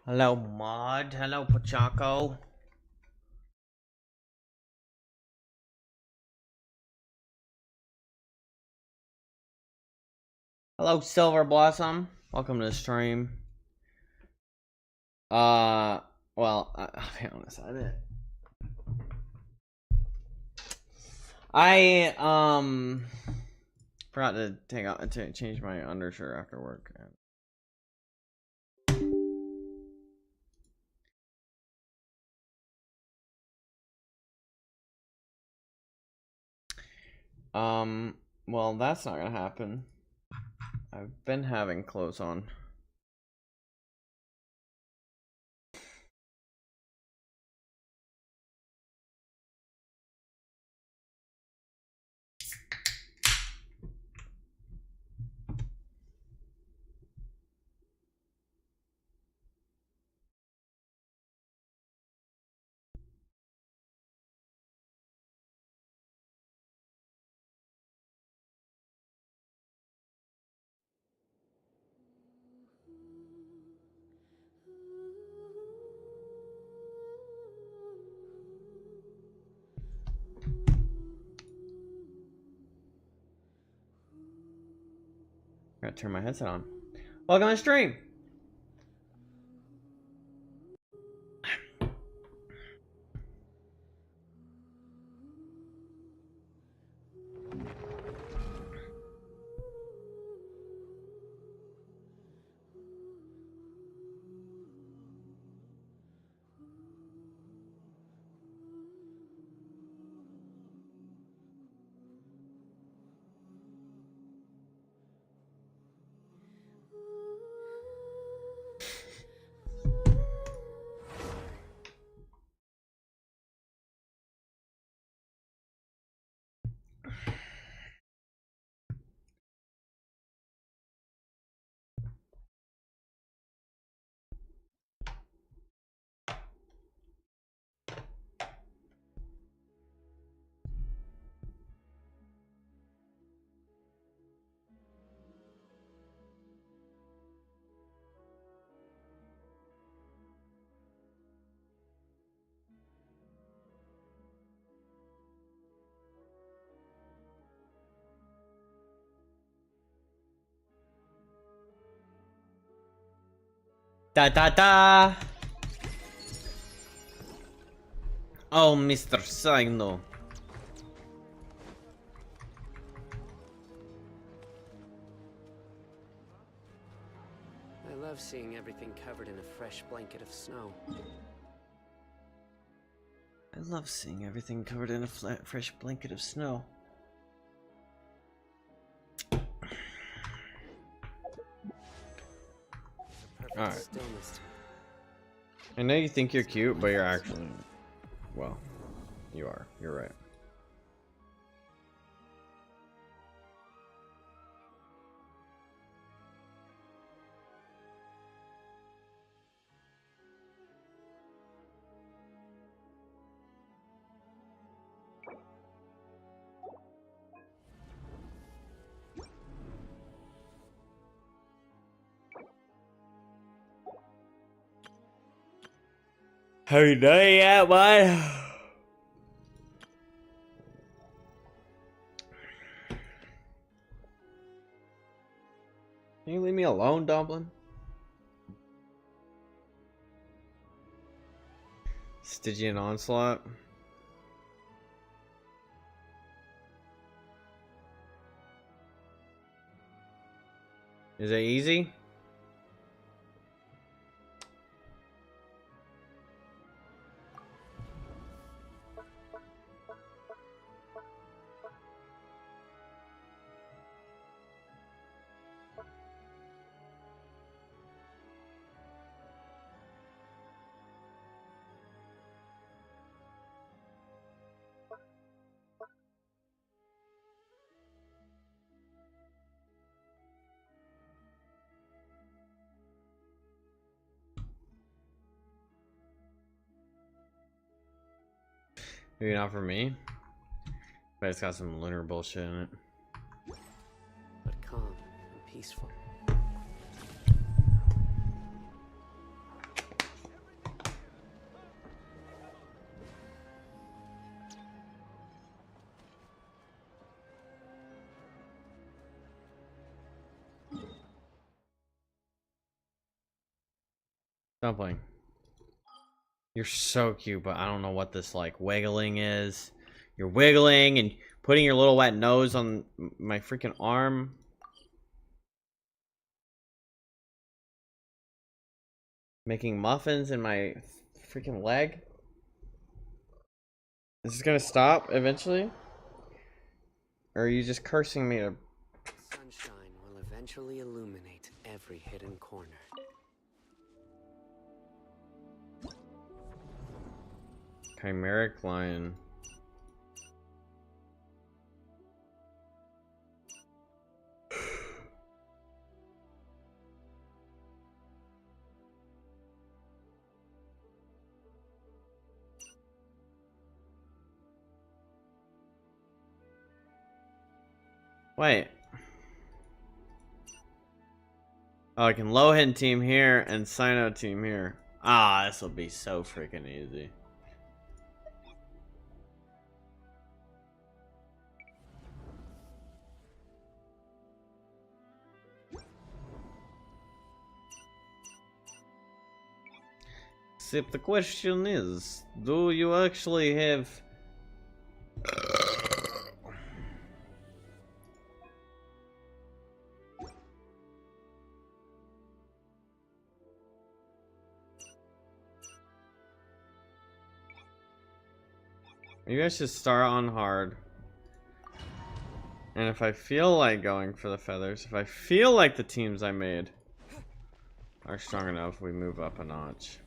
Hello, Mod. Hello, Pachaco. Hello, Silver Blossom. Welcome to the stream. Well, I'll be honest, I forgot to change my undershirt after work. Well, that's not gonna happen. I've been having clothes on. I gotta turn my headset on. Welcome to the stream. Da da da. Oh, Mr. Cyno. I love seeing everything covered in a fresh blanket of snow. I love seeing everything covered in a fresh blanket of snow. All right. I know you think you're cute, but you're actually, well, you are. You're right. Have you done it yet, bud? Can you leave me alone, Dublin? Stygian Onslaught. Is it easy? Maybe not for me, but it's got some lunar bullshit in it. But calm and peaceful. Stop playing. You're so cute, but I don't know what this like wiggling is. You're wiggling and putting your little wet nose on my freaking arm. Making muffins in my freaking leg. Is this gonna stop eventually? Or are you just cursing me to... Sunshine will eventually illuminate every hidden corner. Chimeric lion. Wait. Oh, I can Lohan team here and Cyno team here. Ah, this will be so freaking easy. Except the question is, do you actually have... You guys should start on hard. And if I feel like going for the feathers, if I feel like the teams I made are strong enough, we move up a notch.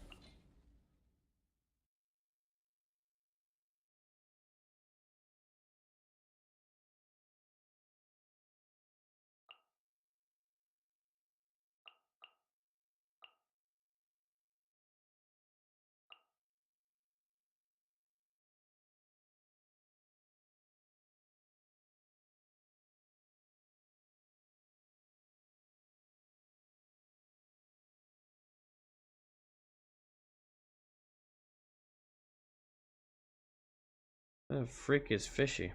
What the freak is fishy?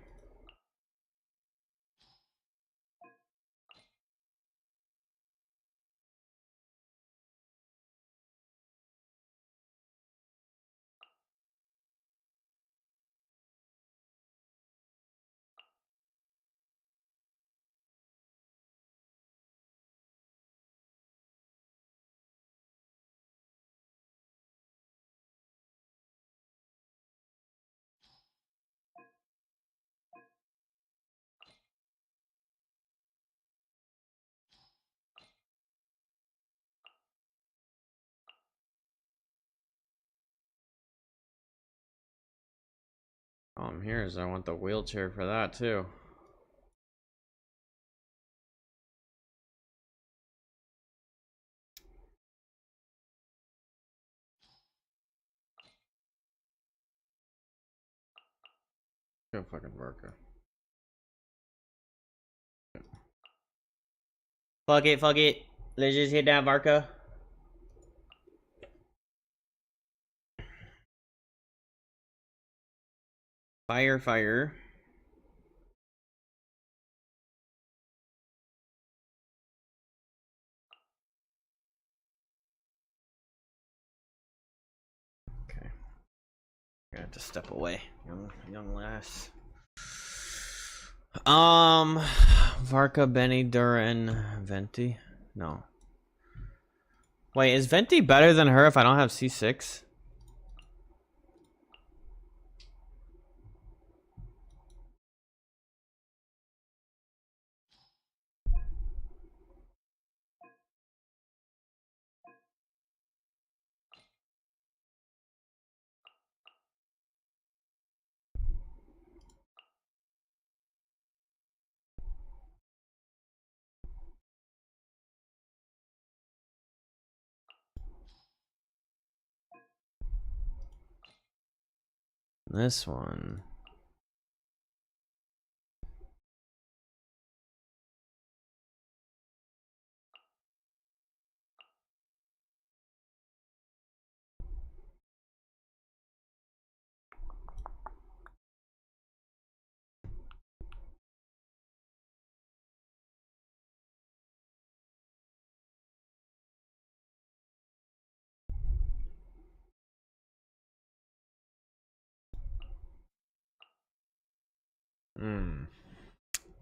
Here is I want the wheelchair for that too. Go fucking Varka. Fuck it, fuck it. Let's just hit that Varka. Fire, fire. Okay. I have to step away, young lass. Varka, Benny, Duran, Venti. No. Wait, is Venti better than her if I don't have C6? This one.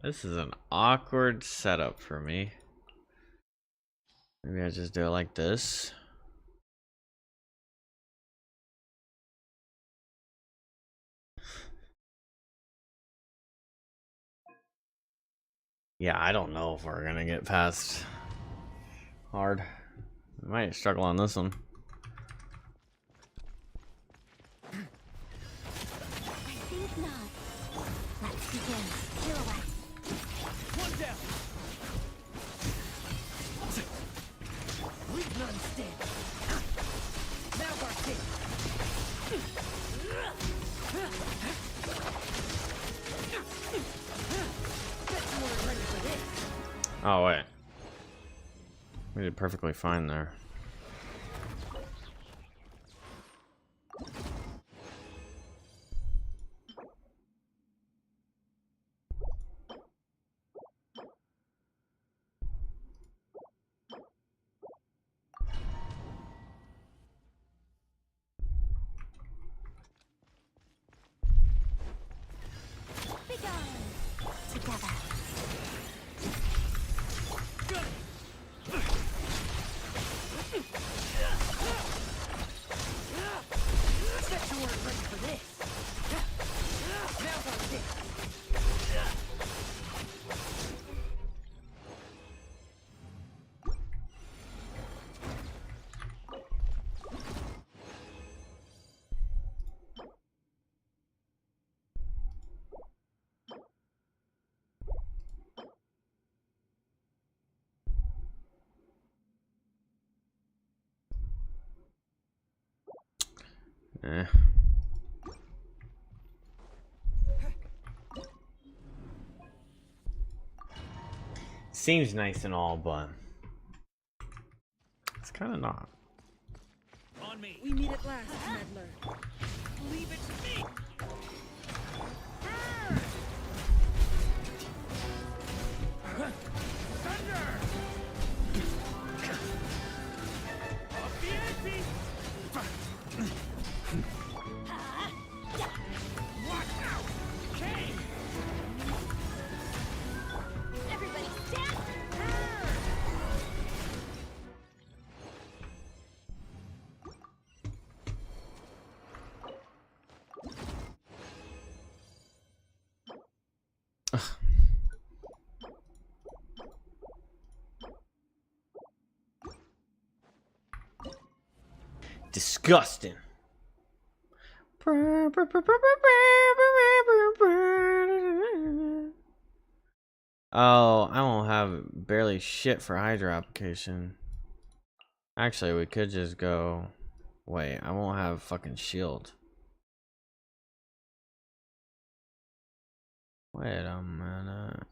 This is an awkward setup for me. Maybe I just do it like this. Yeah, I don't know if we're gonna get past hard. We might struggle on this one. I think not. Let's begin. Pirouette. One down. We've none stand. Now our king. Ready for this. Oh wait, we did perfectly fine there. Begone. Together. Bet you weren't ready for this. Now's our king. Eh. Seems nice and all, but it's kind of not. On me. We meet at last, meddler. Leave it to me. Thunder. Off the ante. Watch out. King. Everybody stand. Disgusting. Oh, I won't have barely shit for Hydra application. Actually, we could just go. Wait, I won't have fucking shield. Wait a minute.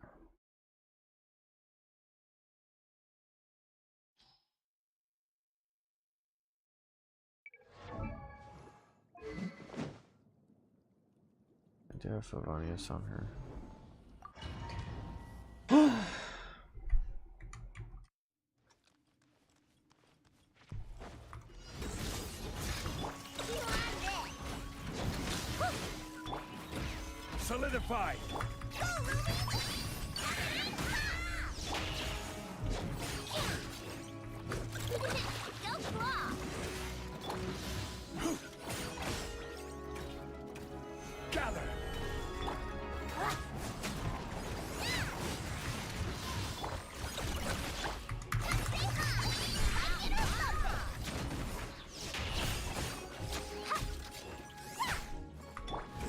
I do have Favonius on her. Solidify. Gather.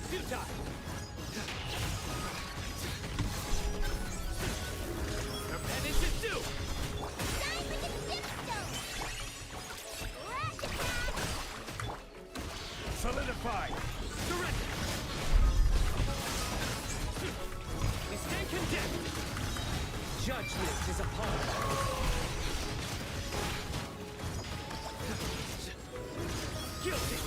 Futile. And it's just due. Solidify. Surrender. We stay condemned. Judgment is upon us. Guilty.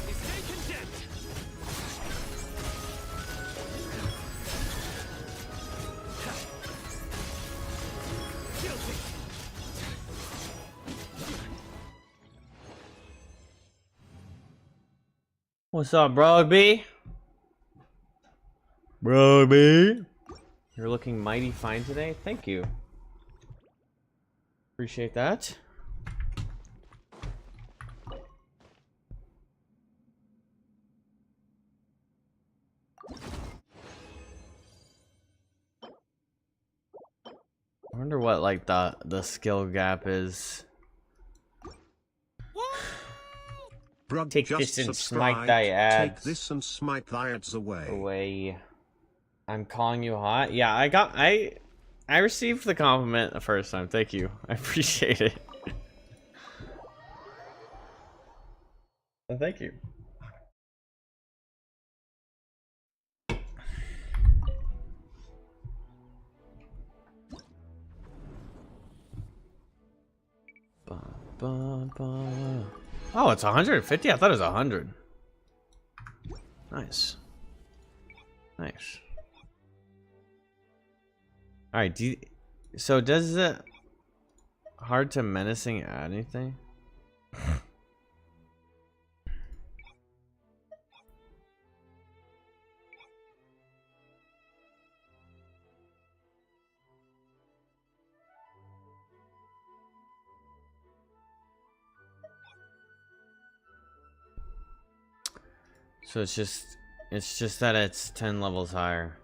We stay condemned. Guilty. What's up, Brogby? Brogby? You're looking mighty fine today. Thank you. Appreciate that. I wonder what like the skill gap is. Brug Take just this and smite thy subscribed. ads Take this and smite thy ads away. away. I'm calling you hot. Yeah, I received the compliment the first time. Thank you. I appreciate it. Well, thank you. Ba, ba, ba. Oh, it's 150? I thought it was 100. Nice. Nice. Alright, so does the hard to menacing add anything? So it's just that it's 10 levels higher.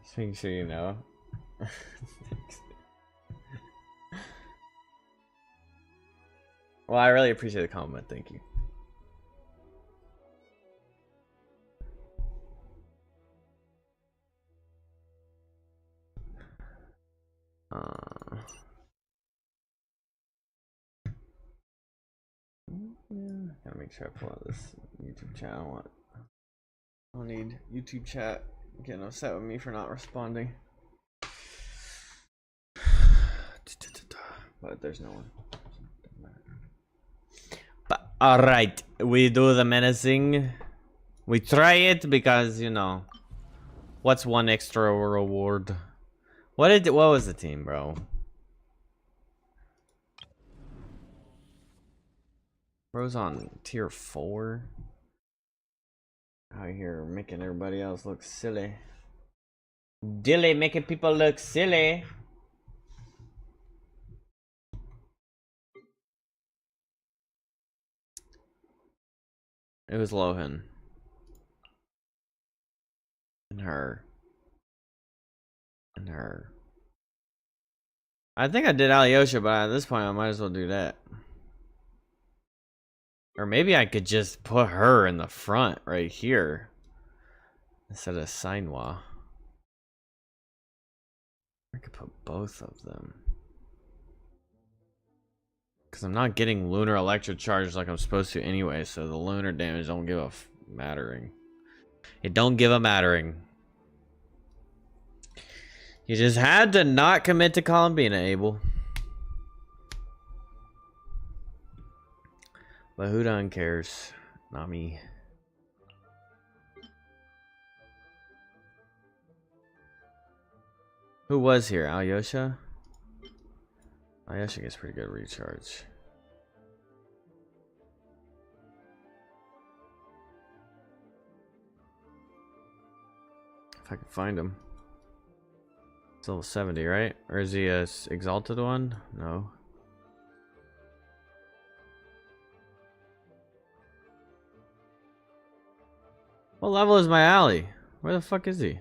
Just making sure you know. Well, I really appreciate the compliment. Thank you. Yeah, gotta make sure I pull out this YouTube chat. I don't need YouTube chat getting upset with me for not responding. But there's no one. But alright, we do the menacing. We try it because, you know, what's one extra reward? What was the team, bro? Bro's on tier 4. Out here making everybody else look silly. Dilly making people look silly. It was Lohan. And her. And her. I think I did Alyosha, but at this point I might as well do that. Or maybe I could just put her in the front right here. Instead of Cyno. I could put both of them. Because I'm not getting lunar electric charge like I'm supposed to anyway, so the lunar damage don't give a mattering. It don't give a mattering. You just had to not commit to Columbina, Abel. But who done cares? Not me. Who was here? Alyosha? Alyosha gets pretty good recharge. If I can find him. It's level 70, right? Or is he a exalted one? No. What level is my ally? Where the fuck is he?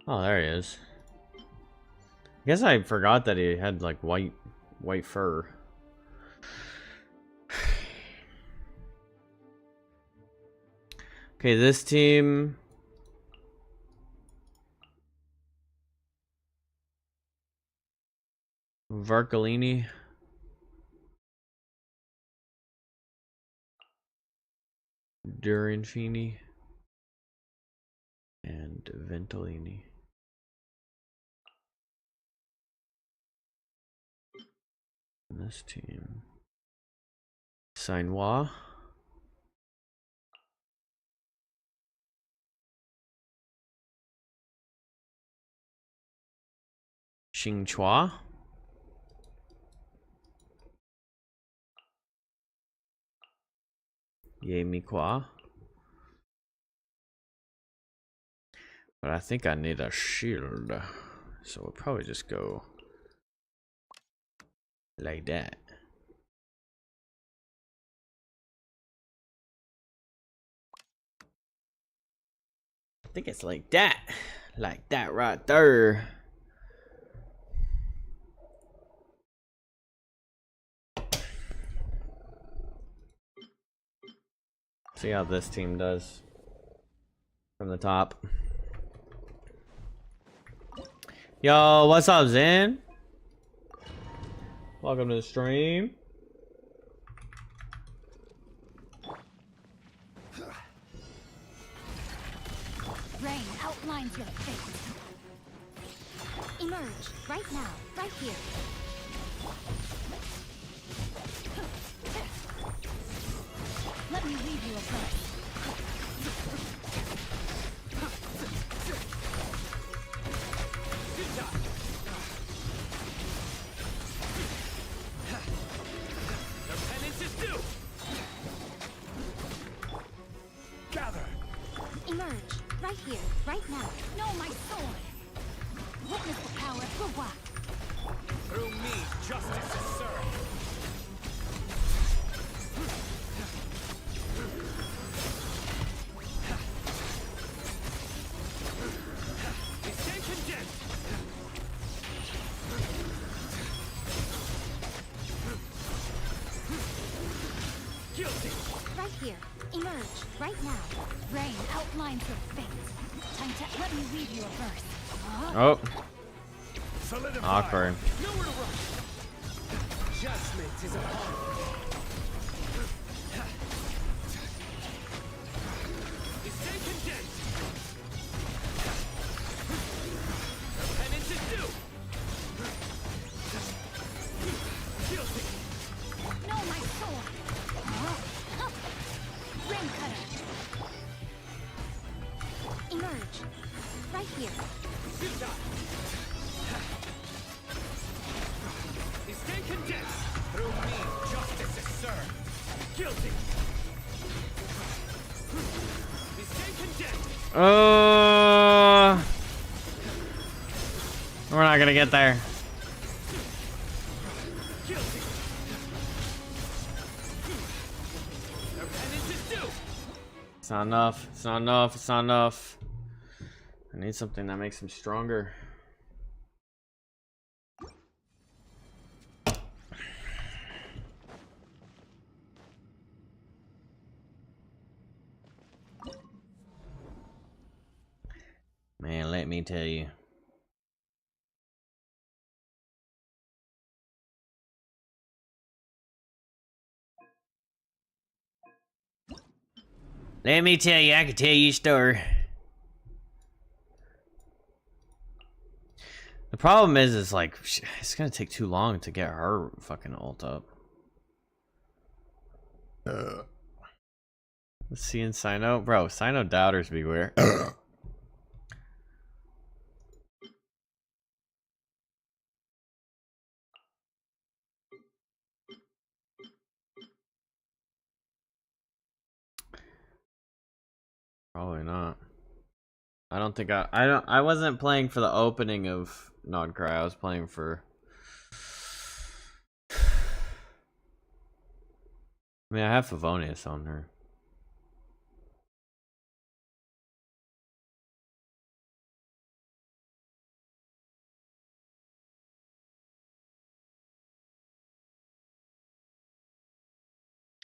Oh, there he is. I guess I forgot that he had like white fur. Okay, this team. Varcolini. Durinfini. And Ventolini. And this team. Cyno. Xingchua. Ye mi qua. But I think I need a shield. So we'll probably just go like that. I think it's like that. Like that right there. See how this team does from the top. Yo, what's up, Zen? Welcome to the stream. Rain outlines your fate. Emerge right now, right here. Let me leave you a verse. Their penance is due. Gather. Emerge right here, right now. No, my sword. Witness the power of the work. Through me, justice is served. They stand condemned. Guilty. Right here. Emerge right now. Rain outlines your fate. Time to let me read you a verse. Oh, Solidify. awkward. Nowhere to run. Judgment is upon you. They stand condemned. Their penance is due. Guilty. No, my sword. Rain cutter. Emerge right here. Futile. They stand condemned. Through me, justice is served. Guilty. They stand condemned. We're not gonna get there. Guilty. Their penance is due. It's not enough. It's not enough. It's not enough. I need something that makes him stronger. Man, let me tell you. Let me tell you, I can tell you a story. The problem is like, it's gonna take too long to get her fucking ult up. Let's see in Cyno. Bro, Cyno doubters beware. Probably not. I don't think I wasn't playing for the opening of Nodcry. I was playing for I mean, I have Favonius on her.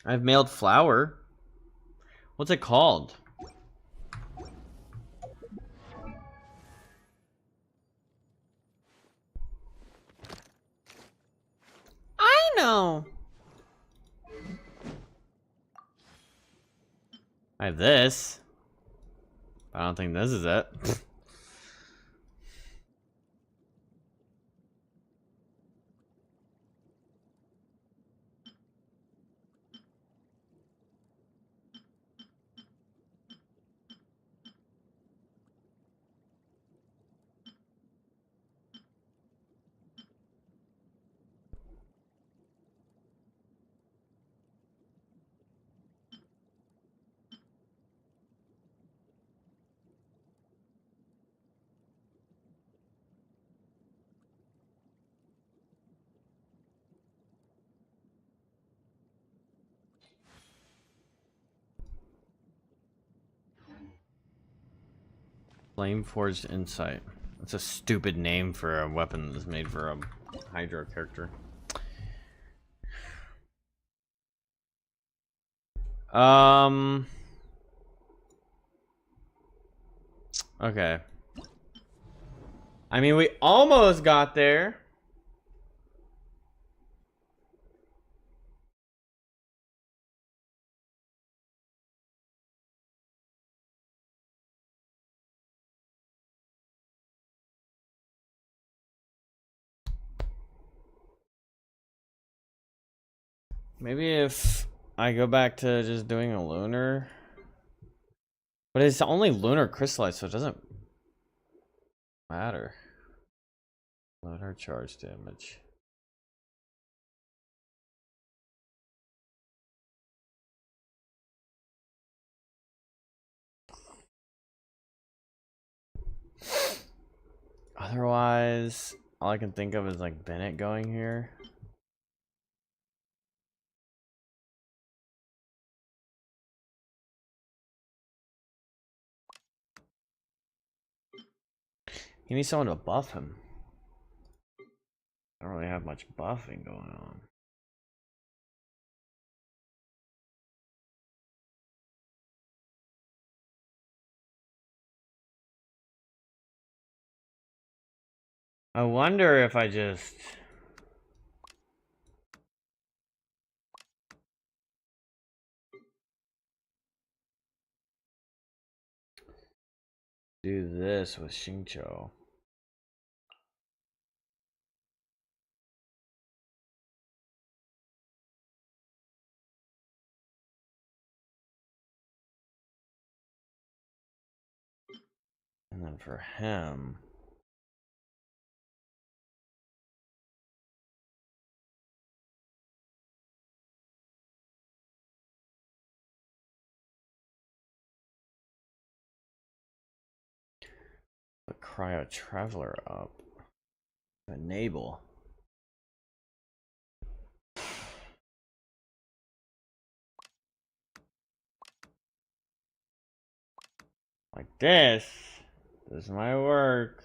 I've mailed flower. What's it called? I know. I have this. I don't think this is it. Flame Forged Insight. That's a stupid name for a weapon that's made for a Hydro character. Okay. I mean, we almost got there. Maybe if I go back to just doing a lunar. But it's only lunar crystallite, so it doesn't matter. Lunar charge damage. Otherwise, all I can think of is like Bennett going here. He needs someone to buff him. I don't really have much buffing going on. I wonder if I just... do this with Xingqiu. And then for him... put Cryo Traveler up. Enable. Like this. This might work.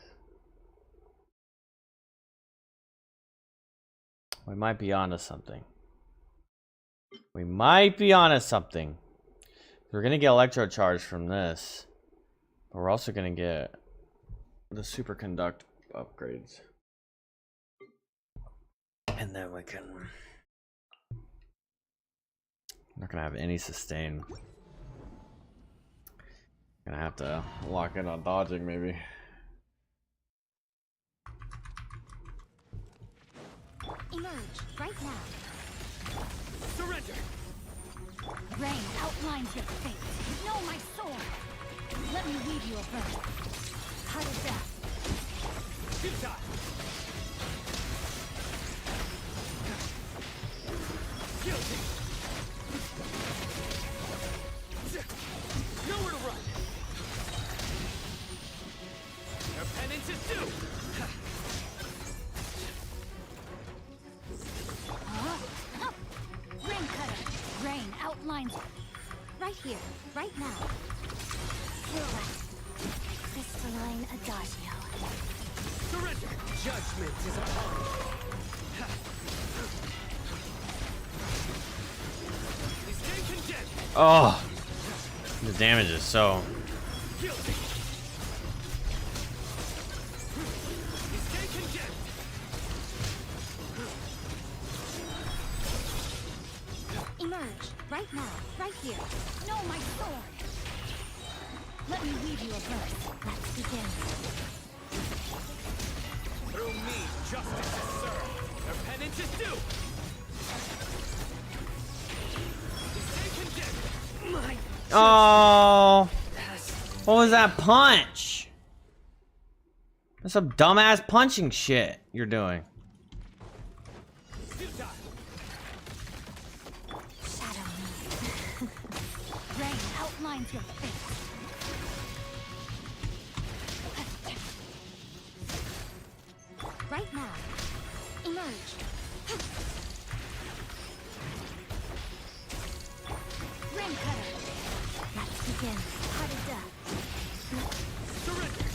We might be onto something. We might be onto something. We're gonna get electro charge from this. But we're also gonna get the superconduct upgrades. And then we can... I'm not gonna have any sustain. Gonna have to lock in on dodging maybe. Emerge right now. Surrender! Rain outlines your fate. Know my sword. Let me weave you a verse. Cut of death. Futile! Guilty! Nowhere to run! Your penance is due! Rain cutter. Rain outlines right here, right now. Feel that crystalline adagio. Surrender! Judgment is upon you. Stay condemned! Oh! The damage is so... Guilty! Stay condemned! Emerge right now, right here. Know my sword. Let me weave you a verse. Let's begin. Through me, justice is served. Their penance is due. Stay condemned. My Oh! What was that punch? That's some dumbass punching shit you're doing. futile. Shadow me. Rain outlines your fate. Right now. Emerge. Rain cutter. Let's begin. Heart of death. Surrender.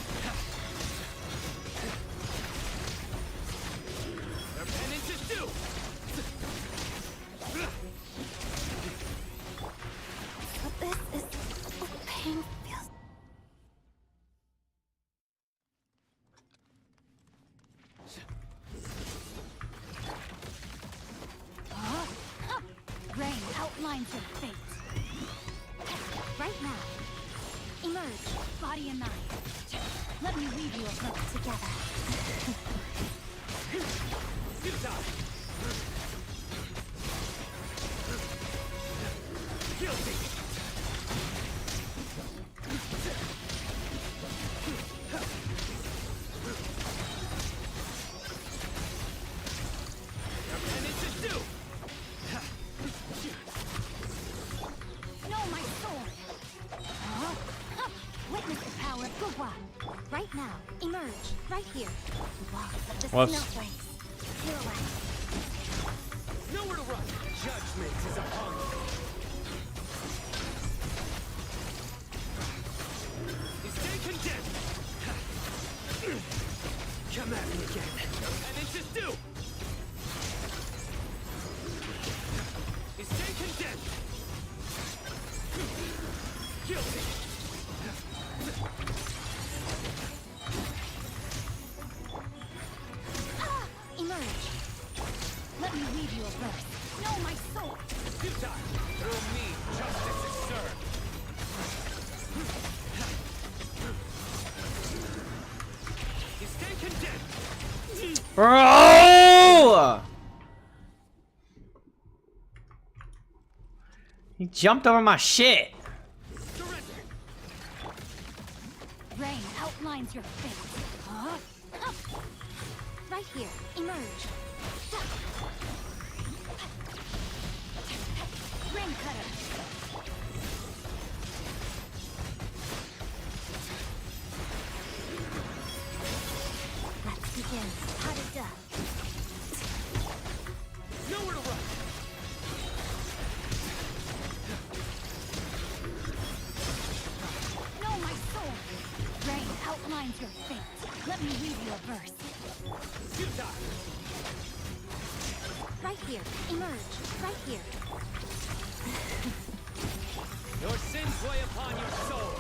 But this is what pain feels. Rain outlines your fate. Right now, emerge, body and mind. Let me weave you a book together. Guilty. And it's a do. Know my sword. Witness the power of Gugwa. Right now, emerge, right here. Walk of the Whoops. snowflakes. Clear away. Nowhere to run. Judgment is upon you. Stay condemned. Come at me again. And it's just do. Stay condemned. Guilty. Emerge. Let me weave you a verse. Know my sword. Futile. Through me, justice is served. Stay condemned. Bro! He jumped over my shit. Surrender. Rain outlines your fate. Right here, emerge. Rain cutter. Let's begin. How to duck. Nowhere to run. Know my sword. Rain outlines your fate. Let me weave you a verse. Futile. Right here, emerge. Right here. Your sins weigh upon your soul.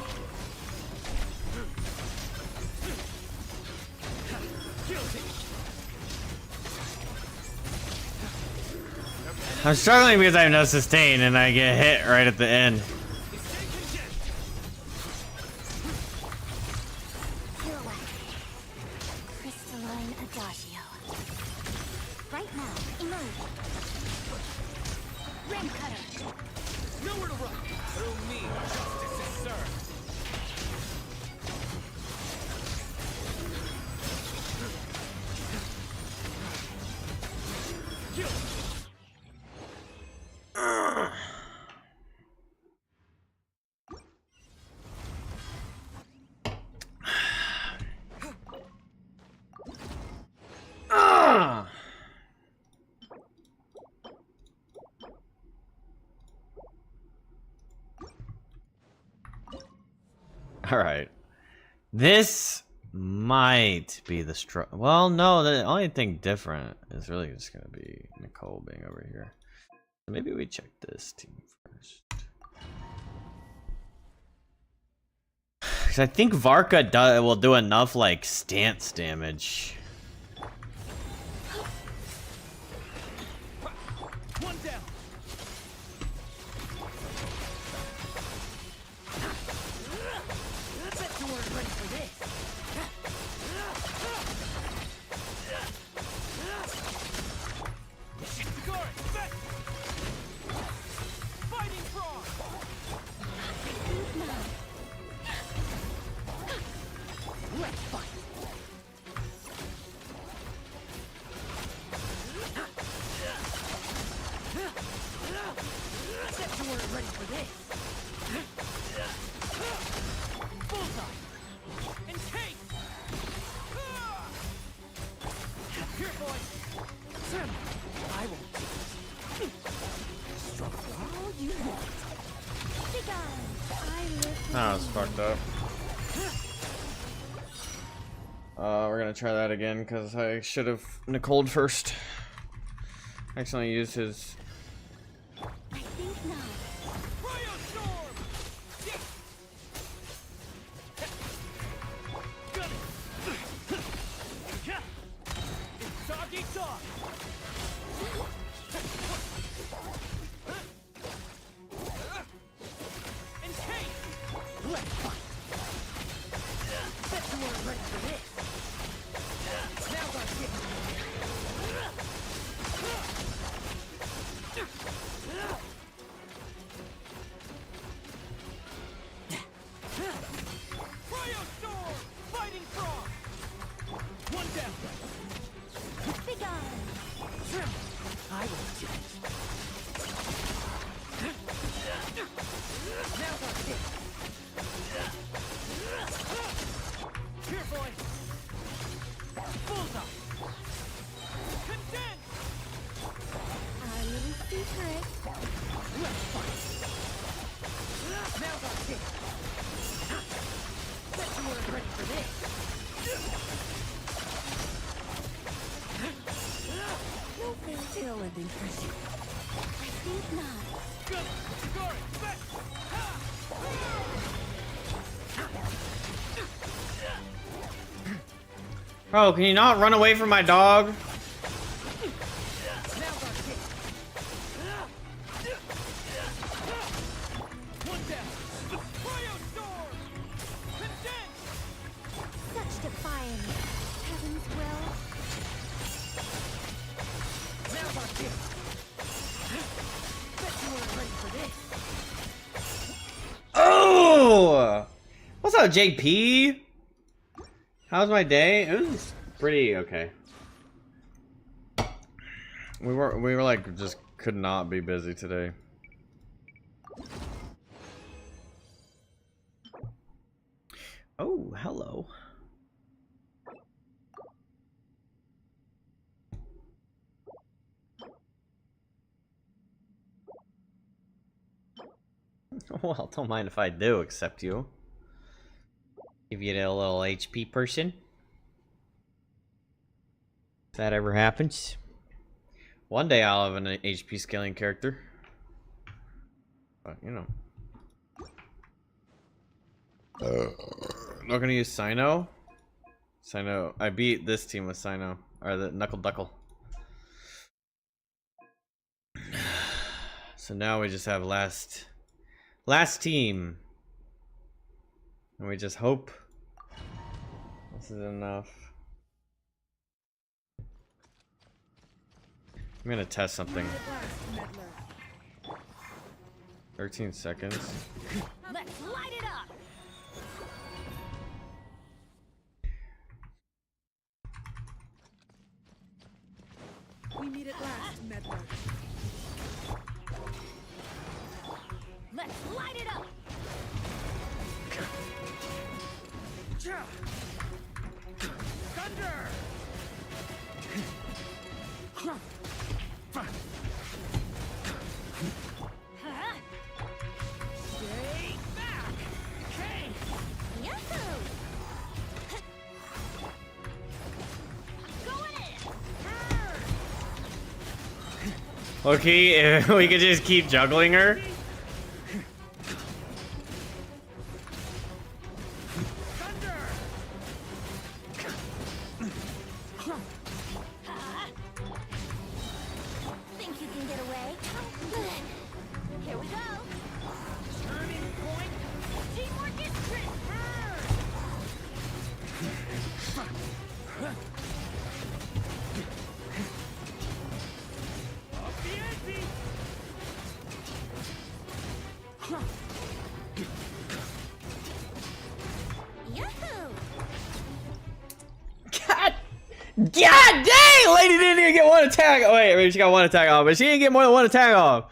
Guilty. I'm struggling because I have no sustain and I get hit right at the end. Stay condemned. Clear away. Crystalline adagio. Right now, emerge. Rain cutter. Nowhere to run. Through me, justice is served. Guilty. All right. This might be the well, no, the only thing different is really just going to be Nicole being over here. So maybe we check this team first. Because I think Varka will do enough, like, stance damage. One down. Bet you weren't ready for this. Guard, back. Fighting frog. Let's fight. Bet you weren't ready for this. Bullseye. Encase. Here, boys. Sir, I won't. Struggle all you want. Be gone. I live. That was fucked up. We're gonna try that again because I should have Nicole'd first. Accidentally used his courage. Now that's it. Bet you weren't ready for this. No fairy tale ending for you. I think not. Good. Score it. Bet. Bro, can you not run away from my dog? Now that's it. One down. Cryo storm. Condense. Such defiance. Heaven's will. Now that's it. Bet you weren't ready for this. Oh! What's up, JP? How's my day? It was pretty okay. We were like just could not be busy today. Oh, hello. Well, don't mind if I do accept you. Give you a little HP person. If that ever happens. One day I'll have an HP scaling character. But, you know. Not gonna use Cyno. Cyno. I beat this team with Cyno. Or the Knuckle Duckle. So now we just have last team. And we just hope this is enough. I'm gonna test something. 13 seconds. Let's light it up. We meet at last, meddler. Let's light it up. Thunder! Huh? Stay back! Okay! Yahoo! Going in. Okay, if we could just keep juggling her. Thunder! Think you can get away? Here we go. Turning point! Teamwork is trick. Up the ante! Yahoo! God dang! Lady didn't even get one attack. Oh, wait, maybe she got one attack off, but she didn't get more than one attack off.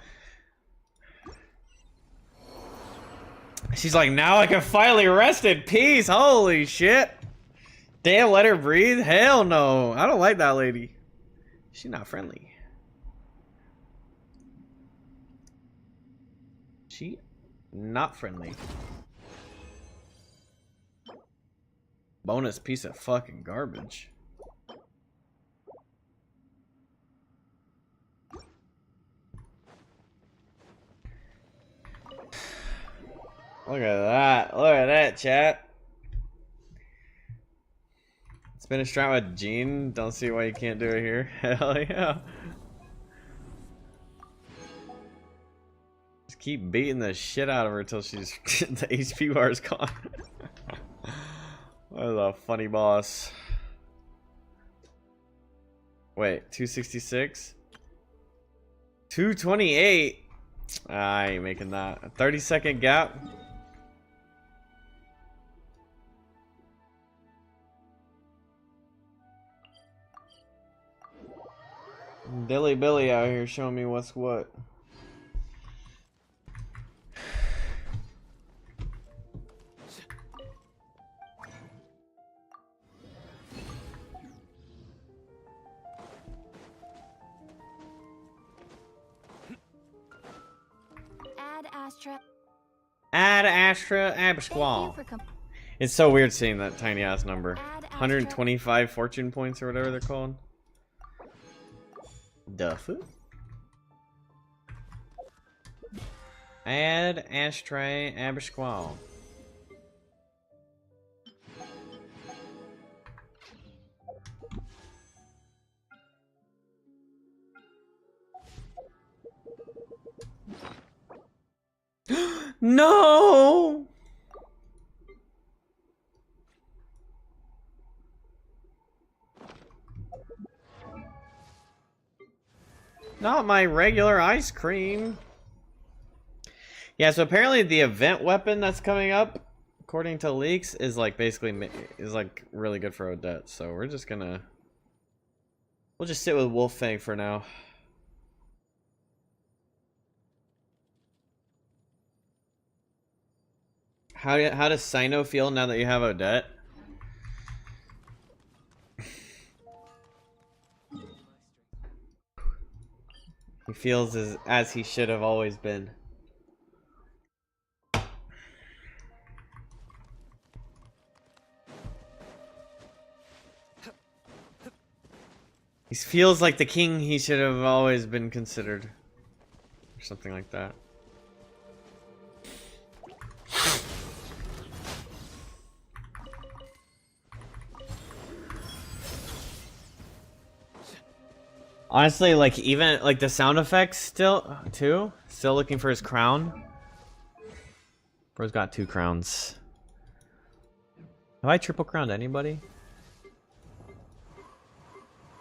She's like, now I can finally rest in peace. Holy shit. Damn, let her breathe? Hell no. I don't like that lady. She's not friendly. She not friendly. Bonus piece of fucking garbage. Look at that. Look at that, chat. Spin a strat with Jean. Don't see why you can't do it here. Hell yeah. Just keep beating the shit out of her until she's the HP bar is gone. That was a funny boss. Wait, 266? 228? I ain't making that. A 30-second gap? Dilly Billy out here showing me what's what. Astra. Ad Astra Thank you Absqual. for It's so weird seeing that tiny ass number. Ad Astra. 125 fortune points or whatever they're called. Duff. Ad Astra Absqual. No! Not my regular ice cream. Yeah, so apparently the event weapon that's coming up, according to leaks, is like basically is like really good for Odette. So we'll just sit with Wolf Fang for now. How does Cyno feel now that you have Odette? He feels as he should have always been. He feels like the king he should have always been considered. Or something like that. Honestly, like even like the sound effects still looking for his crown. Bro's got 2 crowns. Have I triple crowned anybody?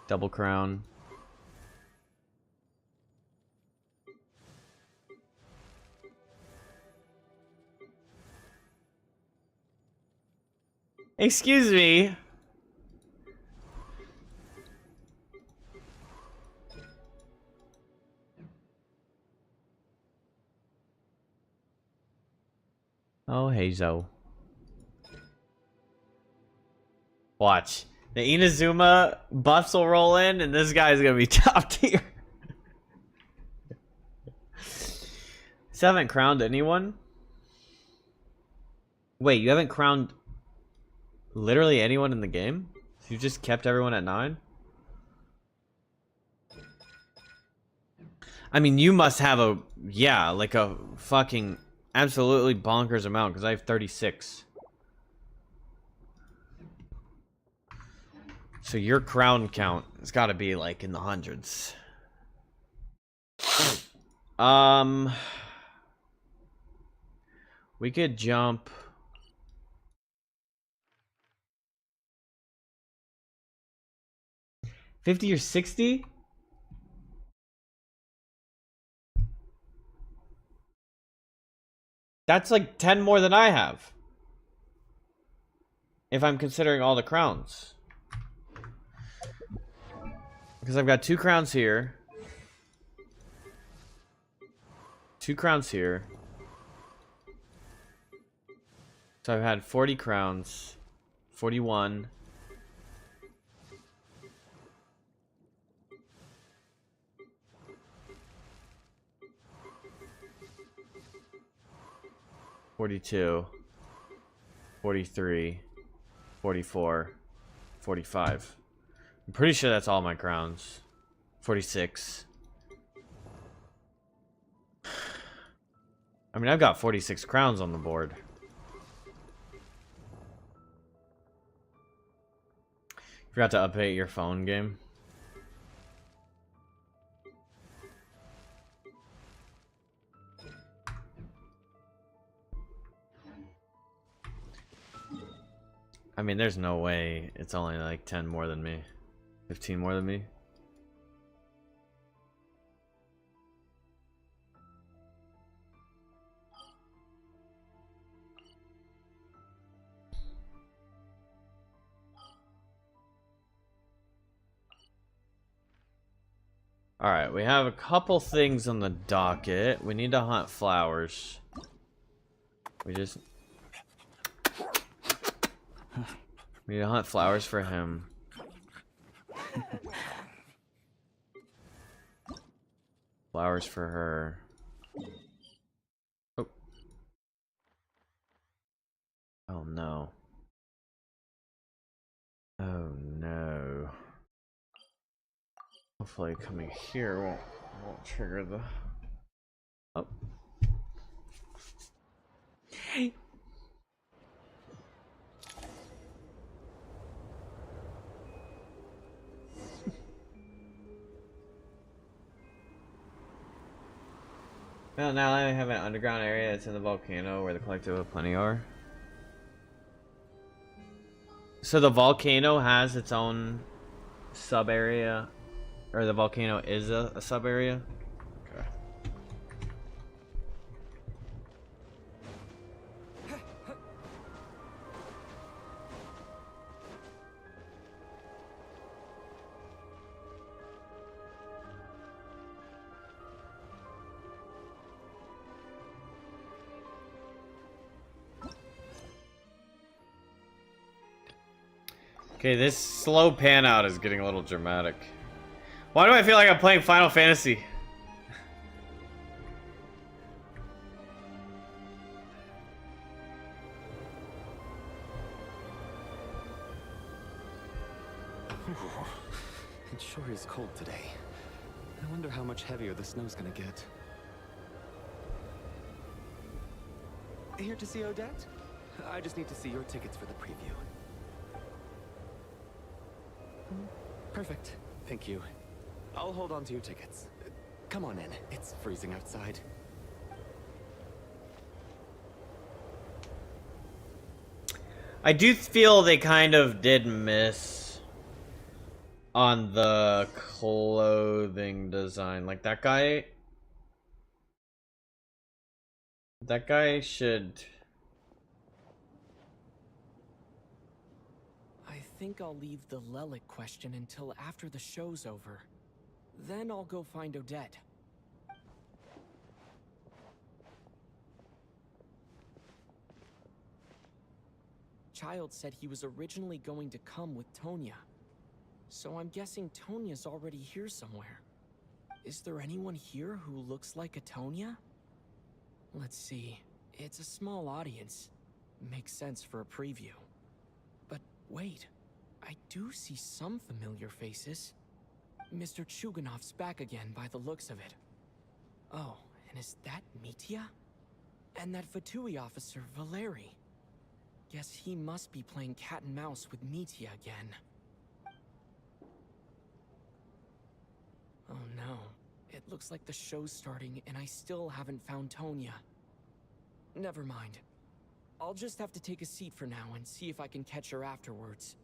Double crown. Excuse me. Oh, Hazo. Watch. The Inazuma buffs will roll in, and this guy's gonna be top tier. Still haven't crowned anyone? Wait, you haven't crowned literally anyone in the game? So you just kept everyone at 9? I mean, you must have like a fucking absolutely bonkers amount, because I have 36. So your crown count has got to be like in the hundreds. We could jump. $50 or $60? That's like 10 more than I have. If I'm considering all the crowns. Because I've got 2 crowns here. 2 crowns here. So I've had 40 crowns. 41. $42. 43. 44. 45. I'm pretty sure that's all my crowns. 46. I mean, I've got 46 crowns on the board. Forgot to update your phone game. I mean, there's no way it's only like 10 more than me. 15 more than me. Alright, we have a couple things on the docket. We need to hunt flowers. We need to hunt flowers for him. Flowers for her. Oh. Oh no. Oh no. Hopefully coming here won't trigger the... Oh. Well, now I have an underground area that's in the volcano where the collective of plenty are. So the volcano has its own sub area, or the volcano is a sub area. Okay. Okay, this slow pan out is getting a little dramatic. Why do I feel like I'm playing Final Fantasy? It sure is cold today. I wonder how much heavier the snow's gonna get. Here to see Odette? I just need to see your tickets for the preview. Perfect. Thank you. I'll hold on to your tickets. Come on in. It's freezing outside. I do feel they kind of did miss on the clothing design. Like that guy should... I think I'll leave the Lelic question until after the show's over. Then I'll go find Odette. Child said he was originally going to come with Tonya. So I'm guessing Tonya's already here somewhere. Is there anyone here who looks like a Tonya? Let's see. It's a small audience. Makes sense for a preview. But wait. I do see some familiar faces. Mr. Chuganov's back again by the looks of it. Oh, and is that Mitya? And that Fatui officer, Valeri. Guess he must be playing cat and mouse with Mitya again. Oh no. It looks like the show's starting and I still haven't found Tonya. Never mind. I'll just have to take a seat for now and see if I can catch her afterwards.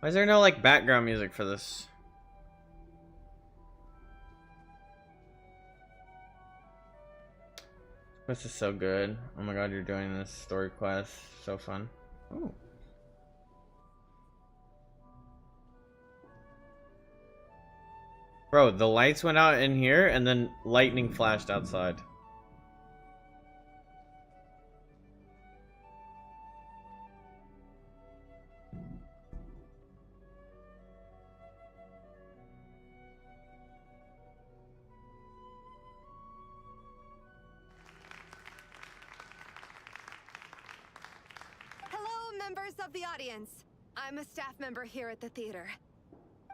Why is there no like background music for this? This is so good. Oh my god, you're doing this story quest. So fun. Ooh. Bro, the lights went out in here and then lightning flashed outside. Members of the audience, I'm a staff member here at the theater.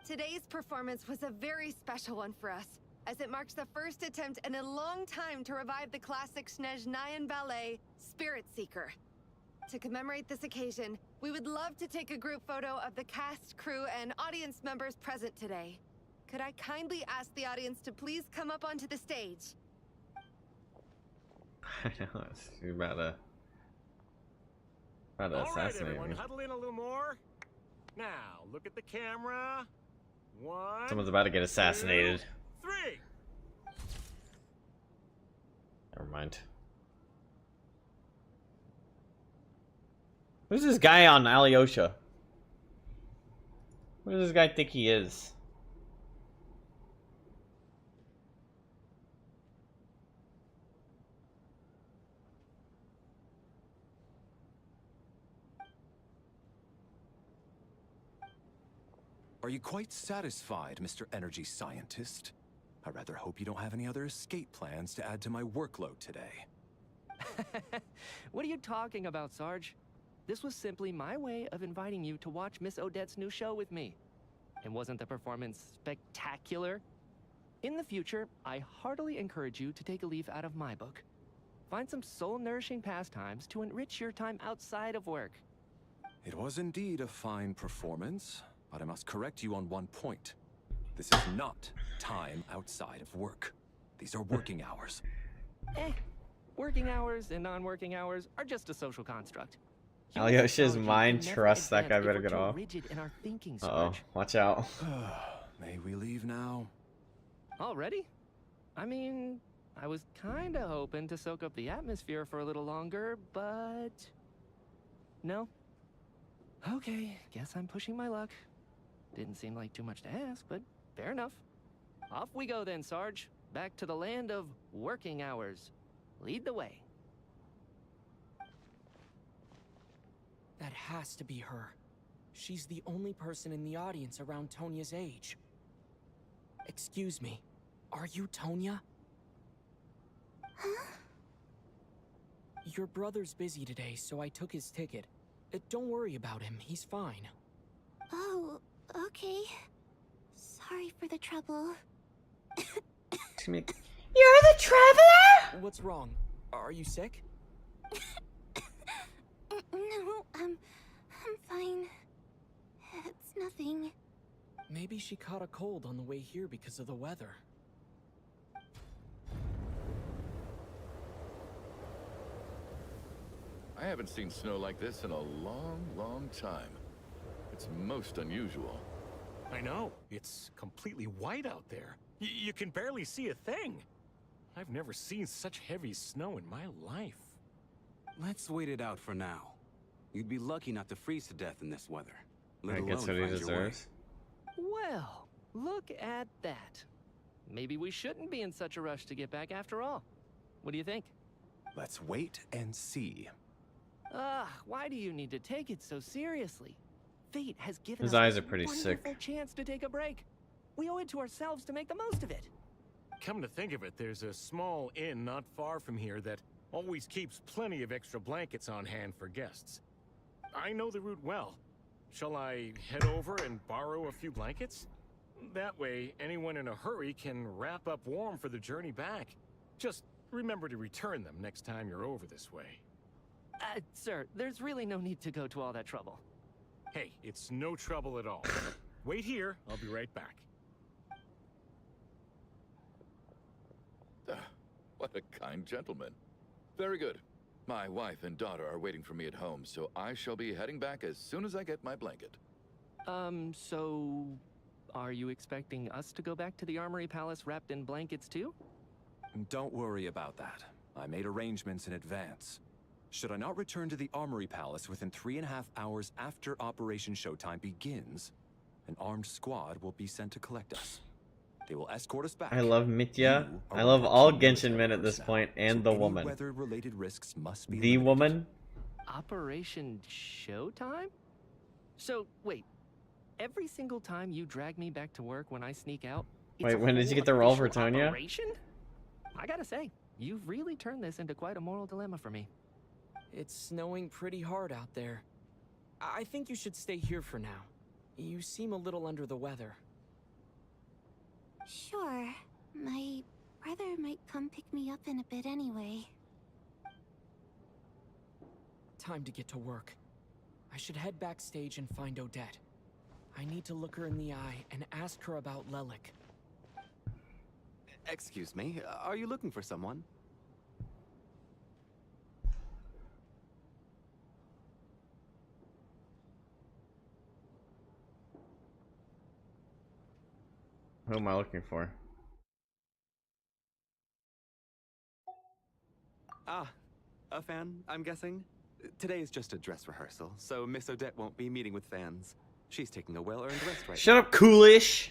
Today's performance was a very special one for us, as it marks the first attempt in a long time to revive the classic Snezhnayan ballet, Spirit Seeker. To commemorate this occasion, we would love to take a group photo of the cast, crew, and audience members present today. Could I kindly ask the audience to please come up onto the stage? I know, you're about to All right, assassinate everyone, me. huddle in a little more. Now, look at the camera. 1, Someone's about to get assassinated. 2, 3. Never mind. Who's this guy on Alyosha? Who does this guy think he is? Are you quite satisfied, Mr. Energy Scientist? I rather hope you don't have any other escape plans to add to my workload today. What are you talking about, Sarge? This was simply my way of inviting you to watch Miss Odette's new show with me. And wasn't the performance spectacular? In the future, I heartily encourage you to take a leaf out of my book. Find some soul-nourishing pastimes to enrich your time outside of work. It was indeed a fine performance, but I must correct you on one point. This is not time outside of work. These are working hours. Working hours and non-working hours are just a social construct. Alyosha's mind trusts that guy better get get off. Rigid in our thinking, Uh-oh, Sarge. watch out. May we leave now? Already? I mean, I was kinda hoping to soak up the atmosphere for a little longer, but... No? Okay, guess I'm pushing my luck. Didn't seem like too much to ask, but fair enough. Off we go then, Sarge. Back to the land of working hours. Lead the way. That has to be her. She's the only person in the audience around Tonia's age. Excuse me, are you Tonia? Huh? Your brother's busy today, so I took his ticket. Don't worry about him, he's fine. Oh, okay. Sorry for the trouble. You're the traveler? What's wrong? Are you sick? No, I'm fine. It's nothing. Maybe she caught a cold on the way here because of the weather. I haven't seen snow like this in a long, long time. It's most unusual. I know. It's completely white out there. You can barely see a thing. I've never seen such heavy snow in my life. Let's wait it out for now. You'd be lucky not to freeze to death in this weather. I guess what he deserves. Well, look at that. Maybe we shouldn't be in such a rush to get back after all. What do you think? Let's wait and see. Why do you need to take it so seriously? Fate has given His us eyes this are pretty wonderful sick. chance to take a break. We owe it to ourselves to make the most of it. Come to think of it, there's a small inn not far from here that always keeps plenty of extra blankets on hand for guests. I know the route well. Shall I head over and borrow a few blankets? That way, anyone in a hurry can wrap up warm for the journey back. Just remember to return them next time you're over this way. Sir, there's really no need to go to all that trouble. Hey, it's no trouble at all. Wait here, I'll be right back. What a kind gentleman. Very good. My wife and daughter are waiting for me at home, so I shall be heading back as soon as I get my blanket. So... Are you expecting us to go back to the Armory Palace wrapped in blankets too? Don't worry about that. I made arrangements in advance. Should I not return to the Armory Palace within 3.5 hours after Operation Showtime begins, an armed squad will be sent to collect us. They will escort us back. I love Mitya. You are I love one of all our key Genshin men at this personnel, point, and so the any woman. weather-related risks must be The limited. woman? Operation Showtime? So, wait. Every single time you drag me back to work when I sneak out, it's Wait, a when did you full get the role for official Tonya? operation? I gotta say, you've really turned this into quite a moral dilemma for me. It's snowing pretty hard out there. I think you should stay here for now. You seem a little under the weather. Sure. My brother might come pick me up in a bit anyway. Time to get to work. I should head backstage and find Odette. I need to look her in the eye and ask her about Lelik. Excuse me, are you looking for someone? Who am I looking for? Ah, a fan, I'm guessing? Today is just a dress rehearsal, so Miss Odette won't be meeting with fans. She's taking a well-earned rest right Shut now. up, Coolish.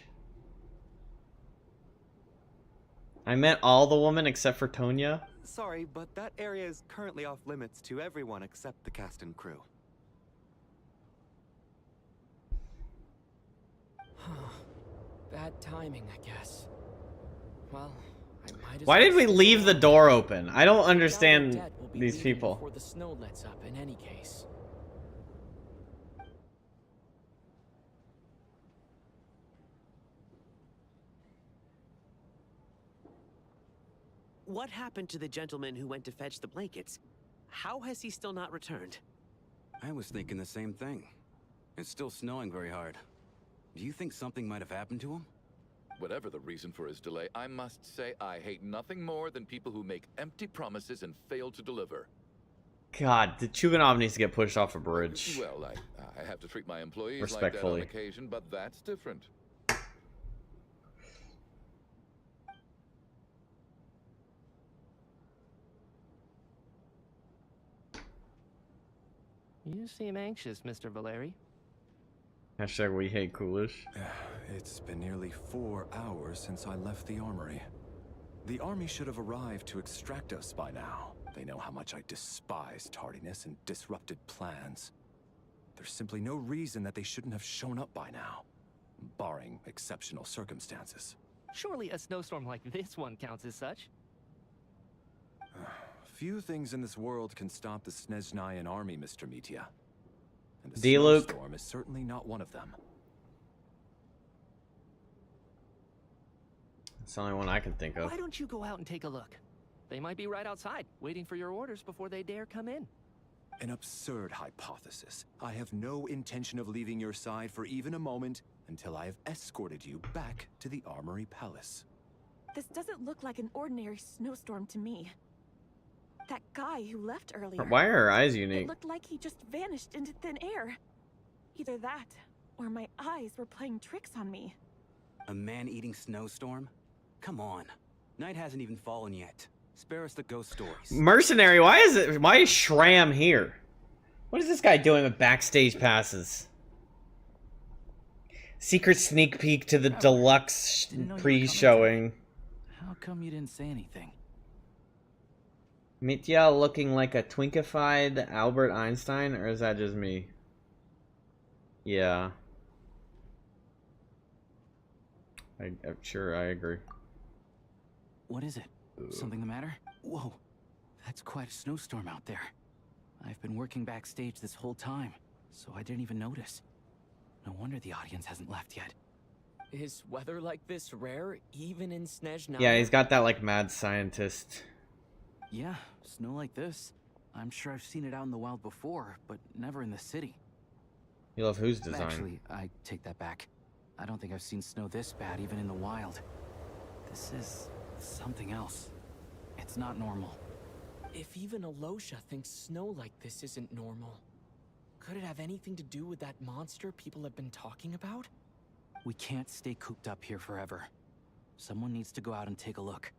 I meant all the women except for Tonya. Sorry, but that area is currently off limits to everyone except the cast and crew. Bad timing, I guess. Well, I might as Why well did we stick leave the around. door open? I don't Doubt understand Odette will be these leaving people. Before the snow lets up, in any case. What happened to the gentleman who went to fetch the blankets? How has he still not returned? I was thinking the same thing. It's still snowing very hard. Do you think something might have happened to him? Whatever the reason for his delay, I must say I hate nothing more than people who make empty promises and fail to deliver. God, the Chuganov needs to get pushed off a bridge. Well, I have to treat my employees like that on Respectfully. occasion, but that's different. You seem anxious, Mr. Valeri. Hashtag we hate Coolish. It's been nearly 4 hours since I left the armory. The army should have arrived to extract us by now. They know how much I despise tardiness and disrupted plans. There's simply no reason that they shouldn't have shown up by now, barring exceptional circumstances. Surely a snowstorm like this one counts as such. Few things in this world can stop the Snezhnayan army, Mr. Mitya. And a D-Luke. snowstorm is certainly not one of them. It's the only one I can think of. Why don't you go out and take a look? They might be right outside, waiting for your orders before they dare come in. An absurd hypothesis. I have no intention of leaving your side for even a moment until I have escorted you back to the Armory Palace. This doesn't look like an ordinary snowstorm to me. That guy who left earlier. Why are her eyes It unique? looked like he just vanished into thin air. Either that, or my eyes were playing tricks on me. A man-eating snowstorm? Come on. Night hasn't even fallen yet. Spare us the ghost stories. Mercenary, why is Shram here? What is this guy doing with backstage passes? Secret sneak peek to the deluxe pre-showing. How come you didn't say anything? Mitya looking like a twinkified Albert Einstein, or is that just me? Yeah. I'm sure I agree. What is it? Something the matter? Whoa, that's quite a snowstorm out there. I've been working backstage this whole time, so I didn't even notice. No wonder the audience hasn't left yet. Is weather like this rare, even in Snezhnaya? Yeah, he's got that like mad scientist. Yeah, snow like this. I'm sure I've seen it out in the wild before, but never in the city. You love whose design? Actually, I take that back. I don't think I've seen snow this bad even in the wild. This is something else. It's not normal. If even Alosha thinks snow like this isn't normal, could it have anything to do with that monster people have been talking about? We can't stay cooped up here forever. Someone needs to go out and take a look.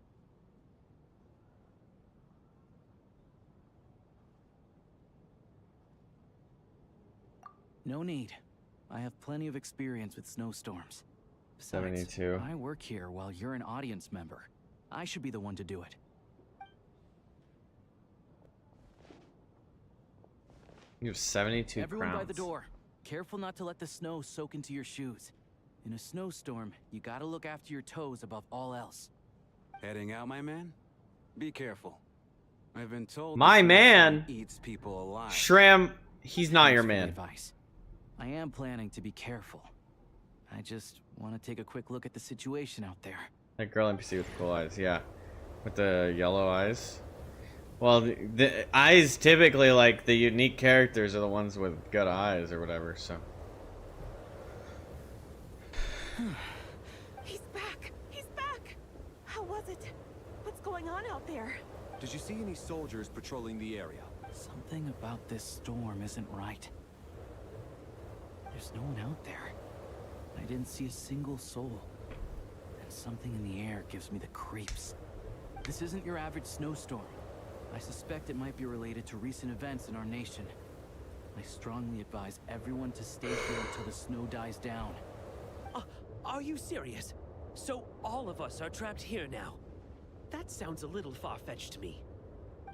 No need. I have plenty of experience with snowstorms. Besides, 72. I work here while you're an audience member. I should be the one to do it. You have 72 Everyone crowns. by the door. Careful not to let the snow soak into your shoes. In a snowstorm, you gotta look after your toes above all else. Heading out, my man? Be careful. I've been told My this man? snowstorm eats people alive. Shram, he's not your Thanks for the man. advice. I am planning to be careful. I just want to take a quick look at the situation out there. That girl NPC with cool eyes, yeah. With the yellow eyes. Well, the eyes typically, like, the unique characters are the ones with good eyes or whatever, so. He's back! He's back! How was it? What's going on out there? Did you see any soldiers patrolling the area? Something about this storm isn't right. There's no one out there. I didn't see a single soul. And something in the air gives me the creeps. This isn't your average snowstorm. I suspect it might be related to recent events in our nation. I strongly advise everyone to stay here until the snow dies down. Are you serious? So all of us are trapped here now? That sounds a little far-fetched to me.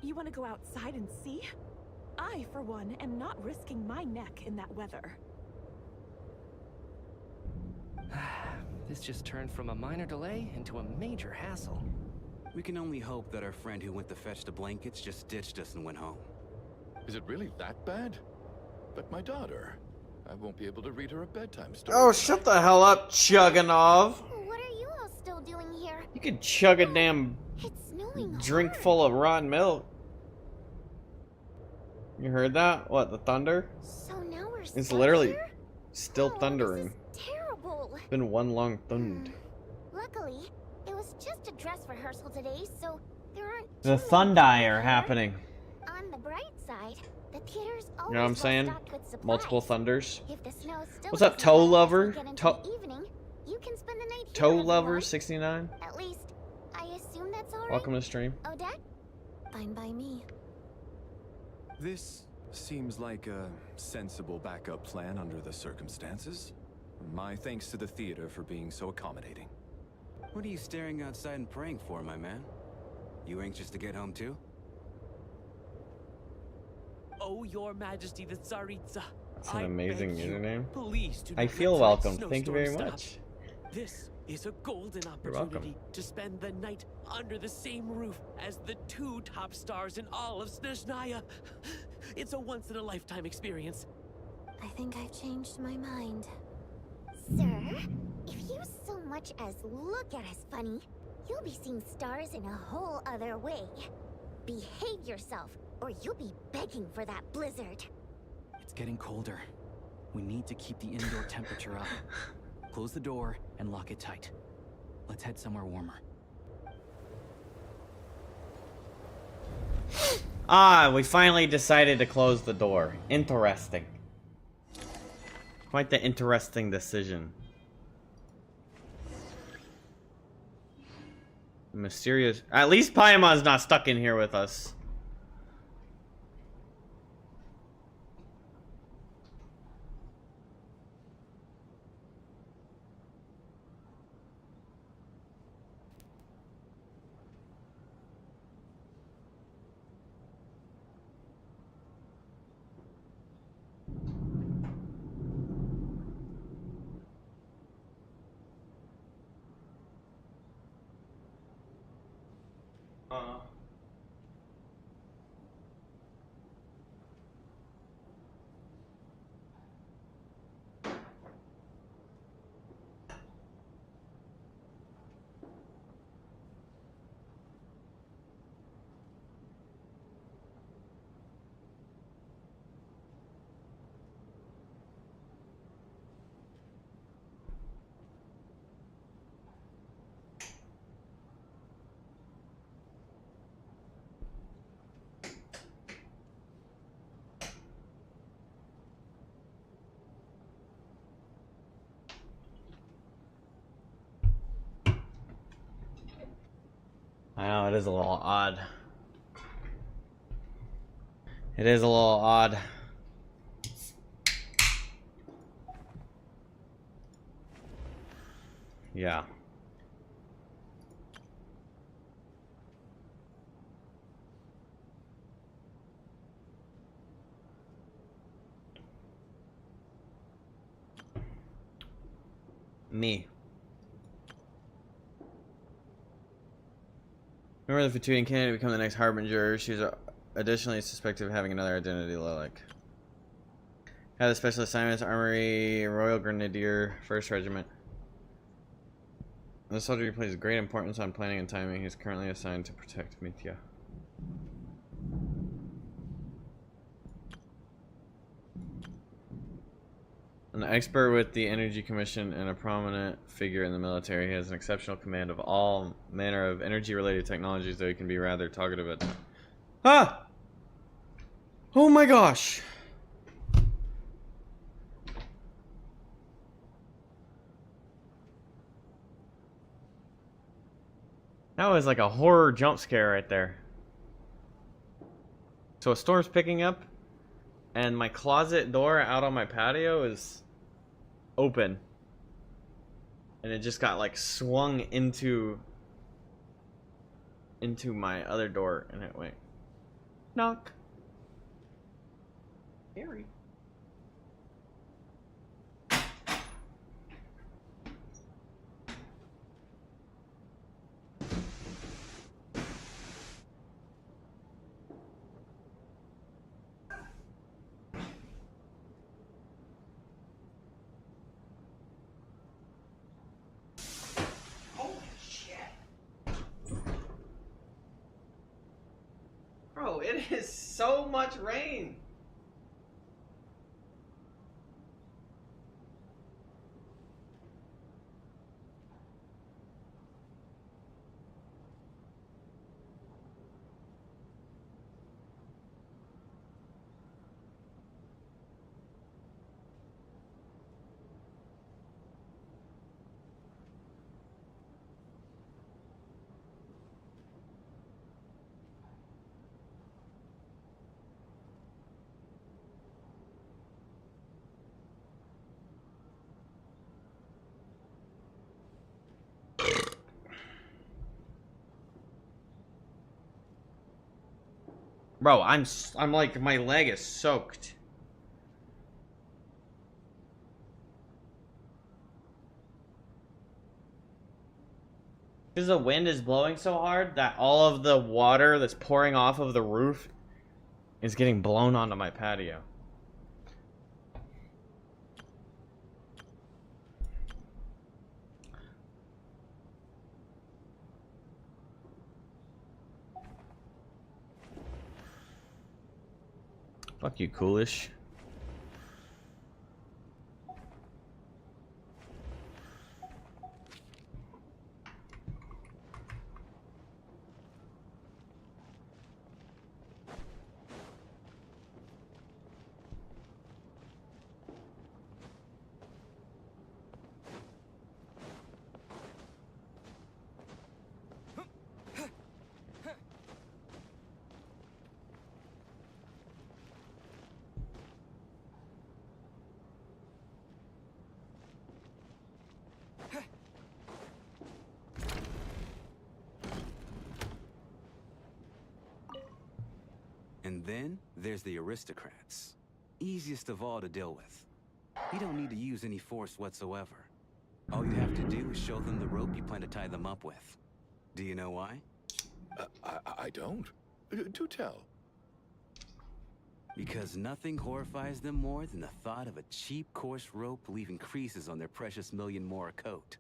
You want to go outside and see? I, for one, am not risking my neck in that weather. This just turned from a minor delay into a major hassle. We can only hope that our friend who went to fetch the blankets just ditched us and went home. Is it really that bad? But my daughter, I won't be able to read her a bedtime story. Oh, shut the hell up, Chuganov. What are you all still doing here? You could chug a damn It's snowing drink full of rotten milk. You heard that? What, the thunder? So now we're It's stuck literally here? still thundering. Terrible. It's been one long thund. Luckily, it was just a dress rehearsal today, so there aren't The thundi are happening. On the bright side, the theater's always You know what I'm saying? well-stocked with supplies. Multiple thunders. If the snow still What's up, doesn't toe melt as we lover? get into Toe the evening, you can spend the night here Toe if you lover want. 69. At least, I assume that's all right. Welcome to stream. Odette? Fine by me. This seems like a sensible backup plan under the circumstances. My thanks to the theater for being so accommodating. What are you staring outside and praying for, my man? You anxious to get home too? Oh, Your Majesty the Tsaritsa. That's an amazing username. Please do I not feel let welcome. tonight's Thank you very snowstorm much. stop. This is a golden You're welcome. opportunity to spend the night under the same roof as the two top stars in all of Snezhnaya. It's a once-in-a-lifetime experience. I think I've changed my mind. Sir, if you so much as look at us funny, you'll be seeing stars in a whole other way. Behave yourself, or you'll be begging for that blizzard. It's getting colder. We need to keep the indoor temperature up. Close the door and lock it tight. Let's head somewhere warmer. Ah, we finally decided to close the door. Interesting. Quite the interesting decision. Mysterious. At least Paimon's not stuck in here with us. I know, it is a little odd. It is a little odd. Yeah. Me. Remember the Fatuian candidate to become the next Harbinger. She was additionally suspected of having another identity, Lilac. Had a special assignments, Armory, Royal Grenadier, 1st Regiment. This soldier plays great importance on planning and timing. He's currently assigned to protect Mithya. An expert with the Energy Commission and a prominent figure in the military, he has an exceptional command of all manner of energy-related technologies, though he can be rather talkative at... Ah! Oh my gosh! That was like a horror jump scare right there. So a storm's picking up, and my closet door out on my patio is open. And it just got like swung into my other door, and it went knock. Scary. Bro, it is so much rain. Bro, I'm like, my leg is soaked. Because the wind is blowing so hard that all of the water that's pouring off of the roof is getting blown onto my patio. Fuck you, Coolish. And then there's the aristocrats. Easiest of all to deal with. You don't need to use any force whatsoever. All you have to do is show them the rope you plan to tie them up with. Do you know why? I don't. Do tell. Because nothing horrifies them more than the thought of a cheap, coarse rope leaving creases on their precious million more coat.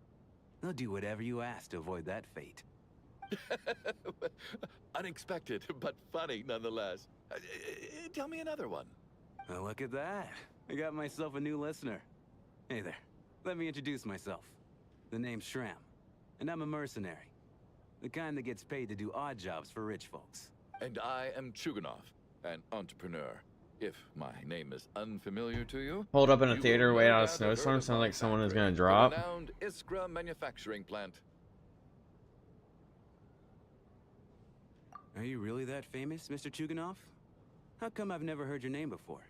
They'll do whatever you ask to avoid that fate. Unexpected, but funny nonetheless. Tell me another one. Oh, look at that. I got myself a new listener. Hey there. Let me introduce myself. The name's Shram, and I'm a mercenary. The kind that gets paid to do odd jobs for rich folks. And I am Chuganov, an entrepreneur. If my name is unfamiliar to you... Hold up in a theater, wait out a snowstorm, sounds like someone is gonna drop. The renowned Iskra manufacturing plant. Are you really that famous, Mr. Chuganov? How come I've never heard your name before?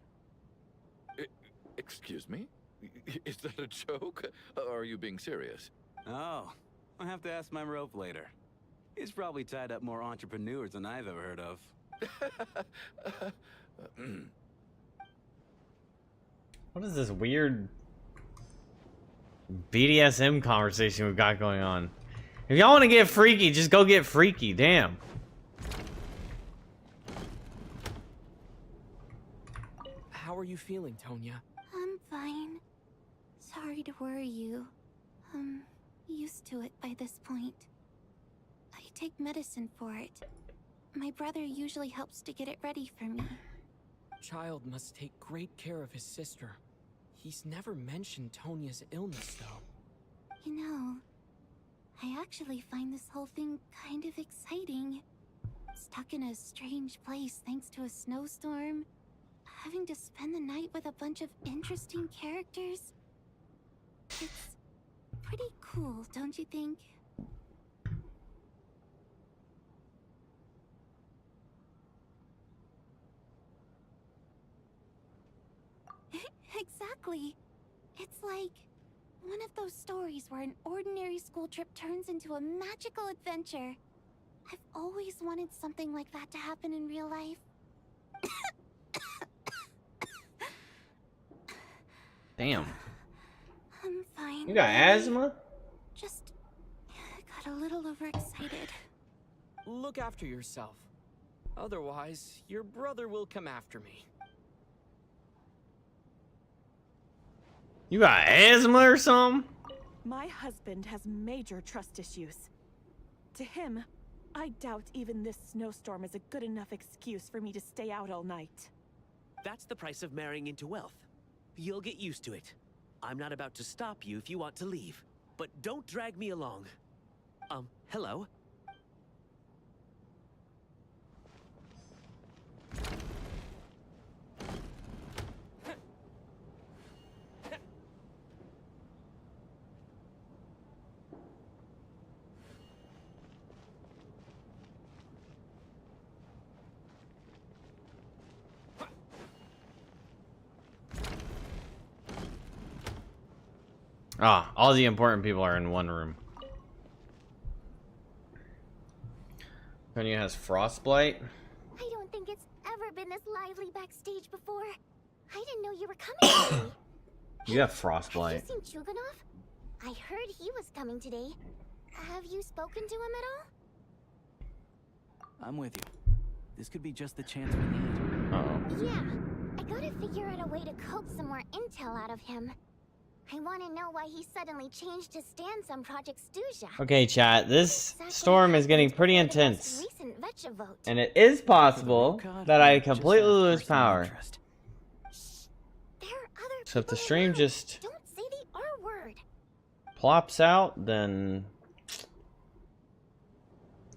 Excuse me? Is that a joke? Or are you being serious? Oh, I'll have to ask my rope later. He's probably tied up more entrepreneurs than I've ever heard of. What is this weird BDSM conversation we've got going on? If y'all want to get freaky, just go get freaky, damn. How are you feeling, Tonya? I'm fine. Sorry to worry you. I'm used to it by this point. I take medicine for it. My brother usually helps to get it ready for me. Child must take great care of his sister. He's never mentioned Tonya's illness, though. You know, I actually find this whole thing kind of exciting. Stuck in a strange place thanks to a snowstorm. Having to spend the night with a bunch of interesting characters. It's pretty cool, don't you think? exactly. It's like one of those stories where an ordinary school trip turns into a magical adventure. I've always wanted something like that to happen in real life. Damn. I'm fine. You got asthma? Just got a little overexcited. Look after yourself. Otherwise, your brother will come after me. You got asthma or something? My husband has major trust issues. To him, I doubt even this snowstorm is a good enough excuse for me to stay out all night. That's the price of marrying into wealth. You'll get used to it. I'm not about to stop you if you want to leave, but don't drag me along. Hello? Ah, all the important people are in one room. Tonya has frostbite. I don't think it's ever been this lively backstage before. I didn't know you were coming today. You have frostbite. Have you seen Chuganov? I heard he was coming today. Have you spoken to him at all? I'm with you. This could be just the chance we need. Uh-oh. Yeah, I gotta figure out a way to coax some more intel out of him. I want to know why he suddenly changed his stance on Project Stuja. Okay, chat. This storm is getting pretty intense. Recent Vetcha vote. And it is possible that I completely lose power. So if the stream just Don't say the R word. plops out, then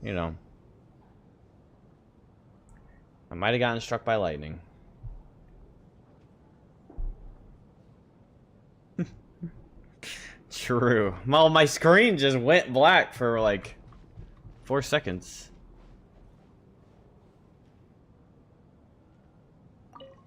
you know, I might have gotten struck by lightning. True. Well, my screen just went black for like 4 seconds.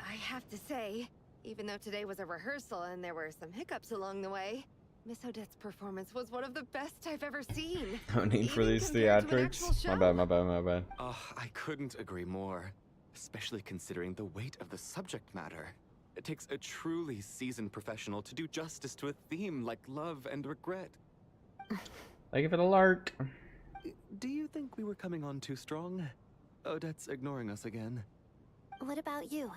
I have to say, even though today was a rehearsal and there were some hiccups along the way, Miss Odette's performance was one of the best I've ever seen. No need for these theatrics. My bad, my bad, my bad. Oh, I couldn't agree more. Especially considering the weight of the subject matter. It takes a truly seasoned professional to do justice to a theme like love and regret. I give it a lark. Do you think we were coming on too strong? Odette's ignoring us again. What about you?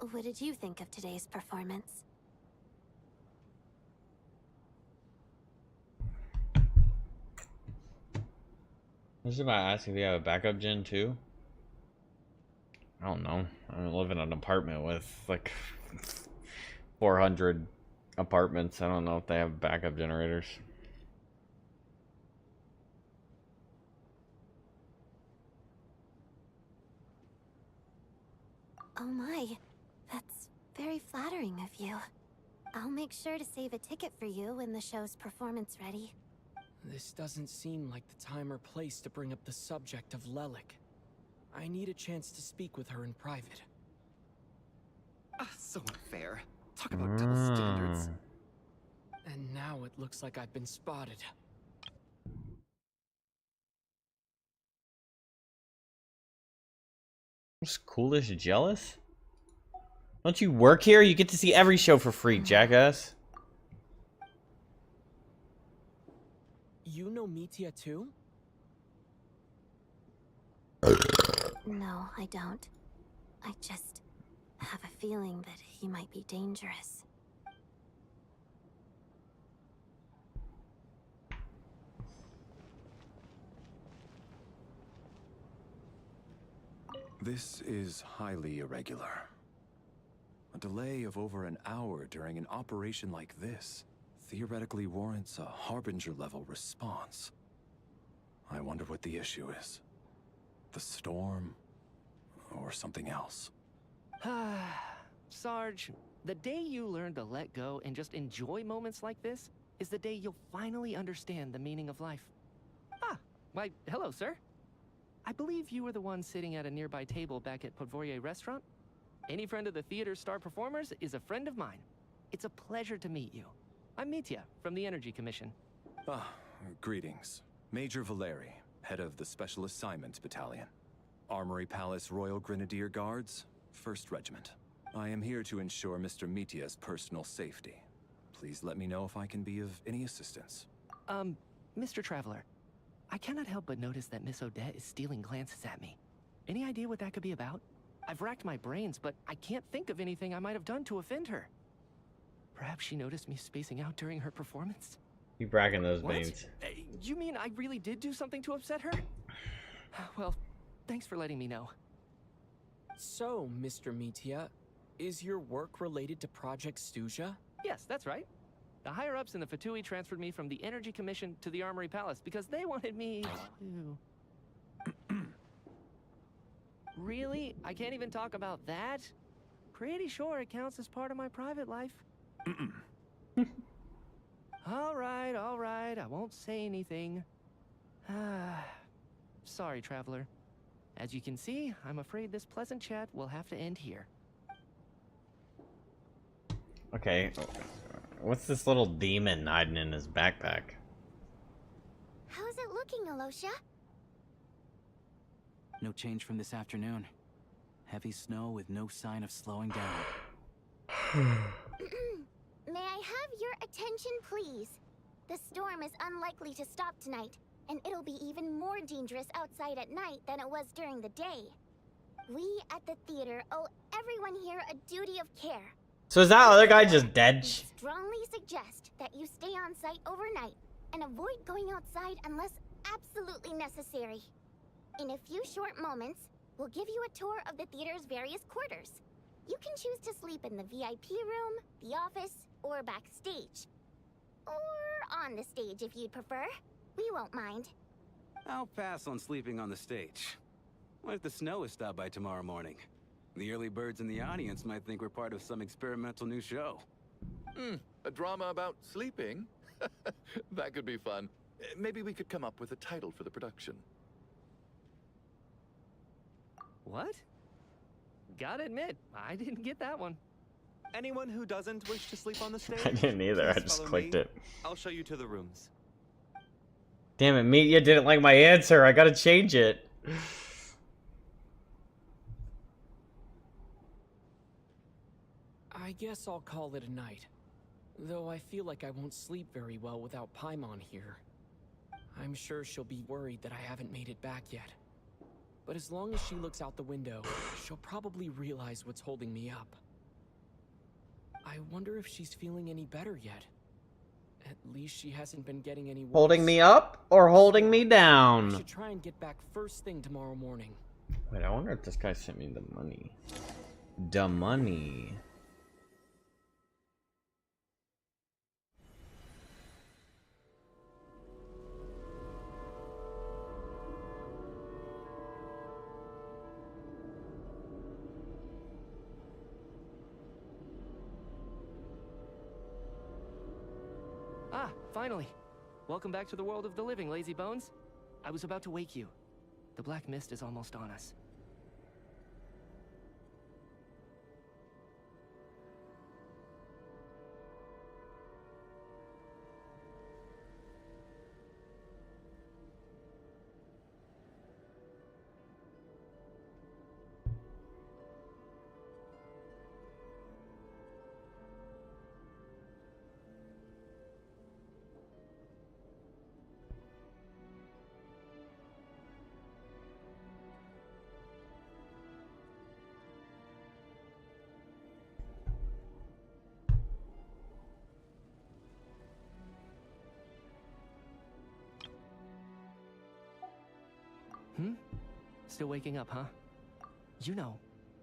What did you think of today's performance? I was about to ask if you have a backup gen too. I don't know. I live in an apartment with like 400 apartments. I don't know if they have backup generators. Oh my, that's very flattering of you. I'll make sure to save a ticket for you when the show's performance ready. This doesn't seem like the time or place to bring up the subject of Lelik. I need a chance to speak with her in private. So unfair. Talk about double standards. And now it looks like I've been spotted. What's Coolish jealous? Don't you work here? You get to see every show for free, jackass. You know Mitya too? No, I don't. I just have a feeling that he might be dangerous. This is highly irregular. A delay of over an hour during an operation like this theoretically warrants a Harbinger-level response. I wonder what the issue is. The storm, or something else. Sarge, the day you learn to let go and just enjoy moments like this is the day you'll finally understand the meaning of life. Ah, why, hello, sir. I believe you were the one sitting at a nearby table back at Podvorye restaurant. Any friend of the theater's star performers is a friend of mine. It's a pleasure to meet you. I'm Mitya, from the Energy Commission. Ah, greetings. Major Valeri, head of the Special Assignments Battalion. Armory Palace Royal Grenadier Guards, 1st Regiment. I am here to ensure Mr. Mitya's personal safety. Please let me know if I can be of any assistance. Mr. Traveler, I cannot help but notice that Miss Odette is stealing glances at me. Any idea what that could be about? I've racked my brains, but I can't think of anything I might have done to offend her. Perhaps she noticed me spacing out during her performance? You bragging those What? veins. You mean I really did do something to upset her? Well, thanks for letting me know. So, Mr. Mitya, is your work related to Project Stuja? Yes, that's right. The higher-ups in the Fatui transferred me from the Energy Commission to the Armory Palace because they wanted me to... Really? I can't even talk about that? Pretty sure it counts as part of my private life. All right, I won't say anything. Sorry, Traveler. As you can see, I'm afraid this pleasant chat will have to end here. Okay. What's this little demon hiding in his backpack? How's it looking, Alosha? No change from this afternoon. Heavy snow with no sign of slowing down. May I have your attention, please? The storm is unlikely to stop tonight, and it'll be even more dangerous outside at night than it was during the day. We at the theater owe everyone here a duty of care. So is that other guy just dead? We strongly suggest that you stay on site overnight and avoid going outside unless absolutely necessary. In a few short moments, we'll give you a tour of the theater's various quarters. You can choose to sleep in the VIP room, the office, or backstage. Or on the stage if you'd prefer. We won't mind. I'll pass on sleeping on the stage. What if the snow is stopped by tomorrow morning? The early birds in the audience might think we're part of some experimental new show. A drama about sleeping? That could be fun. Maybe we could come up with a title for the production. What? Gotta admit, I didn't get that one. Anyone who doesn't wish to sleep on the stage, I didn't either. I please just follow clicked me. it. I'll show you to the rooms. Damn it, Mitya didn't like my answer. I gotta change it. I guess I'll call it a night. Though I feel like I won't sleep very well without Paimon here. I'm sure she'll be worried that I haven't made it back yet. But as long as she looks out the window, she'll probably realize what's holding me up. I wonder if she's feeling any better yet. At least she hasn't been getting any worse. Holding me up or holding me I down? should try and get back first thing tomorrow morning. Wait, I wonder if this guy sent me the money. The money. Ah, finally. Welcome back to the world of the living, lazy bones. I was about to wake you. The black mist is almost on us. Still waking up, huh? You know,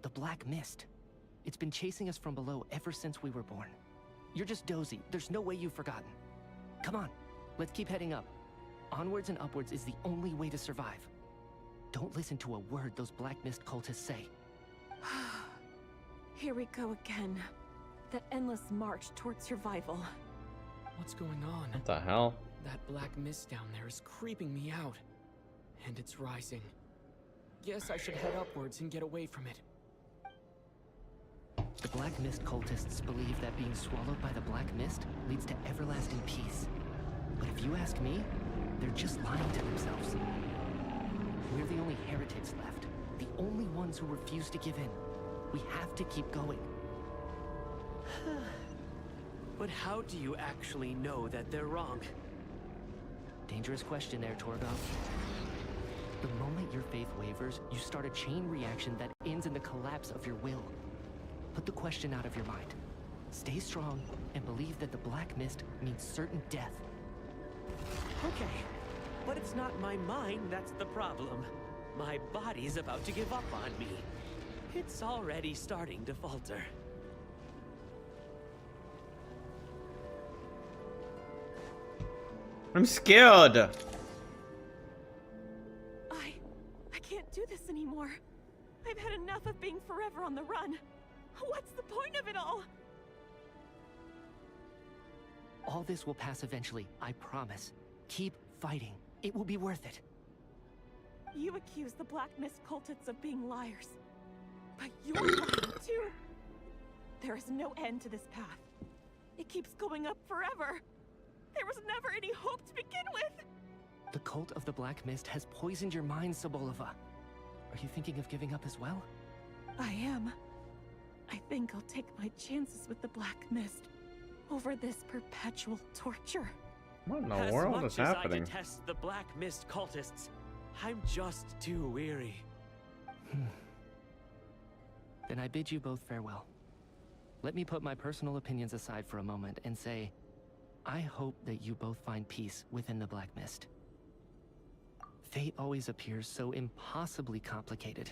the black mist. It's been chasing us from below ever since we were born. You're just dozy. There's no way you've forgotten. Come on, let's keep heading up. Onwards and upwards is the only way to survive. Don't listen to a word those black mist cultists say. Here we go again. That endless march towards survival. What's going on? What the hell? That black mist down there is creeping me out. And it's rising. Guess I should head upwards and get away from it. The The Black Mist cultists believe that being swallowed by the Black Mist leads to everlasting peace. But if you ask me, they're just lying to themselves. We're the only heretics left. The only ones who refuse to give in. We have to keep going. But how do you actually know that they're wrong? Dangerous question there, Torgov. The moment your faith wavers, you start a chain reaction that ends in the collapse of your will. Put the question out of your mind. Stay strong and believe that the Black Mist means certain death. Okay, but it's not my mind that's the problem. My body's about to give up on me. It's already starting to falter. I'm scared. I can't do this anymore. I've had enough of being forever on the run. What's the point of it all? All this will pass eventually, I promise. Keep fighting. It will be worth it. You accuse the Black Mist cultists of being liars. But you're lying too. There is no end to this path. It keeps going up forever. There was never any hope to begin with. The cult of the Black Mist has poisoned your mind, Sobolova. Are you thinking of giving up as well? I am. I think I'll take my chances with the Black Mist over this perpetual torture. What in the world is happening? As much as I detest the Black Mist cultists, I'm just too weary. Then I bid you both farewell. Let me put my personal opinions aside for a moment and say, I hope that you both find peace within the Black Mist. Fate always appears so impossibly complicated.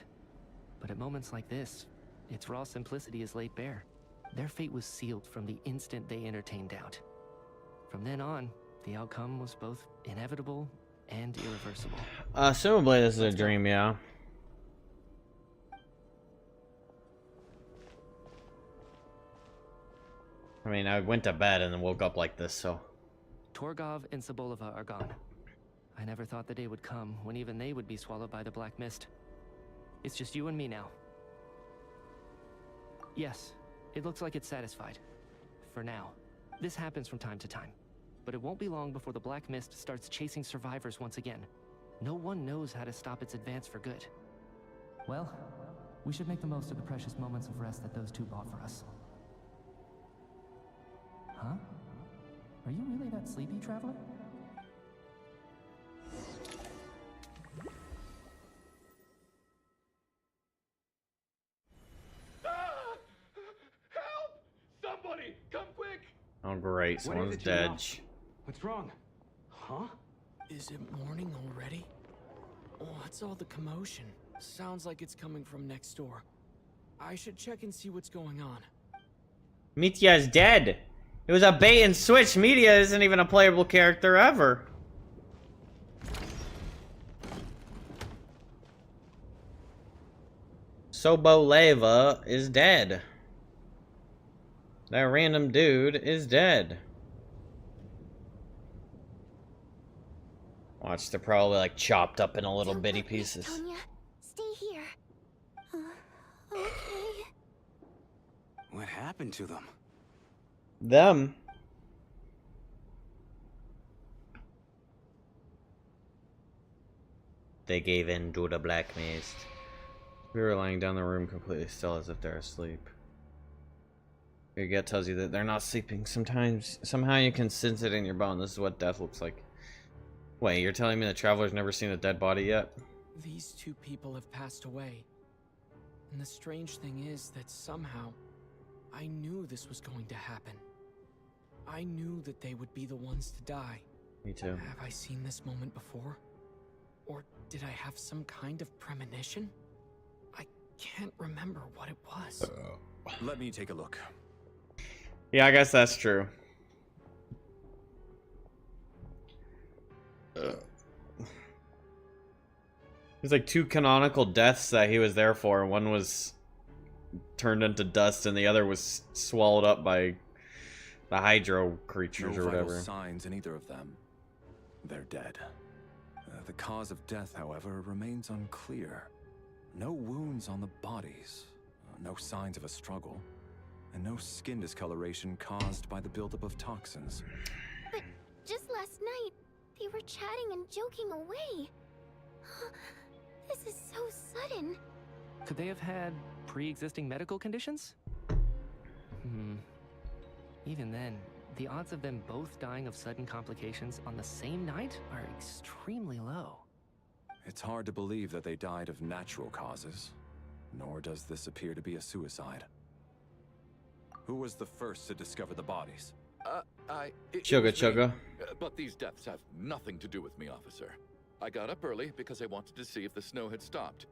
But at moments like this, its raw simplicity is laid bare. Their fate was sealed from the instant they entertained doubt. From then on, the outcome was both inevitable and irreversible. Assumably this is a dream, yeah. I mean, I went to bed and then woke up like this, so... Torgov and Sobolova are gone. I never thought the day would come when even they would be swallowed by the Black Mist. It's just you and me now. Yes, it looks like it's satisfied. For now. This happens from time to time. But it won't be long before the Black Mist starts chasing survivors once again. No one knows how to stop its advance for good. Well, we should make the most of the precious moments of rest that those two bought for us. Huh? Are you really that sleepy, traveler? Help! Somebody, come quick! Oh great, someone's dead. What's wrong? Huh? Is it morning already? What's all the commotion? Sounds like it's coming from next door. I should check and see what's going on. Mitya's dead. It was a bait and switch. Mitya isn't even a playable character ever. Soboleva is dead. That random dude is dead. Watch, they're probably like chopped up in a little bitty pieces. Tonya, stay here. Okay. What happened to them? Them. They gave in to the Black Mist. We were lying down the room completely still as if they're asleep. Your gut tells you that they're not sleeping. Somehow you can sense it in your bone. This is what death looks like. Wait, you're telling me the Traveler's never seen a dead body yet? These two people have passed away. And the strange thing is that somehow, I knew this was going to happen. I knew that they would be the ones to die. Me too. Have I seen this moment before? Or did I have some kind of premonition? I can't remember what it was. Let me take a look. Yeah, I guess that's true. There's like two canonical deaths that he was there for. One was turned into dust and the other was swallowed up by the hydro creatures No or vital whatever. signs in either of them. They're dead. The cause of death, however, remains unclear. No wounds on the bodies. No signs of a struggle. and no skin discoloration caused by the buildup of toxins. But just last night, they were chatting and joking away. This is so sudden. Could they have had pre-existing medical conditions? Even then, the odds of them both dying of sudden complications on the same night are extremely low. It's hard to believe that they died of natural causes, nor does this appear to be a suicide. Who was the first to discover the bodies? Chugga. But these deaths have nothing to do with me, officer. I got up early because I wanted to see if the snow had stopped.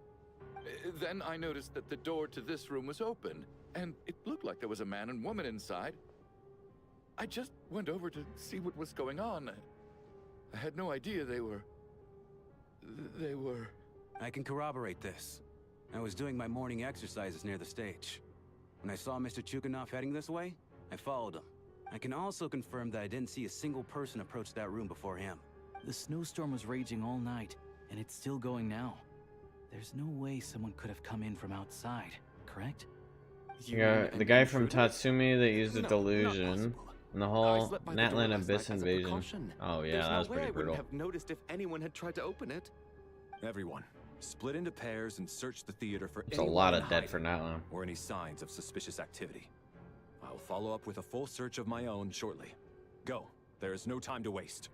Then I noticed that the door to this room was open, and it looked like there was a man and woman inside. I just went over to see what was going on. I had no idea they were... I can corroborate this. I was doing my morning exercises near the stage. When I saw Mr. Chuganov heading this way, I followed him. I can also confirm that I didn't see a single person approach that room before him. The snowstorm was raging all night, and it's still going now. There's no way someone could have come in from outside, correct? Yeah, the guy from Tatsumi that used the delusion. And the whole Natlan Abyss invasion. Oh yeah, that was pretty brutal. I wouldn't have noticed if anyone had tried to open it. Everyone, split into pairs and search the theater for It's a lot of dead for Natlan. or any signs of suspicious activity. I'll follow up with a full search of my own shortly. Go. There is no time to waste.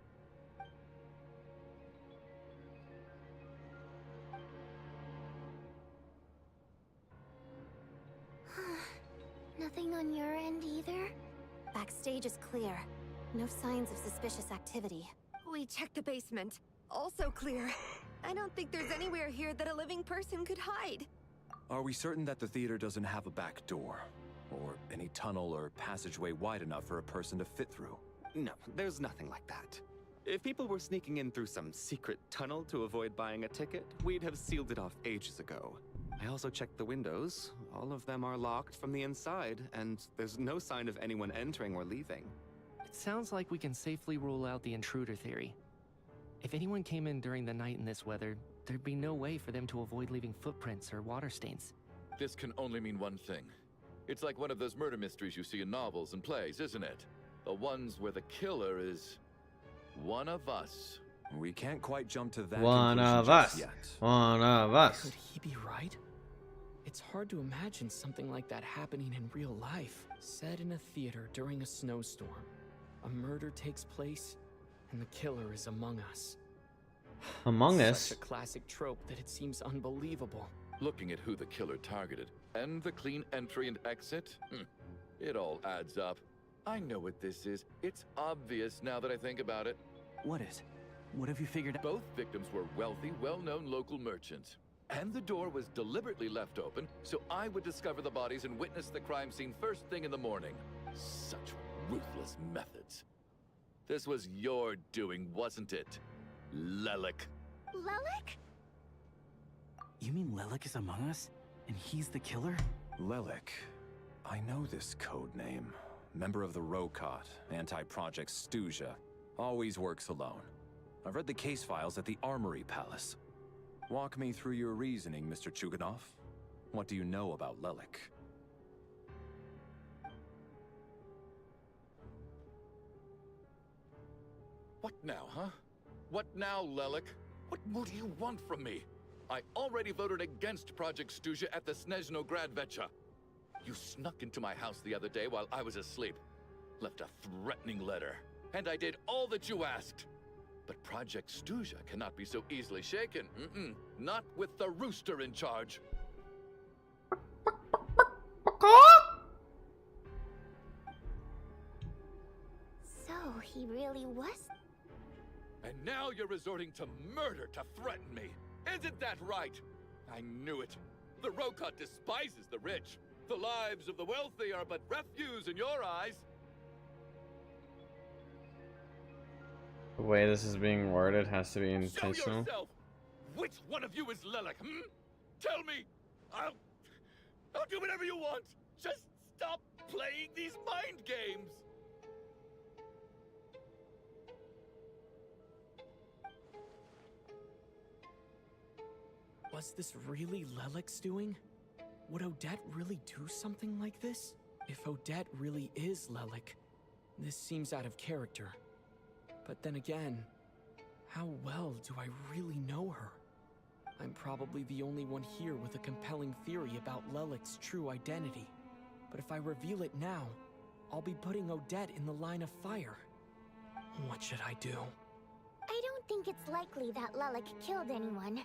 Nothing on your end either? Backstage is clear. No signs of suspicious activity. We checked the basement. Also clear. I don't think there's anywhere here that a living person could hide. Are we certain that the theater doesn't have a back door? Or any tunnel or passageway wide enough for a person to fit through? No, there's nothing like that. If people were sneaking in through some secret tunnel to avoid buying a ticket, we'd have sealed it off ages ago. I also checked the windows. All of them are locked from the inside, and there's no sign of anyone entering or leaving. It sounds like we can safely rule out the intruder theory. If anyone came in during the night in this weather, there'd be no way for them to avoid leaving footprints or water stains. This can only mean one thing. It's like one of those murder mysteries you see in novels and plays, isn't it? The ones where the killer is one of us. We can't quite jump to that One conclusion of just us. yet. One of us. Could he be right? It's hard to imagine something like that happening in real life. Set in a theater during a snowstorm. A murder takes place, and the killer is among us. Among Us? Such a classic trope that it seems unbelievable. Looking at who the killer targeted, and the clean entry and exit, it all adds up. I know what this is. It's obvious now that I think about it. What is? What have you figured out? Both victims were wealthy, well-known local merchants. And the door was deliberately left open, so I would discover the bodies and witness the crime scene first thing in the morning. Such ruthless methods. This was your doing, wasn't it, Lelik? Lelik? You mean Lelik is among us? And he's the killer? Lelik. I know this code name. Member of the Rokot, anti-Project Stuja. Always works alone. I've read the case files at the Armory Palace. Walk me through your reasoning, Mr. Chuganov. What do you know about Lelik? What now, huh? What now, Lelik? What more do you want from me? I already voted against Project Stuja at the Snezhno Gradvecha. You snuck into my house the other day while I was asleep. Left a threatening letter. And I did all that you asked. But Project Stuja cannot be so easily shaken. Not with the rooster in charge. So he really was? And now you're resorting to murder to threaten me. Isn't that right? I knew it. The Rokot despises the rich. The lives of the wealthy are but refuse in your eyes. The way this is being worded has to be Show intentional. yourself! Which one of you is Lelik, Tell me! I'll do whatever you want! Just stop playing these mind games! Was this really Lelik's doing? Would Odette really do something like this? If Odette really is Lelik, this seems out of character. But then again, how well do I really know her? I'm probably the only one here with a compelling theory about Lelik's true identity. But if I reveal it now, I'll be putting Odette in the line of fire. What should I do? I don't think it's likely that Lelik killed anyone.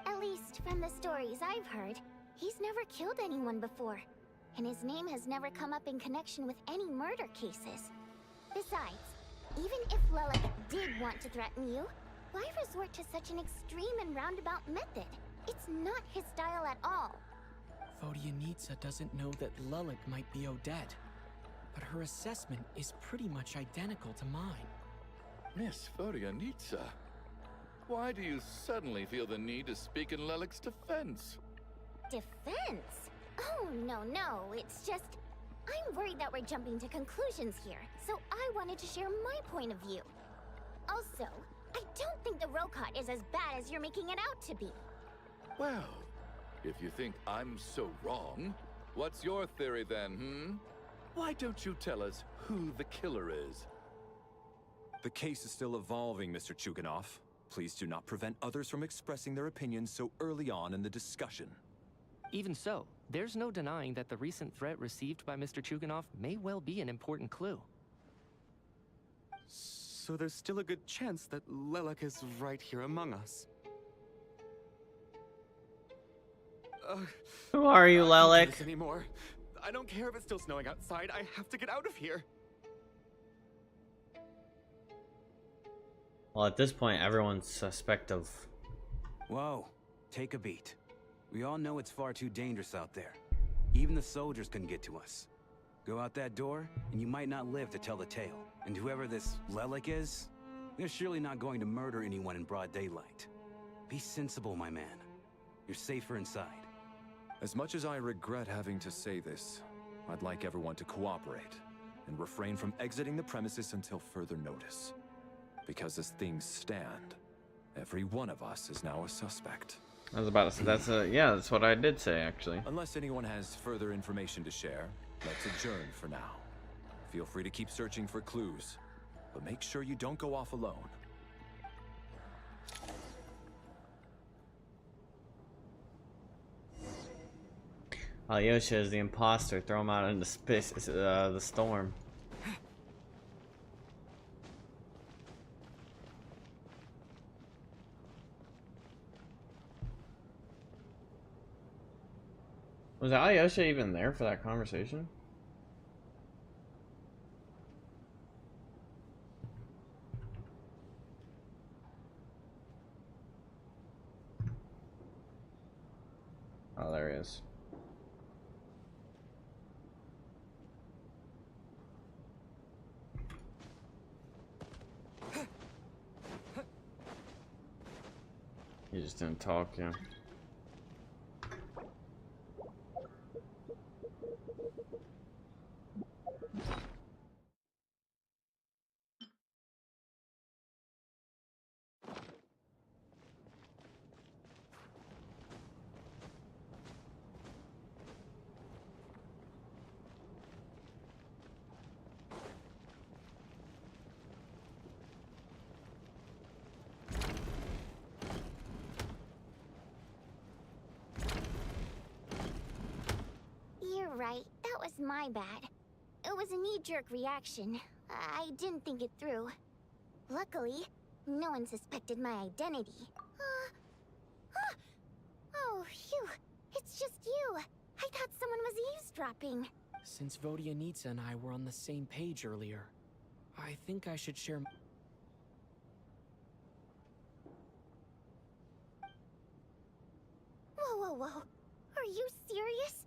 At least from the stories I've heard, he's never killed anyone before. And his name has never come up in connection with any murder cases. Besides, even if Lelik did want to threaten you, why resort to such an extreme and roundabout method? It's not his style at all. Vodyanitsa doesn't know that Lelik might be Odette, but her assessment is pretty much identical to mine. Miss Vodyanitsa, why do you suddenly feel the need to speak in Lelik's defense? Defense? Oh, no, it's just... I'm worried that we're jumping to conclusions here, so I wanted to share my point of view. Also, I don't think the Rokot is as bad as you're making it out to be. Well, if you think I'm so wrong, what's your theory then, Why don't you tell us who the killer is? The case is still evolving, Mr. Chuganov. Please do not prevent others from expressing their opinions so early on in the discussion. Even so, there's no denying that the recent threat received by Mr. Chuganov may well be an important clue. So there's still a good chance that Lelik is right here among us. Who are you, I can't do Lelik? this anymore. I don't care if it's still snowing outside. I have to get out of here. Well, at this point, everyone's suspect of... Whoa, take a beat. We all know it's far too dangerous out there. Even the soldiers couldn't get to us. Go out that door, and you might not live to tell the tale. And whoever this Lelik is, they're surely not going to murder anyone in broad daylight. Be sensible, my man. You're safer inside. As much as I regret having to say this, I'd like everyone to cooperate and refrain from exiting the premises until further notice. Because as things stand, every one of us is now a suspect. I was about to say, that's what I did say, actually. Unless anyone has further information to share, let's adjourn for now. Feel free to keep searching for clues, but make sure you don't go off alone. Alyosha is the imposter. Throw him out into space, the storm. Was Alyosha even there for that conversation? Oh, there he is. He just didn't talk, yeah. You're right, that was my bad. It was a knee-jerk reaction. I didn't think it through. Luckily, no one suspected my identity. Oh, phew. It's just you. I thought someone was eavesdropping. Since Vodyanitsa and I were on the same page earlier, I think I should share... Whoa. Are you serious?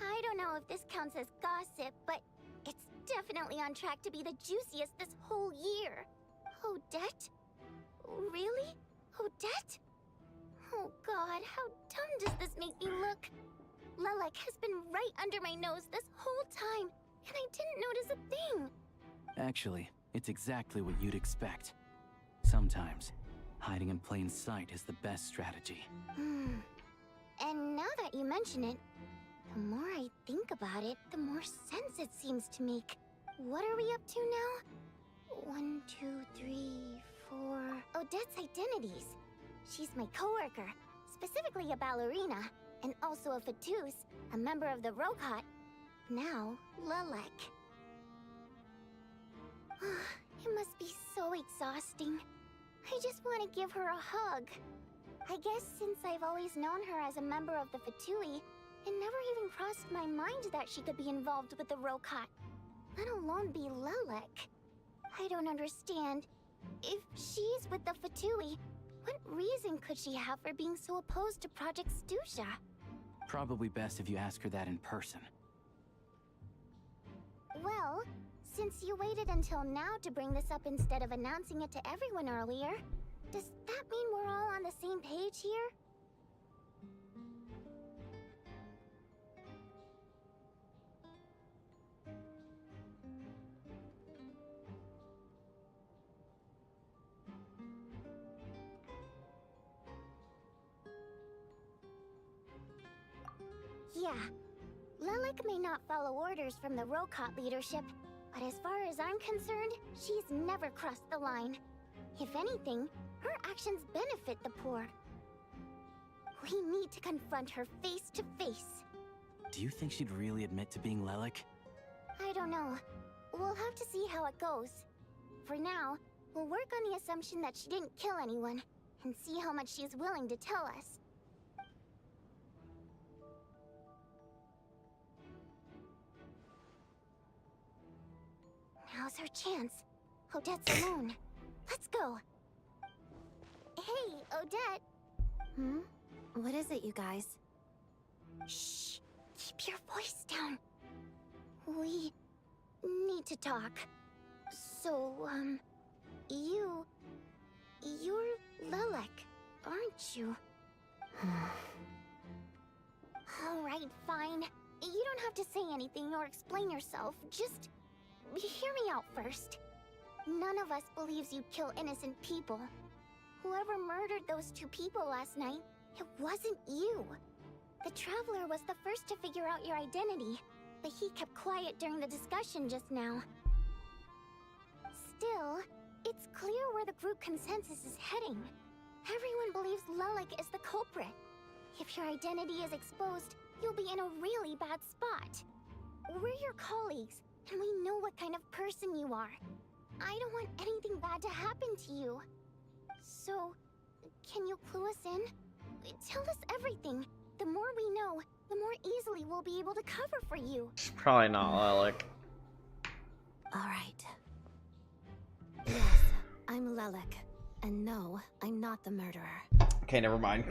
I don't know if this counts as gossip, but it's definitely on track to be the juiciest this whole year. Odette? Really? Odette? Oh god, how dumb does this make me look? Lelik has been right under my nose this whole time, and I didn't notice a thing. Actually, it's exactly what you'd expect. Sometimes, hiding in plain sight is the best strategy. And now that you mention it, The more I think about it, the more sense it seems to make. What are we up to now? 1, 2, 3, 4... Odette's identities. She's my coworker, specifically a ballerina, and also a Fatous, a member of the Rokot. Now, Lelek. It must be so exhausting. I just want to give her a hug. I guess since I've always known her as a member of the Fatui, it never even crossed my mind that she could be involved with the Rokot, let alone be Lelek. I don't understand. If she's with the Fatui, what reason could she have for being so opposed to Project Stusha? Probably best if you ask her that in person. Well, since you waited until now to bring this up instead of announcing it to everyone earlier, does that mean we're all on the same page here? Yeah. Lelek may not follow orders from the Rokot leadership, but as far as I'm concerned, she's never crossed the line. If anything, her actions benefit the poor. We need to confront her face to face. Do you think she'd really admit to being Lelek? I don't know. We'll have to see how it goes. For now, we'll work on the assumption that she didn't kill anyone, and see how much she's willing to tell us. Now's her chance. Odette's alone. Let's go. Hey, Odette. What is it, you guys? Shh. Keep your voice down. We need to talk. So, you're Lelek, aren't you? Alright, fine. You don't have to say anything or explain yourself. Just hear me out first. None of us believes you'd kill innocent people. Whoever murdered those 2 people last night, it wasn't you. The Traveler was the first to figure out your identity, but he kept quiet during the discussion just now. Still, it's clear where the group consensus is heading. Everyone believes Lelek is the culprit. If your identity is exposed, you'll be in a really bad spot. We're your colleagues, and we know what kind of person you are. I don't want anything bad to happen to you. So, can you clue us in? Tell us everything. The more we know, the more easily we'll be able to cover for you. Probably not Lelek. Alright. Yes, I'm Lelek. And no, I'm not the murderer. Okay, never mind.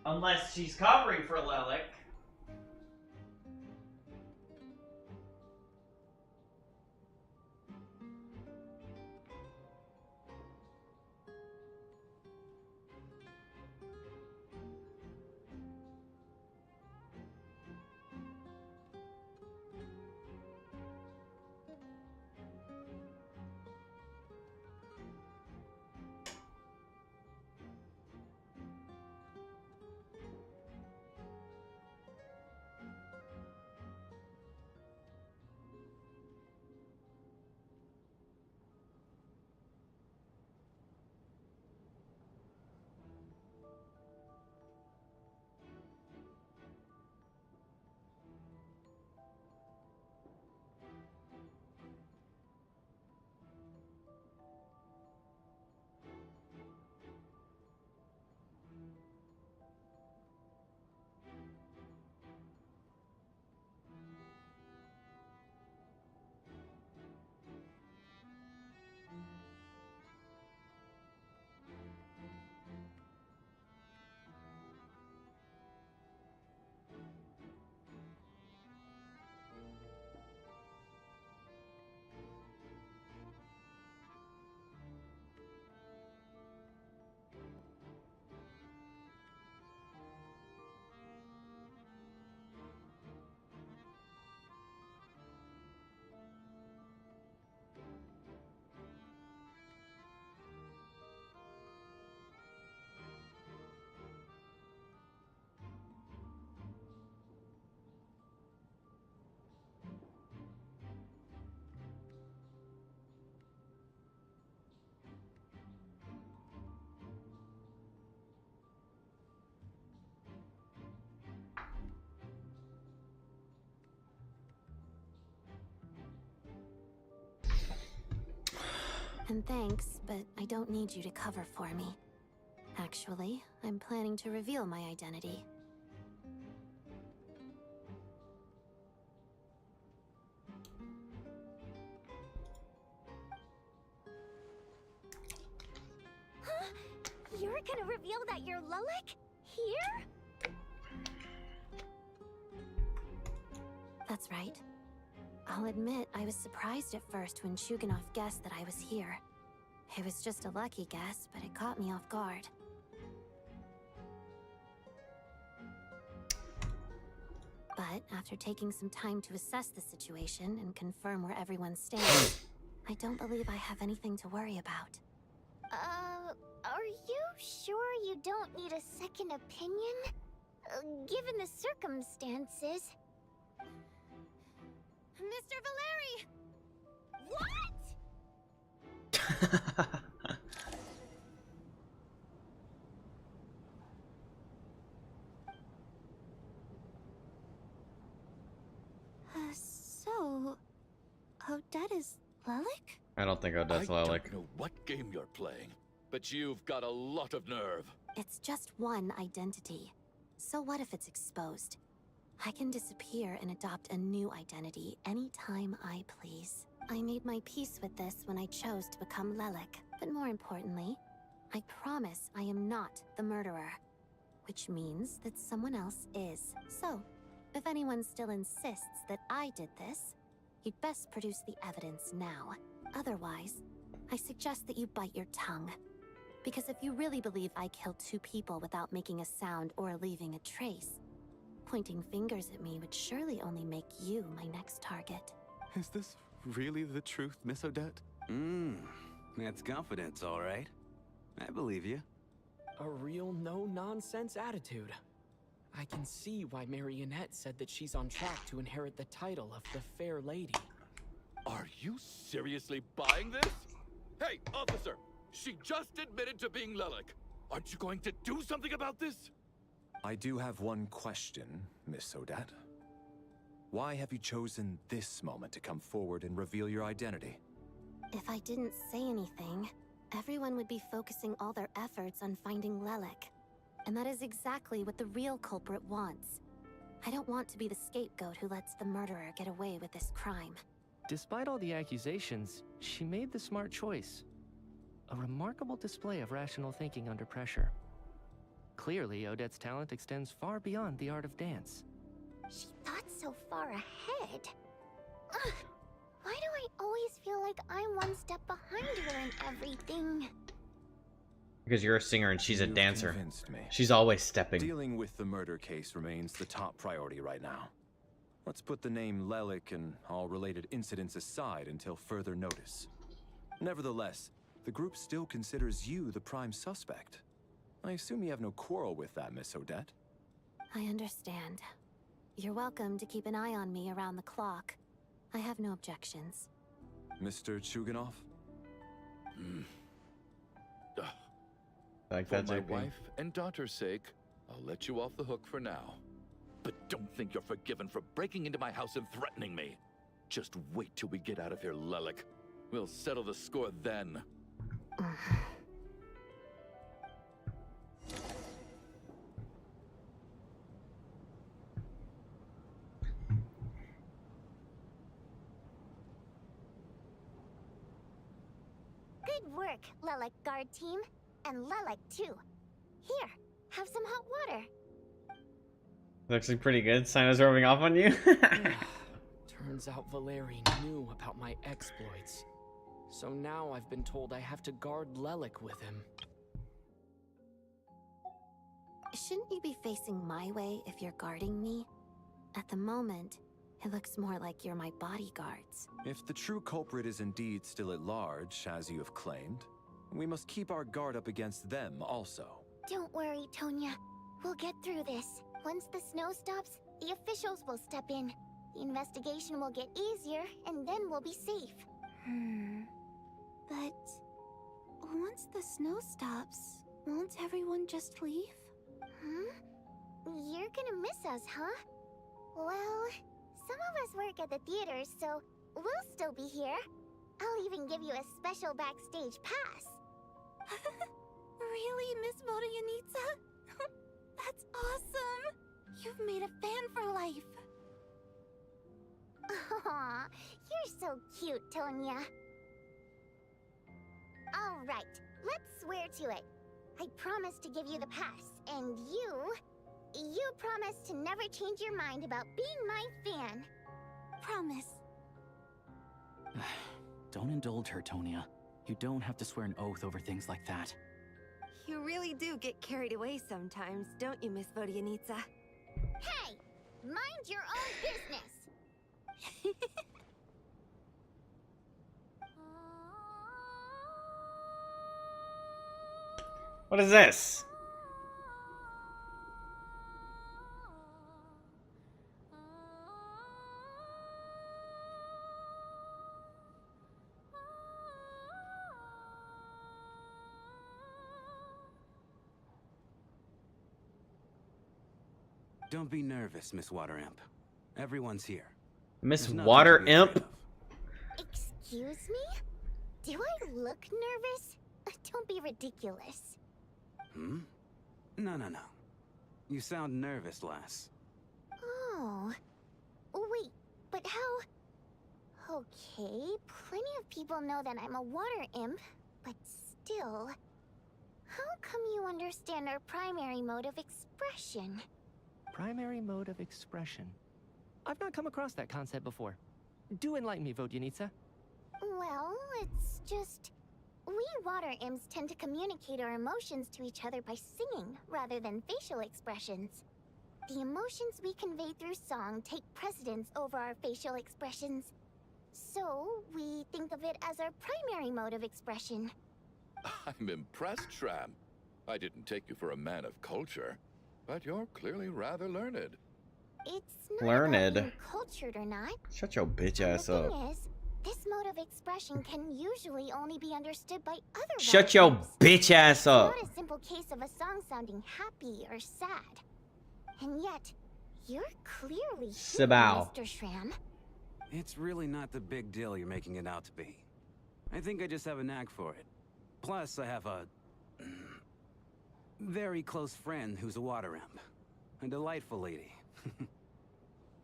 Unless she's covering for Lelek. And thanks, but I don't need you to cover for me. Actually, I'm planning to reveal my identity. Huh? You're gonna reveal that you're Lelek? Here? That's right. I'll admit, I was surprised at first when Chuganov guessed that I was here. It was just a lucky guess, but it caught me off guard. But after taking some time to assess the situation and confirm where everyone stands, I don't believe I have anything to worry about. Are you sure you don't need a second opinion? Given the circumstances. Mr. Valeri! What? So, Odette is Lelek? I don't think Odette's I Lelek. don't know what game you're playing, but you've got a lot of nerve. It's just one identity. So what if it's exposed? I can disappear and adopt a new identity anytime I please. I made my peace with this when I chose to become Lelek. But more importantly, I promise I am not the murderer. Which means that someone else is. So, if anyone still insists that I did this, you'd best produce the evidence now. Otherwise, I suggest that you bite your tongue. Because if you really believe I killed 2 people without making a sound or leaving a trace, pointing fingers at me would surely only make you my next target. Is this really the truth, Miss Odette? That's confidence, all right. I believe you. A real no-nonsense attitude. I can see why Marionette said that she's on track to inherit the title of the Fair Lady. Are you seriously buying this? Hey, officer! She just admitted to being Lelek. Aren't you going to do something about this? I do have one question, Miss Odette. Why have you chosen this moment to come forward and reveal your identity? If I didn't say anything, everyone would be focusing all their efforts on finding Lelek. And that is exactly what the real culprit wants. I don't want to be the scapegoat who lets the murderer get away with this crime. Despite all the accusations, she made the smart choice. A remarkable display of rational thinking under pressure. Clearly, Odette's talent extends far beyond the art of dance. She thought so far ahead. Ugh, why do I always feel like I'm one step behind her in everything? Because you're a singer and she's a You've dancer. convinced me. She's always stepping. Dealing with the murder case remains the top priority right now. Let's put the name Lelek and all related incidents aside until further notice. Nevertheless, the group still considers you the prime suspect. I assume you have no quarrel with that, Miss Odette? I understand. You're welcome to keep an eye on me around the clock. I have no objections. Mr. Chuganov? Like For that, my JP. wife and daughter's sake, I'll let you off the hook for now. But don't think you're forgiven for breaking into my house and threatening me. Just wait till we get out of here, Lelek. We'll settle the score then. Good work, Lelek guard team. And Lelek too. Here, have some hot water. It's actually pretty good. Cyno's rubbing off on you. Turns out Valeri knew about my exploits. So now I've been told I have to guard Lelek with him. Shouldn't you be facing my way if you're guarding me? At the moment, it looks more like you're my bodyguards. If the true culprit is indeed still at large, as you have claimed, we must keep our guard up against them also. Don't worry, Tonya. We'll get through this. Once the snow stops, the officials will step in. The investigation will get easier, and then we'll be safe. But once the snow stops, won't everyone just leave? You're gonna miss us, huh? Well, some of us work at the theater, so we'll still be here. I'll even give you a special backstage pass. Really, Miss Vodyanitsa? That's awesome! You've made a fan for life. Aw, you're so cute, Tonya. All right, let's swear to it. I promise to give you the pass, and you promise to never change your mind about being my fan. Promise. Don't indulge her, Tonya. You don't have to swear an oath over things like that. You really do get carried away sometimes, don't you, Miss Vodyanitsa? Hey! Mind your own business! What is this? Don't be nervous, Miss Water Imp. Everyone's here. Miss There's nothing Water to be afraid Imp? of. Excuse me? Do I look nervous? Don't be ridiculous. Hmm? No. You sound nervous, lass. Oh. Wait, but how... Okay, plenty of people know that I'm a water imp, but still... How come you understand our primary mode of expression? Primary mode of expression. I've not come across that concept before. Do enlighten me, Vodyanitsa. Well, it's just... We water imps tend to communicate our emotions to each other by singing, rather than facial expressions. The emotions we convey through song take precedence over our facial expressions. So, we think of it as our primary mode of expression. I'm impressed, Shram. I didn't take you for a man of culture, but you're clearly rather learned. It's not Learned. about being cultured or not. Shut your bitch ass The up. thing is, this mode of expression can usually only be understood by other Shut water your imps. bitch ass up. It's not a simple case of a song sounding happy or sad. And yet, you're clearly human, Sabao. Mr. Shram. It's really not the big deal you're making it out to be. I think I just have a knack for it. Plus, I have a... very close friend who's a water imp. A delightful lady.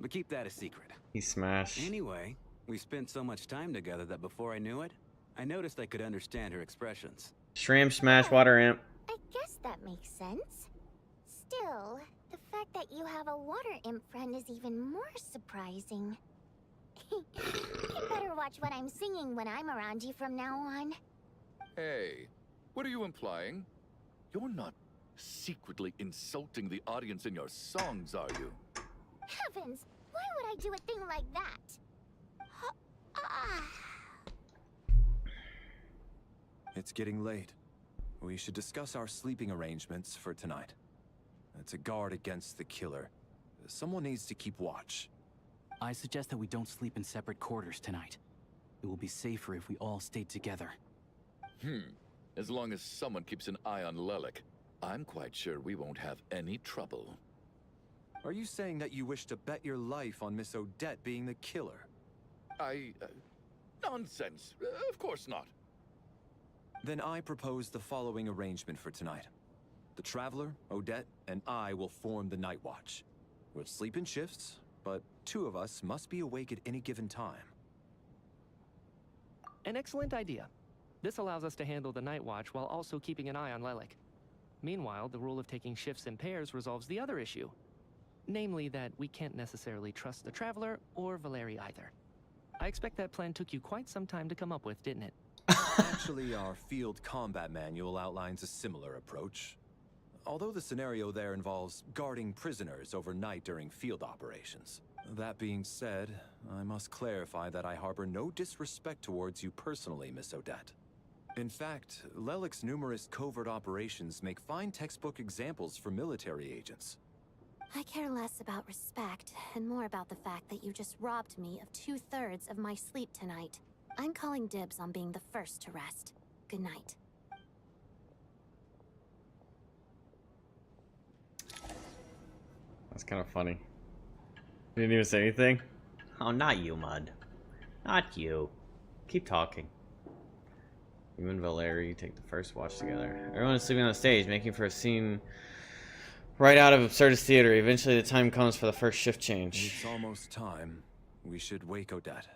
But keep that a secret. He smashed. Anyway, we spent so much time together that before I knew it, I noticed I could understand her expressions. Shrimp smash water imp. I guess that makes sense. Still, the fact that you have a water imp friend is even more surprising. You better watch what I'm singing when I'm around you from now on. Hey, what are you implying? You're not secretly insulting the audience in your songs, are you? Heavens, why would I do a thing like that? It's getting late. We should discuss our sleeping arrangements for tonight. To guard against the killer, someone needs to keep watch. I suggest that we don't sleep in separate quarters tonight. It will be safer if we all stayed together. As long as someone keeps an eye on Lelik, I'm quite sure we won't have any trouble. Are you saying that you wish to bet your life on Miss Odette being the killer? Nonsense. Of course not. Then I propose the following arrangement for tonight. The Traveler, Odette, and I will form the Night Watch. We'll sleep in shifts, but two of us must be awake at any given time. An excellent idea. This allows us to handle the night watch while also keeping an eye on Lelik. Meanwhile, the rule of taking shifts in pairs resolves the other issue. Namely that we can't necessarily trust the Traveler or Valeri either. I expect that plan took you quite some time to come up with, didn't it? Actually, our field combat manual outlines a similar approach. Although the scenario there involves guarding prisoners overnight during field operations. That being said, I must clarify that I harbor no disrespect towards you personally, Miss Odette. In fact, Lelik's numerous covert operations make fine textbook examples for military agents. I care less about respect and more about the fact that you just robbed me of 2/3 of my sleep tonight. I'm calling dibs on being the first to rest. Good night. That's kind of funny. You didn't even say anything? Oh, not you, Mud. Not you. Keep talking. You and Valeri take the first watch together. Everyone is sleeping on the stage, making for a scene right out of Absurdist theater. Eventually the time comes for the first shift change. It's almost time. We should wake Odette.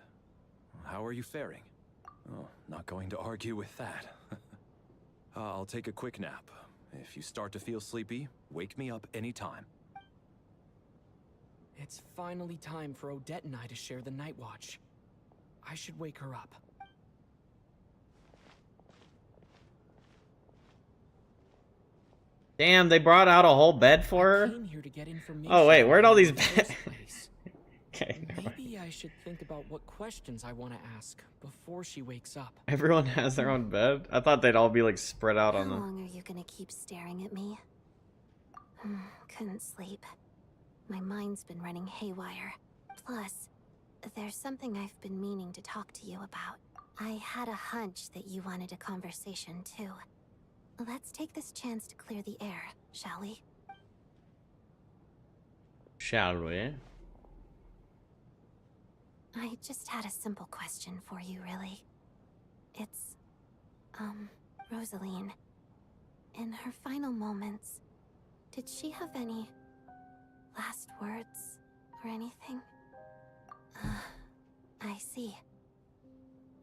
How are you faring? Oh, not going to argue with that. I'll take a quick nap. If you start to feel sleepy, wake me up anytime. It's finally time for Odette and I to share the night watch. I should wake her up. Damn, they brought out a whole bed for her? Came here to get information Oh wait, where'd all these in the beds? first place. Okay, never mind. Maybe I should think about what questions I want to ask before she wakes up. Everyone has their own bed? I thought they'd all be like spread out on How them. long are you gonna keep staring at me? Couldn't sleep. My mind's been running haywire. Plus, there's something I've been meaning to talk to you about. I had a hunch that you wanted a conversation too. Let's take this chance to clear the air, shall we? Shall we? I just had a simple question for you, really. It's, Rosaline. In her final moments, did she have any last words or anything? I see.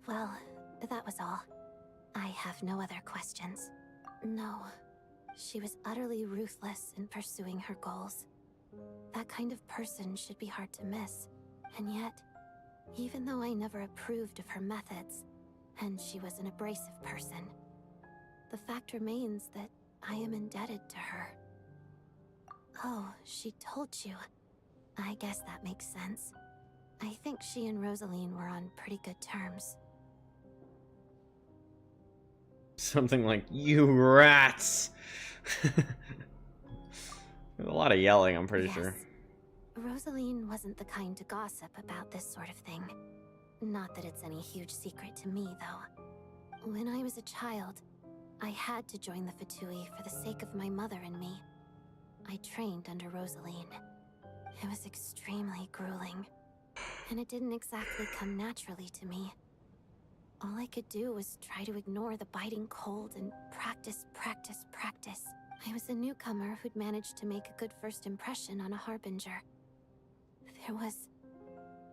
Well, that was all. I have no other questions. No, she was utterly ruthless in pursuing her goals. That kind of person should be hard to miss. And yet, even though I never approved of her methods, and she was an abrasive person, the fact remains that I am indebted to her. Oh, she told you. I guess that makes sense. I think she and Rosaline were on pretty good terms. Something like, you rats! There's a lot of yelling, I'm pretty sure. Rosaline wasn't the kind to gossip about this sort of thing. Not that it's any huge secret to me, though. When I was a child, I had to join the Fatui for the sake of my mother and me. I trained under Rosaline. It was extremely grueling, and it didn't exactly come naturally to me. All I could do was try to ignore the biting cold and practice, practice, practice. I was a newcomer who'd managed to make a good first impression on a harbinger. There was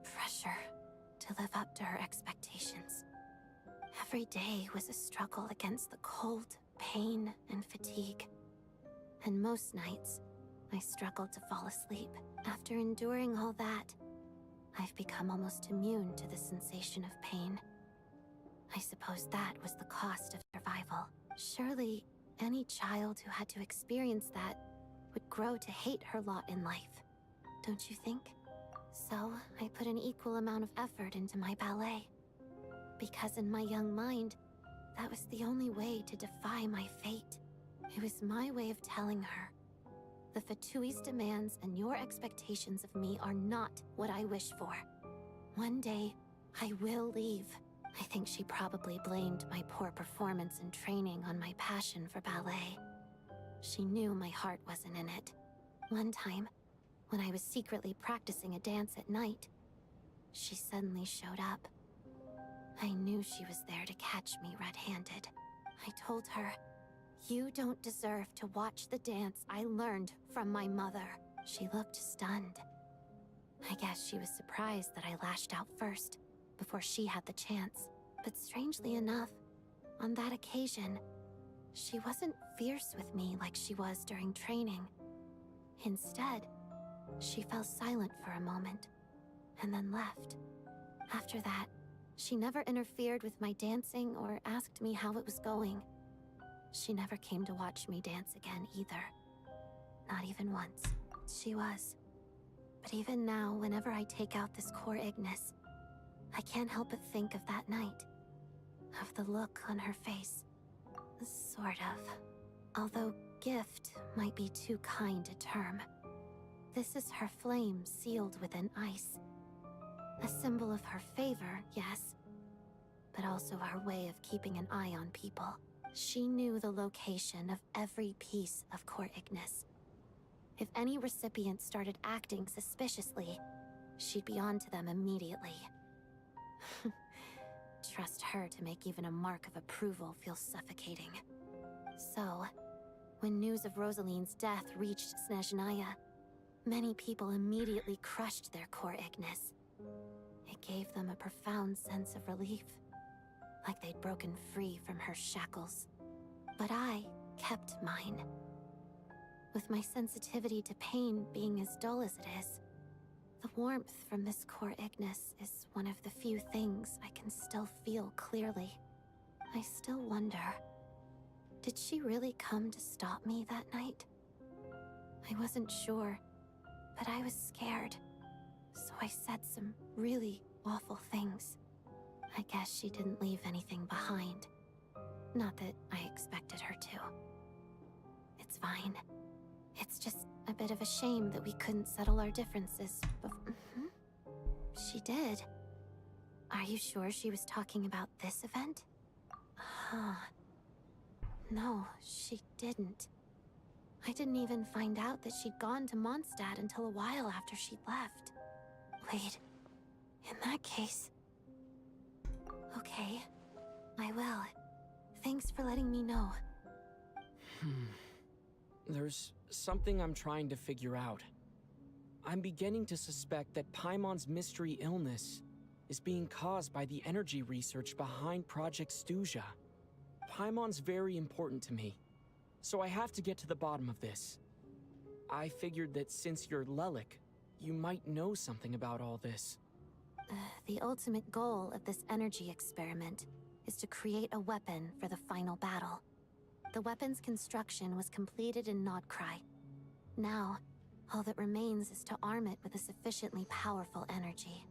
pressure to live up to her expectations. Every day was a struggle against the cold, pain, and fatigue. And most nights, I struggled to fall asleep. After enduring all that, I've become almost immune to the sensation of pain. I suppose that was the cost of survival. Surely, any child who had to experience that would grow to hate her lot in life, don't you think? So, I put an equal amount of effort into my ballet. Because in my young mind, that was the only way to defy my fate. It was my way of telling her, the Fatui's demands and your expectations of me are not what I wish for. One day, I will leave. I think she probably blamed my poor performance in training on my passion for ballet. She knew my heart wasn't in it. One time, when I was secretly practicing a dance at night, she suddenly showed up. I knew she was there to catch me red-handed. I told her, "You don't deserve to watch the dance I learned from my mother." She looked stunned. I guess she was surprised that I lashed out first, before she had the chance. But strangely enough, on that occasion, she wasn't fierce with me like she was during training. Instead, she fell silent for a moment, and then left. After that, she never interfered with my dancing or asked me how it was going. She never came to watch me dance again either. Not even once. She was. But even now, whenever I take out this core Ignis, I can't help but think of that night. Of the look on her face. Sort of. Although gift might be too kind a term. This is her flame sealed within ice. A symbol of her favor, yes, but also her way of keeping an eye on people. She knew the location of every piece of core Ignis. If any recipient started acting suspiciously, she'd be on to them immediately. trust her to make even a mark of approval feel suffocating. So, when news of Rosaline's death reached Snezhnaya, many people immediately crushed their core Ignis. It gave them a profound sense of relief, like they'd broken free from her shackles. But I kept mine. With my sensitivity to pain being as dull as it is, the warmth from this core Ignis is one of the few things I can still feel clearly. I still wonder, did she really come to stop me that night? I wasn't sure, but I was scared, so I said some really awful things. I guess she didn't leave anything behind. Not that I expected her to. It's fine. It's just a bit of a shame that we couldn't settle our differences She did. Are you sure she was talking about this event? No, she didn't. I didn't even find out that she'd gone to Mondstadt until a while after she'd left. Wait, in that case... Okay, I will. Thanks for letting me know. There's something I'm trying to figure out. I'm beginning to suspect that Paimon's mystery illness is being caused by the energy research behind Project Stuja. Paimon's very important to me, so I have to get to the bottom of this. I figured that since you're Lelik, you might know something about all this. The ultimate goal of this energy experiment is to create a weapon for the final battle. The weapon's construction was completed in Nodkrai. Now, all that remains is to arm it with a sufficiently powerful energy.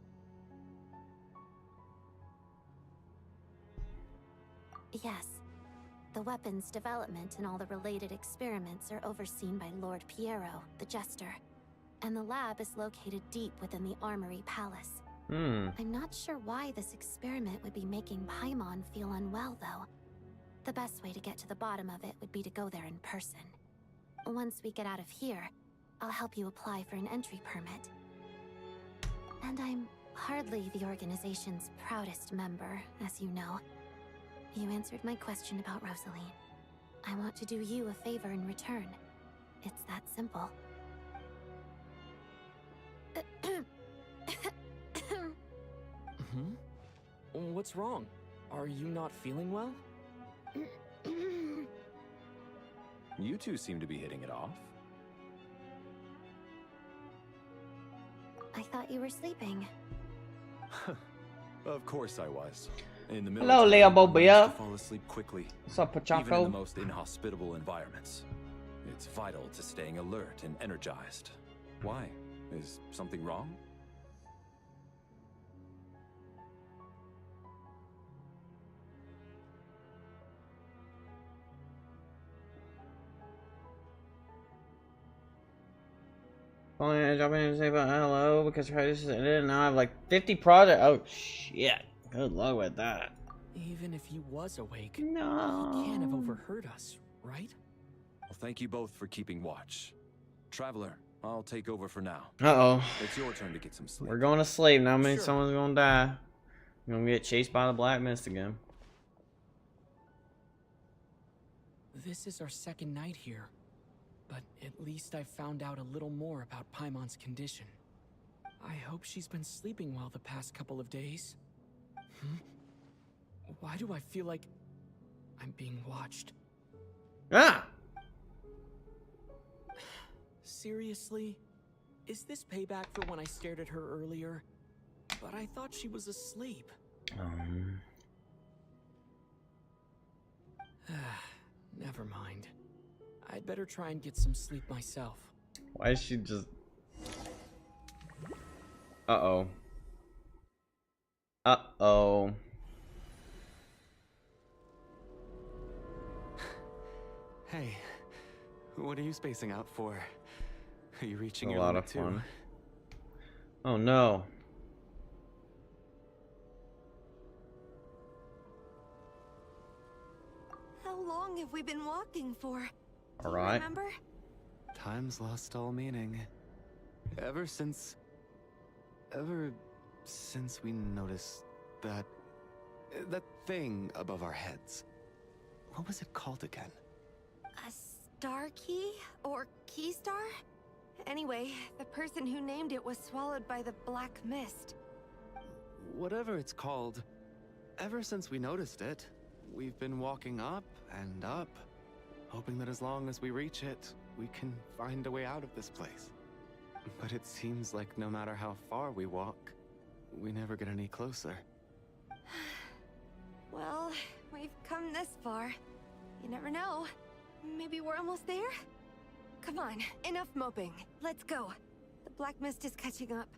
Yes, the weapon's development and all the related experiments are overseen by Lord Piero, the Jester, and the lab is located deep within the Armory Palace. I'm not sure why this experiment would be making Paimon feel unwell, though. The best way to get to the bottom of it would be to go there in person. Once we get out of here, I'll help you apply for an entry permit. And I'm hardly the organization's proudest member, as you know. You answered my question about Rosaline. I want to do you a favor in return. It's that simple. What's wrong? Are you not feeling well? You two seem to be hitting it off. I thought you were sleeping. Of course I was. In the Hello, military, Leo I managed Bobia. to fall asleep quickly. What's up, Even in the Pachaco? most inhospitable environments. It's vital to staying alert and energized. Why? Is something wrong? Only dropping in to say about hello because this is ended and now I have like 50 projects. Oh shit. Good luck with that. Even if he was awake, no, he can't have overheard us, right? Well, thank you both for keeping watch. Traveler, I'll take over for now. Uh-oh. It's your turn to get some sleep. We're going to sleep. Now Sure. someone's gonna die. We're gonna get chased by the Black Mist again. This is our second night here, but at least I found out a little more about Paimon's condition. I hope she's been sleeping well the past couple of days. Why do I feel like I'm being watched? Ah! Seriously? Is this payback for when I stared at her earlier? But I thought she was asleep. Never mind. I'd better try and get some sleep myself. Why is she just... Uh-oh. Uh-oh. Hey, what are you spacing out for? Are you reaching A your lot limit of too? fun. Oh no. How long have we been walking for? All right. Remember? Time's lost all meaning. Ever since we noticed that That thing above our heads. What was it called again? A star key? Or key star? Anyway, the person who named it was swallowed by the black mist. Whatever it's called, ever since we noticed it, we've been walking up and up, hoping that as long as we reach it, we can find a way out of this place. But it seems like no matter how far we walk, we never get any closer. Well, we've come this far. You never know. Maybe we're almost there? Come on, enough moping. Let's go. The black mist is catching up.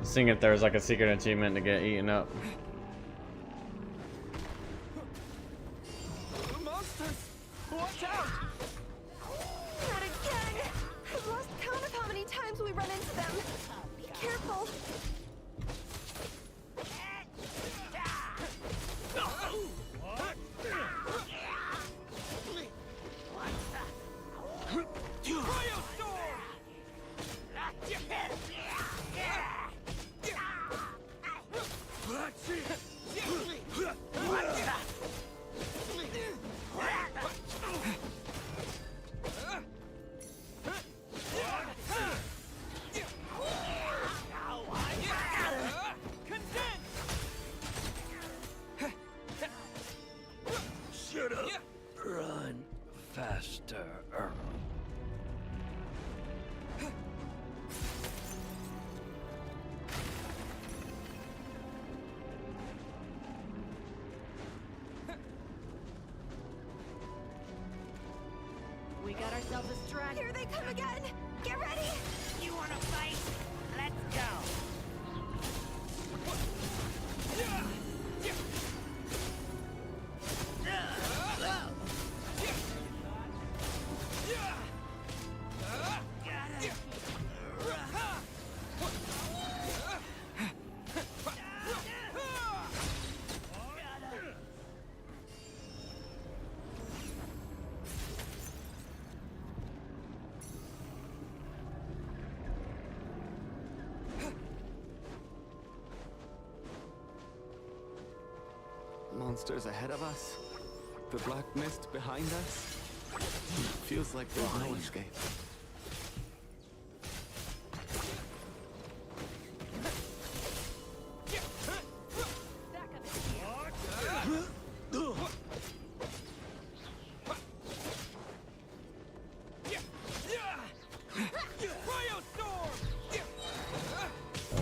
Seeing if there was like a secret achievement to get eaten up. Monsters! Watch out! Not again! I've lost count of how many times we run into them. Be careful. Run faster. We got ourselves a strat. Here they come again! Get ready! You wanna fight? Let's go! Monsters ahead of us, the black mist behind us. Feels like there's no escape.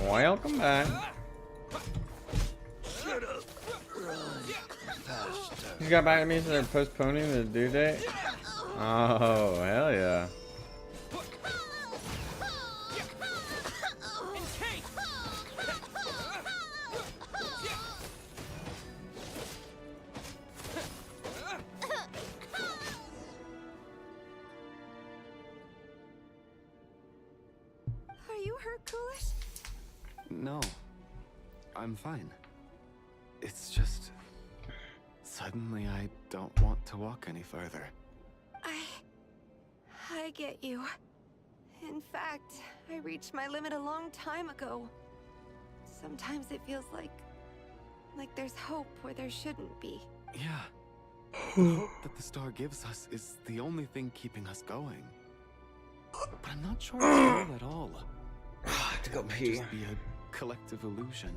Welcome back. You got back to me so they're postponing the due date? Oh, hell yeah. Are you hurt, Coolish? No, I'm fine. It's just... suddenly I don't want to walk any further. I get you. In fact, I reached my limit a long time ago. Sometimes it feels like there's hope where there shouldn't be. Yeah. The hope that the star gives us is the only thing keeping us going. But I'm not sure it's real at all. I have to go It might pee. just be a collective illusion.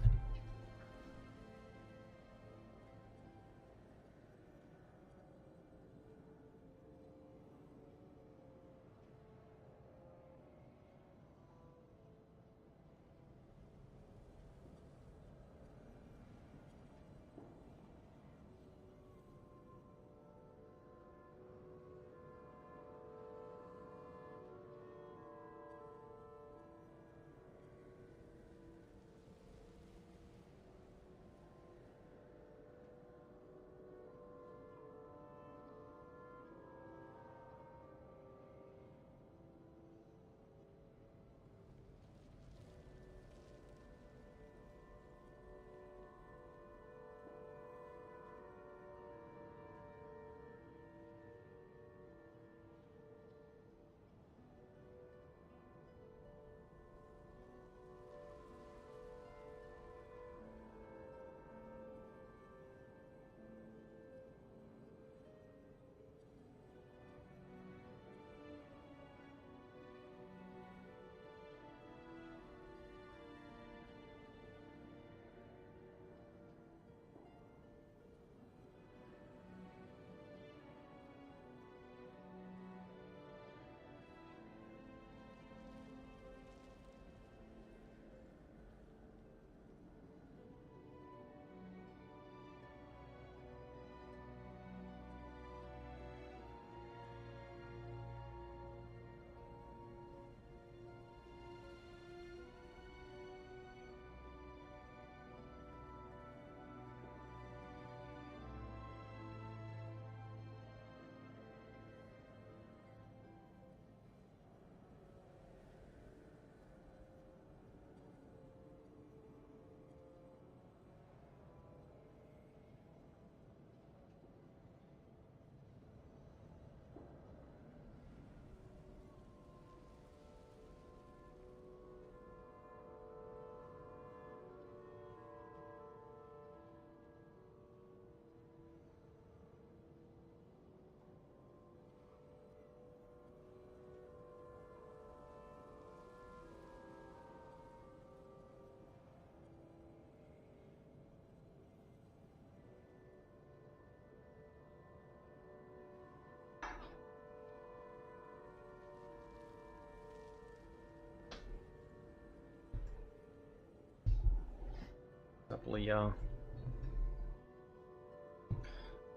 What's up, Leo?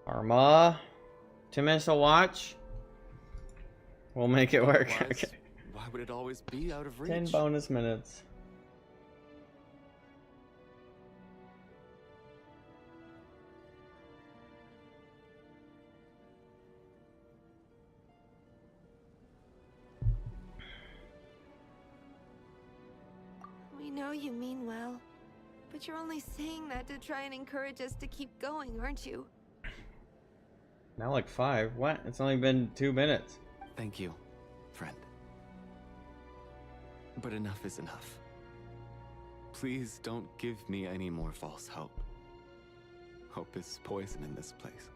Arma. 2 minutes to watch. We'll make it work. Otherwise, Okay. why would it always be out of reach? 10 bonus minutes. We know you mean well, but you're only saying that to try and encourage us to keep going, aren't you? Now like 5. What? It's only been 2 minutes. Thank you, friend. But enough is enough. Please don't give me any more false hope. Hope is poison in this place.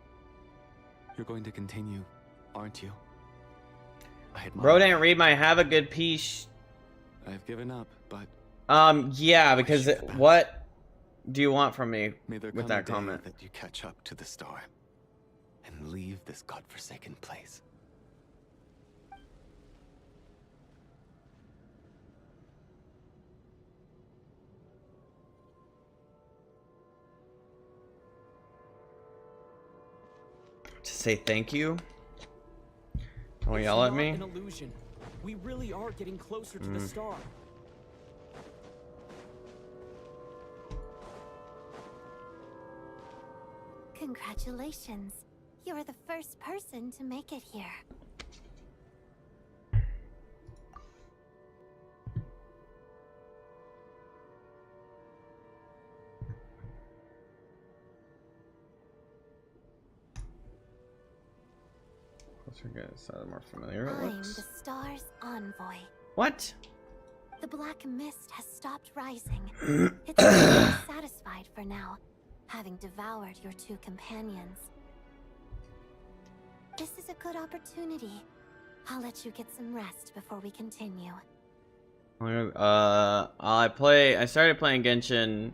You're going to continue, aren't you? Bro didn't read my have a good piece. I've given up, but yeah, because what do you want from me may there with come that a day comment? that you catch up to the star and leave this godforsaken place. To say thank you? Don't It's yell at not me? an illusion. We really are getting closer to the star. Congratulations. You're the first person to make it here. Closer, get started, more familiar it I'm looks. the star's envoy. What? The black mist has stopped rising. It's satisfied for now, having devoured your 2 companions. This is a good opportunity. I'll let you get some rest before we continue. I started playing Genshin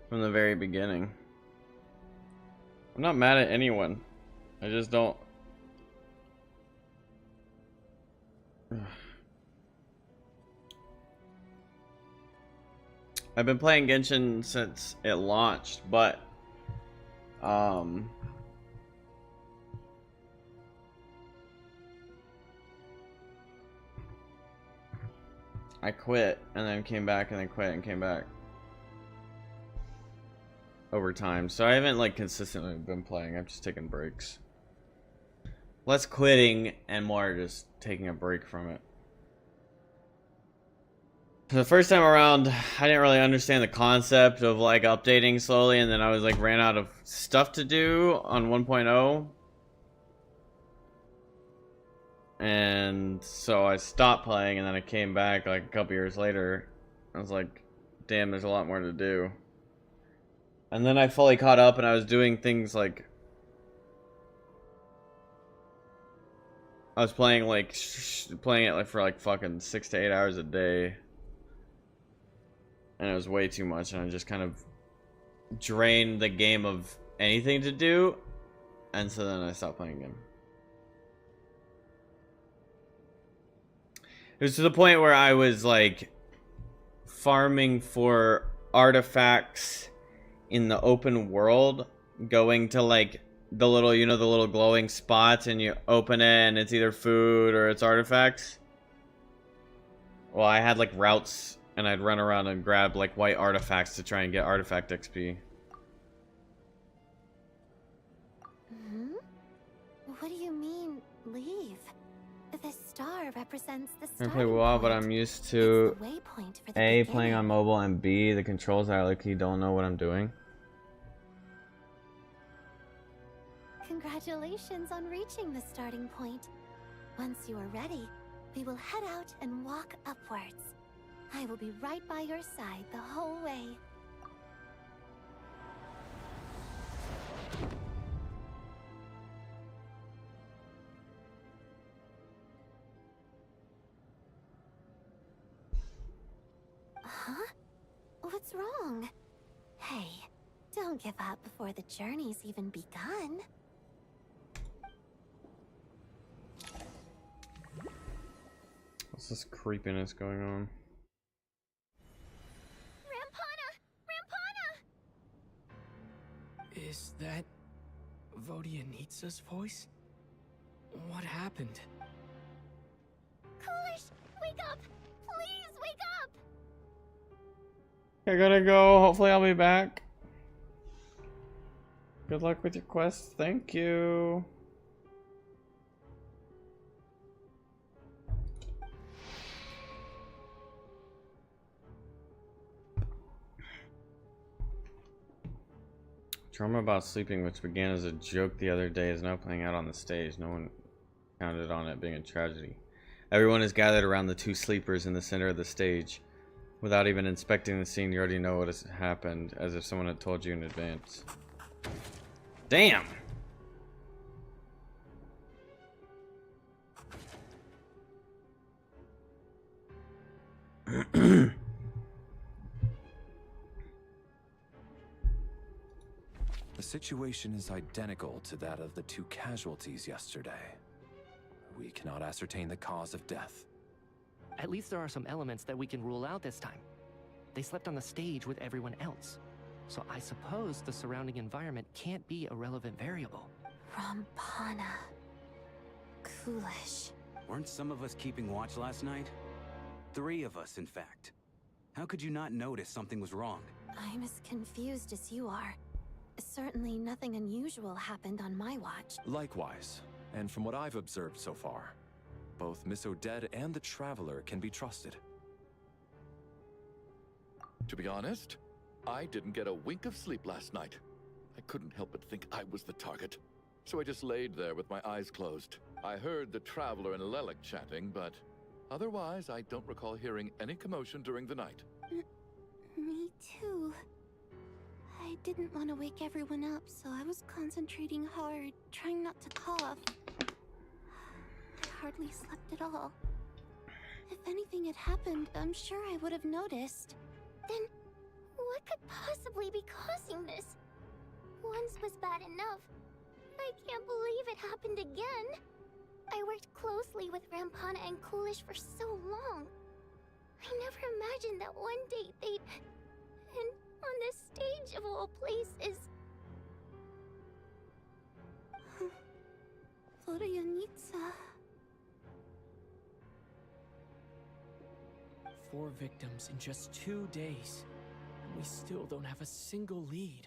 from the very beginning. I'm not mad at anyone. I just don't. I've been playing Genshin since it launched, but I quit and then came back and then quit and came back over time. So I haven't like consistently been playing. I've just taken breaks. Less quitting and more just taking a break from it. The first time around, I didn't really understand the concept of like updating slowly, and then I was like ran out of stuff to do on 1.0. And so I stopped playing, and then I came back like a couple years later. I was like, damn, there's a lot more to do. And then I fully caught up, and I was doing things like I was playing like playing it like for like fucking 6 to 8 hours a day. And it was way too much, and I just kind of drained the game of anything to do, and so then I stopped playing again. It was to the point where I was like farming for artifacts in the open world, going to like the little, you know, the little glowing spots, and you open it and it's either food or it's artifacts. Well, I had like routes, and I'd run around and grab like white artifacts to try and get artifact XP. What do you mean, leave? The star represents the I starting play WoW, but point. I'm used to It's the waypoint for the A, beginning. playing on mobile, and B, the controls I like don't know what I'm doing. Congratulations on reaching the starting point. Once you are ready, we will head out and walk upwards. I will be right by your side the whole way. Huh? What's wrong? Hey, don't give up before the journey's even begun. What's this creepiness going on? Is that Vodyanitsa's voice? What happened? Coolish, wake up! Please wake up! I gotta go. Hopefully I'll be back. Good luck with your quest. Thank you. Trauma about sleeping, which began as a joke the other day, is now playing out on the stage. No one counted on it being a tragedy. Everyone is gathered around the two sleepers in the center of the stage. Without even inspecting the scene, you already know what has happened, as if someone had told you in advance. Damn! The situation is identical to that of the two casualties yesterday. We cannot ascertain the cause of death. At least there are some elements that we can rule out this time. They slept on the stage with everyone else. So I suppose the surrounding environment can't be a relevant variable. Rampana. Coolish. Weren't some of us keeping watch last night? 3 of us, in fact. How could you not notice something was wrong? I'm as confused as you are. Certainly nothing unusual happened on my watch. Likewise, and from what I've observed so far, both Miss Odette and the Traveler can be trusted. To be honest, I didn't get a wink of sleep last night. I couldn't help but think I was the target. So I just laid there with my eyes closed. I heard the Traveler and Lelic chatting, but otherwise I don't recall hearing any commotion during the night. Me too. I didn't want to wake everyone up, so I was concentrating hard, trying not to cough. I hardly slept at all. If anything had happened, I'm sure I would have noticed. Then, what could possibly be causing this? Once was bad enough. I can't believe it happened again. I worked closely with Rampana and Coolish for so long. I never imagined that one day they'd... And on the stage of all places... Vodyanitsa. 4 victims in just 2 days. And we still don't have a single lead.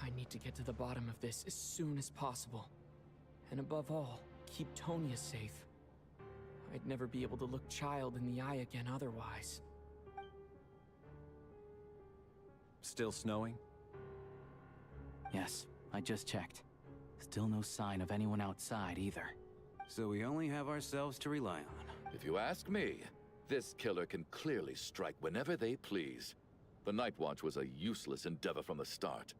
I need to get to the bottom of this as soon as possible. And above all, keep Tonya safe. I'd never be able to look Child in the eye again otherwise. Still snowing? Yes, I just checked. Still no sign of anyone outside either. So we only have ourselves to rely on. If you ask me, this killer can clearly strike whenever they please. The Night Watch was a useless endeavor from the start.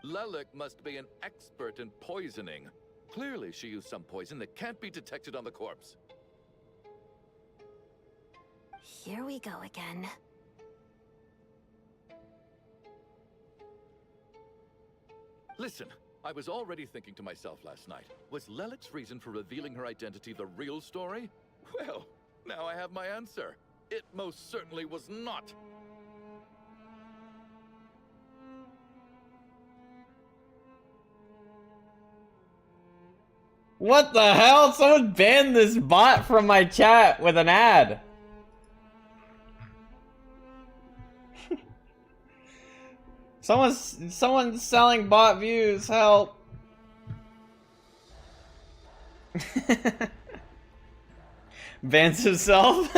Lelic must be an expert in poisoning. Clearly she used some poison that can't be detected on the corpse. Here we go again. Listen, I was already thinking to myself last night, was Lelic's reason for revealing her identity the real story? Well, now I have my answer. It most certainly was not. What the hell? Someone banned this bot from my chat with an ad. Someone's selling bot views. Help. Bans himself.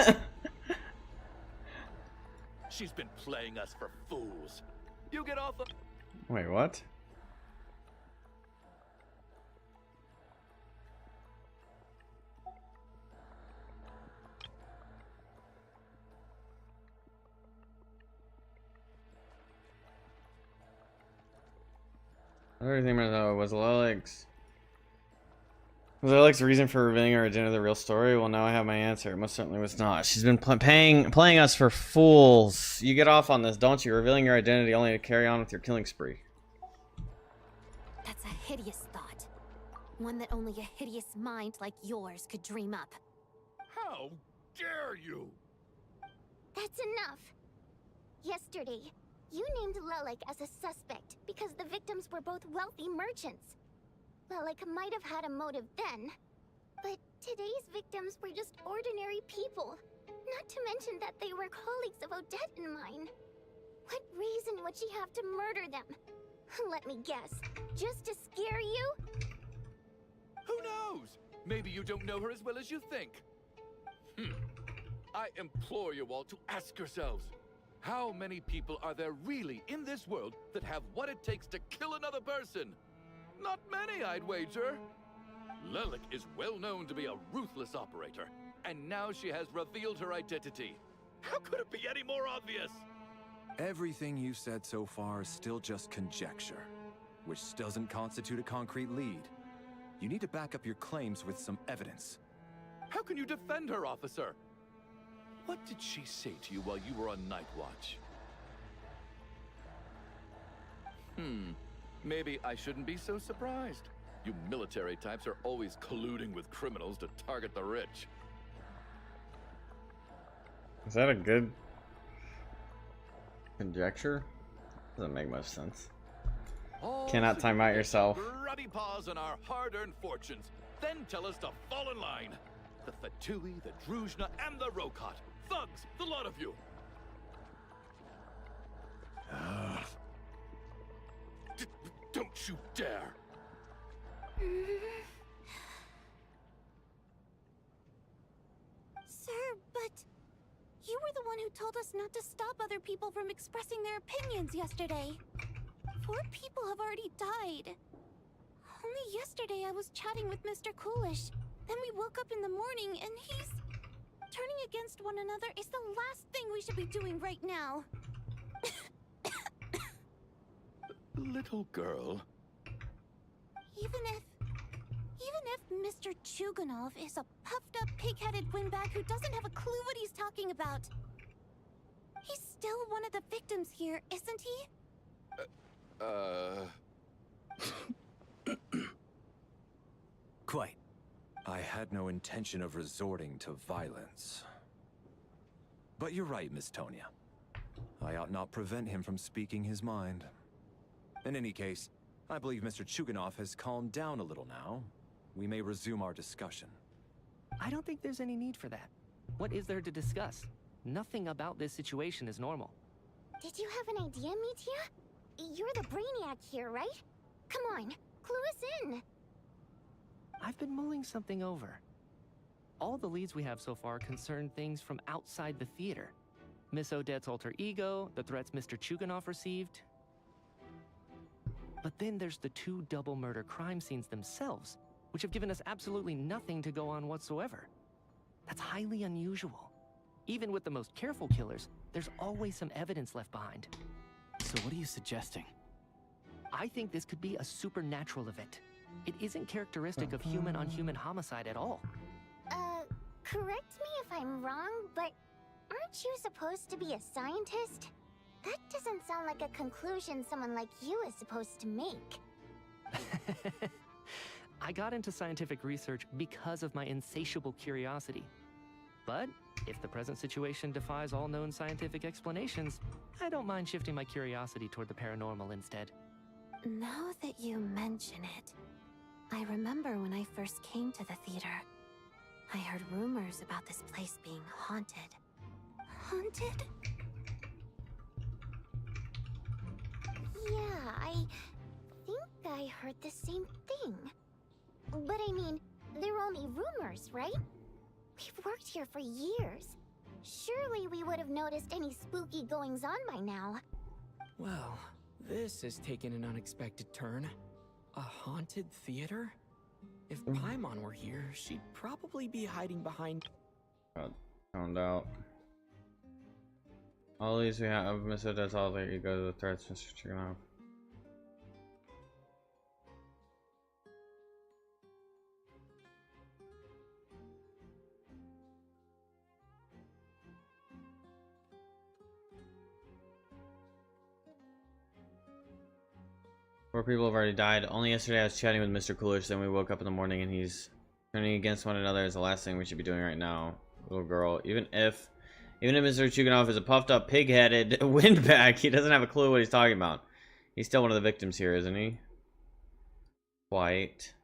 She's been playing us for fools. You get off the... Wait, what? Everything was Lelic's. Was Lelic's reason for revealing her identity the real story? Well, now I have my answer. It most certainly was not. She's been playing us for fools. You get off on this, don't you? Revealing your identity only to carry on with your killing spree. That's a hideous thought. One that only a hideous mind like yours could dream up. How dare you! That's enough! Yesterday, you named Lelik as a suspect because the victims were both wealthy merchants. Lelik might have had a motive then, but today's victims were just ordinary people. Not to mention that they were colleagues of Odette and mine. What reason would she have to murder them? Let me guess, just to scare you? Who knows? Maybe you don't know her as well as you think. I implore you all to ask yourselves, how many people are there really in this world that have what it takes to kill another person? Not many, I'd wager. Lelik is well known to be a ruthless operator, and now she has revealed her identity. How could it be any more obvious? Everything you've said so far is still just conjecture, which doesn't constitute a concrete lead. You need to back up your claims with some evidence. How can you defend her, officer? What did she say to you while you were on night watch? Maybe I shouldn't be so surprised. You military types are always colluding with criminals to target the rich. Is that a good conjecture? Doesn't make much sense. Cannot time out yourself. Grubby paws on our hard-earned fortunes, then tell us to fall in line. The Fatui, the Druzhna, and the Rokot. Thugs, the lot of you. Don't you dare. Sir, but you were the one who told us not to stop other people from expressing their opinions yesterday. 4 people have already died. Only yesterday I was chatting with Mr. Coolish. Then we woke up in the morning and he's... Turning against one another is the last thing we should be doing right now. Little girl. Even if Mr. Chuganov is a puffed-up, pig-headed windbag who doesn't have a clue what he's talking about, he's still one of the victims here, isn't he? Quite. I had no intention of resorting to violence. But you're right, Miss Tonya. I ought not prevent him from speaking his mind. In any case, I believe Mr. Chuganov has calmed down a little now. We may resume our discussion. I don't think there's any need for that. What is there to discuss? Nothing about this situation is normal. Did you have an idea, Mitya? You're the brainiac here, right? Come on, clue us in. I've been mulling something over. All the leads we have so far concern things from outside the theater. Miss Odette's alter ego, the threats Mr. Chuganov received. But then there's the 2 double murder crime scenes themselves, which have given us absolutely nothing to go on whatsoever. That's highly unusual. Even with the most careful killers, there's always some evidence left behind. So what are you suggesting? I think this could be a supernatural event. It isn't characteristic of human-on-human homicide at all. Correct me if I'm wrong, but aren't you supposed to be a scientist? That doesn't sound like a conclusion someone like you is supposed to make. I got into scientific research because of my insatiable curiosity. But if the present situation defies all known scientific explanations, I don't mind shifting my curiosity toward the paranormal instead. Now that you mention it, I remember when I first came to the theater. I heard rumors about this place being haunted. Haunted? Yeah, I think I heard the same thing. But I mean, they're only rumors, right? We've worked here for years. Surely we would have noticed any spooky goings-on by now. Well, this has taken an unexpected turn. A haunted theater? If Paimon were here, she'd probably be hiding behind... Found out. All these we have, Mr. That's all there you go, the threats, Mr. Chuganov. 4 people have already died. Only yesterday I was chatting with Mr. Coolish, then we woke up in the morning and he's turning against one another is the last thing we should be doing right now. Little girl, even if Mr. Chuganov is a puffed up, pig-headed windbag, he doesn't have a clue what he's talking about. He's still one of the victims here, isn't he? Quite.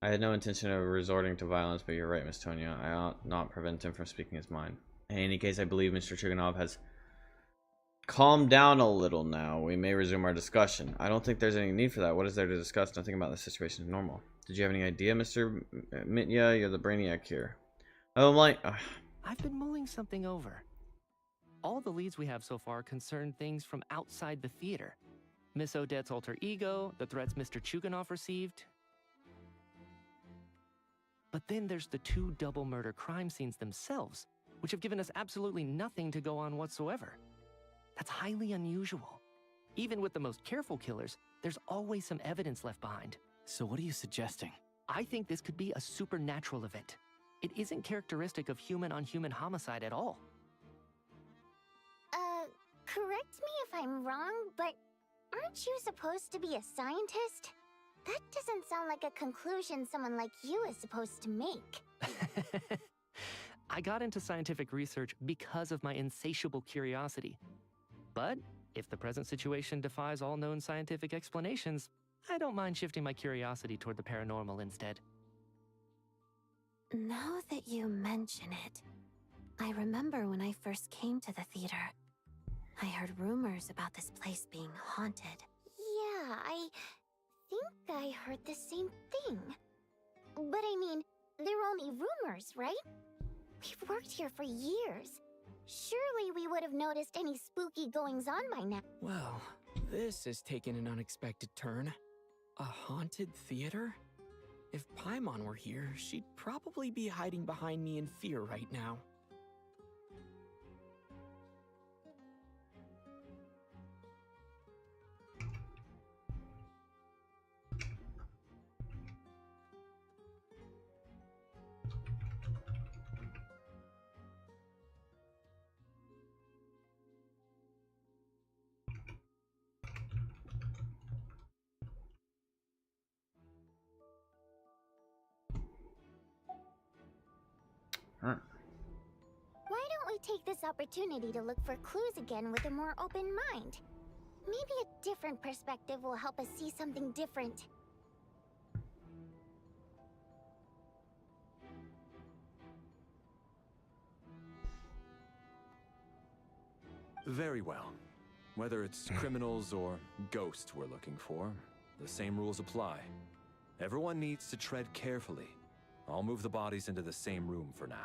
I had no intention of resorting to violence, but you're right, Miss Tonya. I ought not prevent him from speaking his mind. In any case, I believe Mr. Chuganov has calmed down a little now. We may resume our discussion. I don't think there's any need for that. What is there to discuss? Nothing about the situation is normal. Did you have any idea, Mr. Mitya? You're the brainiac here. Oh, I'm like... I've been mulling something over. All the leads we have so far concern things from outside the theater. Miss Odette's alter ego, the threats Mr. Chuganov received. But then there's the 2 double murder crime scenes themselves, which have given us absolutely nothing to go on whatsoever. That's highly unusual. Even with the most careful killers, there's always some evidence left behind. So what are you suggesting? I think this could be a supernatural event. It isn't characteristic of human-on-human homicide at all. Correct me if I'm wrong, but aren't you supposed to be a scientist? That doesn't sound like a conclusion someone like you is supposed to make. I got into scientific research because of my insatiable curiosity. But if the present situation defies all known scientific explanations, I don't mind shifting my curiosity toward the paranormal instead. Now that you mention it, I remember when I first came to the theater. I heard rumors about this place being haunted. Yeah, I think I heard the same thing. But I mean, they're only rumors, right? We've worked here for years. Surely we would have noticed any spooky goings-on by now. Well, this has taken an unexpected turn. A haunted theater? If Paimon were here, she'd probably be hiding behind me in fear right now. Why don't we take this opportunity to look for clues again with a more open mind? Maybe a different perspective will help us see something different. Very well. Whether it's criminals or ghosts we're looking for, the same rules apply. Everyone needs to tread carefully. I'll move the bodies into the same room for now.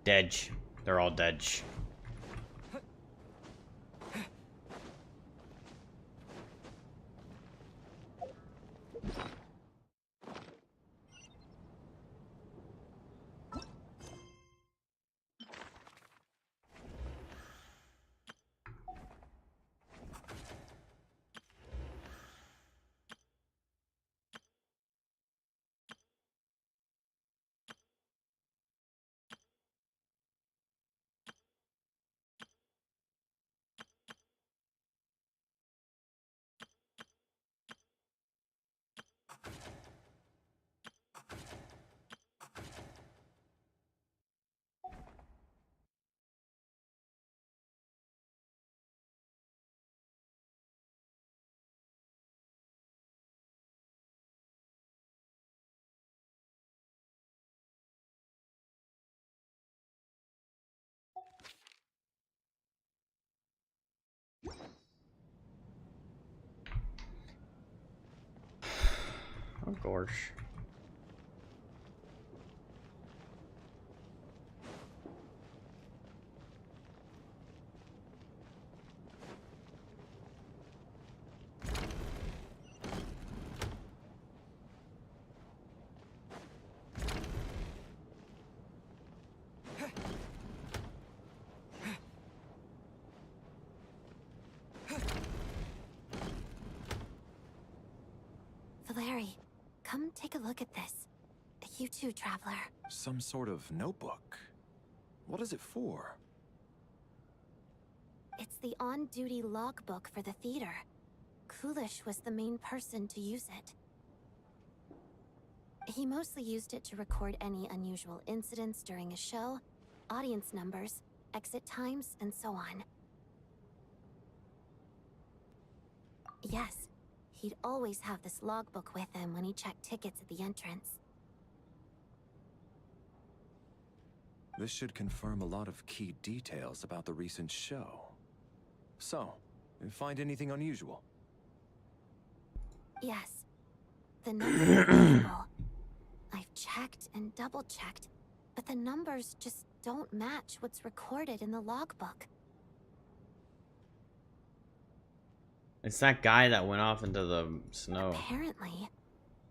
Dead. They're all dead. Oh gosh. Larry, come take a look at this. You too, traveler. Some sort of notebook. What is it for? It's the on-duty logbook for the theater. Coolish was the main person to use it. He mostly used it to record any unusual incidents during a show, audience numbers, exit times, and so on. Yes, he'd always have this logbook with him when he checked tickets at the entrance. This should confirm a lot of key details about the recent show. So, you find anything unusual? Yes. The numbers of people. I've checked and double-checked, but the numbers just don't match what's recorded in the logbook. It's that guy that went off into the snow. Apparently,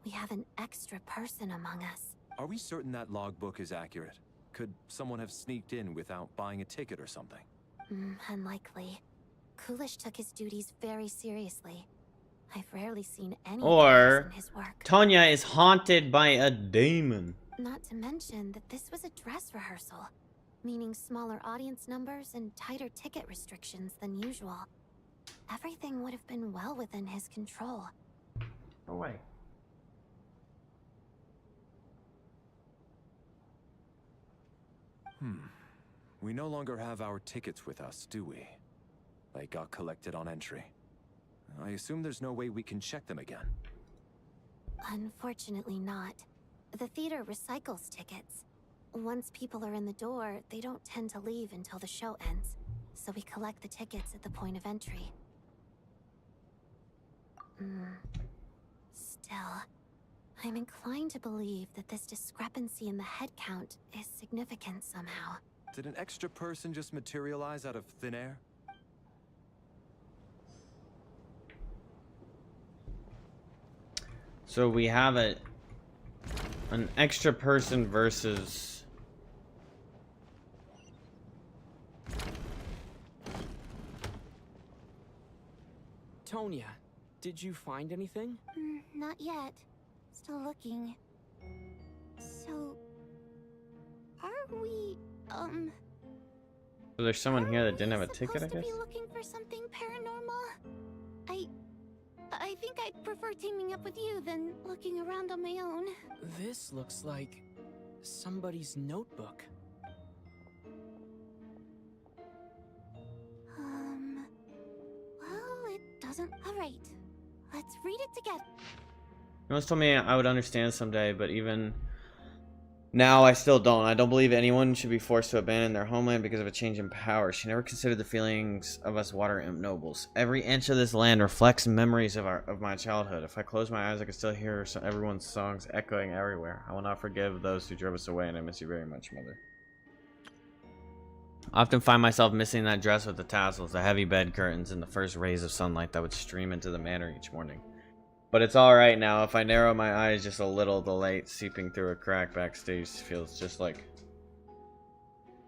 we have an extra person among us. Are we certain that logbook is accurate? Could someone have sneaked in without buying a ticket or something? Unlikely. Coolish took his duties very seriously. I've rarely seen any Or in his work. Tonya is haunted by a demon. Not to mention that this was a dress rehearsal, meaning smaller audience numbers and tighter ticket restrictions than usual. Everything would have been well within his control. No way. We no longer have our tickets with us, do we? They got collected on entry. I assume there's no way we can check them again. Unfortunately not. The theater recycles tickets. Once people are in the door, they don't tend to leave until the show ends, so we collect the tickets at the point of entry. Still, I'm inclined to believe that this discrepancy in the head count is significant somehow. Did an extra person just materialize out of thin air? So we have an extra person versus Tonya, did you find anything? Not yet. Still looking. So, are we, So there's someone here that didn't have a ticket, I supposed to guess? be looking for something paranormal? I think I'd prefer teaming up with you than looking around on my own. This looks like somebody's notebook. Well, it doesn't. Alright, let's read it together. You once told me I would understand someday, but even now I still don't. I don't believe anyone should be forced to abandon their homeland because of a change in power. She never considered the feelings of us water imp nobles. Every inch of this land reflects memories of my childhood. If I close my eyes, I can still hear everyone's songs echoing everywhere. I will not forgive those who drove us away, and I miss you very much, Mother. I often find myself missing that dress with the tassels, the heavy bed curtains, and the first rays of sunlight that would stream into the manor each morning. But it's alright now. If I narrow my eyes just a little, the light seeping through a crack backstage feels just like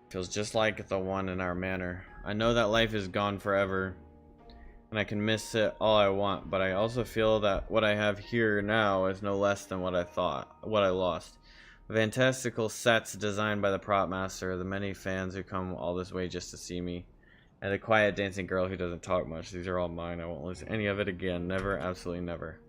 the one in our manor. I know that life is gone forever, and I can miss it all I want, but I also feel that what I have here now is no less than what I lost. Fantastical sets designed by the prop master, the many fans who come all this way just to see me, and the quiet dancing girl who doesn't talk much. These are all mine. I won't lose any of it again. Never, absolutely never.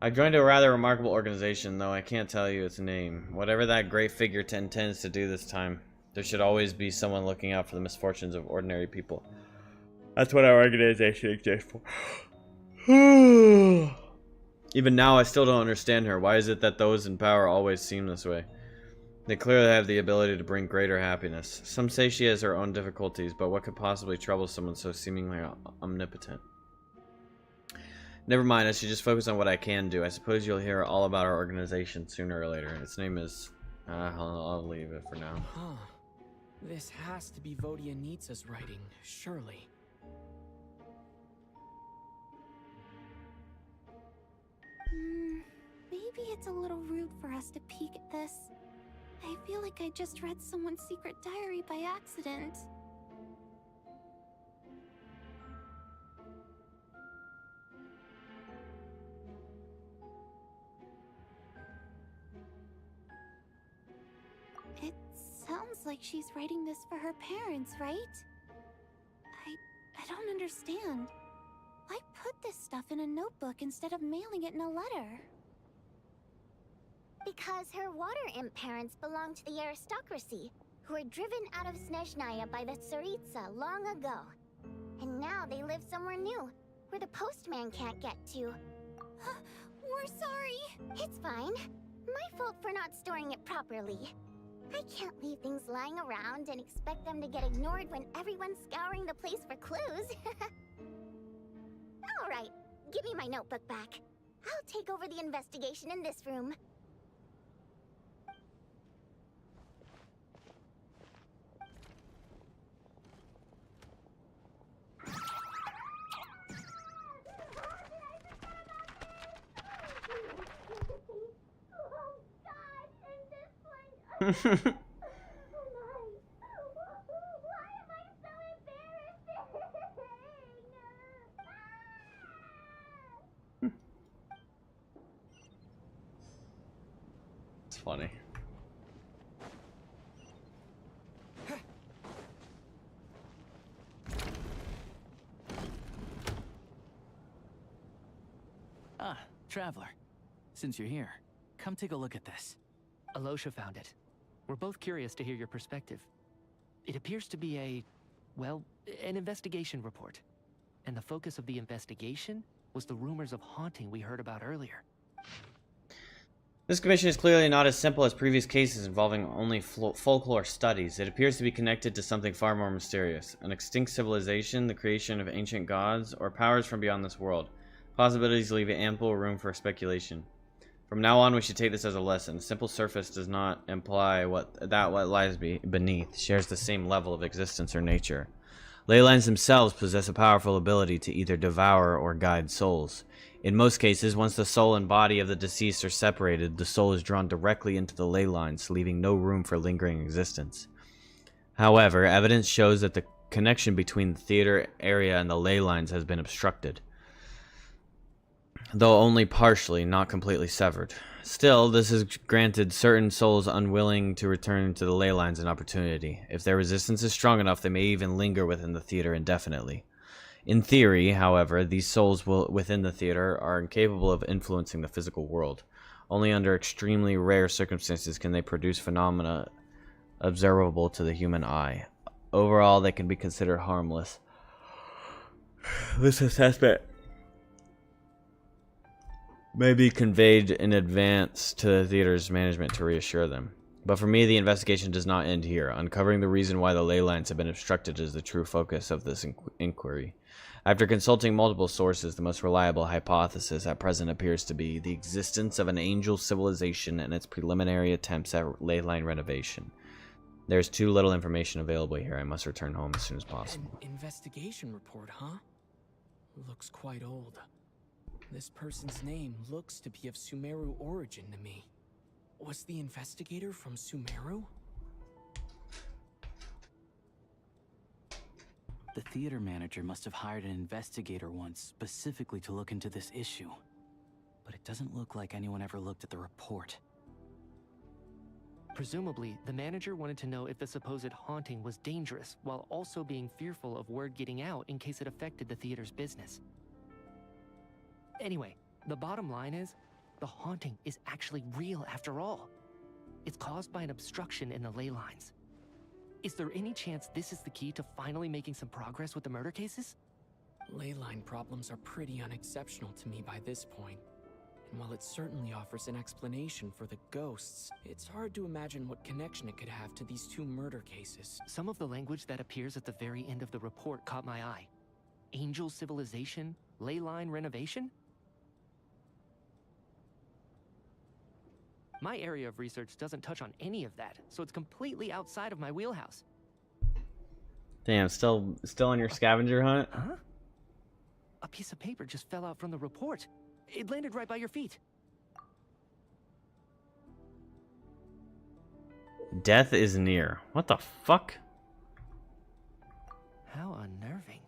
I joined a rather remarkable organization, though I can't tell you its name. Whatever that great figure intends to do this time, there should always be someone looking out for the misfortunes of ordinary people. That's what our organization exists for. Even now, I still don't understand her. Why is it that those in power always seem this way? They clearly have the ability to bring greater happiness. Some say she has her own difficulties, but what could possibly trouble someone so seemingly omnipotent? Never mind, I should just focus on what I can do. I suppose you'll hear all about our organization sooner or later. Its name is... I'll leave it for now. Huh. This has to be Vodianitsa's writing, surely. Maybe it's a little rude for us to peek at this. I feel like I just read someone's secret diary by accident. like she's writing this for her parents, right? I don't understand. Why put this stuff in a notebook instead of mailing it in a letter? Because her water imp parents belonged to the aristocracy, who were driven out of Snezhnaya by the Tsaritsa long ago. And now they live somewhere new, where the postman can't get to. We're sorry. It's fine. My fault for not storing it properly. I can't leave things lying around and expect them to get ignored when everyone's scouring the place for clues. Alright, give me my notebook back. I'll take over the investigation in this room. It's funny. Ah, Traveler. Since you're here, come take a look at this. Alosha found it. We're both curious to hear your perspective. It appears to be well, an investigation report. And the focus of the investigation was the rumors of haunting we heard about earlier. This commission is clearly not as simple as previous cases involving only folklore studies. It appears to be connected to something far more mysterious. An extinct civilization, the creation of ancient gods, or powers from beyond this world. Possibilities leave ample room for speculation. From now on, we should take this as a lesson. Simple surface does not imply what lies beneath shares the same level of existence or nature. Ley lines themselves possess a powerful ability to either devour or guide souls. In most cases, once the soul and body of the deceased are separated, the soul is drawn directly into the ley lines, leaving no room for lingering existence. However, evidence shows that the connection between the theater area and the ley lines has been obstructed, though only partially, not completely severed. Still, this has granted certain souls unwilling to return to the ley lines an opportunity. If their resistance is strong enough, they may even linger within the theater indefinitely. In theory, however, these souls within the theater are incapable of influencing the physical world. Only under extremely rare circumstances can they produce phenomena observable to the human eye. Overall, they can be considered harmless. This assessment may be conveyed in advance to the theater's management to reassure them. But for me, the investigation does not end here. Uncovering the reason why the ley lines have been obstructed is the true focus of this inquiry. After consulting multiple sources, the most reliable hypothesis at present appears to be the existence of an angel civilization and its preliminary attempts at ley line renovation. There's too little information available here. I must return home as soon as possible. An investigation report, huh? Looks quite old. This person's name looks to be of Sumeru origin to me. Was the investigator from Sumeru? The theater manager must have hired an investigator once specifically to look into this issue. But it doesn't look like anyone ever looked at the report. Presumably, the manager wanted to know if the supposed haunting was dangerous, while also being fearful of word getting out in case it affected the theater's business. Anyway, the bottom line is, the haunting is actually real after all. It's caused by an obstruction in the ley lines. Is there any chance this is the key to finally making some progress with the murder cases? Ley line problems are pretty unexceptional to me by this point. And while it certainly offers an explanation for the ghosts, it's hard to imagine what connection it could have to these two murder cases. Some of the language that appears at the very end of the report caught my eye. Angel civilization, ley line renovation? My area of research doesn't touch on any of that, so it's completely outside of my wheelhouse. Damn, still on your scavenger hunt? Huh? A piece of paper just fell out from the report. It landed right by your feet. Death is near. What the fuck? How unnerving.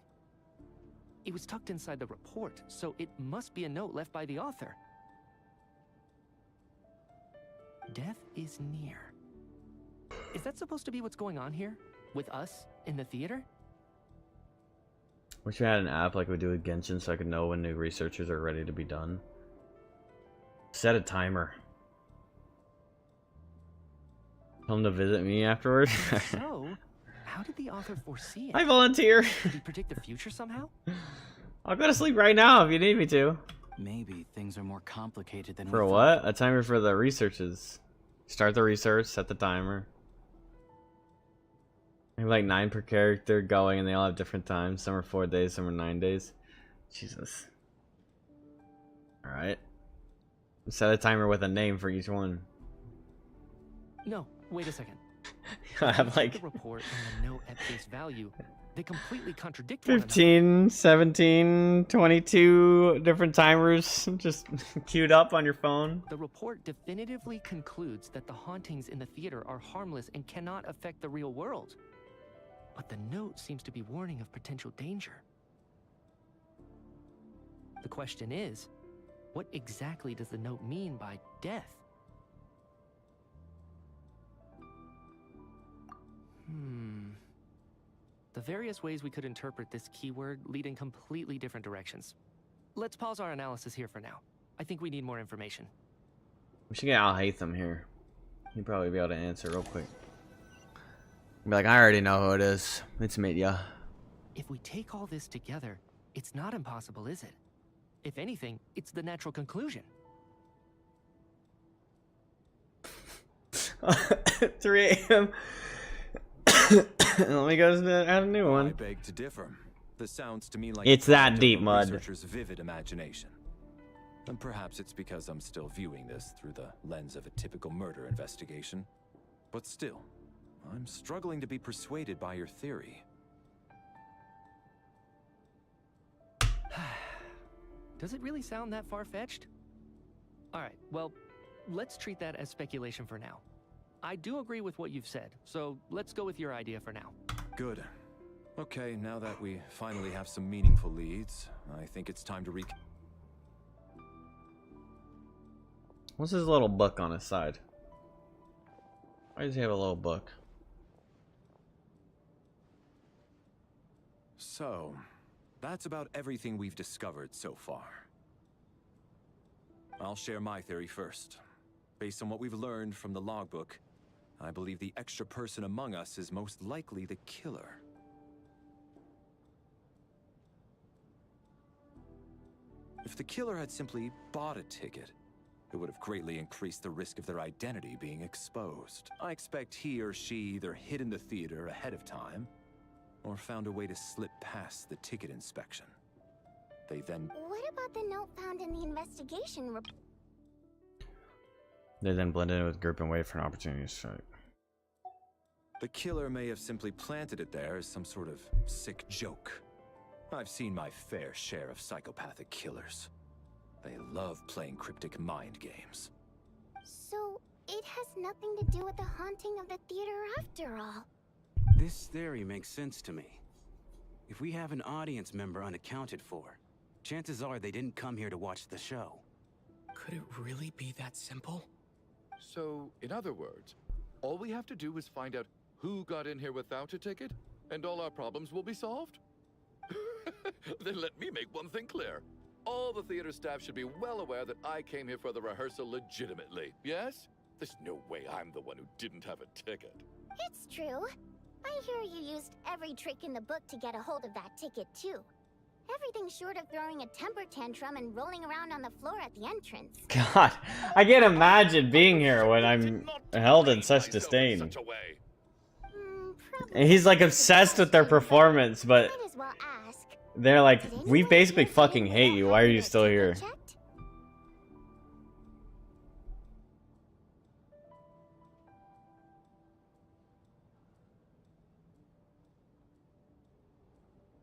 It was tucked inside the report, so it must be a note left by the author. Death is near. Is that supposed to be what's going on here? With us in the theater? Wish we had an app like we do with Genshin so I could know when new researchers are ready to be done. Set a timer. Tell them to visit me afterwards. So, how did the author foresee it? I volunteer. Did he predict the future somehow? I'll go to sleep right now if you need me to. Maybe things are more complicated than For we what? A timer for the researches. Start the research, set the timer. I have like 9 per character going and they all have different times. Some are 4 days, some are 9 days. Jesus. Alright. Set a timer with a name for each one. No, wait a second. I have like the report and the note at face value. They completely contradict one another. 15, 17, 22 different timers just queued up on your phone. The report definitively concludes that the hauntings in the theater are harmless and cannot affect the real world. But the note seems to be warning of potential danger. The question is, what exactly does the note mean by death? The various ways we could interpret this keyword lead in completely different directions. Let's pause our analysis here for now. I think we need more information. We should get Al Hatham here. He'd probably be able to answer real quick. Be like, I already know who it is. It's Mitya. If we take all this together, it's not impossible, is it? If anything, it's the natural conclusion. 3 a.m. Let me go add a new one. I beg to differ. This sounds to me like it's that deep, Mud. Researcher's vivid imagination. And perhaps it's because I'm still viewing this through the lens of a typical murder investigation. But still, I'm struggling to be persuaded by your theory. Does it really sound that far-fetched? Alright, well, let's treat that as speculation for now. I do agree with what you've said, so let's go with your idea for now. Good. Okay, now that we finally have some meaningful leads, I think it's time to What's his little book on his side? Why does he have a little book? So, that's about everything we've discovered so far. I'll share my theory first. Based on what we've learned from the logbook, I believe the extra person among us is most likely the killer. If the killer had simply bought a ticket, it would have greatly increased the risk of their identity being exposed. I expect he or she either hid in the theater ahead of time, or found a way to slip past the ticket inspection. They then... What about the note found in the investigation report? They then blend in with the group and wait for an opportunity to strike. The killer may have simply planted it there as some sort of sick joke. I've seen my fair share of psychopathic killers. They love playing cryptic mind games. So, it has nothing to do with the haunting of the theater after all. This theory makes sense to me. If we have an audience member unaccounted for, chances are they didn't come here to watch the show. Could it really be that simple? So, in other words, all we have to do is find out who got in here without a ticket, and all our problems will be solved? Then let me make one thing clear. All the theater staff should be well aware that I came here for the rehearsal legitimately, yes? There's no way I'm the one who didn't have a ticket. It's true. I hear you used every trick in the book to get a hold of that ticket, too. Everything short of throwing a temper tantrum and rolling around on the floor at the entrance. God, I can't imagine being here when I'm held in such disdain. And he's like obsessed with their performance, but they're like, we basically fucking hate you. Why are you still here?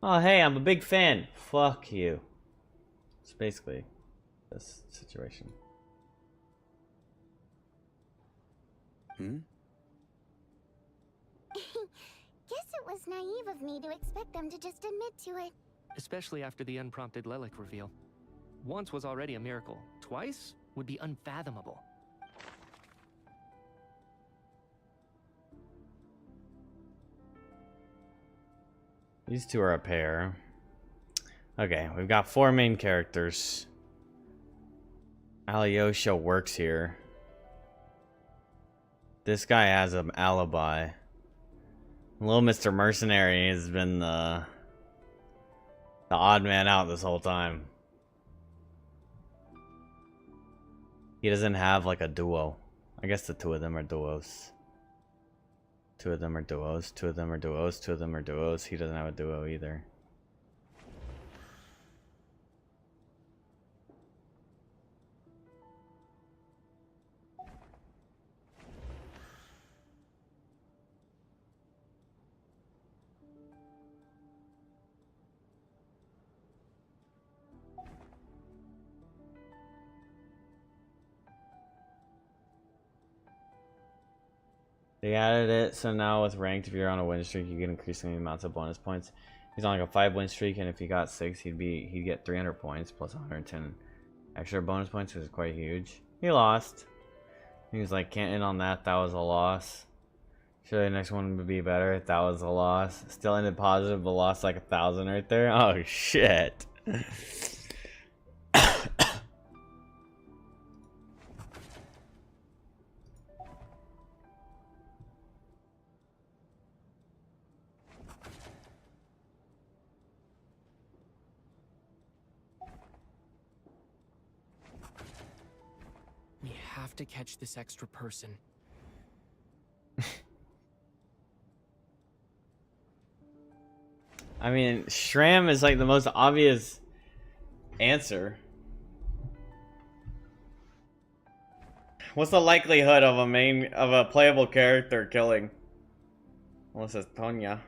Oh, hey, I'm a big fan. Fuck you. It's basically this situation. Guess it was naive of me to expect them to just admit to it. Especially after the unprompted Lelic reveal. Once was already a miracle. Twice would be unfathomable. These two are a pair. Okay, we've got 4 main characters. Alyosha works here. This guy has an alibi. Little Mr. Mercenary has been the odd man out this whole time. He doesn't have like a duo. I guess the 2 of them are duos. 2 of them are duos. 2 of them are duos. 2 of them are duos. He doesn't have a duo either. They added it, so now with ranked, if you're on a win streak, you get increasing amounts of bonus points. He's on like a 5 win streak, and if he got 6, he'd get 300 points plus 110 extra bonus points, which is quite huge. He lost. He was like, can't end on that. That was a loss. Surely the next one would be better. That was a loss. Still ended positive, but lost like 1,000 right there. Oh shit. We have to catch this extra person. I mean, Shram is like the most obvious answer. What's the likelihood of a playable character killing? Unless it's Tonya.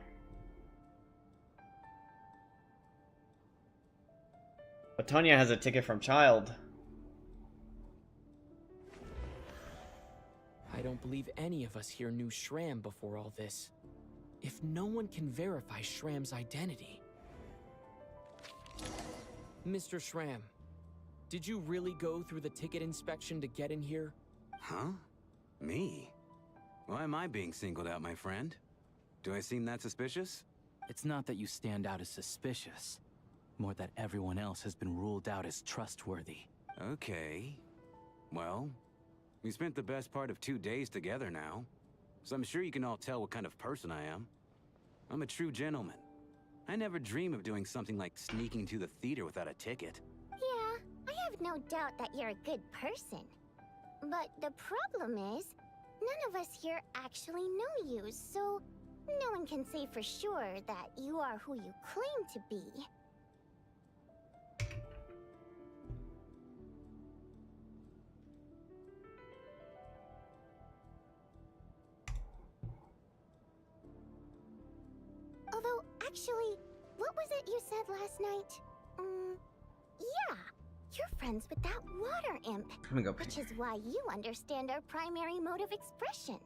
But Tonya has a ticket from Child. I don't believe any of us here knew Shram before all this. If no one can verify Shram's identity... Mr. Shram, did you really go through the ticket inspection to get in here? Huh? Me? Why am I being singled out, my friend? Do I seem that suspicious? It's not that you stand out as suspicious. More that everyone else has been ruled out as trustworthy. Okay. Well, we spent the best part of 2 days together now, so I'm sure you can all tell what kind of person I am. I'm a true gentleman. I never dream of doing something like sneaking to the theater without a ticket. Yeah, I have no doubt that you're a good person. But the problem is, none of us here actually know you, so no one can say for sure that you are who you claim to be. Although, actually, what was it you said last night? Yeah, you're friends with that water imp. Let me go pee. Which is why you understand our primary mode of expression.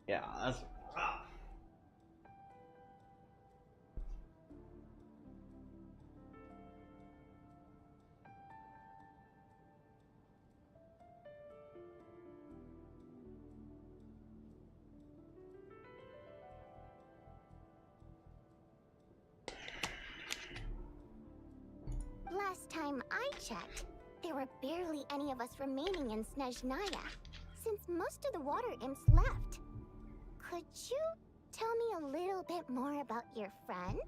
Yeah, that's... last time I checked, there were barely any of us remaining in Snezhnaya, since most of the water imps left. Could you tell me a little bit more about your friend?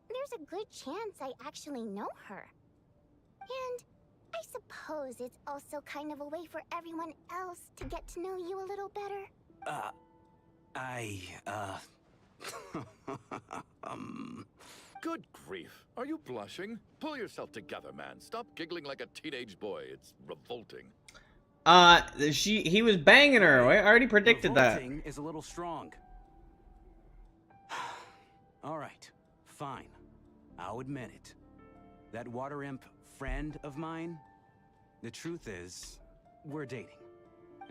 There's a good chance I actually know her. And I suppose it's also kind of a way for everyone else to get to know you a little better. Good grief. Are you blushing? Pull yourself together, man. Stop giggling like a teenage boy. It's revolting. He was banging her. I already predicted that. Revolting is a little strong. All right, fine. I'll admit it. That water imp friend of mine, the truth is, we're dating.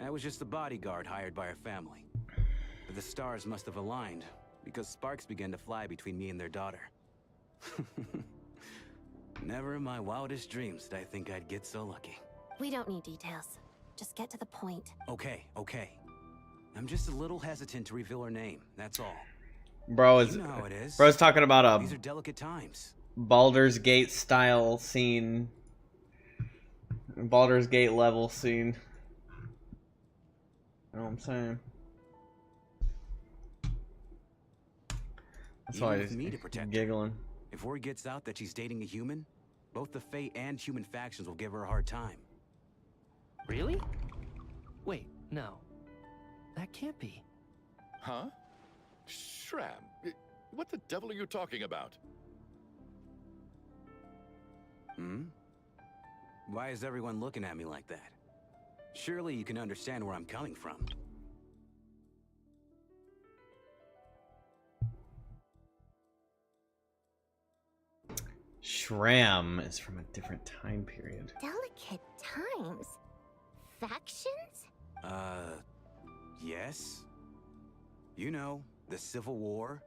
I was just a bodyguard hired by our family. But the stars must have aligned, because sparks began to fly between me and their daughter. Never in my wildest dreams did I think I'd get so lucky. We don't need details. Just get to the point. Okay. I'm just a little hesitant to reveal her name, that's all. Bro You know how it is. bro's talking about These are delicate times. Baldur's Gate style scene. Baldur's Gate level scene. You know what I'm saying? That's Even why with he's me to protect giggling. If word gets out that she's dating a human, both the Fae and human factions will give her a hard time. Really? Wait, no. That can't be. Huh? Shram, what the devil are you talking about? Why is everyone looking at me like that? Surely you can understand where I'm coming from. Shram is from a different time period. Delicate times? Factions? Yes. You know, the Civil War.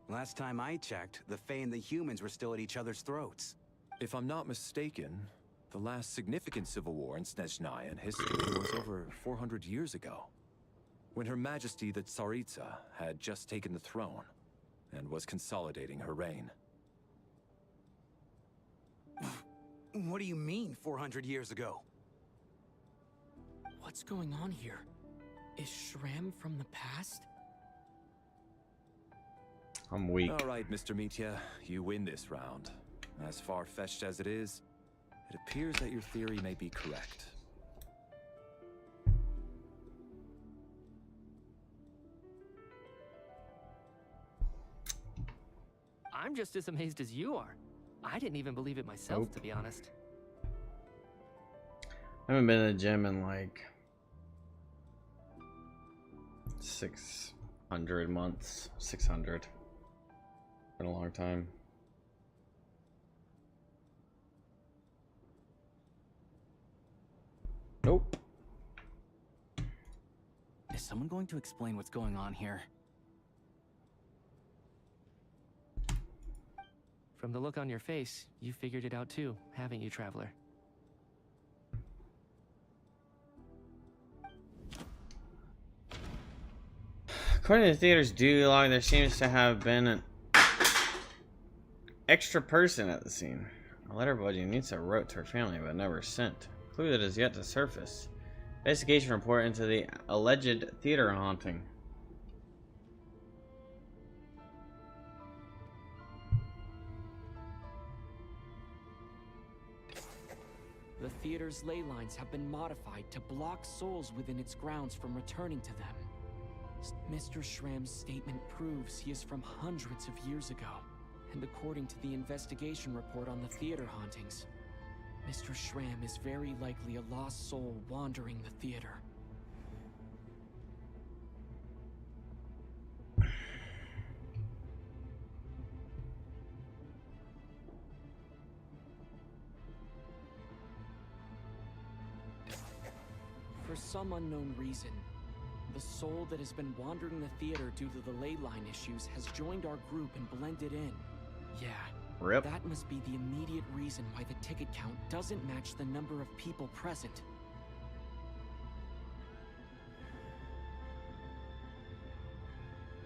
Last time I checked, the Fae and the humans were still at each other's throats. If I'm not mistaken, the last significant civil war in Snezhnayan history was over 400 years ago, when Her Majesty the Tsaritsa had just taken the throne and was consolidating her reign. What do you mean, 400 years ago? What's going on here? Is Shram from the past? I'm weak. All right, Mr. Mitya, you win this round. As far-fetched as it is, it appears that your theory may be correct. I'm just as amazed as you are. I didn't even believe it myself, to be honest. I haven't been to the gym in like 600 months. 600. Been a long time. Nope. Is someone going to explain what's going on here? From the look on your face, you figured it out too, haven't you, Traveler? According to the theater's duty log, there seems to have been an extra person at the scene. A letter budgie needs a wrote to her family but never sent. A clue that is yet to surface. Investigation report into the alleged theater haunting. The theater's ley lines have been modified to block souls within its grounds from returning to them. Mr. Shram's statement proves he is from hundreds of years ago, and according to the investigation report on the theater hauntings, Mr. Shram is very likely a lost soul wandering the theater. For some unknown reason, the soul that has been wandering the theater due to the ley line issues has joined our group and blended in. Yeah, Rip. That must be the immediate reason why the ticket count doesn't match the number of people present.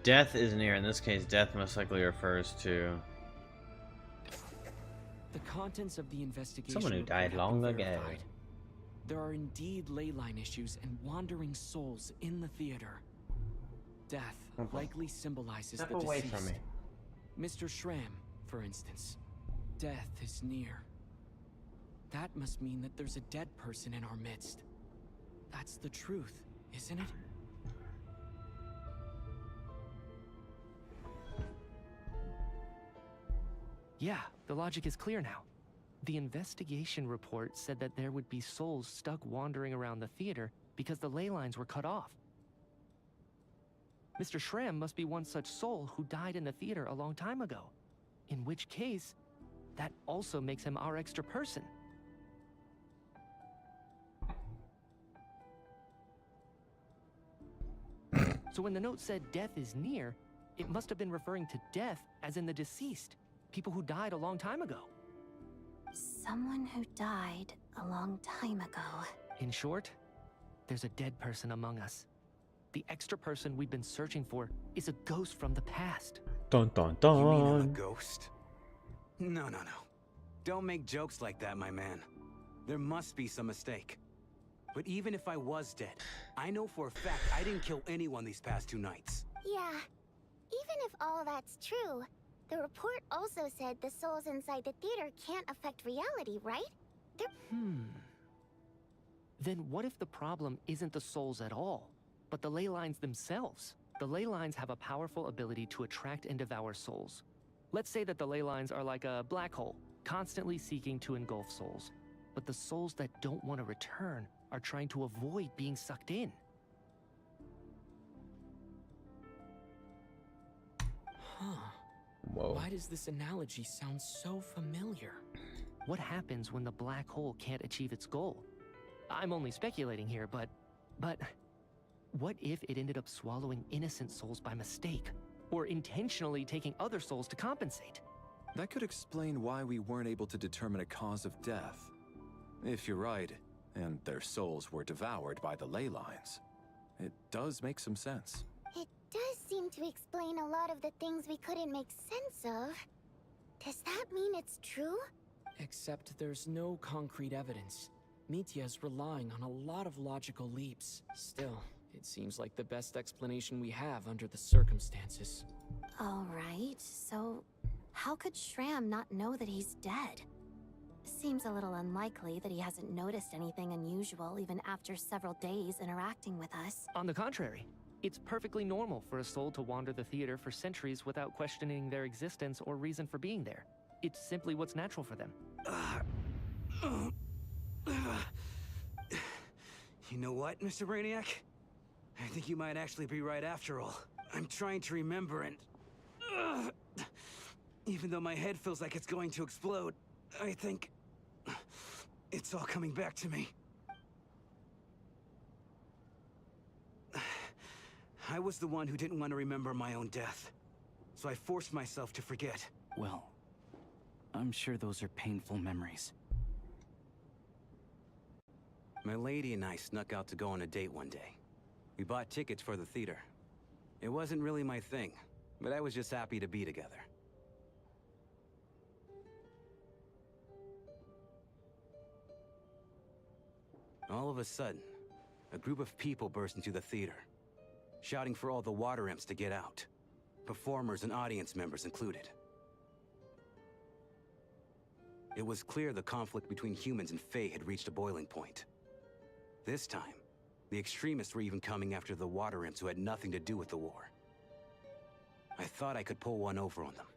Death is near. In this case, death most likely refers to The contents of the investigation Someone who report died have been long ago. verified. There are indeed ley line issues and wandering souls in the theater. Death likely symbolizes Step the away deceased. from me. Mr. Schramm, for instance. Death is near. That must mean that there's a dead person in our midst. That's the truth, isn't it? Yeah, the logic is clear now. The investigation report said that there would be souls stuck wandering around the theater because the ley lines were cut off. Mr. Schramm must be one such soul who died in the theater a long time ago. In which case, that also makes him our extra person. So when the note said death is near, it must have been referring to death as in the deceased. People who died a long time ago. Someone who died a long time ago. In short, there's a dead person among us. The extra person we've been searching for is a ghost from the past. Dun dun dun. You mean I'm a ghost? No. Don't make jokes like that, my man. There must be some mistake. But even if I was dead, I know for a fact I didn't kill anyone these past 2 nights. Yeah, even if all that's true, the report also said the souls inside the theater can't affect reality, right? Then what if the problem isn't the souls at all, but the ley lines themselves? The ley lines have a powerful ability to attract and devour souls. Let's say that the ley lines are like a black hole, constantly seeking to engulf souls. But the souls that don't want to return are trying to avoid being sucked in. Huh. Whoa. Why does this analogy sound so familiar? What happens when the black hole can't achieve its goal? I'm only speculating here, but what if it ended up swallowing innocent souls by mistake? Or intentionally taking other souls to compensate? That could explain why we weren't able to determine a cause of death. If you're right, and their souls were devoured by the ley lines, it does make some sense. It does seem to explain a lot of the things we couldn't make sense of. Does that mean it's true? Except there's no concrete evidence. Mitya's relying on a lot of logical leaps. Still, it seems like the best explanation we have under the circumstances. Alright, so how could Schramm not know that he's dead? Seems a little unlikely that he hasn't noticed anything unusual even after several days interacting with us. On the contrary, it's perfectly normal for a soul to wander the theater for centuries without questioning their existence or reason for being there. It's simply what's natural for them. You know what, Mr. Brainiac? I think you might actually be right after all. I'm trying to remember and... even though my head feels like it's going to explode, I think... it's all coming back to me. I was the one who didn't want to remember my own death, so I forced myself to forget. Well, I'm sure those are painful memories. My lady and I snuck out to go on a date one day. We bought tickets for the theater. It wasn't really my thing, but I was just happy to be together. All of a sudden, a group of people burst into the theater, shouting for all the water imps to get out, performers and audience members included. It was clear the conflict between humans and Fae had reached a boiling point. This time, the extremists were even coming after the water imps who had nothing to do with the war. I thought I could pull one over on them,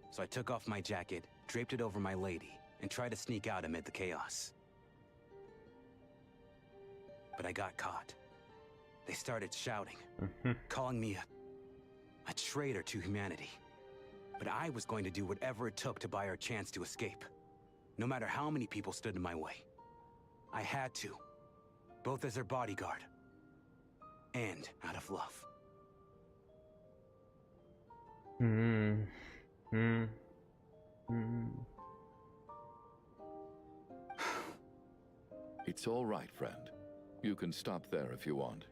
so I took off my jacket, draped it over my lady, and tried to sneak out amid the chaos. But I got caught. They started shouting, calling me a traitor to humanity. But I was going to do whatever it took to buy our chance to escape, no matter how many people stood in my way. I had to, both as their bodyguard and out of love. It's all right, friend. You can stop there if you want.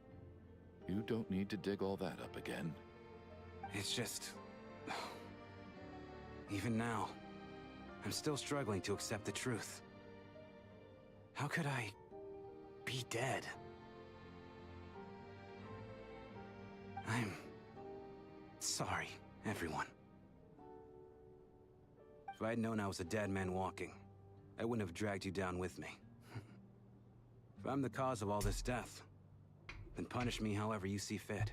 You don't need to dig all that up again. It's just... even now, I'm still struggling to accept the truth. How could I be dead? I'm sorry, everyone. If I'd known I was a dead man walking, I wouldn't have dragged you down with me. If I'm the cause of all this death, then punish me however you see fit.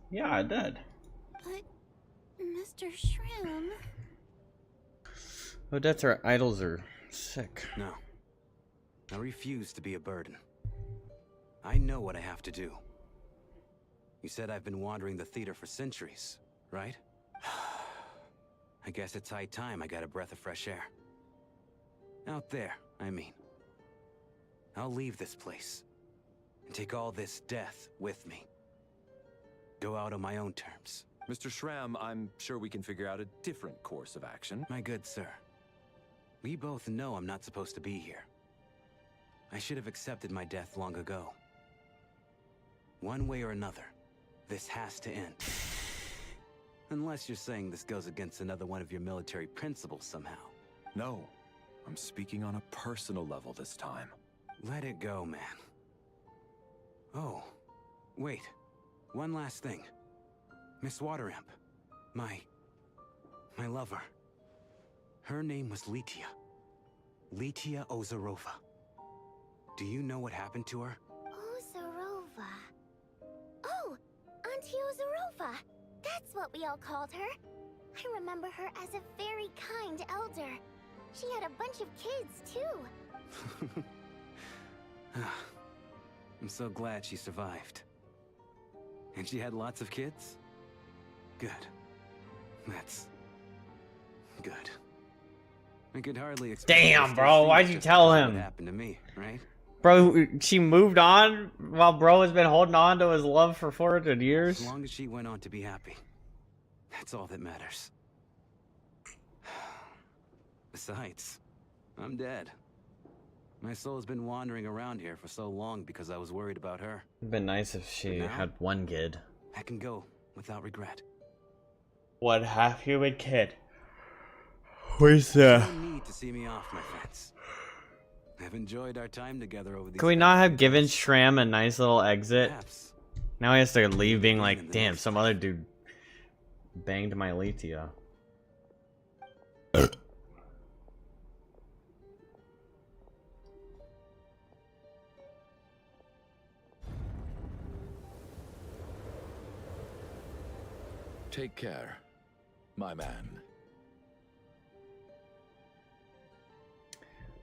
Yeah, I did. But, Mr. Shrim... Odette's our idols are sick. No. I refuse to be a burden. I know what I have to do. You said I've been wandering the theater for centuries, right? I guess it's high time I got a breath of fresh air. Out there, I mean. I'll leave this place and take all this death with me. Go out on my own terms. Mr. Schramm, I'm sure we can figure out a different course of action. My good sir, we both know I'm not supposed to be here. I should have accepted my death long ago. One way or another, this has to end. Unless you're saying this goes against another one of your military principles somehow. No, I'm speaking on a personal level this time. Let it go, man. Oh, wait. One last thing. Miss Wateramp. My lover. Her name was Litia. Litia Ozarova. Do you know what happened to her? Ozarova. Oh, Auntie Ozarova. That's what we all called her. I remember her as a very kind elder. She had a bunch of kids, too. I'm so glad she survived. And she had lots of kids? Good. That's... good. I could hardly expect... Damn, bro, why'd you tell him? What happened to me, right? Bro, she moved on while bro has been holding on to his love for 400 years? As long as she went on to be happy. That's all that matters. Besides, I'm dead. My soul's been wandering around here for so long because I was worried about her. It'd been nice if she had one kid. I can go without regret. One half-human kid. Where's the... No need to see me off, my friends. I've enjoyed our time together over these... Can we not have given Shram a nice little exit? Now he has to leave being like, damn, some other dude banged my Litia. Take care, my man.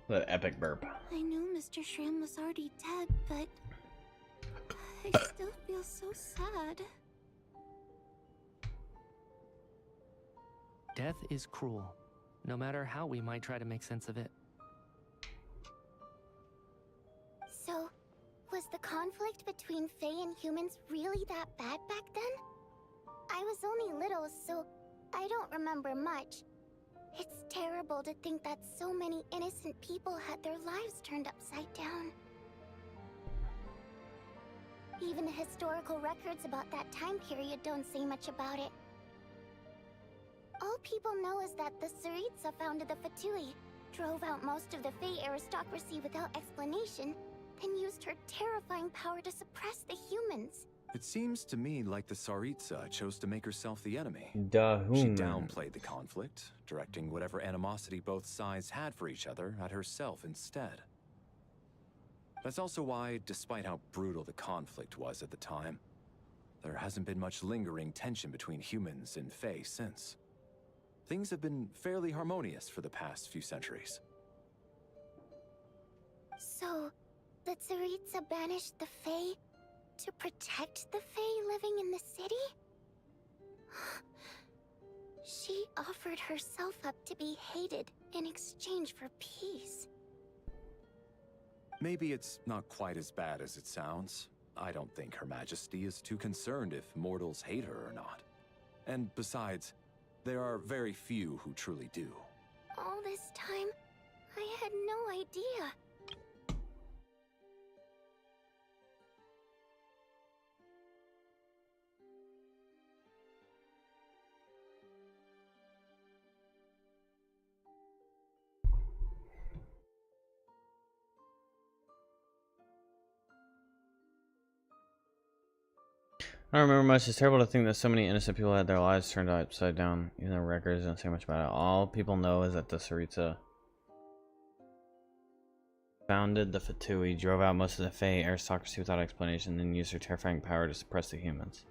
The epic burp. I knew Mr. Shrim was already dead, but... I still feel so sad. Death is cruel, no matter how we might try to make sense of it. So, was the conflict between Fae and humans really that bad back then? I was only little, so I don't remember much. It's terrible to think that so many innocent people had their lives turned upside down. Even the historical records about that time period don't say much about it. All people know is that the Tsaritsa founded the Fatui, drove out most of the Fae aristocracy without explanation, then used her terrifying power to suppress the humans. It seems to me like the Tsaritsa chose to make herself the enemy. Duh, She downplayed the conflict, directing whatever animosity both sides had for each other at herself instead. That's also why, despite how brutal the conflict was at the time, there hasn't been much lingering tension between humans and Fae since. Things have been fairly harmonious for the past few centuries. So, the Tsaritsa banished the Fae to protect the Fae living in the city? She offered herself up to be hated in exchange for peace. Maybe it's not quite as bad as it sounds. I don't think Her Majesty is too concerned if mortals hate her or not. And besides, there are very few who truly do. All this time, I had no idea. I don't remember much. It's terrible to think that so many innocent people had their lives turned upside down. Even the records don't say much about it. All people know is that the Sarita founded the Fatui, drove out most of the Fae aristocracy without explanation, then used her terrifying power to suppress the humans.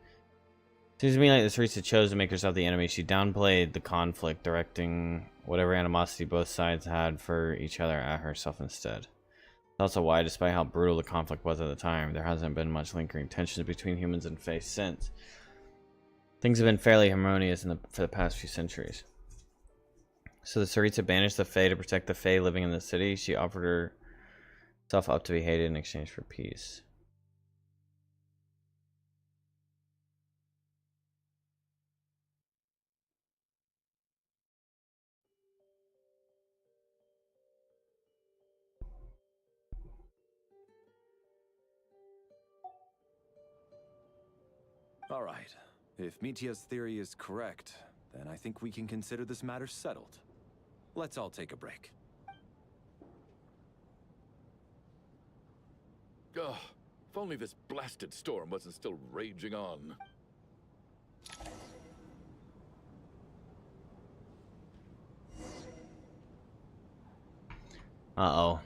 Seems to me like the Sarita chose to make herself the enemy. She downplayed the conflict, directing whatever animosity both sides had for each other at herself instead. That's also why, despite how brutal the conflict was at the time, there hasn't been much lingering tensions between humans and Fae since. Things have been fairly harmonious for the past few centuries. So the Sarita banished the Fae to protect the Fae living in the city. She offered herself up to be hated in exchange for peace. All right. If Mitia's theory is correct, then I think we can consider this matter settled. Let's all take a break. Ugh, if only this blasted storm wasn't still raging on. Uh-oh.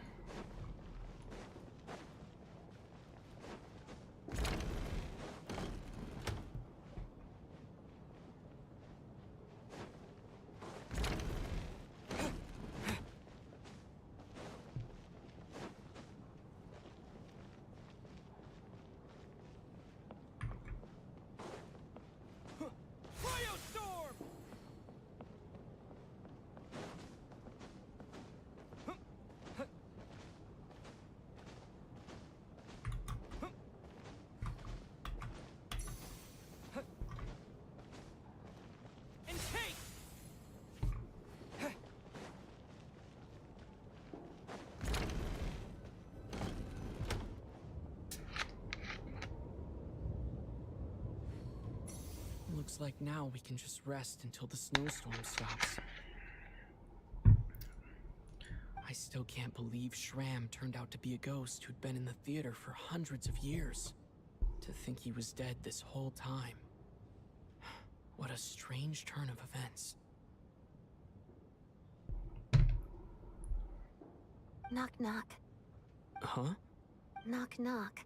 Looks like now we can just rest until the snowstorm stops. I still can't believe Shram turned out to be a ghost who'd been in the theater for hundreds of years. To think he was dead this whole time. What a strange turn of events. Knock knock. Huh? Knock knock.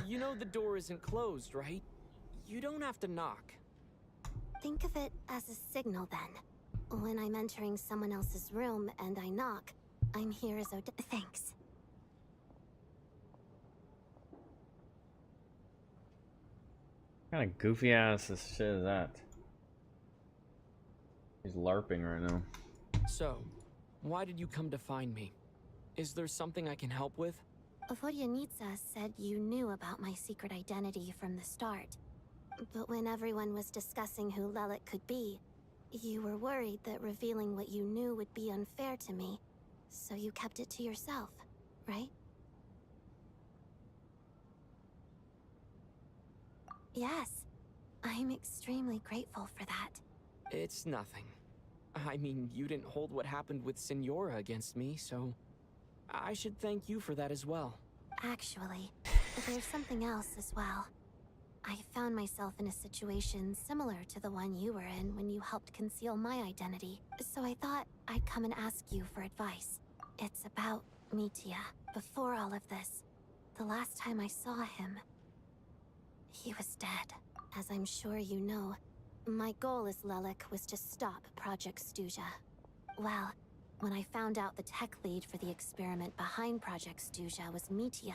You know the door isn't closed, right? You don't have to knock. Think of it as a signal then. When I'm entering someone else's room and I knock, I'm here as Odette. Thanks. What kind of goofy ass this shit is that? He's LARPing right now. So, why did you come to find me? Is there something I can help with? Vodyanitsa said you knew about my secret identity from the start. But when everyone was discussing who Lelik could be, you were worried that revealing what you knew would be unfair to me. So you kept it to yourself, right? Yes. I'm extremely grateful for that. It's nothing. I mean, you didn't hold what happened with Senora against me, so I should thank you for that as well. Actually, there's something else as well. I found myself in a situation similar to the one you were in when you helped conceal my identity, so I thought I'd come and ask you for advice. It's about Mitia. Before all of this, the last time I saw him, he was dead. As I'm sure you know, my goal as Lelik was to stop Project Stuja. Well, when I found out the tech lead for the experiment behind Project Stuja was Mitia,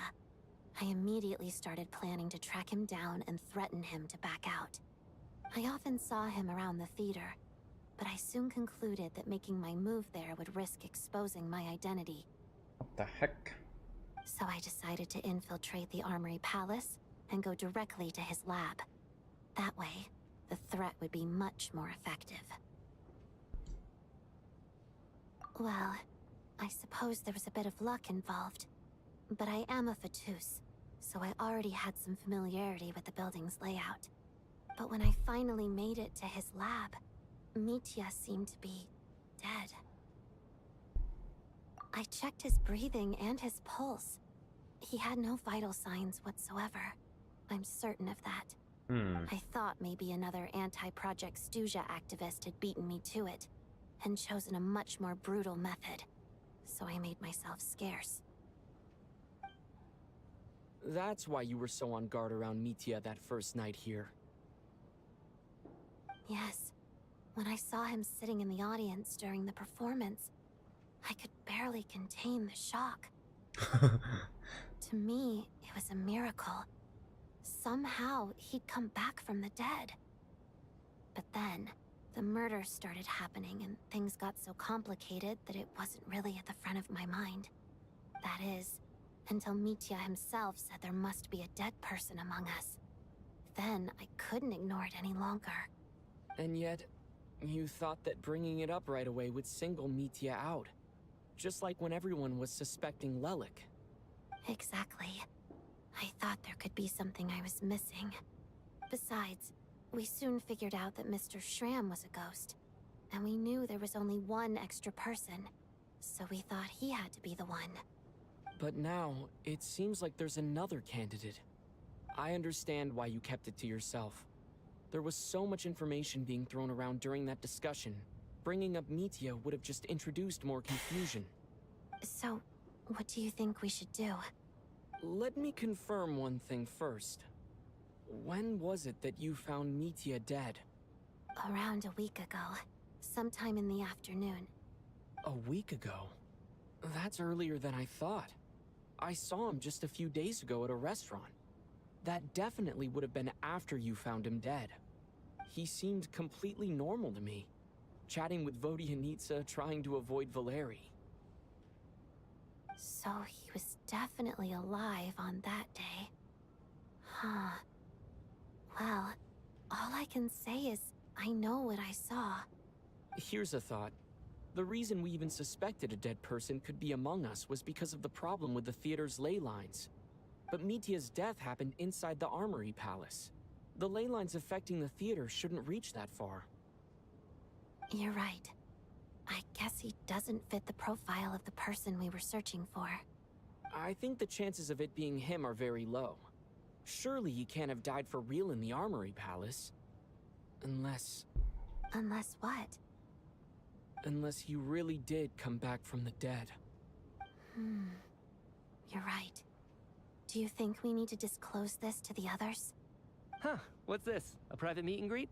I immediately started planning to track him down and threaten him to back out. I often saw him around the theater, but I soon concluded that making my move there would risk exposing my identity. What the heck? So I decided to infiltrate the Armory Palace and go directly to his lab. That way, the threat would be much more effective. Well, I suppose there was a bit of luck involved. But I am a Fatus, so I already had some familiarity with the building's layout. But when I finally made it to his lab, Mitia seemed to be dead. I checked his breathing and his pulse. He had no vital signs whatsoever, I'm certain of that. Hmm. I thought maybe another anti-Project Stuja activist had beaten me to it, and chosen a much more brutal method. So I made myself scarce. That's why you were so on guard around Mitya that first night here. Yes. When I saw him sitting in the audience during the performance, I could barely contain the shock. To me, it was a miracle. Somehow, he'd come back from the dead. But then, the murders started happening and things got so complicated that it wasn't really at the front of my mind. That is, until Mitya himself said there must be a dead person among us. Then, I couldn't ignore it any longer. And yet, you thought that bringing it up right away would single Mitya out. Just like when everyone was suspecting Lelik. Exactly. I thought there could be something I was missing. Besides, we soon figured out that Mr. Schramm was a ghost. And we knew there was only one extra person. So we thought he had to be the one. But now, it seems like there's another candidate. I understand why you kept it to yourself. There was so much information being thrown around during that discussion. Bringing up Mitya would have just introduced more confusion. So, what do you think we should do? Let me confirm one thing first. When was it that you found Mitya dead? Around a week ago. Sometime in the afternoon. A week ago? That's earlier than I thought. I saw him just a few days ago at a restaurant. That definitely would have been after you found him dead. He seemed completely normal to me. Chatting with Vodyanitsa, trying to avoid Valeri. So he was definitely alive on that day. Huh. Well, all I can say is I know what I saw. Here's a thought. The reason we even suspected a dead person could be among us was because of the problem with the theater's ley lines. But Mitya's death happened inside the Armory Palace. The ley lines affecting the theater shouldn't reach that far. You're right. I guess he doesn't fit the profile of the person we were searching for. I think the chances of it being him are very low. Surely he can't have died for real in the Armory Palace. Unless... Unless what? Unless he really did come back from the dead. You're right. Do you think we need to disclose this to the others? Huh, what's this? A private meet and greet?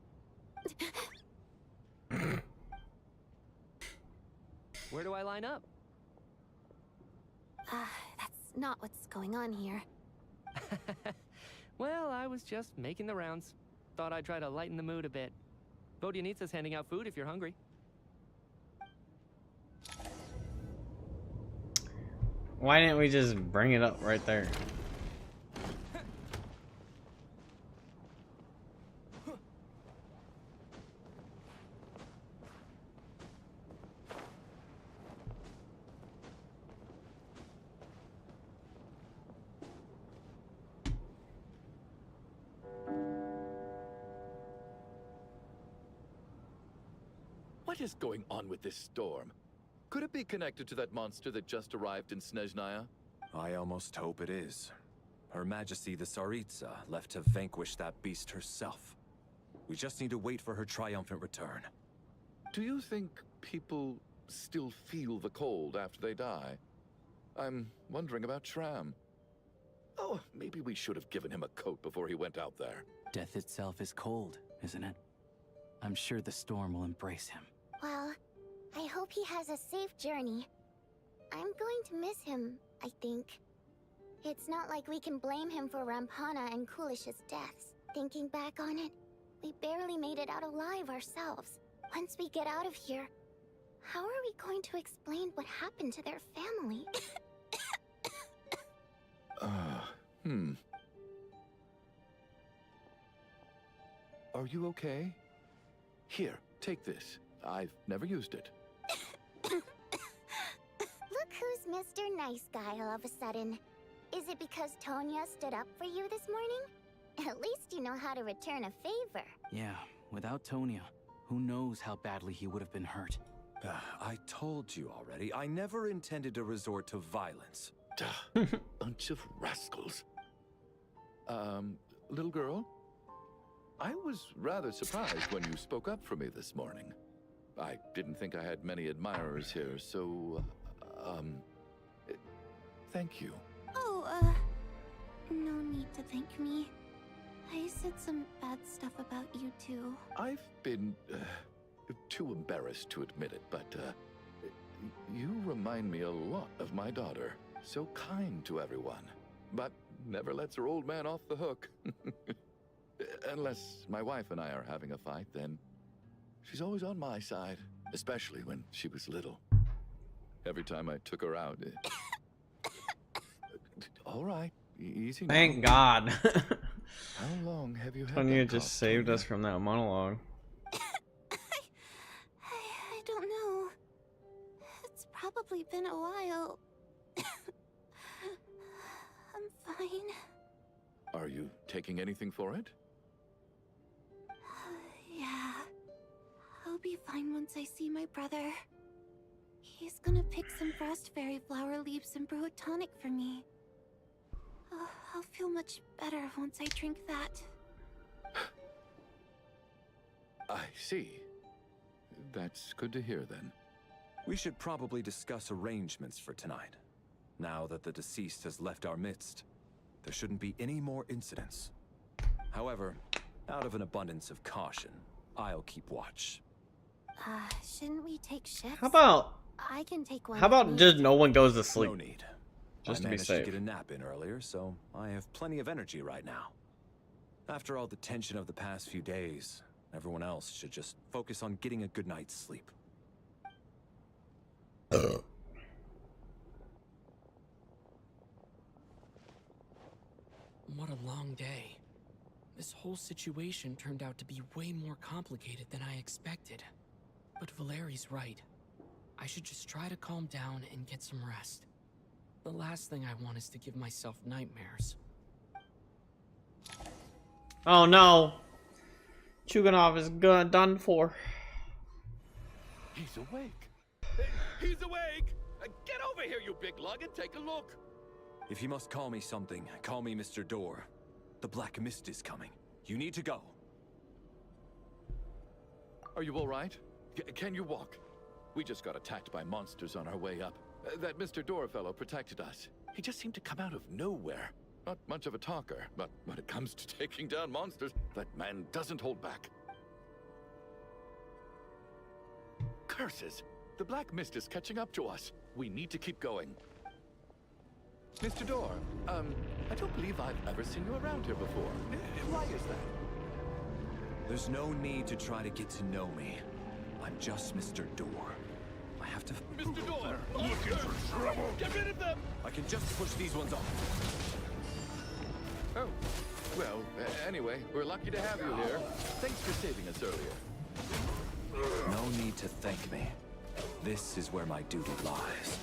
Where do I line up? That's not what's going on here. Well, I was just making the rounds. Thought I'd try to lighten the mood a bit. Vodyanitsa's handing out food if you're hungry. Why didn't we just bring it up right there? What is going on with this storm? Could it be connected to that monster that just arrived in Snezhnaya? I almost hope it is. Her Majesty the Tsaritsa left to vanquish that beast herself. We just need to wait for her triumphant return. Do you think people still feel the cold after they die? I'm wondering about Schramm. Oh, maybe we should have given him a coat before he went out there. Death itself is cold, isn't it? I'm sure the storm will embrace him. Well, I hope he has a safe journey. I'm going to miss him, I think. It's not like we can blame him for Rampana and Kulish's deaths. Thinking back on it, we barely made it out alive ourselves. Once we get out of here, how are we going to explain what happened to their family? Are you okay? Here, take this. I've never used it. Look who's Mr. Nice Guy all of a sudden. Is it because Tonya stood up for you this morning? At least you know how to return a favor. Yeah, without Tonya, who knows how badly he would have been hurt. I told you already, I never intended to resort to violence. Bunch of rascals. little girl? I was rather surprised when you spoke up for me this morning. I didn't think I had many admirers here, so, thank you. Oh, no need to thank me. I said some bad stuff about you too. I've been, too embarrassed to admit it, but, you remind me a lot of my daughter. So kind to everyone, but never lets her old man off the hook. Unless my wife and I are having a fight, then she's always on my side, especially when she was little. Every time I took her out... All right, easy now. Thank God. How long have you had Tonya that just cough, saved Tonya? us from that monologue. I don't know. It's probably been a while. I'm fine. Are you taking anything for it? Yeah. I'll be fine once I see my brother. He's gonna pick some frost fairy flower leaves and brew a tonic for me. I'll feel much better once I drink that. I see. That's good to hear, then. We should probably discuss arrangements for tonight. Now that the deceased has left our midst, there shouldn't be any more incidents. However, out of an abundance of caution, I'll keep watch. Shouldn't we take shifts? How about I can take one. how about just no one goes to sleep? No need. Just I to be managed safe. to get a nap in earlier, so I have plenty of energy right now. After all the tension of the past few days, everyone else should just focus on getting a good night's sleep. What a long day. This whole situation turned out to be way more complicated than I expected. But Valeri's right. I should just try to calm down and get some rest. The last thing I want is to give myself nightmares. Oh no! Chuganov is done for. He's awake. He's awake! Get over here, you big lug, and take a look. If you must call me something, call me Mr. Door. The Black Mist is coming. You need to go. Are you all right? Can you walk? We just got attacked by monsters on our way up. That Mr. Door fellow protected us. He just seemed to come out of nowhere. Not much of a talker, but when it comes to taking down monsters, that man doesn't hold back. Curses! The Black Mist is catching up to us. We need to keep going. Mr. Door, I don't believe I've ever seen you around here before. Why is that? There's no need to try to get to know me. I'm just Mr. Door. I have to... Mr. Door! Looking for trouble! Get rid of them! I can just push these ones off. Oh, well, anyway, we're lucky to have you here. Thanks for saving us earlier. No need to thank me. This is where my duty lies.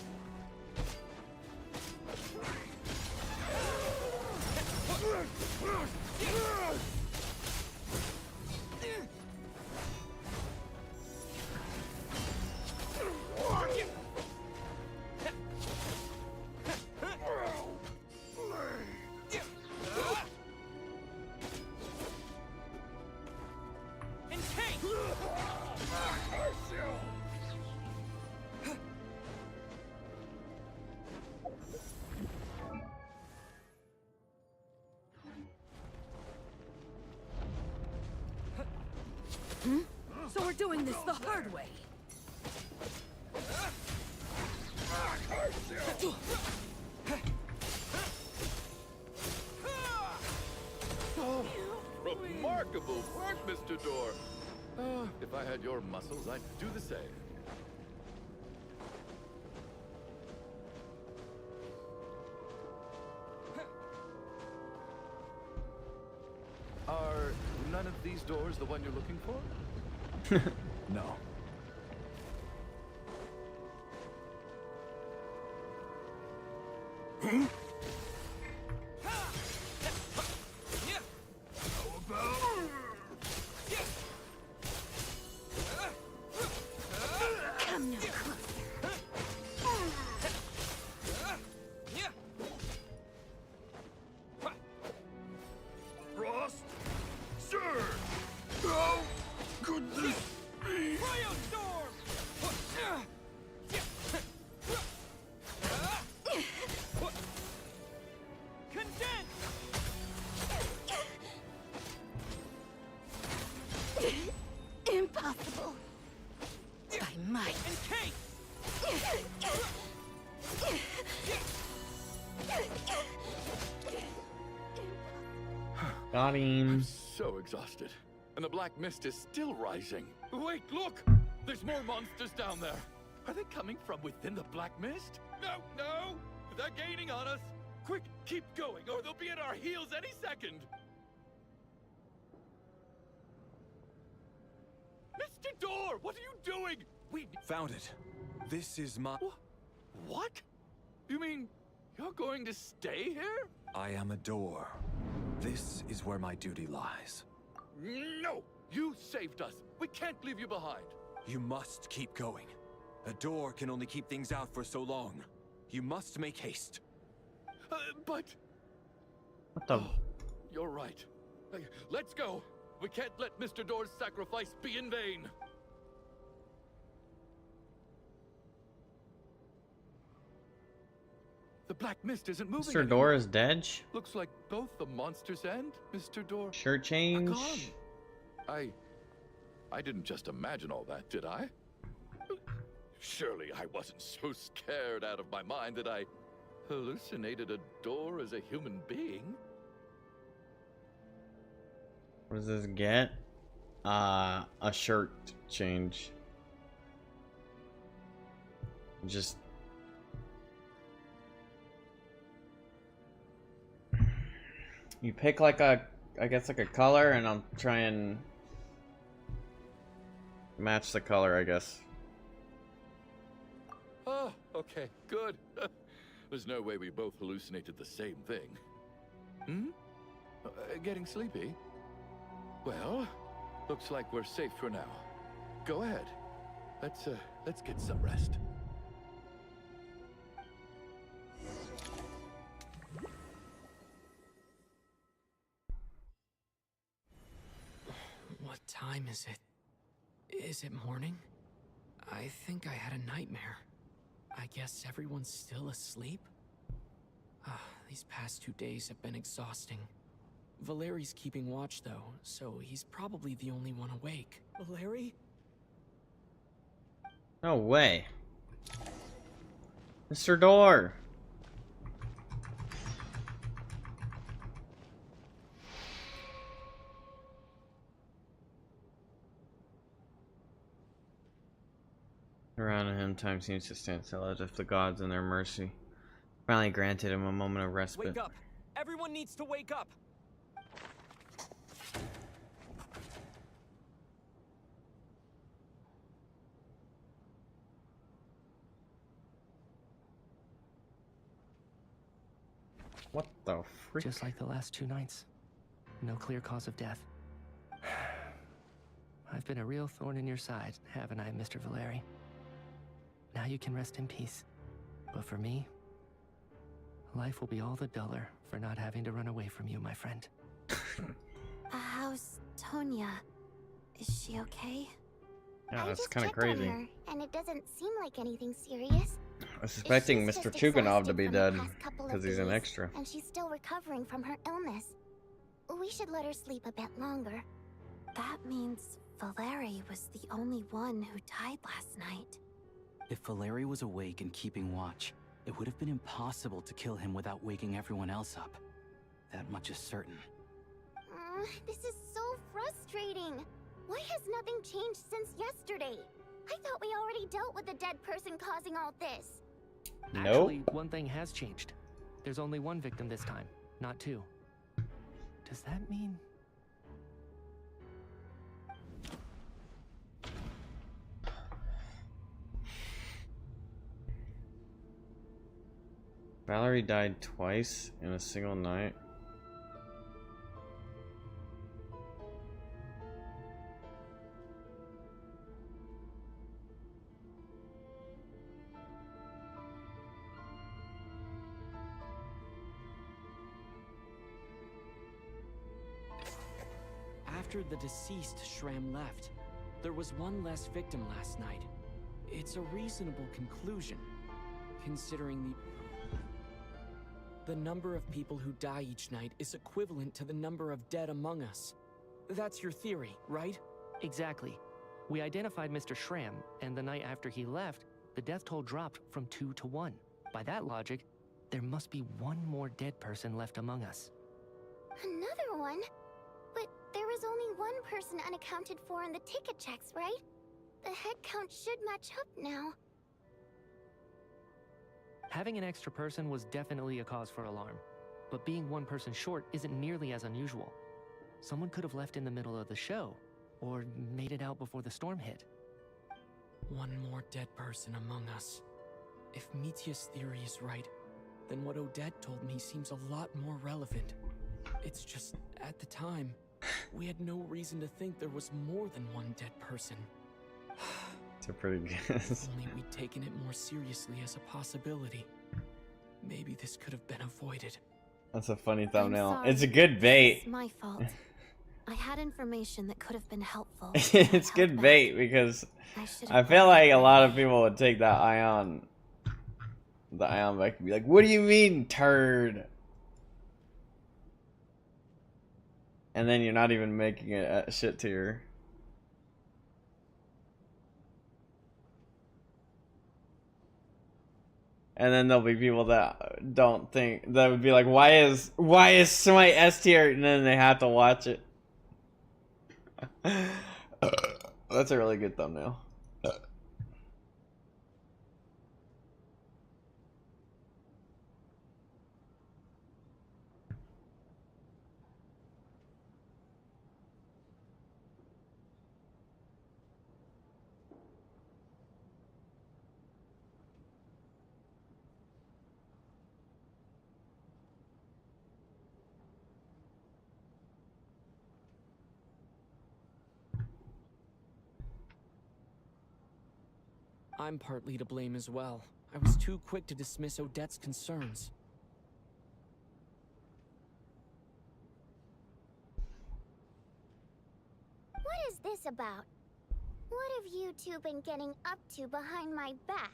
So we're doing this the hard way. Oh, remarkable work, Mr. Door. If I had your muscles, I'd do the same. Are none of these doors the one you're looking for? No. Come no closer. Oh, goodness me! Impossible. By might. Got him. So exhausted. And the black mist is still rising. Wait, look! There's more monsters down there. Are they coming from within the black mist? No, no! They're gaining on us! Quick, keep going, or they'll be at our heels any second! Mr. Door, what are you doing? We found it. This is my... What? You mean you're going to stay here? I am a door. This is where my duty lies. No! You saved us. We can't leave you behind. You must keep going. A door can only keep things out for so long. You must make haste. But... What the... You're right. Let's go. We can't let Mr. Door's sacrifice be in vain. The black mist isn't moving Mr. Door is dead? Looks like both the monsters and Mr. Door Shirt change. are gone. I didn't just imagine all that, did I? Surely I wasn't so scared out of my mind that I hallucinated a door as a human being. What does this get? A shirt change. Just... You pick like a, I guess like a color, and I'll try and match the color, I guess. Oh, okay, good. There's no way we both hallucinated the same thing. Hmm? Getting sleepy? Well, looks like we're safe for now. Go ahead. Let's get some rest. What time is it? Is it morning? I think I had a nightmare. I guess everyone's still asleep? These past 2 days have been exhausting. Valeri's keeping watch though, so he's probably the only one awake. Valeri? No way. Mr. Door! Around him, time seems to stand still as if the gods in their mercy finally granted him a moment of respite. Wake up! Everyone needs to wake up! What the freak? Just like the last 2 nights. No clear cause of death. I've been a real thorn in your side, haven't I, Mr. Valeri? Now you can rest in peace. But for me, life will be all the duller for not having to run away from you, my friend. How's Tonya? Is she okay? Yeah, I that's just kind of checked on crazy. her, and it doesn't seem like anything serious. I was suspecting She's Mr. just Chuganov to exhausted be from the dead past couple of because he's an days, extra. and she's still recovering from her illness. We should let her sleep a bit longer. That means Valeri was the only one who died last night. If Valeri was awake and keeping watch, it would have been impossible to kill him without waking everyone else up. That much is certain. This is so frustrating. Why has nothing changed since yesterday? I thought we already dealt with the dead person causing all this. Actually, one thing has changed. There's only one victim this time, not 2. Does that mean... Valerie died twice in a single night. After the deceased Shram left, there was one less victim last night. It's a reasonable conclusion, considering the number of people who die each night is equivalent to the number of dead among us. That's your theory, right? Exactly. We identified Mr. Shram, and the night after he left, the death toll dropped from 2 to 1. By that logic, there must be one more dead person left among us. Another one? But there was only one person unaccounted for in the ticket checks, right? The head count should match up now. Having an extra person was definitely a cause for alarm, but being one person short isn't nearly as unusual. Someone could have left in the middle of the show, or made it out before the storm hit. One more dead person among us. If Mitya's theory is right, then what Odette told me seems a lot more relevant. It's just, at the time, we had no reason to think there was more than one dead person. It's a pretty good. If only we'd taken it more seriously as a possibility. Maybe this could have been avoided. That's a funny thumbnail. sorry. It's a good bait. It's my fault. I had information that could have been helpful. It's good bait because I feel like a lot of people would take that ion back and be like, "What do you mean, turd?" And then you're not even making it a shit tier. And then there'll be people that don't think, that would be like, why is Smite S tier? And then they have to watch it. That's a really good thumbnail. I'm partly to blame as well. I was too quick to dismiss Odette's concerns. What is this about? What have you two been getting up to behind my back?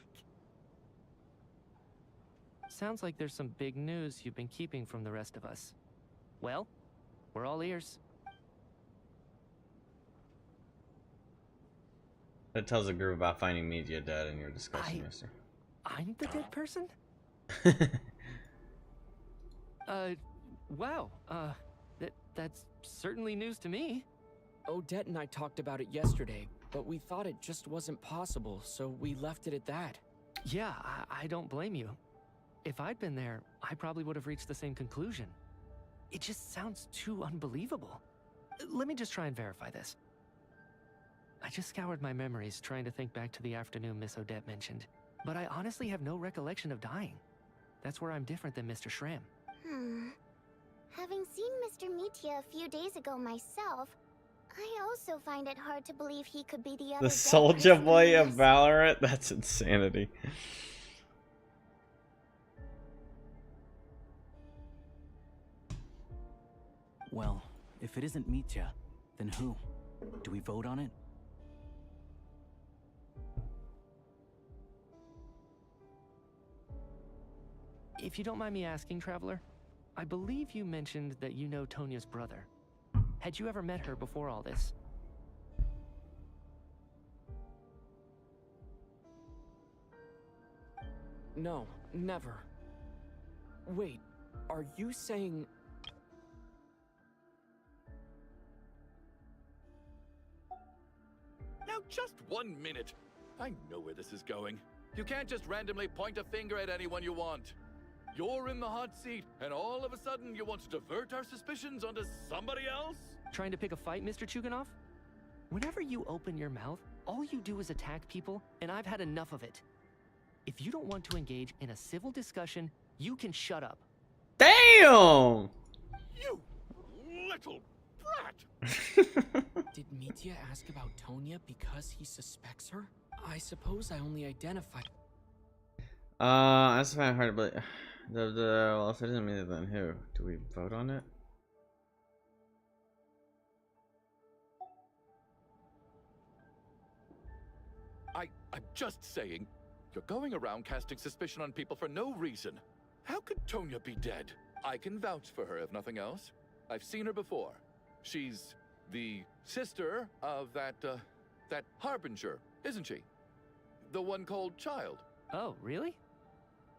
Sounds like there's some big news you've been keeping from the rest of us. Well, we're all ears. It tells a group about finding media dead in your discussion, mister. I'm the dead person? Wow. That's certainly news to me. Odette and I talked about it yesterday, but we thought it just wasn't possible, so we left it at that. Yeah, I don't blame you. If I'd been there, I probably would have reached the same conclusion. It just sounds too unbelievable. Let me just try and verify this. I just scoured my memories trying to think back to the afternoon Miss Odette mentioned, but I honestly have no recollection of dying. That's where I'm different than Mr. Shram. Having seen Mr. Mitya a few days ago myself, I also find it hard to believe he could be the other The Soldier Boy of Valorant? That's insanity. Well, if it isn't Mitya, then who? Do we vote on it? If you don't mind me asking, Traveler, I believe you mentioned that you know Tonya's brother. Had you ever met her before all this? No, never. Wait, are you saying... Now, just 1 minute. I know where this is going. You can't just randomly point a finger at anyone you want. You're in the hot seat, and all of a sudden you want to divert our suspicions onto somebody else? Trying to pick a fight, Mr. Chuganov? Whenever you open your mouth, all you do is attack people, and I've had enough of it. If you don't want to engage in a civil discussion, you can shut up. Damn! You little brat! Did Mitya ask about Tonya because he suspects her? I suppose I only identified... That's kind of hard to believe. Well, if it isn't me, then who? Do we vote on it? I'm just saying, you're going around casting suspicion on people for no reason. How could Tonya be dead? I can vouch for her, if nothing else. I've seen her before. She's the sister of that Harbinger, isn't she? The one called Child. Oh, really?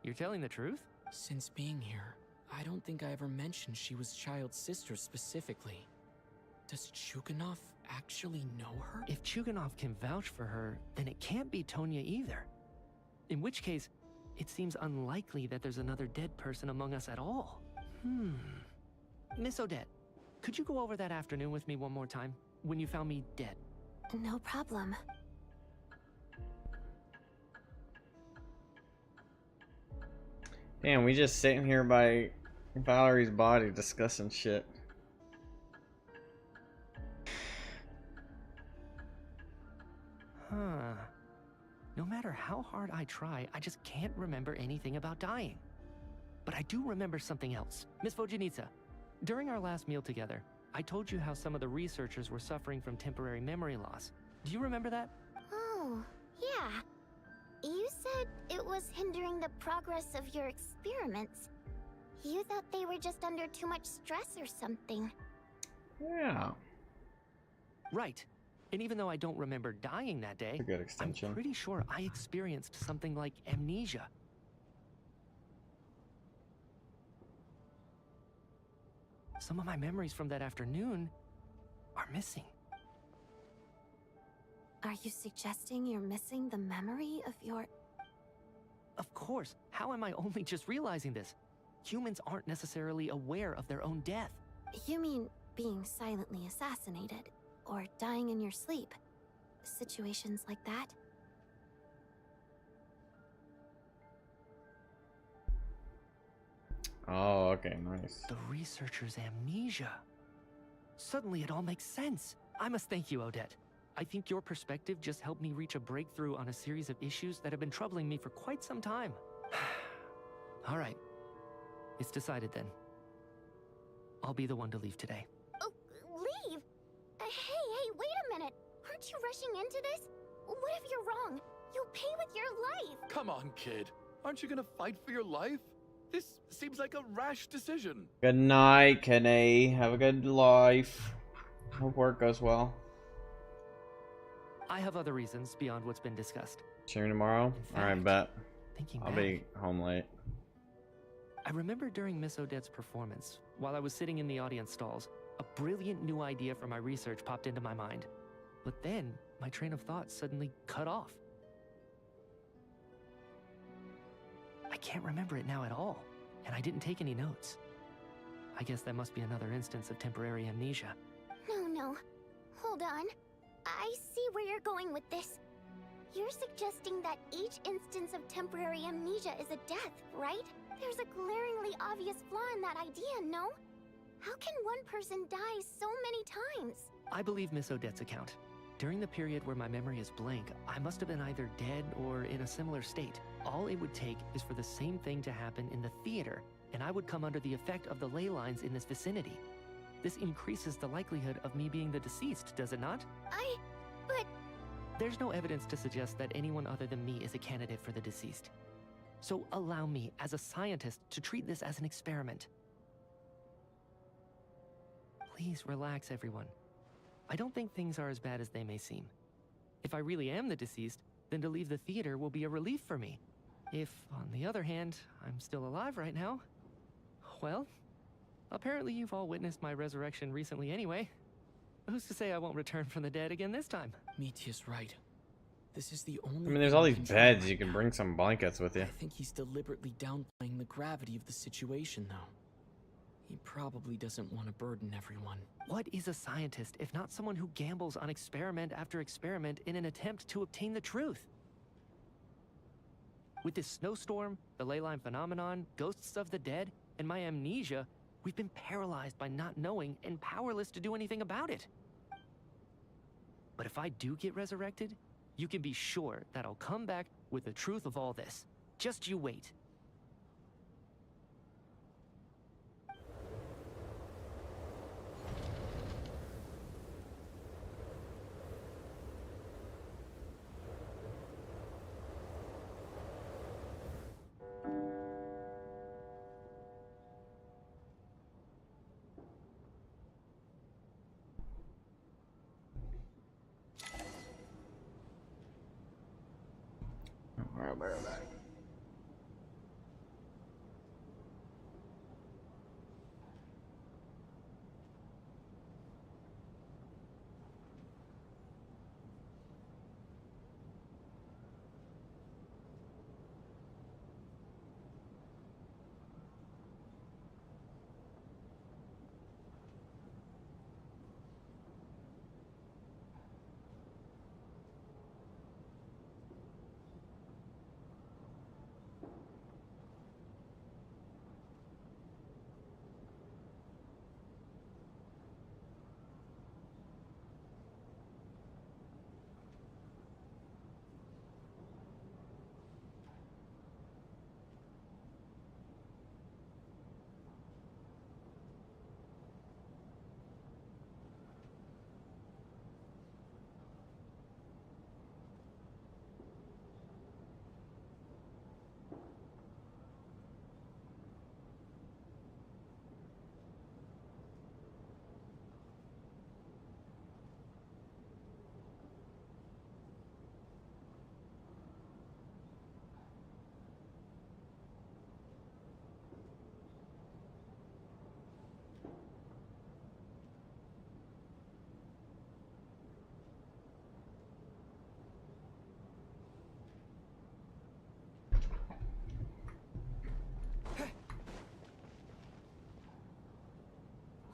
You're telling the truth? Since being here, I don't think I ever mentioned she was Child's sister specifically. Does Chuganov actually know her? If Chuganov can vouch for her, then it can't be Tonya either. In which case, it seems unlikely that there's another dead person among us at all. Miss Odette, could you go over that afternoon with me one more time, when you found me dead? No problem. Damn, we just sitting here by Valerie's body discussing shit. Huh. No matter how hard I try, I just can't remember anything about dying. But I do remember something else. Miss Vojanitsa, during our last meal together, I told you how some of the researchers were suffering from temporary memory loss. Do you remember that? Oh, yeah. You said it was hindering the progress of your experiments. You thought they were just under too much stress or something. Yeah. Right. And even though I don't remember dying that day, A good extension. I'm pretty sure I experienced something like amnesia. Some of my memories from that afternoon are missing. Are you suggesting you're missing the memory of your... Of course. How am I only just realizing this? Humans aren't necessarily aware of their own death. You mean being silently assassinated, or dying in your sleep? Situations like that? Oh, okay, nice. The researcher's amnesia. Suddenly it all makes sense. I must thank you, Odette. I think your perspective just helped me reach a breakthrough on a series of issues that have been troubling me for quite some time. All right. It's decided then. I'll be the one to leave today. Oh, leave? Hey, wait a minute. Aren't you rushing into this? What if you're wrong? You'll pay with your life. Come on, kid. Aren't you gonna fight for your life? This seems like a rash decision. Good night, Kenny. Have a good life. Hope work goes well. I have other reasons beyond what's been discussed. Stream tomorrow? Alright, bet. I'll back, be home late. I remember during Miss Odette's performance, while I was sitting in the audience stalls, a brilliant new idea for my research popped into my mind. But then, my train of thought suddenly cut off. I can't remember it now at all, and I didn't take any notes. I guess that must be another instance of temporary amnesia. No. Hold on. I see where you're going with this. You're suggesting that each instance of temporary amnesia is a death, right? There's a glaringly obvious flaw in that idea, no? How can one person die so many times? I believe Miss Odette's account. During the period where my memory is blank, I must have been either dead or in a similar state. All it would take is for the same thing to happen in the theater, and I would come under the effect of the ley lines in this vicinity. This increases the likelihood of me being the deceased, does it not? But... There's no evidence to suggest that anyone other than me is a candidate for the deceased. So allow me, as a scientist, to treat this as an experiment. Please relax, everyone. I don't think things are as bad as they may seem. If I really am the deceased, then to leave the theater will be a relief for me. If, on the other hand, I'm still alive right now, well, apparently you've all witnessed my resurrection recently anyway. Who's to say I won't return from the dead again this time? Mitia's right. This is the only... I mean, there's all these beds. You can bring some blankets with you. I think he's deliberately downplaying the gravity of the situation, though. He probably doesn't want to burden everyone. What is a scientist if not someone who gambles on experiment after experiment in an attempt to obtain the truth? With this snowstorm, the ley line phenomenon, ghosts of the dead, and my amnesia, we've been paralyzed by not knowing and powerless to do anything about it. But if I do get resurrected, you can be sure that I'll come back with the truth of all this. Just you wait. Alright, we're back.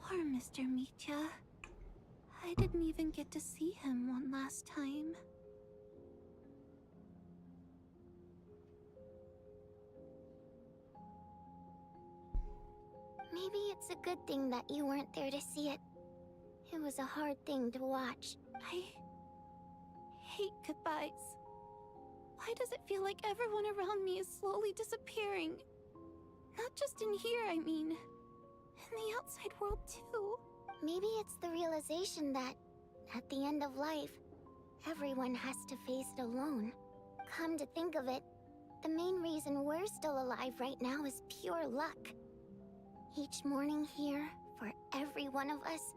Poor Mr. Mitya. I didn't even get to see him one last time. Maybe it's a good thing that you weren't there to see it. It was a hard thing to watch. I hate goodbyes. Why does it feel like everyone around me is slowly disappearing? Not just in here, I mean. In the outside world, too. Maybe it's the realization that, at the end of life, everyone has to face it alone. Come to think of it, the main reason we're still alive right now is pure luck. Each morning here, for every one of us,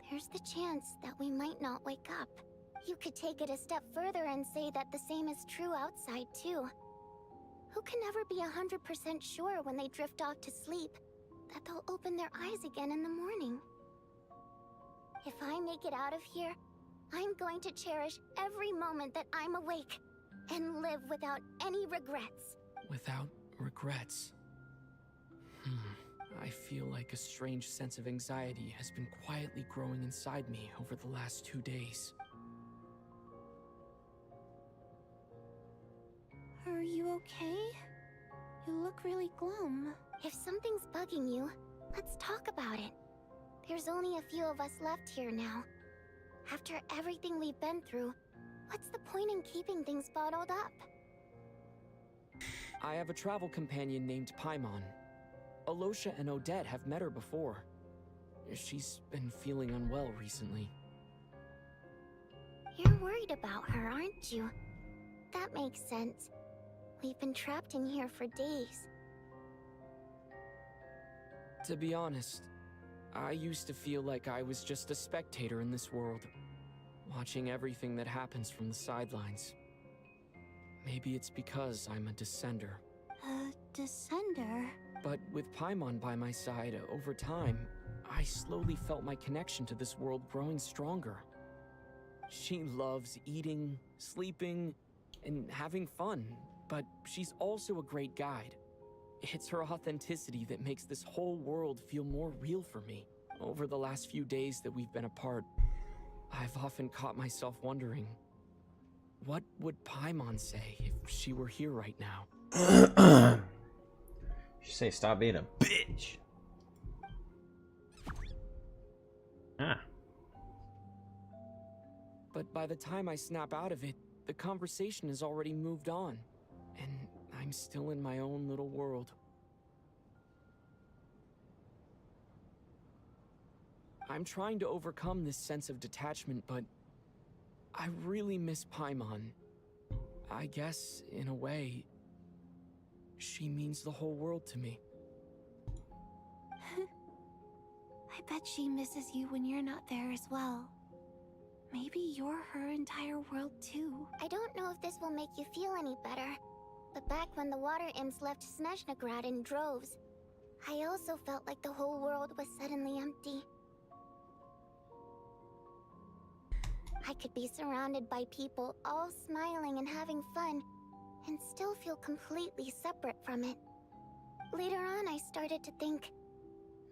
there's the chance that we might not wake up. You could take it a step further and say that the same is true outside, too. Who can never be 100% sure when they drift off to sleep that they'll open their eyes again in the morning? If I make it out of here, I'm going to cherish every moment that I'm awake and live without any regrets. Without regrets. I feel like a strange sense of anxiety has been quietly growing inside me over the last 2 days. Are you okay? You look really glum. If something's bugging you, let's talk about it. There's only a few of us left here now. After everything we've been through, what's the point in keeping things bottled up? I have a travel companion named Paimon. Alosha and Odette have met her before. She's been feeling unwell recently. You're worried about her, aren't you? That makes sense. We've been trapped in here for days. To be honest, I used to feel like I was just a spectator in this world, watching everything that happens from the sidelines. Maybe it's because I'm a descender. A descender? But with Paimon by my side, over time, I slowly felt my connection to this world growing stronger. She loves eating, sleeping, and having fun, but she's also a great guide. It's her authenticity that makes this whole world feel more real for me. Over the last few days that we've been apart, I've often caught myself wondering, what would Paimon say if she were here right now? She say stop being a bitch. Ah. But by the time I snap out of it, the conversation has already moved on, and I'm still in my own little world. I'm trying to overcome this sense of detachment, but I really miss Paimon. I guess, in a way, she means the whole world to me. I bet she misses you when you're not there as well. Maybe you're her entire world too. I don't know if this will make you feel any better, But back when the water imps left Snezhnograd in droves, I also felt like the whole world was suddenly empty. I could be surrounded by people all smiling and having fun, and still feel completely separate from it. Later on, I started to think,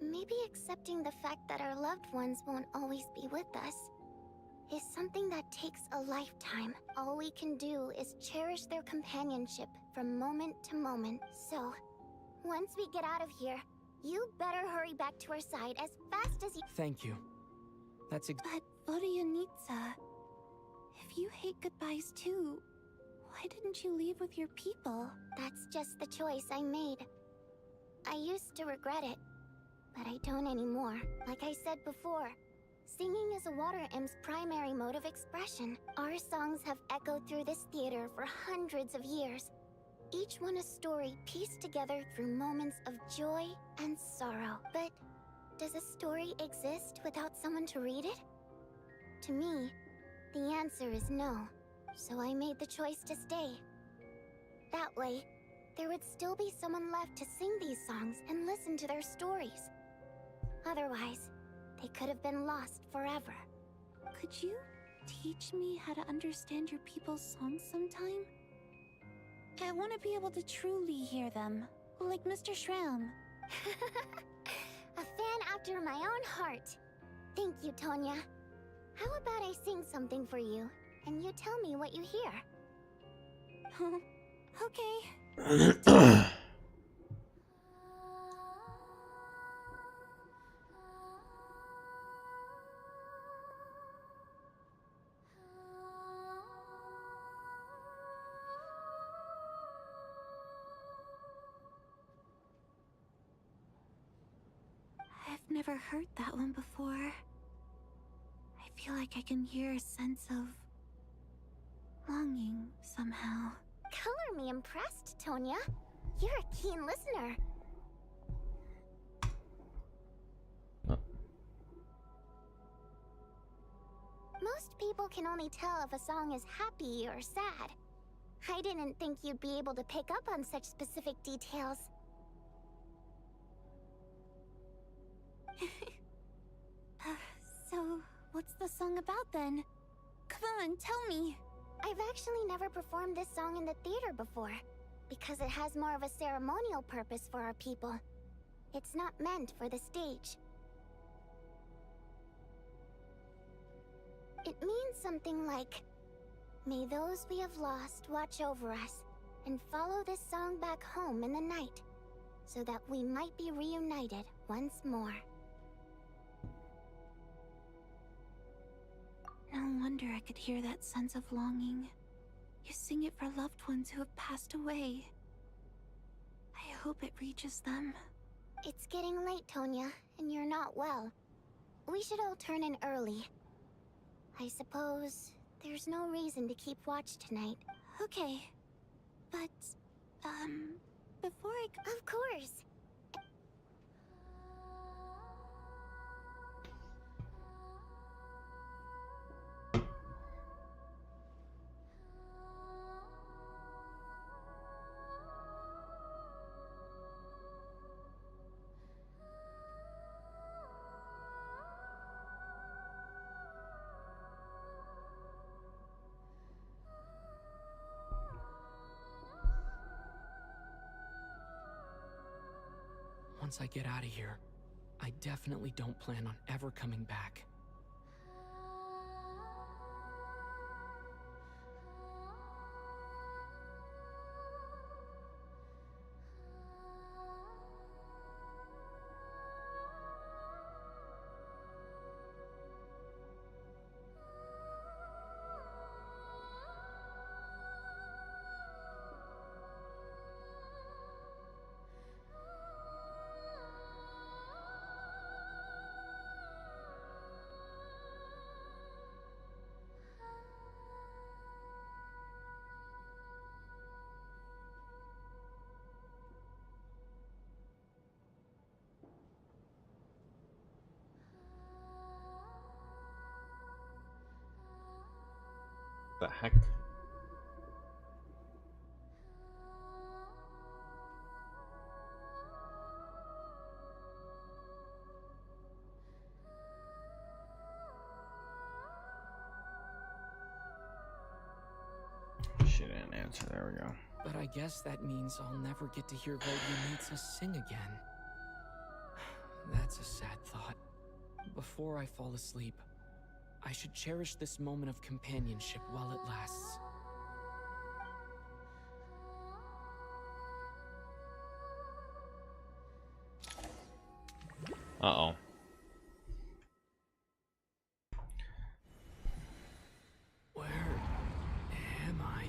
maybe accepting the fact that our loved ones won't always be with us is something that takes a lifetime. All we can do is cherish their companionship from moment to moment. So, once we get out of here, you better hurry back to our side as fast as you— Thank you. That's But Vodyanitsa, if you hate goodbyes too, why didn't you leave with your people? That's just the choice I made. I used to regret it, but I don't anymore. Like I said before, singing is a water imp's primary mode of expression. Our songs have echoed through this theater for hundreds of years, each one a story pieced together through moments of joy and sorrow. But does a story exist without someone to read it? To me, the answer is no. So I made the choice to stay. That way, there would still be someone left to sing these songs and listen to their stories. Otherwise, they could have been lost forever. Could you teach me how to understand your people's songs sometime? I want to be able to truly hear them, like Mr. Shram. A fan after my own heart. Thank you, Tonya. How about I sing something for you, and you tell me what you hear? Okay. I've never heard that one before. I feel like I can hear a sense of longing somehow. Color me impressed, Tonya. You're a keen listener. Most people can only tell if a song is happy or sad. I didn't think you'd be able to pick up on such specific details. So, what's the song about then? Come on, tell me. I've actually never performed this song in the theater before, because it has more of a ceremonial purpose for our people. It's not meant for the stage. It means something like, may those we have lost watch over us, and follow this song back home in the night, so that we might be reunited once more. No wonder I could hear that sense of longing. You sing it for loved ones who have passed away. I hope it reaches them. It's getting late, Tonya, and you're not well. We should all turn in early. I suppose there's no reason to keep watch tonight. Okay. But, before I go— Of course! Once I get out of here, I definitely don't plan on ever coming back. The heck? She didn't answer. There we go. But I guess that means I'll never get to hear Vodyanica sing again. That's a sad thought. Before I fall asleep, I should cherish this moment of companionship while it lasts. Uh-oh. Where am I?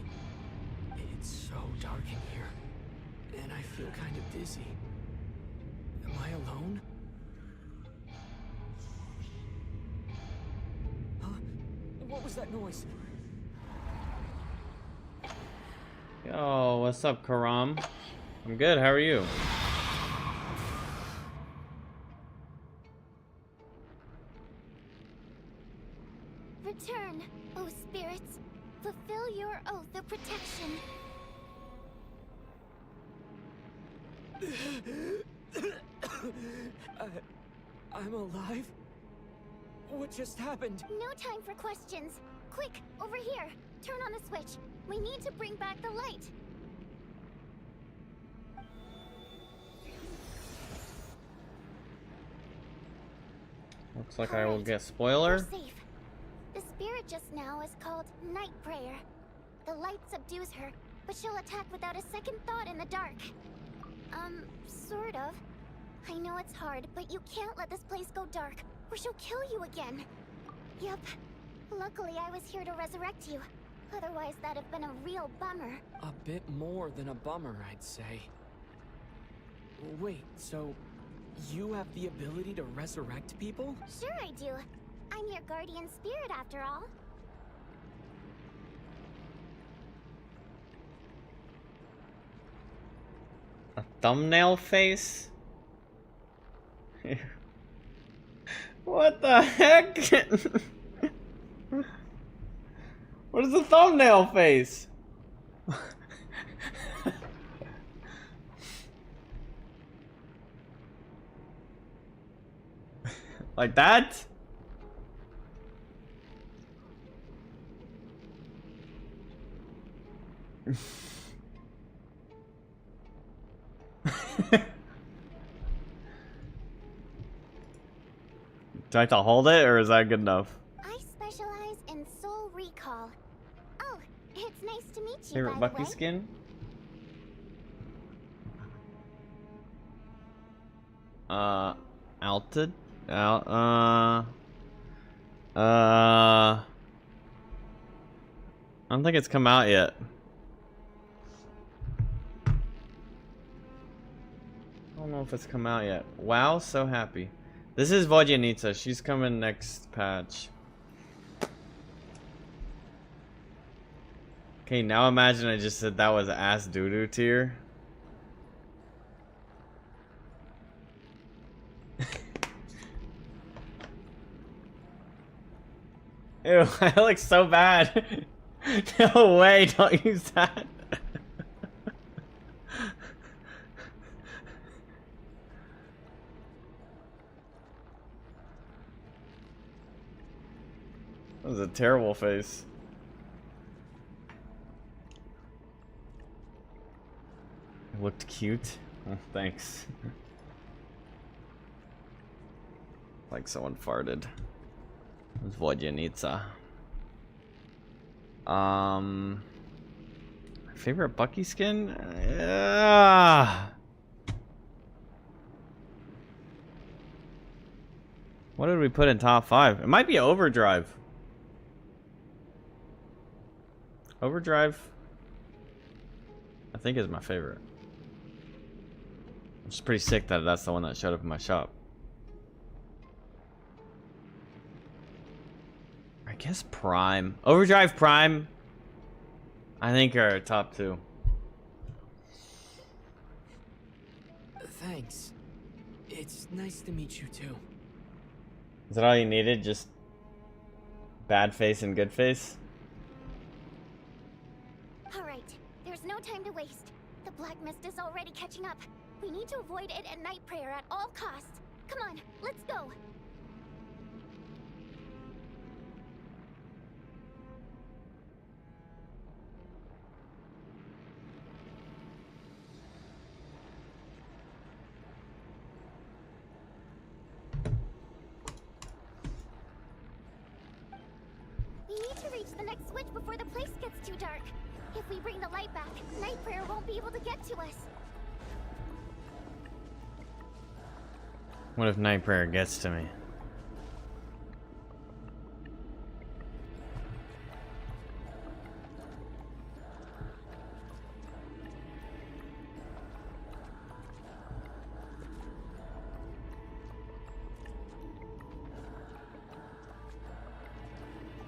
It's so dark in here, and I feel kind of dizzy. Am I alone? Huh? What was that noise? Yo, what's up, Karam? I'm good, how are you? Return, O spirits. Fulfill your oath of protection. I'm alive? What just happened? No time for questions. Quick, over here. Turn on the switch. We need to bring back the light. Looks like I will get spoiler. We're safe. The spirit just now is called Night Prayer. The light subdues her, but she'll attack without a second thought in the dark. Sort of. I know it's hard, but you can't let this place go dark, or she'll kill you again. Yep. Luckily, I was here to resurrect you. Otherwise, that'd have been a real bummer. A bit more than a bummer, I'd say. Wait, so you have the ability to resurrect people? Sure I do. I'm your guardian spirit after all. A thumbnail face? What the heck? What is a thumbnail face? Like that? Do I have to hold it, or is that good enough? I specialize in soul recall. Oh, it's nice to meet you, Favorite by the Bucky way. skin? Alted? I don't think it's come out yet. I don't know if it's come out yet. Wow, so happy. This is Vodyanica. She's coming next patch. Okay, now imagine I just said that was ass doo-doo tier. Ew, I look so bad. No way, don't use that. That was a terrible face. It looked cute. Oh, thanks. Like someone farted. It was Vodyanica. My favorite Bucky skin? What did we put in top 5? It might be Overdrive. Overdrive, I think, is my favorite. It's pretty sick that that's the one that showed up in my shop. I guess Prime. Overdrive, Prime, I think, are top 2. Thanks. It's nice to meet you too. Is that all you needed? Just bad face and good face? Alright, there's no time to waste. The black mist is already catching up. We need to avoid it and Night Prayer at all costs. Come on, let's go. reach the next switch before the place gets too dark. If we bring the light back, Night Prayer won't be able to get to us. What if Night Prayer gets to me?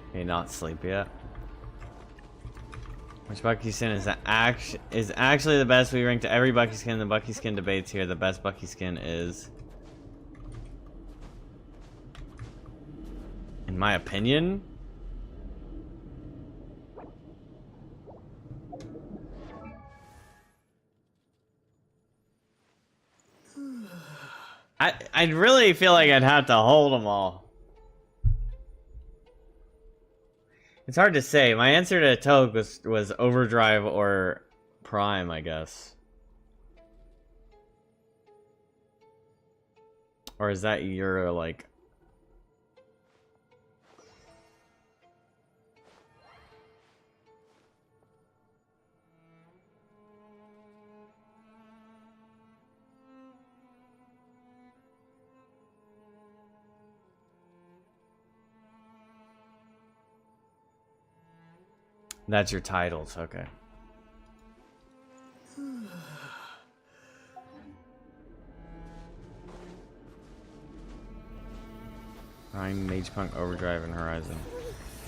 Okay, not sleep yet. Which Bucky skin is actually the best? We ranked every Bucky skin in the Bucky skin debates here. The best Bucky skin is, in my opinion, I really feel like I'd have to hold them all. It's hard to say. My answer to Togue was Overdrive or Prime, I guess. Or is that your, like... That's your titles, okay. Prime, Mage Punk, Overdrive, and Horizon.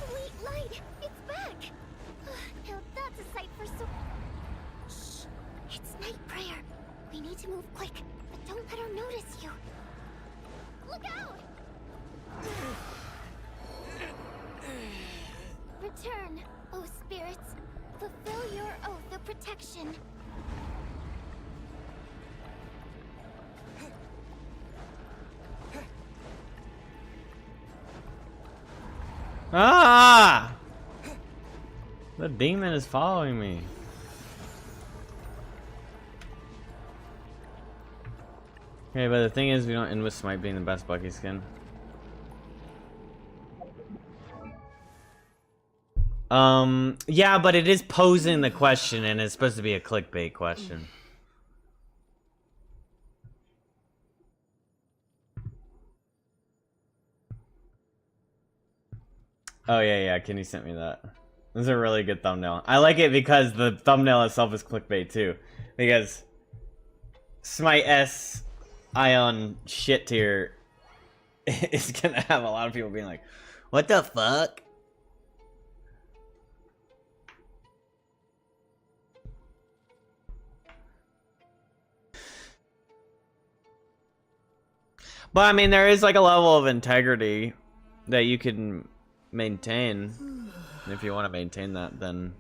Sweet light! It's back! Now that's a sight for so... Shh! It's Night Prayer. We need to move quick, but don't let her notice you. Look out! Return, O spirits. Fulfill your oath of protection. Ah! The demon is following me. Okay, but the thing is, we don't end with Smite being the best Bucky skin. Yeah, but it is posing the question, and it's supposed to be a clickbait question. Oh yeah, Kenny sent me that. This is a really good thumbnail. I like it because the thumbnail itself is clickbait too. Because Smite S Ion shit tier is gonna have a lot of people being like, what the fuck? But I mean, there is like a level of integrity that you can maintain. And if you want to maintain that, then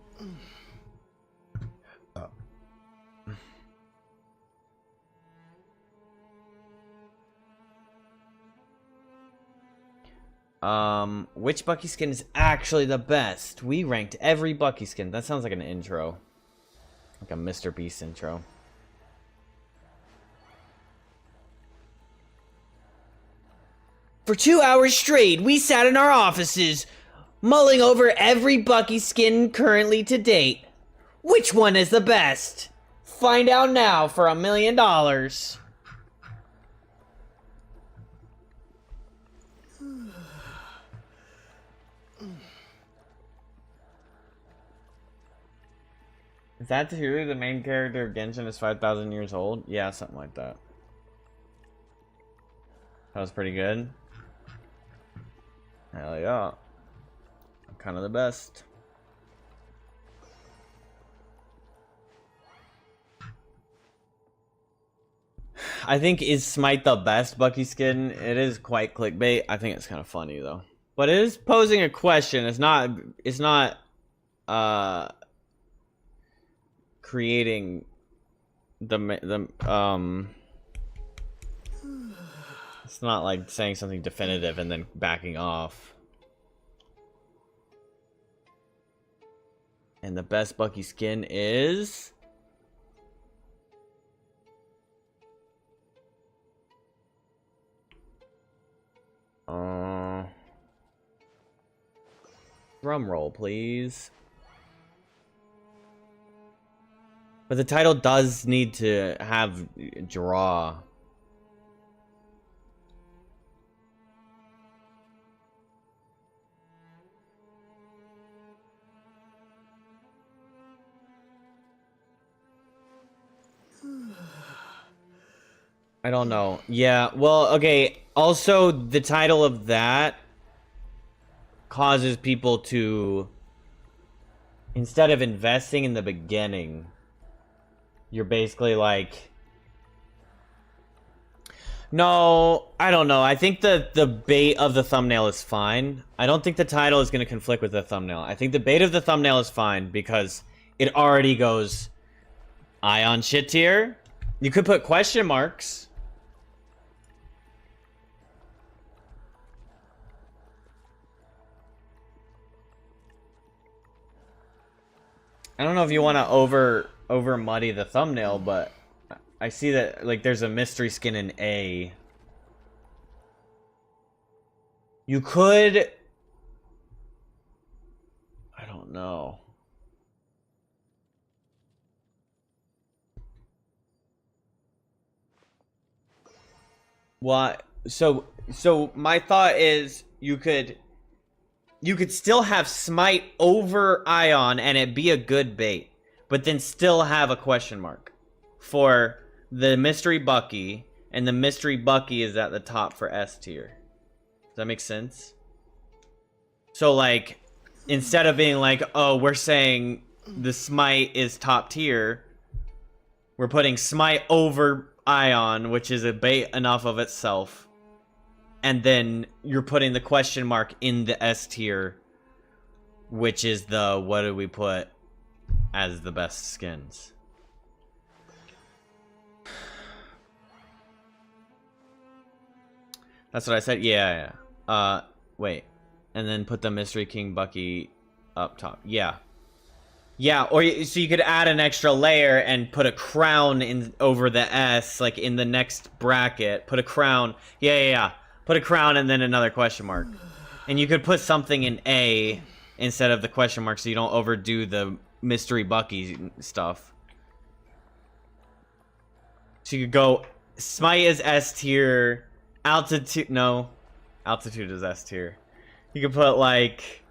which Bucky skin is actually the best? We ranked every Bucky skin. That sounds like an intro, like a Mr. Beast intro. For 2 hours straight, we sat in our offices, mulling over every Bucky skin currently to date. Which one is the best? Find out now for $1 million. Is that truly the main character of Genshin is 5,000 years old? Yeah, something like that. That was pretty good. Hell yeah. I'm kind of the best. I think is Smite the best Bucky skin? It is quite clickbait. I think it's kind of funny though. But it is posing a question. It's not creating it's not like saying something definitive and then backing off. And the best Bucky skin is... Drum roll, please. But the title does need to have draw. I don't know. Yeah, well, okay. Also, the title of that causes people to, instead of investing in the beginning, you're basically like, no, I don't know. I think the bait of the thumbnail is fine. I don't think the title is going to conflict with the thumbnail. I think the bait of the thumbnail is fine because it already goes Ion shit tier. You could put question marks. I don't know if you want to over muddy the thumbnail, but I see that like there's a mystery skin in A. You could, I don't know. What? So my thought is you could still have Smite over Ion and it be a good bait, but then still have a question mark for the mystery Bucky, and the mystery Bucky is at the top for S tier. Does that make sense? So like, instead of being like, oh, we're saying the Smite is top tier, we're putting Smite over Ion, which is a bait enough of itself. And then you're putting the question mark in the S tier, which is the, what do we put as the best skins? That's what I said? Yeah. Wait. And then put the Mystery King Bucky up top. Yeah. Yeah, or so you could add an extra layer and put a crown in over the S, like in the next bracket. Put a crown. Yeah. Put a crown and then another question mark. And you could put something in A instead of the question mark so you don't overdo the mystery Bucky stuff. So you could go, Smite is S tier, altitude is S tier. You could put like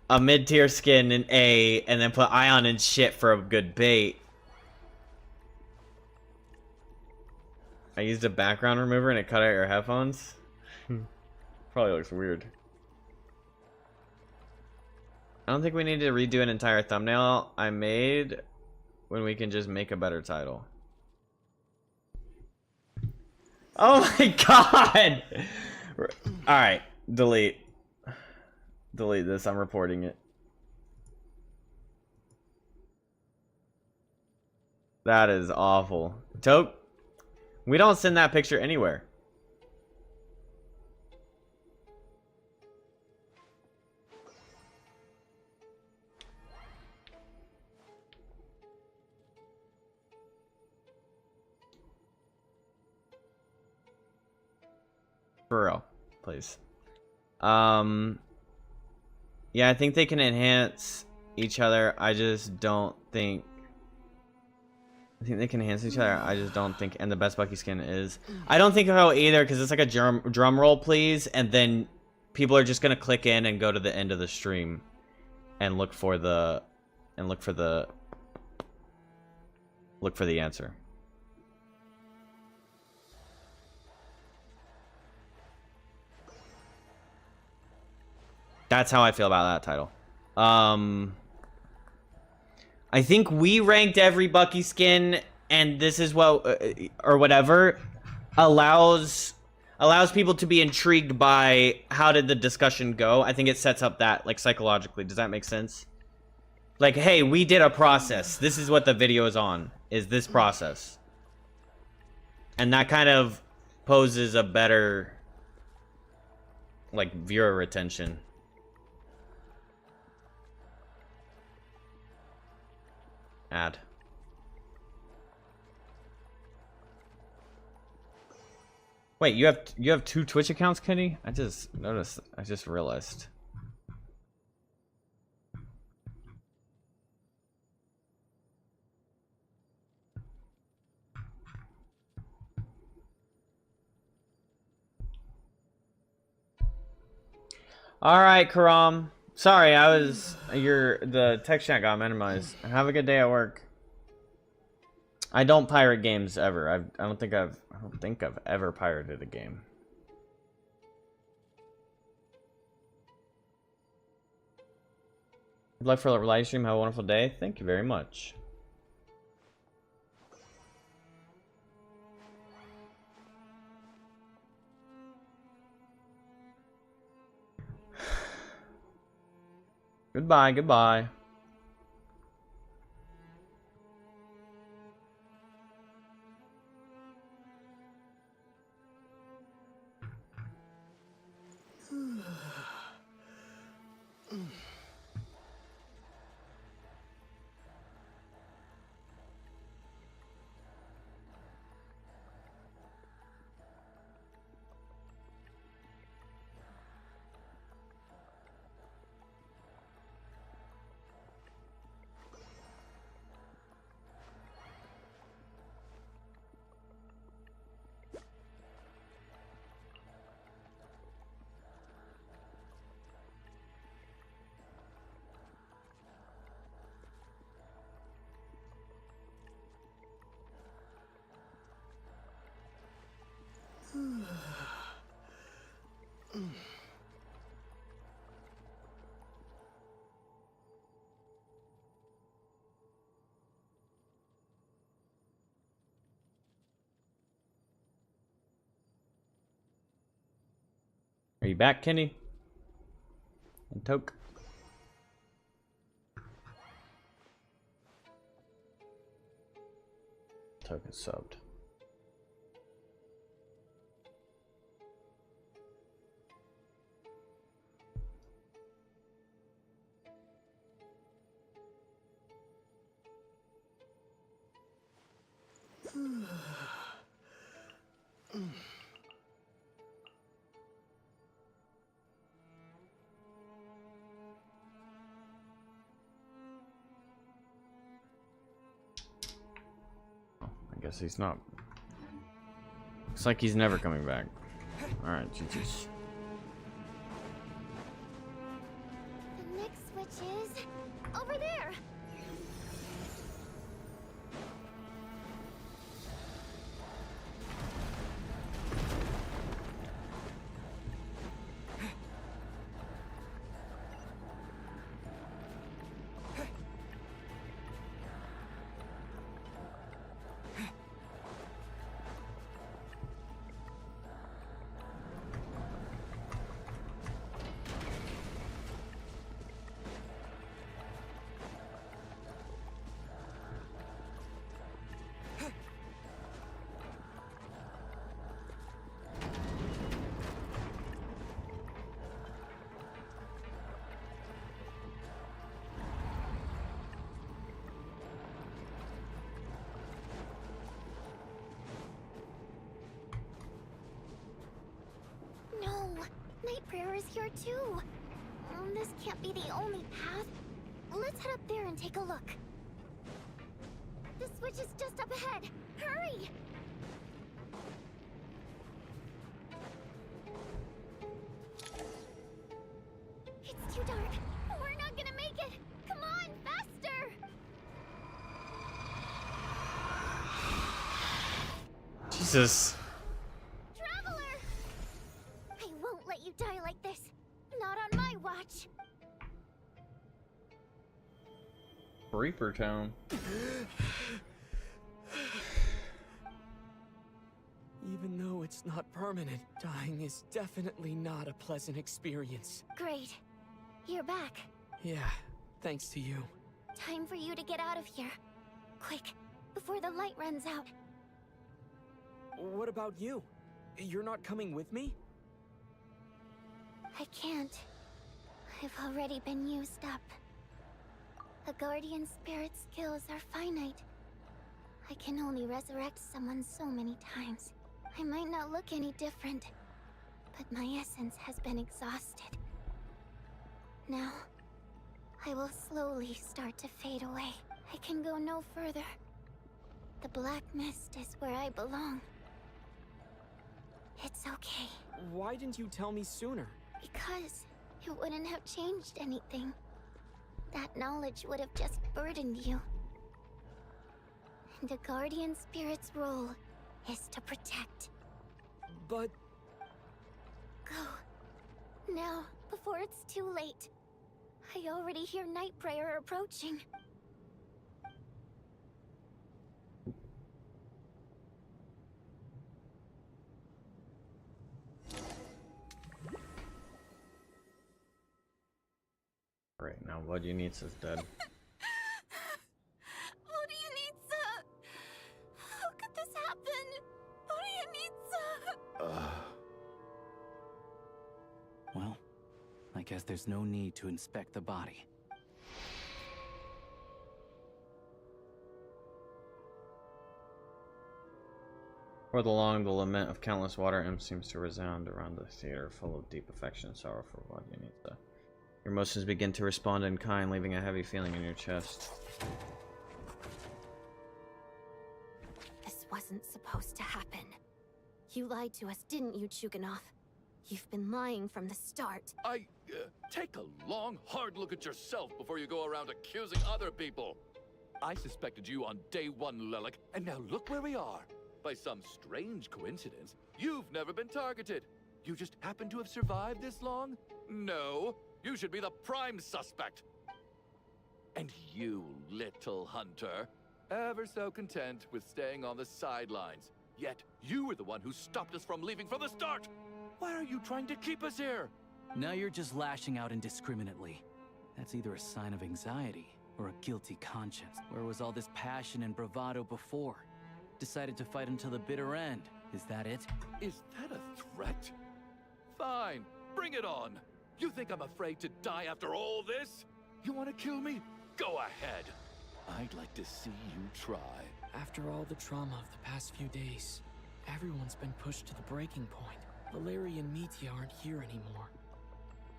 a mid-tier skin in A and then put Ion and shit for a good bait. I used a background remover and it cut out your headphones. Probably looks weird. I don't think we need to redo an entire thumbnail I made when we can just make a better title. Oh my god! Alright, delete. Delete this, I'm reporting it. That is awful. Tope, we don't send that picture anywhere. For real, please. Yeah, I think they can enhance each other. I just don't think... I think they can enhance each other. I just don't think... And the best Bucky skin is... I don't think so either, because it's like a drum roll, please. And then people are just going to click in and go to the end of the stream. And look for the... look for the answer. That's how I feel about that title. I think we ranked every Bucky skin, and this is what, or whatever, allows people to be intrigued by how did the discussion go. I think it sets up that, like, psychologically. Does that make sense? Like, hey, we did a process. This is what the video is on, is this process. And that kind of poses a better, like, viewer retention. Add. Wait, you have two Twitch accounts, Kenny? I just noticed. I just realized. All right, Karam. Sorry, the text chat got minimized. Have a good day at work. I don't pirate games ever. I don't think I've ever pirated a game. Good luck for the live stream. Have a wonderful day. Thank you very much. Goodbye, goodbye. Are you back, Kenny? And Toke? Toke is subbed. I guess he's not. Looks like he's never coming back. Alright, GG's. The next switch is over there. Night Prayer is here too. This can't be the only path. Let's head up there and take a look. The switch is just up ahead. Hurry! It's too dark. We're not gonna make it. Come on, faster! Jesus. Die like this. Not on my watch. Reaper Town. Even though it's not permanent, dying is definitely not a pleasant experience. Great. You're back. Yeah, thanks to you. Time for you to get out of here. Quick, before the light runs out. What about you? You're not coming with me? I can't. I've already been used up. A guardian spirit's skills are finite. I can only resurrect someone so many times. I might not look any different, but my essence has been exhausted. Now, I will slowly start to fade away. I can go no further. The black mist is where I belong. It's okay. Why didn't you tell me sooner? Because it wouldn't have changed anything. That knowledge would have just burdened you. The guardian spirit's role is to protect. But... Go. Now, before it's too late. I already hear Night Prayer approaching. Right now, what you need is dead. What do you need, sir? How could this happen? What do you need, sir? Well, I guess there's no need to inspect the body. For the long, the lament of countless water imps seems to resound around the theater, full of deep affection and sorrow for what you need. Your emotions begin to respond in kind, leaving a heavy feeling in your chest. This wasn't supposed to happen. You lied to us, didn't you, Chuganov? You've been lying from the start. Take a long, hard look at yourself before you go around accusing other people. I suspected you on day one, Lelik, and now look where we are. By some strange coincidence, you've never been targeted. You just happen to have survived this long? No, you should be the prime suspect. And you, little hunter, ever so content with staying on the sidelines. Yet you were the one who stopped us from leaving from the start. Why are you trying to keep us here? Now you're just lashing out indiscriminately. That's either a sign of anxiety or a guilty conscience. Where was all this passion and bravado before? Decided to fight until the bitter end. Is that it? Is that a threat? Fine, bring it on. You think I'm afraid to die after all this? You want to kill me? Go ahead. I'd like to see you try. After all the trauma of the past few days, everyone's been pushed to the breaking point. Valeri and Mitya aren't here anymore.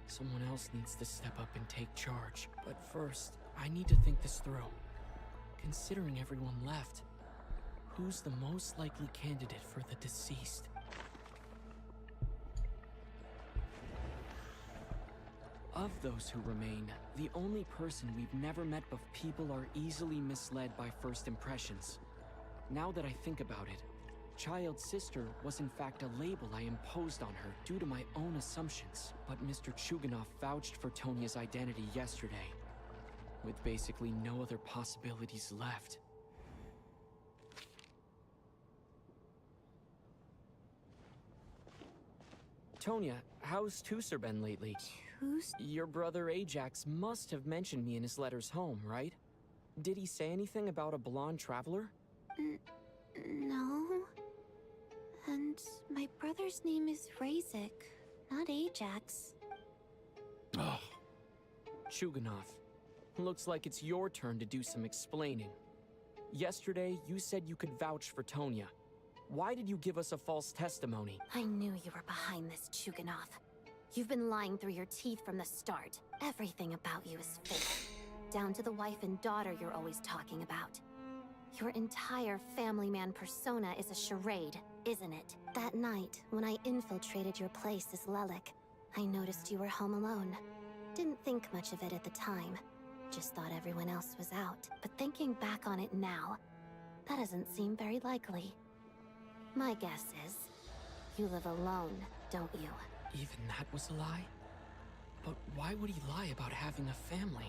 Someone else needs to step up and take charge. But first, I need to think this through. Considering everyone left, who's the most likely candidate for the deceased? Of those who remain, the only person we've never met, but people are easily misled by first impressions. Now that I think about it, Child's sister was in fact a label I imposed on her due to my own assumptions. But Mr. Chuganov vouched for Tonya's identity yesterday, with basically no other possibilities left. Tonya, how's Tusser been lately? Your brother Ajax must have mentioned me in his letters home, right? Did he say anything about a blonde traveler? No. And my brother's name is Razik, not Ajax. Oh. Chuganov, looks like it's your turn to do some explaining. Yesterday, you said you could vouch for Tonya. Why did you give us a false testimony? I knew you were behind this, Chuganov. You've been lying through your teeth from the start. Everything about you is fake. Down to the wife and daughter you're always talking about. Your entire family man persona is a charade, isn't it? That night, when I infiltrated your place as Lelik, I noticed you were home alone. Didn't think much of it at the time. Just thought everyone else was out. But thinking back on it now, that doesn't seem very likely. My guess is, you live alone, don't you? Even that was a lie? But why would he lie about having a family?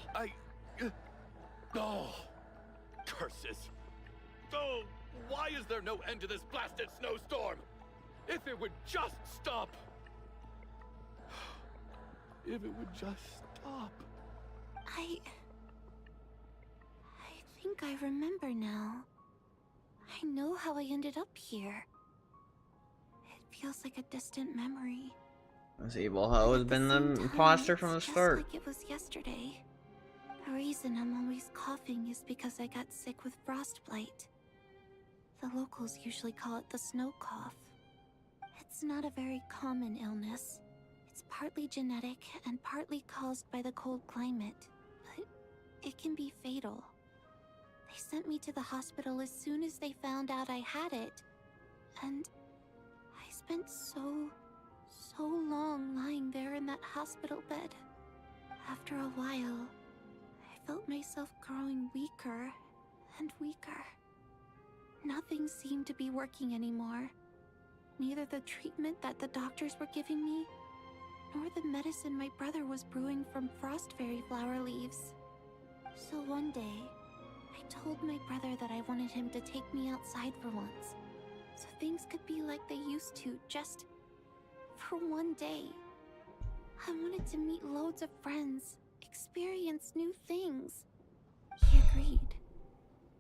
Oh, curses. Oh, why is there no end to this blasted snowstorm? If it would just stop. If it would just stop. I think I remember now. I know how I ended up here. It feels like a distant memory. This evil hoe has been the imposter from the start. Just like it was yesterday. The reason I'm always coughing is because I got sick with frostbite. The locals usually call it the snow cough. It's not a very common illness. It's partly genetic and partly caused by the cold climate, but it can be fatal. They sent me to the hospital as soon as they found out I had it. And I spent so long lying there in that hospital bed. After a while, I felt myself growing weaker and weaker. Nothing seemed to be working anymore. Neither the treatment that the doctors were giving me, nor the medicine my brother was brewing from frost fairy flower leaves. So one day, I told my brother that I wanted him to take me outside for once, so things could be like they used to, just for one day. I wanted to meet loads of friends, experience new things. He agreed.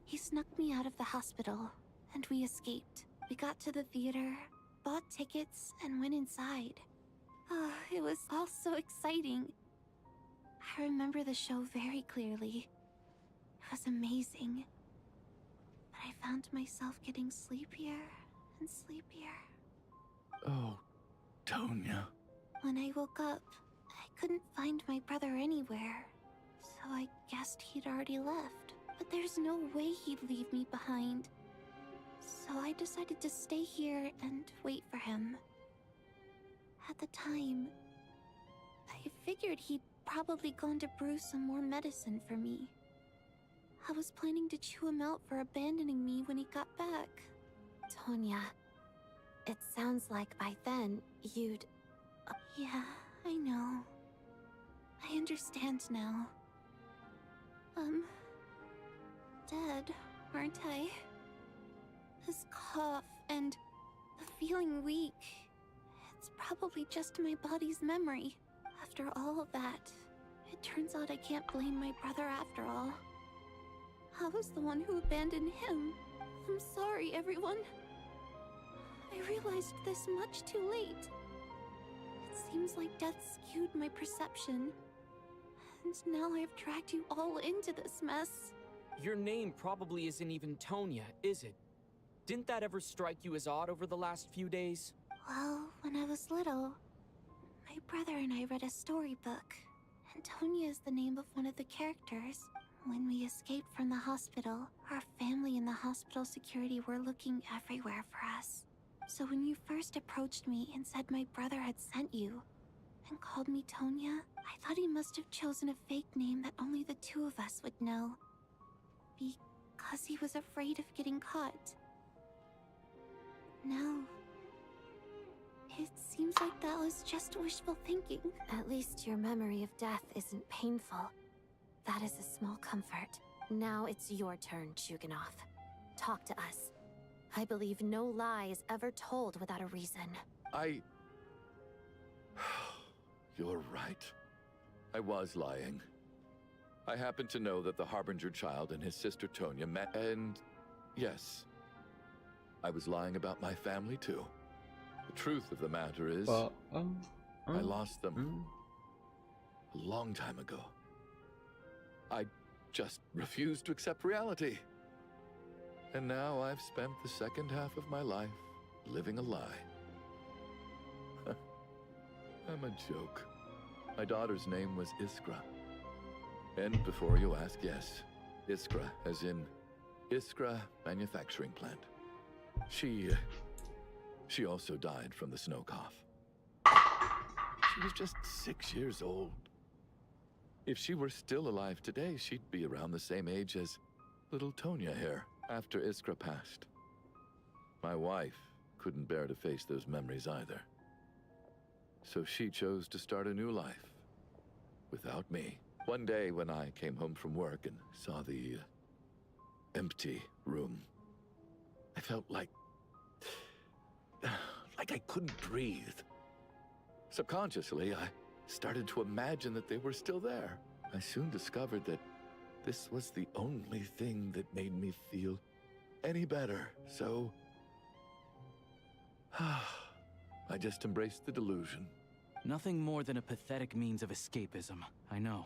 He snuck me out of the hospital, and we escaped. We got to the theater, bought tickets, and went inside. Oh, it was all so exciting. I remember the show very clearly. It was amazing. But I found myself getting sleepier and sleepier. Oh, Tonya. When I woke up, I couldn't find my brother anywhere. So I guessed he'd already left. But there's no way he'd leave me behind. So I decided to stay here and wait for him. At the time, I figured he'd probably gone to brew some more medicine for me. I was planning to chew him out for abandoning me when he got back. Tonya, it sounds like by then you'd... Yeah, I know. I understand now. Dead, aren't I? This cough and the feeling weak, it's probably just my body's memory. After all of that, it turns out I can't blame my brother after all. I was the one who abandoned him. I'm sorry, everyone. I realized this much too late. It seems like death skewed my perception. And now I've dragged you all into this mess. Your name probably isn't even Tonya, is it? Didn't that ever strike you as odd over the last few days? Well, when I was little, my brother and I read a storybook, and Tonya is the name of one of the characters. When we escaped from the hospital, our family and the hospital security were looking everywhere for us. So when you first approached me and said my brother had sent you, and called me Tonya, I thought he must have chosen a fake name that only the two of us would know. Because he was afraid of getting caught. No. It seems like that was just wishful thinking. At least your memory of death isn't painful. That is a small comfort. Now it's your turn, Chuganov. Talk to us. I believe no lie is ever told without a reason. You're right. I was lying. I happen to know that the Harbinger child and his sister Tonya met, and yes, I was lying about my family too. The truth of the matter is, I lost them a long time ago. I just refused to accept reality. And now I've spent the second half of my life living a lie. I'm a joke. My daughter's name was Iskra. And before you ask, yes, Iskra, as in Iskra Manufacturing Plant. She also died from the snow cough. She was just 6 years old. If she were still alive today, she'd be around the same age as little Tonya here after Iskra passed. My wife couldn't bear to face those memories either. So she chose to start a new life without me. One day when I came home from work and saw the empty room, I felt like I couldn't breathe. Subconsciously, I started to imagine that they were still there. I soon discovered that this was the only thing that made me feel any better, so I just embraced the delusion. Nothing more than a pathetic means of escapism, I know.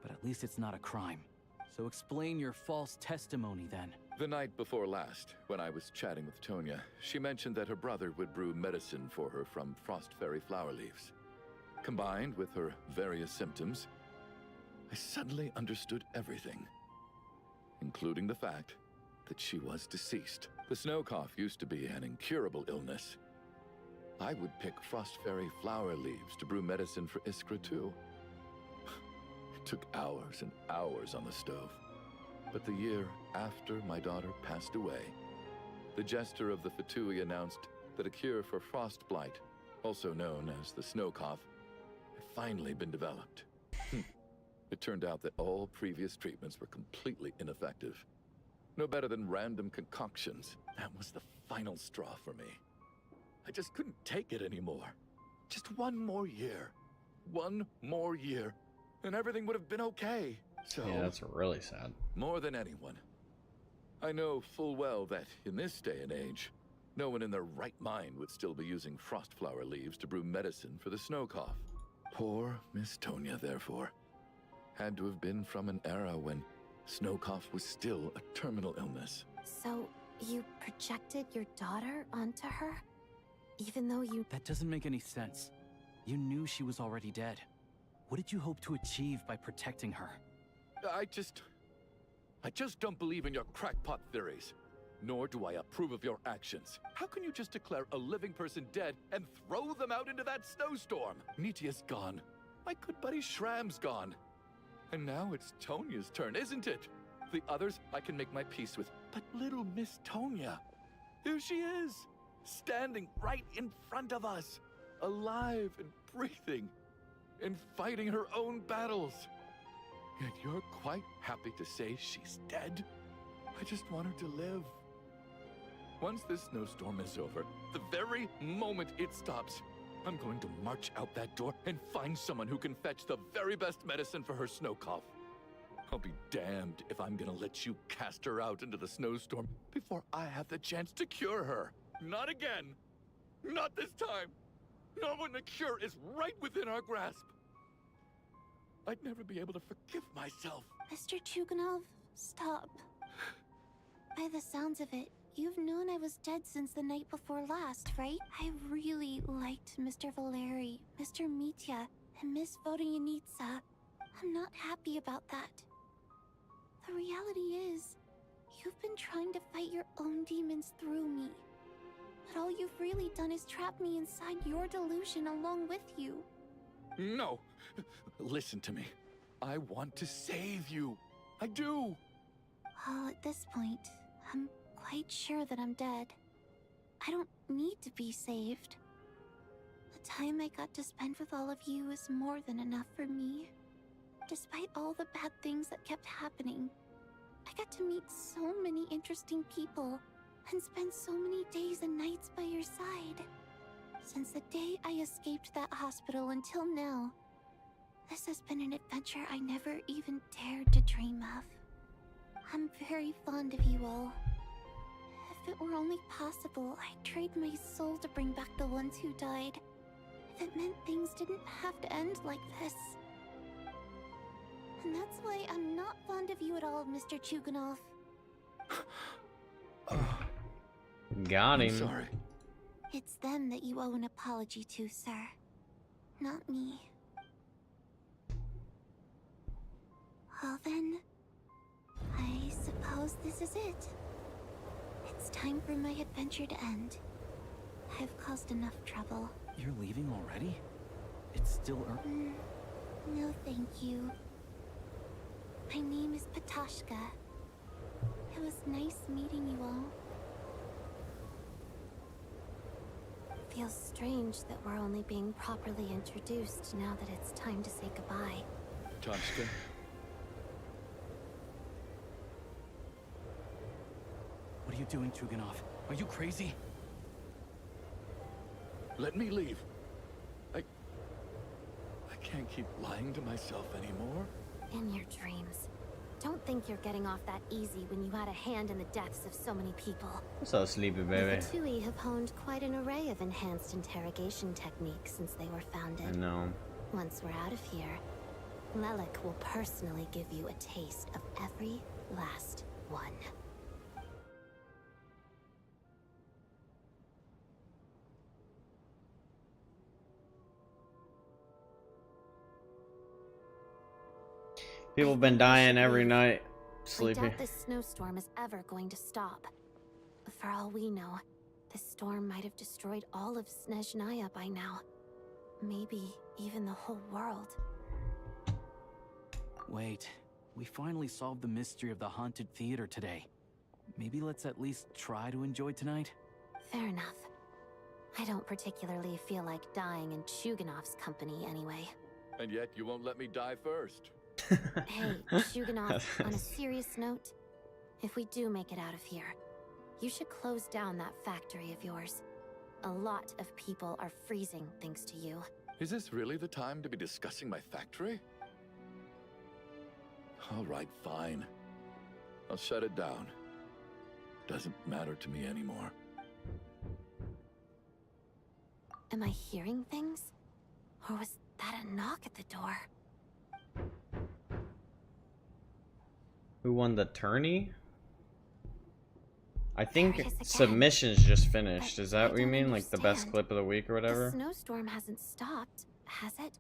But at least it's not a crime. So explain your false testimony then. The night before last, when I was chatting with Tonya, she mentioned that her brother would brew medicine for her from frost fairy flower leaves. Combined with her various symptoms, I suddenly understood everything, including the fact that she was deceased. The snow cough used to be an incurable illness. I would pick frost fairy flower leaves to brew medicine for Iskra too. took hours and hours on the stove. But the year after my daughter passed away, the jester of the Fatui announced that a cure for frost blight, also known as the snow cough, had finally been developed. It turned out that all previous treatments were completely ineffective. No better than random concoctions. That was the final straw for me. I just couldn't take it anymore. Just one more year. One more year, and everything would have been okay. So, yeah, that's really sad. More than anyone, I know full well that in this day and age, no one in their right mind would still be using frost flower leaves to brew medicine for the snow cough. Poor Miss Tonya, therefore, had to have been from an era when snow cough was still a terminal illness. So, you projected your daughter onto her? Even though you... That doesn't make any sense. You knew she was already dead. What did you hope to achieve by protecting her? I just don't believe in your crackpot theories. Nor do I approve of your actions. How can you just declare a living person dead and throw them out into that snowstorm? Nitia's gone. My good buddy Shram's gone. And now it's Tonya's turn, isn't it? The others I can make my peace with. But little Miss Tonya, here she is, standing right in front of us, alive and breathing, and fighting her own battles. Yet you're quite happy to say she's dead? I just want her to live. Once this snowstorm is over, the very moment it stops, I'm going to march out that door and find someone who can fetch the very best medicine for her snow cough. I'll be damned if I'm gonna let you cast her out into the snowstorm before I have the chance to cure her. Not again. Not this time. Not when the cure is right within our grasp. I'd never be able to forgive myself. Mr. Chuganov, stop. By the sounds of it, you've known I was dead since the night before last, right? I really liked Mr. Valeri, Mr. Mitya, and Miss Vodyanitsa. I'm not happy about that. The reality is, you've been trying to fight your own demons through me. But all you've really done is trap me inside your delusion along with you. No. Listen to me. I want to save you. I do. Well, at this point, I'm quite sure that I'm dead. I don't need to be saved. The time I got to spend with all of you is more than enough for me. Despite all the bad things that kept happening, I got to meet so many interesting people and spend so many days and nights by your side. Since the day I escaped that hospital until now, this has been an adventure I never even dared to dream of. I'm very fond of you all. If it were only possible, I'd trade my soul to bring back the ones who died. If it meant things didn't have to end like this. And that's why I'm not fond of you at all, Mr. Chuganov. Got him. I'm sorry. It's them that you owe an apology to, sir. Not me. Well then, I suppose this is it. It's time for my adventure to end. I've caused enough trouble. You're leaving already? It's still early. No, thank you. My name is Patashka. It was nice meeting you all. Feels strange that we're only being properly introduced now that it's time to say goodbye. Patashka. What are you doing, Chuganov? Are you crazy? Let me leave. I can't keep lying to myself anymore. In your dreams. Don't think you're getting off that easy when you had a hand in the deaths of so many people. What's up, sleepy baby? The Fatui have honed quite an array of enhanced interrogation techniques since they were founded. I know. Once we're out of here, Lelik will personally give you a taste of every last one. People have been dying every night. Sleepy. I doubt this snowstorm is ever going to stop. For all we know, this storm might have destroyed all of Snezhnaya by now. Maybe even the whole world. Wait, we finally solved the mystery of the haunted theater today. Maybe let's at least try to enjoy tonight? Fair enough. I don't particularly feel like dying in Chuganov's company anyway. And yet you won't let me die first. Hey, Chuganov, on a serious note, if we do make it out of here, you should close down that factory of yours. A lot of people are freezing thanks to you. Is this really the time to be discussing my factory? All right, fine. I'll shut it down. Doesn't matter to me anymore. Am I hearing things? Or was that a knock at the door? Who won the tourney? I think There it is again. submissions just finished. Is that I what you don't mean? Like the best understand. clip of the week or The whatever? snowstorm hasn't stopped, has it?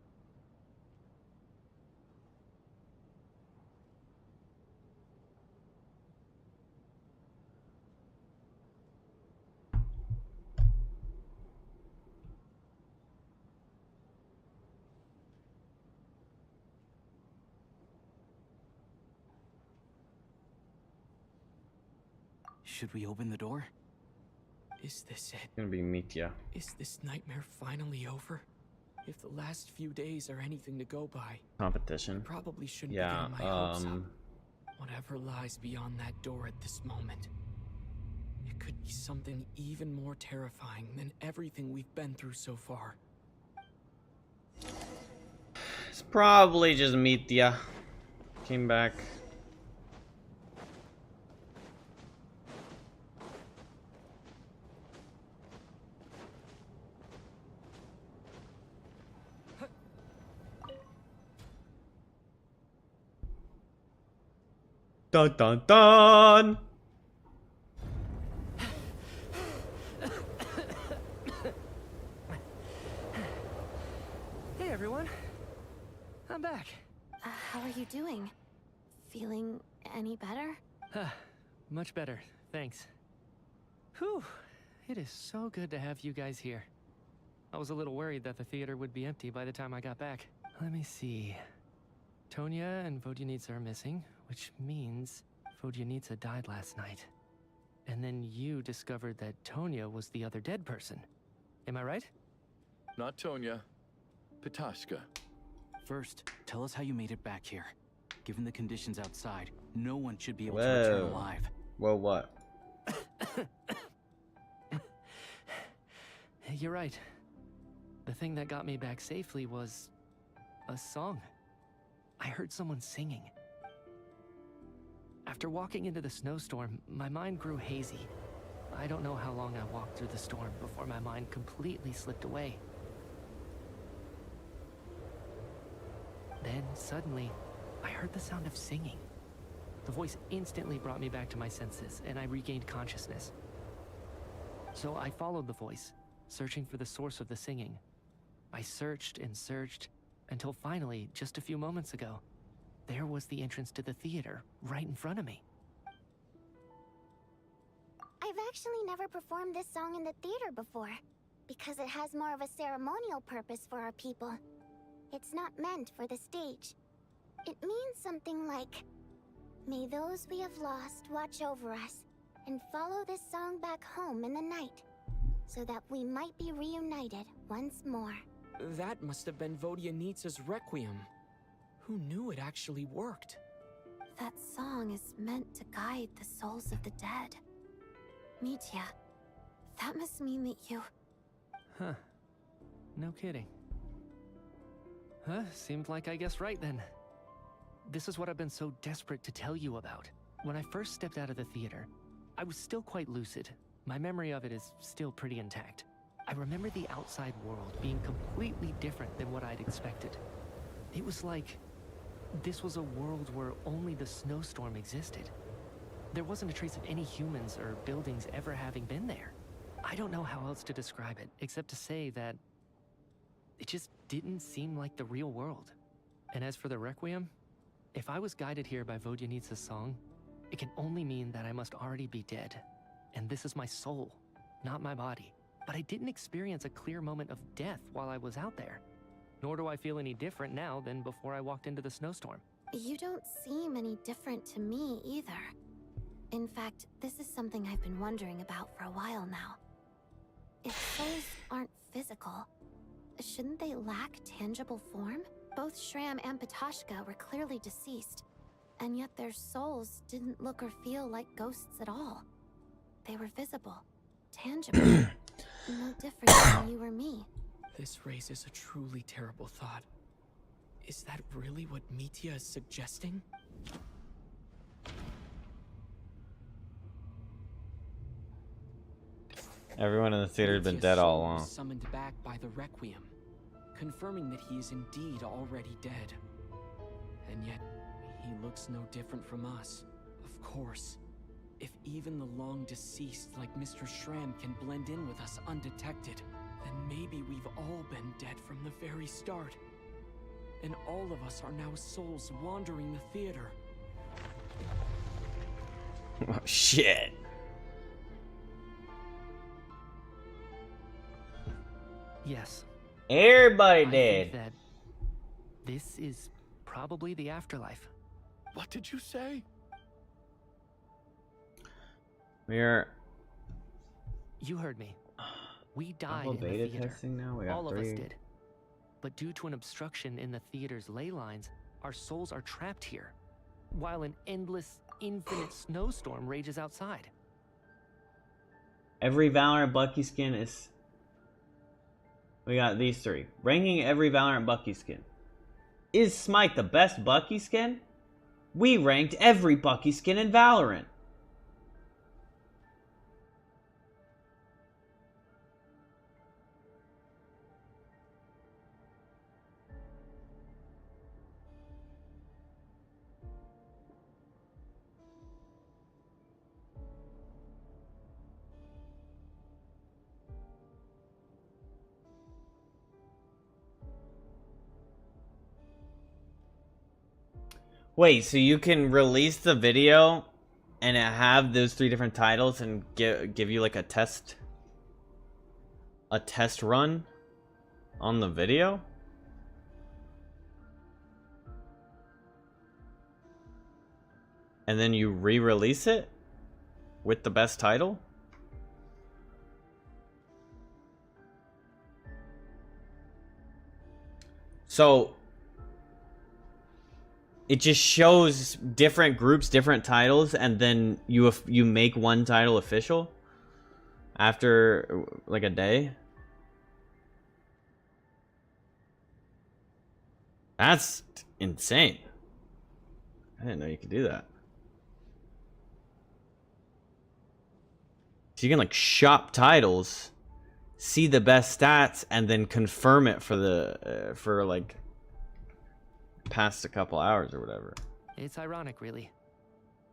Should we open the door? Is this it? It's gonna be Mitya. Is this nightmare finally over? If the last few days are anything to go by, Competition. probably shouldn't Yeah, be getting my hopes up. Whatever lies beyond that door at this moment, it could be something even more terrifying than everything we've been through so far. It's probably just Mitya. Came back. Dun dun dun! Hey everyone, I'm back. How are you doing? Feeling any better? Much better, thanks. Whew, it is so good to have you guys here. I was a little worried that the theater would be empty by the time I got back. Let me see. Tonya and Vodyanitsa are missing, which means Vodyanitsa died last night. And then you discovered that Tonya was the other dead person. Am I right? Not Tonya. Pitashka. First, tell us how you made it back here. Given the conditions outside, no one should be able to return alive. Well, what? You're right. The thing that got me back safely was a song. I heard someone singing. After walking into the snowstorm, my mind grew hazy. I don't know how long I walked through the storm before my mind completely slipped away. Then, suddenly, I heard the sound of singing. The voice instantly brought me back to my senses, and I regained consciousness. So I followed the voice, searching for the source of the singing. I searched and searched, until finally, just a few moments ago, there was the entrance to the theater, right in front of me. I've actually never performed this song in the theater before, because it has more of a ceremonial purpose for our people. It's not meant for the stage. It means something like, "May those we have lost watch over us, and follow this song back home in the night, so that we might be reunited once more." That must have been Vodyanitsa's Requiem. Who knew it actually worked? That song is meant to guide the souls of the dead. Mitya, that must mean that you... Huh. No kidding. Huh, seemed like I guessed right then. This is what I've been so desperate to tell you about. When I first stepped out of the theater, I was still quite lucid. My memory of it is still pretty intact. I remember the outside world being completely different than what I'd expected. It was like this was a world where only the snowstorm existed. There wasn't a trace of any humans or buildings ever having been there. I don't know how else to describe it, except to say that it just didn't seem like the real world. And as for the Requiem, if I was guided here by Vodyanitsa's song, it can only mean that I must already be dead. And this is my soul, not my body. But I didn't experience a clear moment of death while I was out there. Nor do I feel any different now than before I walked into the snowstorm. You don't seem any different to me either. In fact, this is something I've been wondering about for a while now. If souls aren't physical, shouldn't they lack tangible form? Both Shram and Patoshka were clearly deceased, and yet their souls didn't look or feel like ghosts at all. They were visible, tangible, no different than you or me. This raises a truly terrible thought. Is that really what Mitya is suggesting? Everyone in the theater had been dead all Mitya's soul along. was summoned back by the Requiem, confirming that he is indeed already dead. And yet, he looks no different from us. Of course, if even the long deceased like Mr. Shram can blend in with us undetected, then maybe we've all been dead from the very start. And all of us are now souls wandering the theater. Oh, shit. Yes. Everybody I dead. think that this is probably the afterlife. What did you say? We're You heard me. We died all in the beta theater. testing now. We got All of us 3. did. But due to an obstruction in the theater's ley lines, our souls are trapped here, while an endless, infinite snowstorm rages outside. Every Valorant Bucky skin is. We got these 3. Ranking every Valorant Bucky skin. Is Smite the best Bucky skin? We ranked every Bucky skin in Valorant. Wait, so you can release the video and it have those 3 different titles and give you like a test run on the video? And then you re-release it with the best title? So it just shows different groups, different titles, and then you make one title official after like a day. That's insane. I didn't know you could do that. So you can like shop titles, see the best stats, and then confirm it for the for like past a couple hours or whatever. It's ironic, really.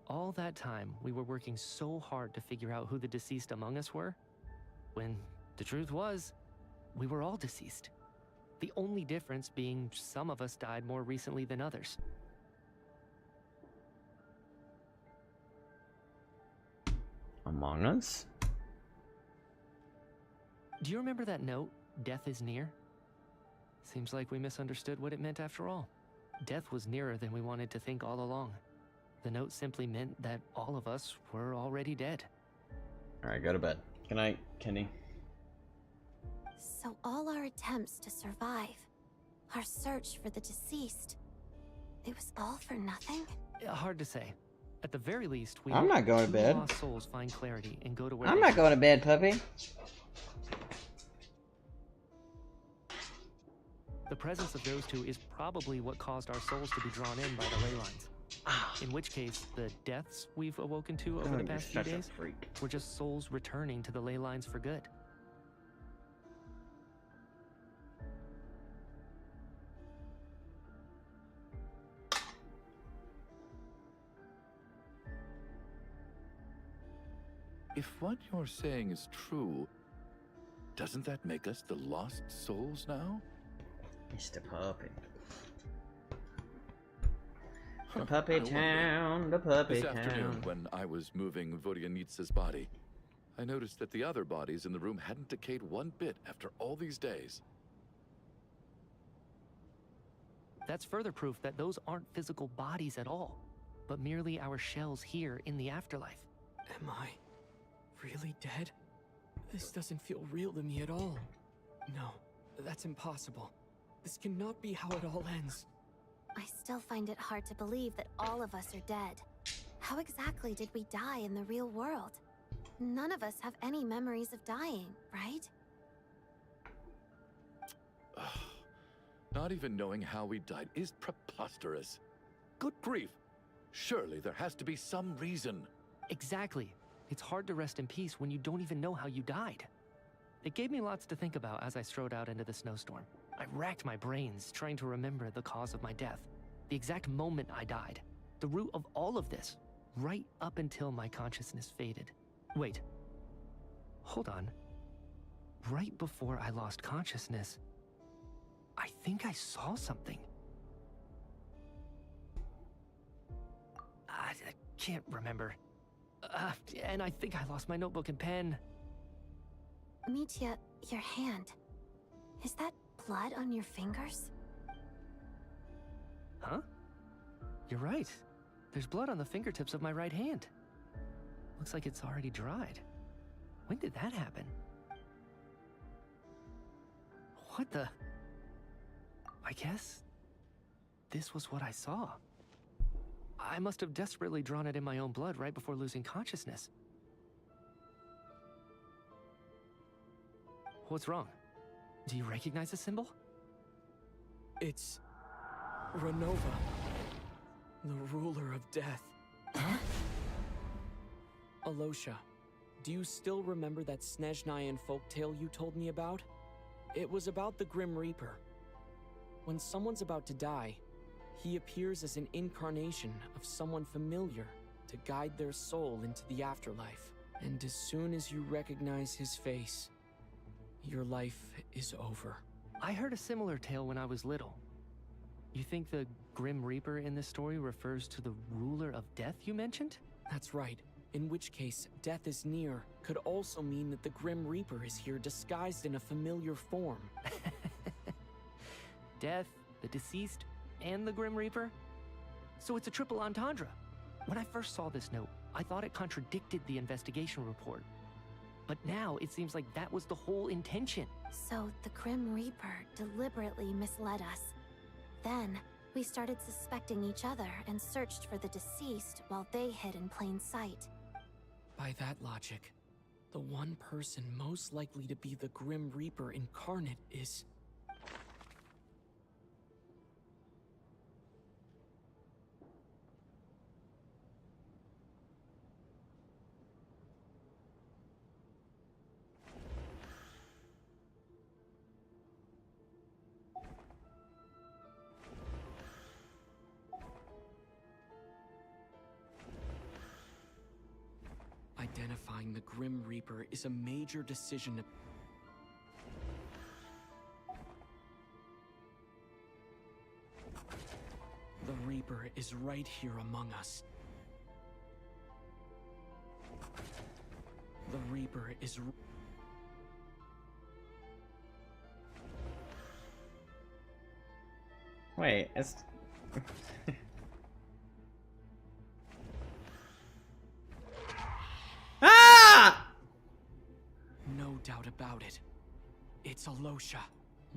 All that time, we were working so hard to figure out who the deceased among us were, when the truth was, we were all deceased. The only difference being some of us died more recently than others. Among Us? Do you remember that note, "Death is near"? Seems like we misunderstood what it meant after all. Death was nearer than we wanted to think all along. The note simply meant that all of us were already dead. Alright, go to bed. Good night, Kenny. So all our attempts to survive, our search for the deceased, it was all for nothing? Hard to say. At the very least, we I'm hope not going to two bed. lost souls find clarity and go to where I'm they not can. going to bed, puppy. The presence of those two is probably what caused our souls to be drawn in by the ley lines. In which case, the deaths we've awoken to over the past few days were just souls returning to the ley lines for good. If what you're saying is true, doesn't that make us the lost souls now? Mr. Puppy. The puppy town, the puppy This afternoon, town. when I was moving Vodyanitsa's body, I noticed that the other bodies in the room hadn't decayed one bit after all these days. That's further proof that those aren't physical bodies at all, but merely our shells here in the afterlife. Am I really dead? This doesn't feel real to me at all. No, that's impossible. This cannot be how it all ends. I still find it hard to believe that all of us are dead. How exactly did we die in the real world? None of us have any memories of dying, right? Not even knowing how we died is preposterous. Good grief. Surely there has to be some reason. Exactly. It's hard to rest in peace when you don't even know how you died. It gave me lots to think about as I strode out into the snowstorm. I racked my brains trying to remember the cause of my death, the exact moment I died, the root of all of this, right up until my consciousness faded. Wait. Hold on. Right before I lost consciousness, I think I saw something. I can't remember. And I think I lost my notebook and pen. Mitya, your hand. Is that blood on your fingers? Huh? You're right. There's blood on the fingertips of my right hand. Looks like it's already dried. When did that happen? What the? I guess this was what I saw. I must have desperately drawn it in my own blood right before losing consciousness. What's wrong? Do you recognize the symbol? It's Renova, the ruler of death. Huh? Alosha, do you still remember that Snezhnayan folktale you told me about? It was about the Grim Reaper. When someone's about to die, he appears as an incarnation of someone familiar to guide their soul into the afterlife. And as soon as you recognize his face, your life is over. I heard a similar tale when I was little. You think the Grim Reaper in this story refers to the ruler of death you mentioned? That's right. In which case, death is near could also mean that the Grim Reaper is here disguised in a familiar form. Death, the deceased, and the Grim Reaper? So it's a triple entendre. When I first saw this note, I thought it contradicted the investigation report. But now it seems like that was the whole intention. So the Grim Reaper deliberately misled us. Then, we started suspecting each other and searched for the deceased while they hid in plain sight. By that logic, the one person most likely to be the Grim Reaper incarnate is... Identifying the Grim Reaper is a major decision. The Reaper is right here among us. The Reaper is... Wait, it's... No doubt about it. It's Alosha.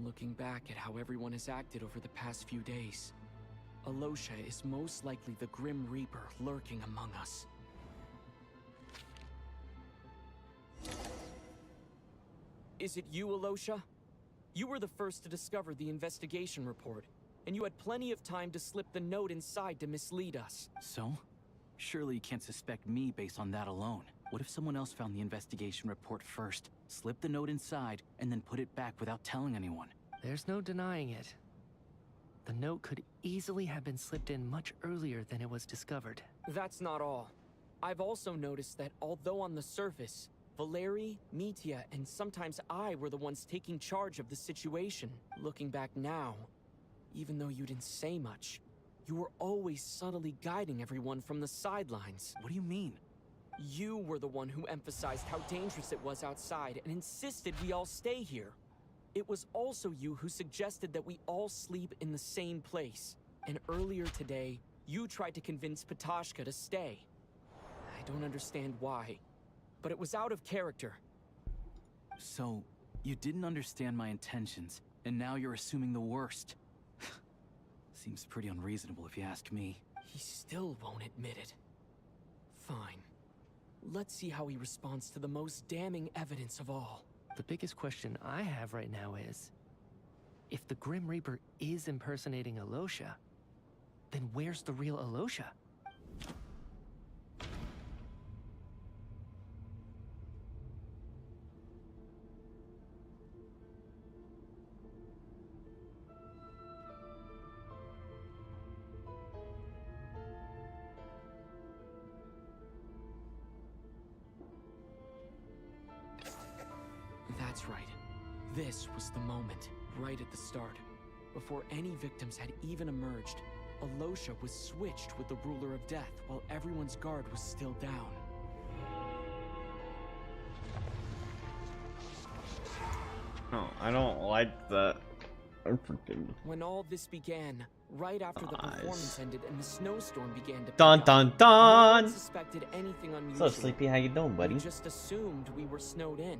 Looking back at how everyone has acted over the past few days, Alosha is most likely the Grim Reaper lurking among us. Is it you, Alosha? You were the first to discover the investigation report, and you had plenty of time to slip the note inside to mislead us. So? Surely you can't suspect me based on that alone. What if someone else found the investigation report first, slipped the note inside, and then put it back without telling anyone? There's no denying it. The note could easily have been slipped in much earlier than it was discovered. That's not all. I've also noticed that although on the surface, Valeri, Mitya, and sometimes I were the ones taking charge of the situation, looking back now, even though you didn't say much, you were always subtly guiding everyone from the sidelines. What do you mean? You were the one who emphasized how dangerous it was outside and insisted we all stay here. It was also you who suggested that we all sleep in the same place. And earlier today, you tried to convince Patashka to stay. I don't understand why, but it was out of character. So, you didn't understand my intentions, and now you're assuming the worst. Seems pretty unreasonable if you ask me. He still won't admit it. Fine. Let's see how he responds to the most damning evidence of all. The biggest question I have right now is, if the Grim Reaper is impersonating Alosha, then where's the real Alosha? That's right. This was the moment, right at the start. Before any victims had even emerged, Alosha was switched with the Ruler of Death while everyone's guard was still down. No, I don't like that. I'm freaking... When all this began, right after the performance ended and the snowstorm began to Dun pick dun up, dun! no one suspected anything unusual. So Sleepy, how you doing, buddy? We just assumed we were snowed in.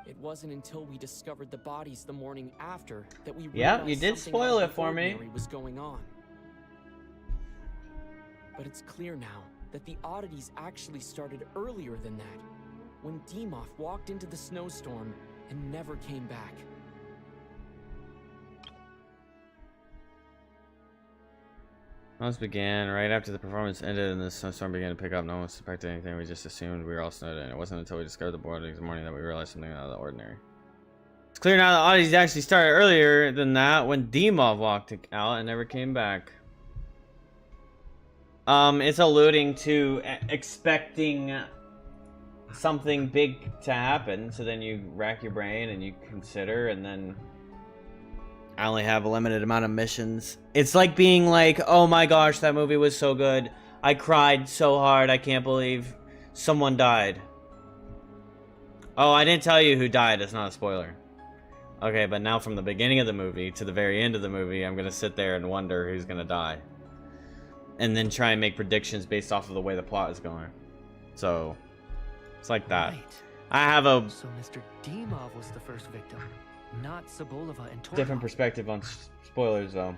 It wasn't until we discovered the bodies the morning after that we Yep, realized you did something spoil out it of the for me. ordinary was going on. But it's clear now that the oddities actually started earlier than that, when Dimov walked into the snowstorm and never came back. Months began right after the performance ended and the snowstorm began to pick up. No one suspected anything. We just assumed we were all snowed in. It wasn't until we discovered the bodies the morning that we realized something out of the ordinary. It's clear now the oddities actually started earlier than that, when Dimov walked out and never came back. It's alluding to expecting something big to happen, so then you rack your brain and you consider, and then I only have a limited amount of missions. It's like being like, oh my gosh, that movie was so good. I cried so hard, I can't believe someone died. Oh, I didn't tell you who died, it's not a spoiler. Okay, but now from the beginning of the movie to the very end of the movie, I'm gonna sit there and wonder who's gonna die. And then try and make predictions based off of the way the plot is going. So, it's like that. Right. I have a So Mr. Dimov was the first victim, not Sobolova and Torkov. different perspective on spoilers, though.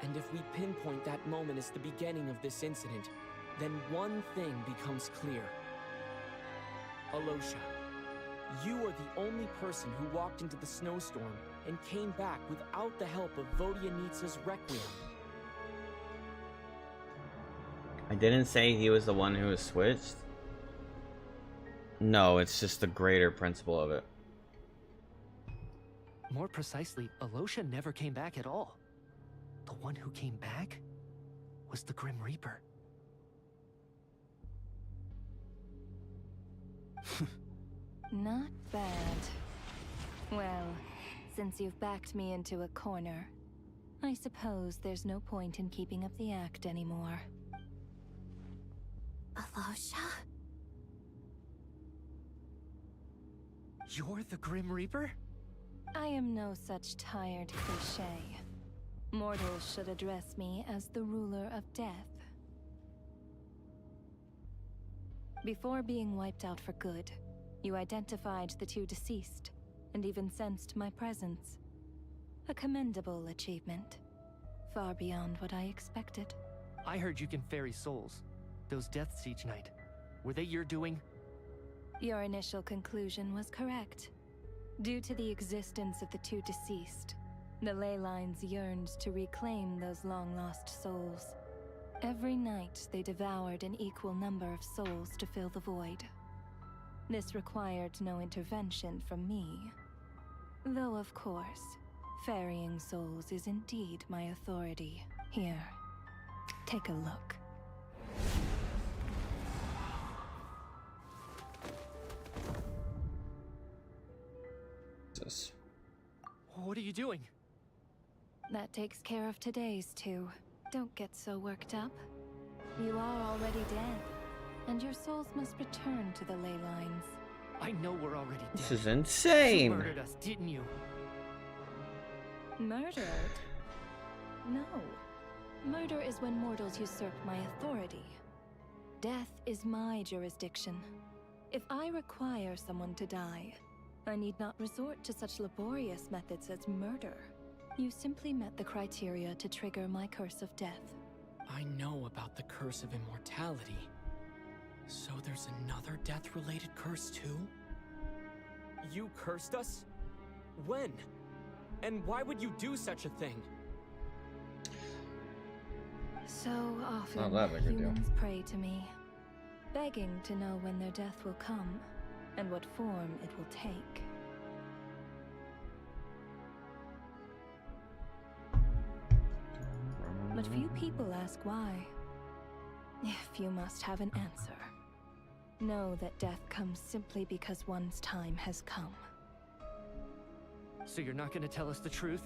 And if we pinpoint that moment as the beginning of this incident, then one thing becomes clear. Alosha, you are the only person who walked into the snowstorm and came back without the help of Vodyanitsa's Requiem. I didn't say he was the one who was switched. No, it's just the greater principle of it. More precisely, Alosha never came back at all. The one who came back was the Grim Reaper. Not bad. Well, since you've backed me into a corner, I suppose there's no point in keeping up the act anymore. Alosha? You're the Grim Reaper? I am no such tired cliché. Mortals should address me as the ruler of death. Before being wiped out for good, you identified the two deceased, and even sensed my presence. A commendable achievement. Far beyond what I expected. I heard you can ferry souls. Those deaths each night. Were they your doing? Your initial conclusion was correct. Due to the existence of the two deceased, the ley lines yearned to reclaim those long-lost souls. Every night they devoured an equal number of souls to fill the void. This required no intervention from me. Though of course, ferrying souls is indeed my authority. Here, take a look. Jesus. What are you doing? That takes care of today's two. Don't get so worked up. You are already dead, and your souls must return to the ley lines. I know we're already dead. This is insane. You murdered us, didn't you? Murdered? No. Murder is when mortals usurp my authority. Death is my jurisdiction. If I require someone to die, I need not resort to such laborious methods as murder. You simply met the criteria to trigger my curse of death. I know about the curse of immortality. So there's another death-related curse too? You cursed us? When? And why would you do such a thing? So often, Not that big a deal. humans pray to me, begging to know when their death will come, and what form it will take. But few people ask why. If you must have an answer, know that death comes simply because one's time has come. So you're not gonna tell us the truth?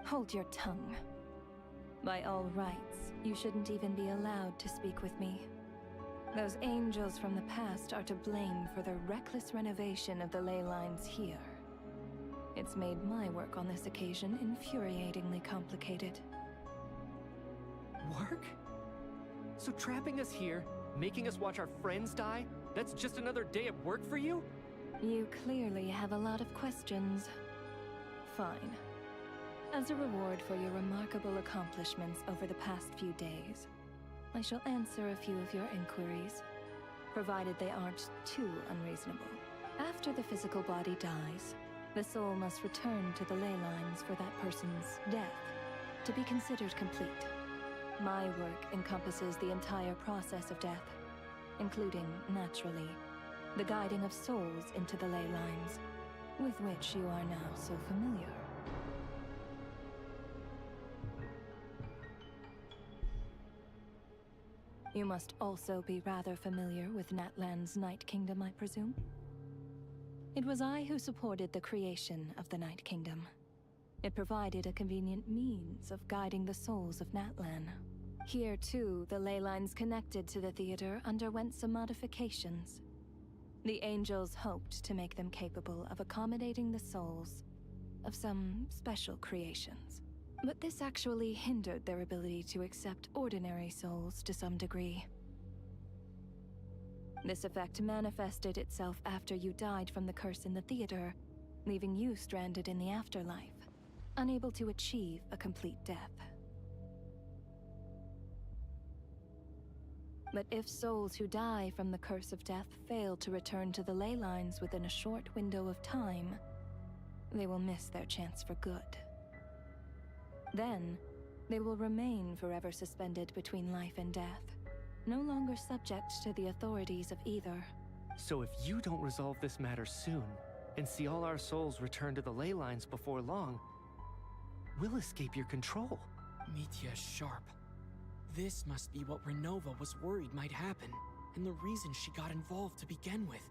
Hold your tongue. By all rights, you shouldn't even be allowed to speak with me. Those angels from the past are to blame for the reckless renovation of the ley lines here. It's made my work on this occasion infuriatingly complicated. Work? So trapping us here, making us watch our friends die, that's just another day at work for you? You clearly have a lot of questions. Fine. As a reward for your remarkable accomplishments over the past few days, I shall answer a few of your inquiries, provided they aren't too unreasonable. After the physical body dies, the soul must return to the ley lines for that person's death to be considered complete. My work encompasses the entire process of death, including, naturally, the guiding of souls into the ley lines, with which you are now so familiar. You must also be rather familiar with Natlan's Night Kingdom, I presume? It was I who supported the creation of the Night Kingdom. It provided a convenient means of guiding the souls of Natlan. Here, too, the ley lines connected to the theater underwent some modifications. The angels hoped to make them capable of accommodating the souls of some special creations. But this actually hindered their ability to accept ordinary souls to some degree. This effect manifested itself after you died from the curse in the theater, leaving you stranded in the afterlife, unable to achieve a complete death. But if souls who die from the curse of death fail to return to the ley lines within a short window of time, they will miss their chance for good. Then, they will remain forever suspended between life and death, no longer subject to the authorities of either. So if you don't resolve this matter soon, and see all our souls return to the ley lines before long, we'll escape your control. Mitya's sharp. This must be what Renova was worried might happen, and the reason she got involved to begin with.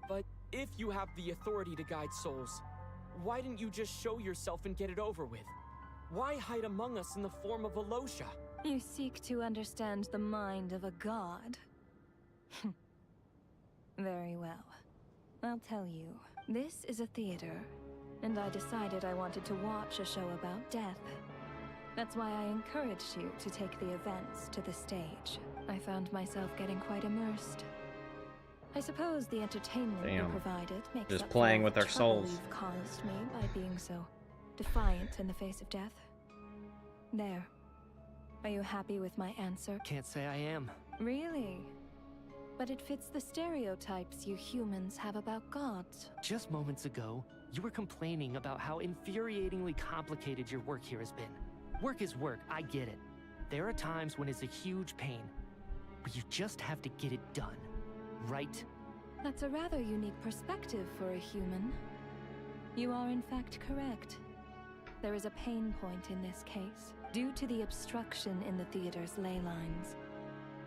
But if you have the authority to guide souls, why didn't you just show yourself and get it over with? Why hide among us in the form of Alosha? You seek to understand the mind of a god? Very well. I'll tell you. This is a theater, and I decided I wanted to watch a show about death. That's why I encouraged you to take the events to the stage. I found myself getting quite immersed. I suppose the entertainment you provided makes Just up playing for with the our trouble souls. you've caused me by being so defiant in the face of death. There. Are you happy with my answer? Can't say I am. Really? But it fits the stereotypes you humans have about gods. Just moments ago, you were complaining about how infuriatingly complicated your work here has been. Work is work, I get it. There are times when it's a huge pain, but you just have to get it done, right? That's a rather unique perspective for a human. You are in fact correct. There is a pain point in this case, due to the obstruction in the theater's ley lines.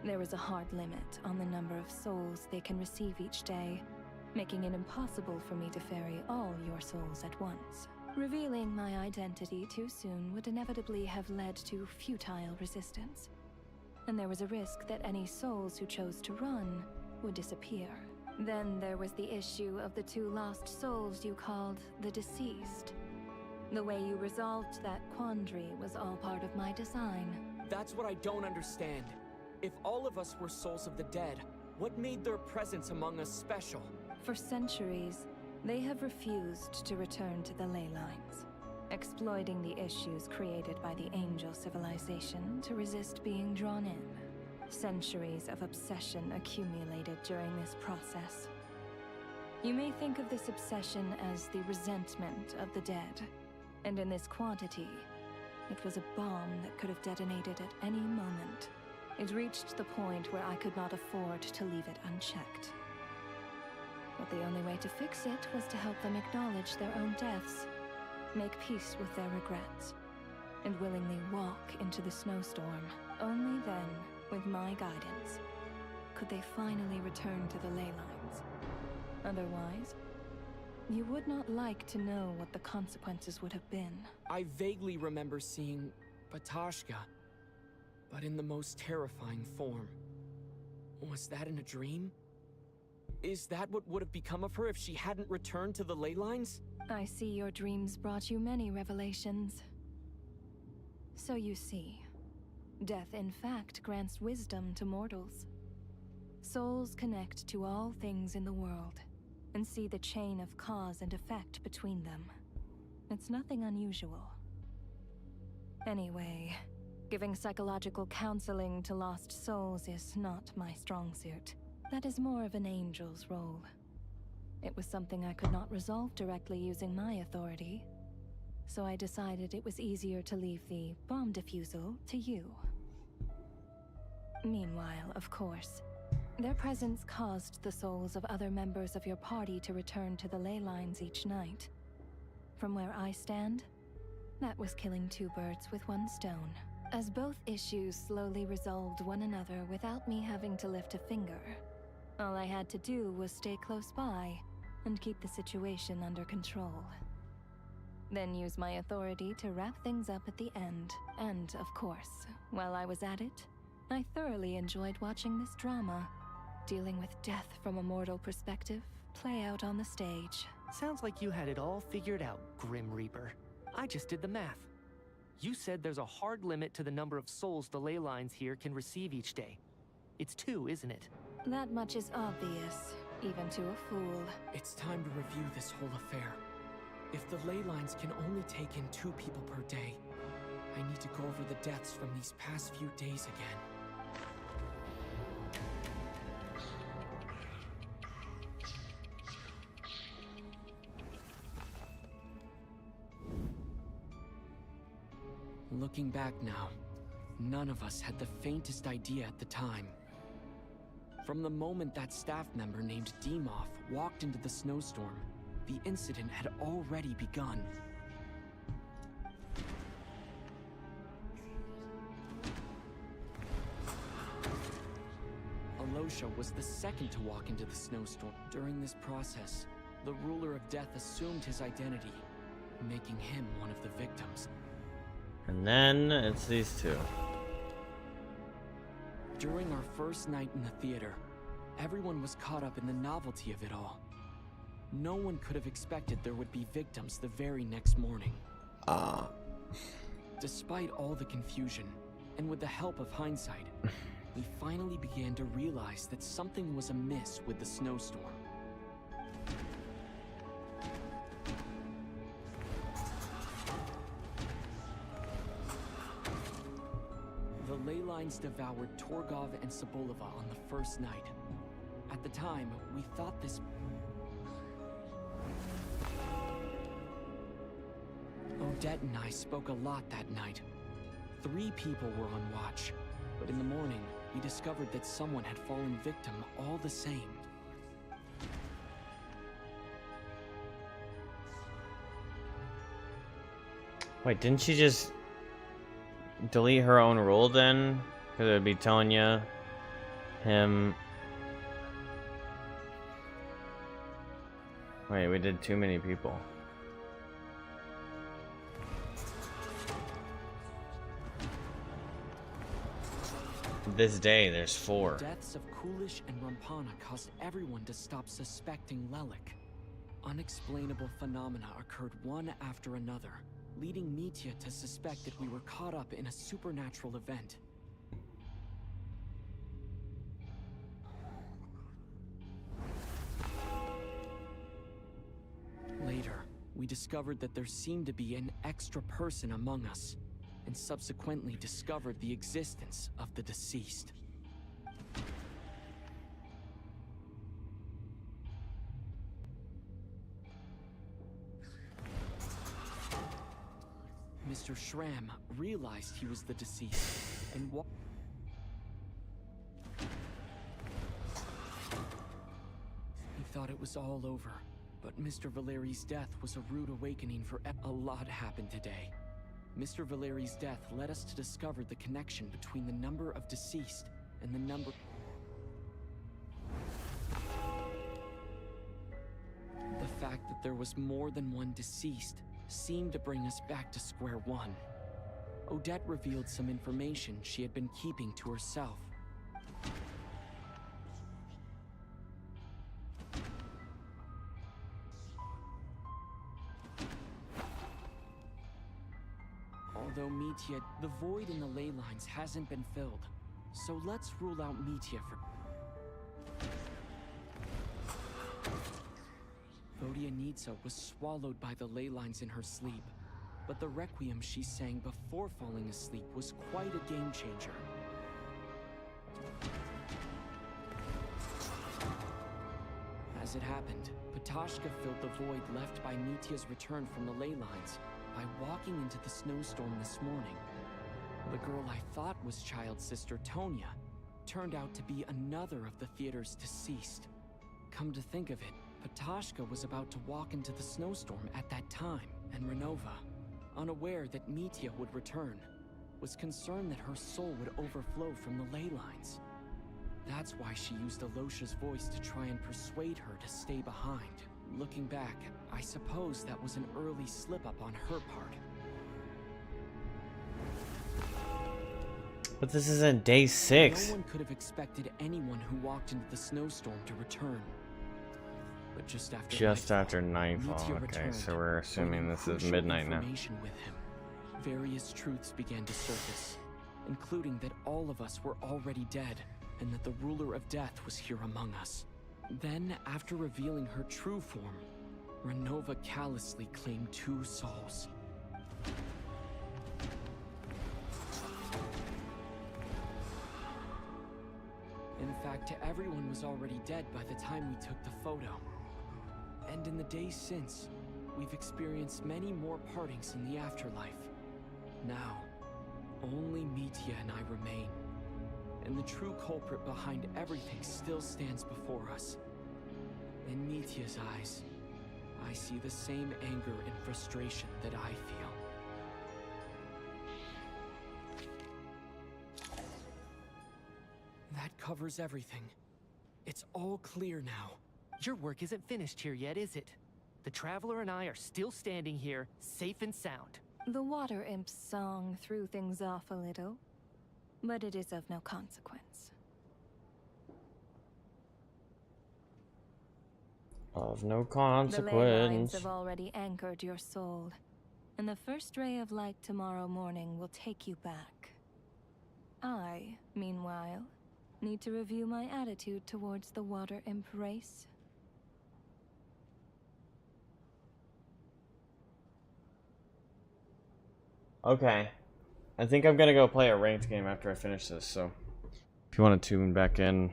There is a hard limit on the number of souls they can receive each day, making it impossible for me to ferry all your souls at once. Revealing my identity too soon would inevitably have led to futile resistance, and there was a risk that any souls who chose to run would disappear. Then there was the issue of the 2 lost souls you called the deceased. The way you resolved that quandary was all part of my design. That's what I don't understand. If all of us were souls of the dead, what made their presence among us special? For centuries, they have refused to return to the ley lines, exploiting the issues created by the angel civilization to resist being drawn in. Centuries of obsession accumulated during this process. You may think of this obsession as the resentment of the dead, and in this quantity, it was a bomb that could have detonated at any moment. It reached the point where I could not afford to leave it unchecked. But the only way to fix it was to help them acknowledge their own deaths, make peace with their regrets, and willingly walk into the snowstorm. Only then, with my guidance, could they finally return to the ley lines. Otherwise, you would not like to know what the consequences would have been. I vaguely remember seeing Batashka, but in the most terrifying form. Was that in a dream? Is that what would have become of her if she hadn't returned to the ley lines? I see your dreams brought you many revelations. So you see, death in fact grants wisdom to mortals. Souls connect to all things in the world and see the chain of cause and effect between them. It's nothing unusual. Anyway, giving psychological counseling to lost souls is not my strong suit. That is more of an angel's role. It was something I could not resolve directly using my authority, so I decided it was easier to leave the bomb defusal to you. Meanwhile, of course, their presence caused the souls of other members of your party to return to the ley lines each night. From where I stand, that was killing 2 birds with 1 stone. As both issues slowly resolved one another without me having to lift a finger, all I had to do was stay close by and keep the situation under control. Then use my authority to wrap things up at the end. And, of course, while I was at it, I thoroughly enjoyed watching this drama, dealing with death from a mortal perspective, play out on the stage. Sounds like you had it all figured out, Grim Reaper. I just did the math. You said there's a hard limit to the number of souls the ley lines here can receive each day. It's 2, isn't it? That much is obvious, even to a fool. It's time to review this whole affair. If the ley lines can only take in 2 people per day, I need to go over the deaths from these past few days again. Looking back now, none of us had the faintest idea at the time. From the moment that staff member named Demoff walked into the snowstorm, the incident had already begun. Alosha was the second to walk into the snowstorm. During this process, the ruler of death assumed his identity, making him one of the victims. And then it's these 2. During our first night in the theater, everyone was caught up in the novelty of it all. No one could have expected there would be victims the very next morning. Despite all the confusion, and with the help of hindsight, we finally began to realize that something was amiss with the snowstorm. The ley lines devoured Torgov and Sobolova on the first night. At the time, we thought this... Odette and I spoke a lot that night. 3 people were on watch, but in the morning, we discovered that someone had fallen victim all the same. Wait, didn't she just delete her own rule then? Because it would be Tonya, him... Wait, we did too many people. This day, there's 4. The deaths of Coolish and Rampana caused everyone to stop suspecting Lelik. Unexplainable phenomena occurred one after another, leading Mitya to suspect that we were caught up in a supernatural event. Later, we discovered that there seemed to be an extra person among us, and subsequently discovered the existence of the deceased. Mr. Schramm realized he was the deceased, and he thought it was all over. But Mr. Valeri's death was a rude awakening for a lot happened today. Mr. Valeri's death led us to discover the connection between the number of deceased and the number... The fact that there was more than one deceased seemed to bring us back to square one. Odette revealed some information she had been keeping to herself. Although Mitya, the void in the ley lines hasn't been filled, so let's rule out Mitya for... Vodyanitsa was swallowed by the ley lines in her sleep, but the requiem she sang before falling asleep was quite a game changer. As it happened, Patashka filled the void left by Mitya's return from the ley lines by walking into the snowstorm this morning. The girl I thought was child sister Tonya turned out to be another of the theater's deceased. Come to think of it, Patashka was about to walk into the snowstorm at that time, and Renova, unaware that Mitya would return, was concerned that her soul would overflow from the ley lines. That's why she used Alosha's voice to try and persuade her to stay behind. Looking back, I suppose that was an early slip-up on her part. But this isn't day 6. No one could have expected anyone who walked into the snowstorm to return. But just after nightfall. Okay, returned, so we're assuming this is crucial midnight now. information with him. Various truths began to surface, including that all of us were already dead, and that the ruler of death was here among us. Then, after revealing her true form, Renova callously claimed 2 souls. In fact, everyone was already dead by the time we took the photo. And in the days since, we've experienced many more partings in the afterlife. Now, only Mitya and I remain. And the true culprit behind everything still stands before us. In Mitya's eyes, I see the same anger and frustration that I feel. That covers everything. It's all clear now. Your work isn't finished here yet, is it? The Traveler and I are still standing here, safe and sound. The Water Imp's song threw things off a little, but it is of no consequence. Of no The ley lines consequence. have already anchored your soul, and the first ray of light tomorrow morning will take you back. I, meanwhile, need to review my attitude towards the Water Imp race. Okay. I think I'm gonna go play a ranked game after I finish this, so if you want to tune back in.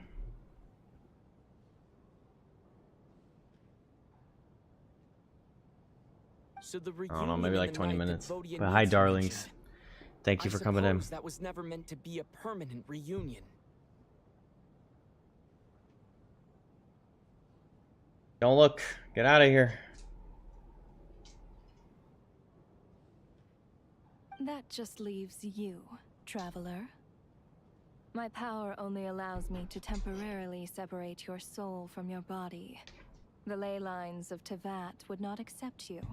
So the I don't know, maybe reunion like in the 20 night that minutes. Vodyanitsa But hi, darlings. mentioned. Thank you for coming in. I suppose that was never meant to be a permanent reunion. Don't look. Get out of here. That just leaves you, Traveler. My power only allows me to temporarily separate your soul from your body. The ley lines of Tevat would not accept you,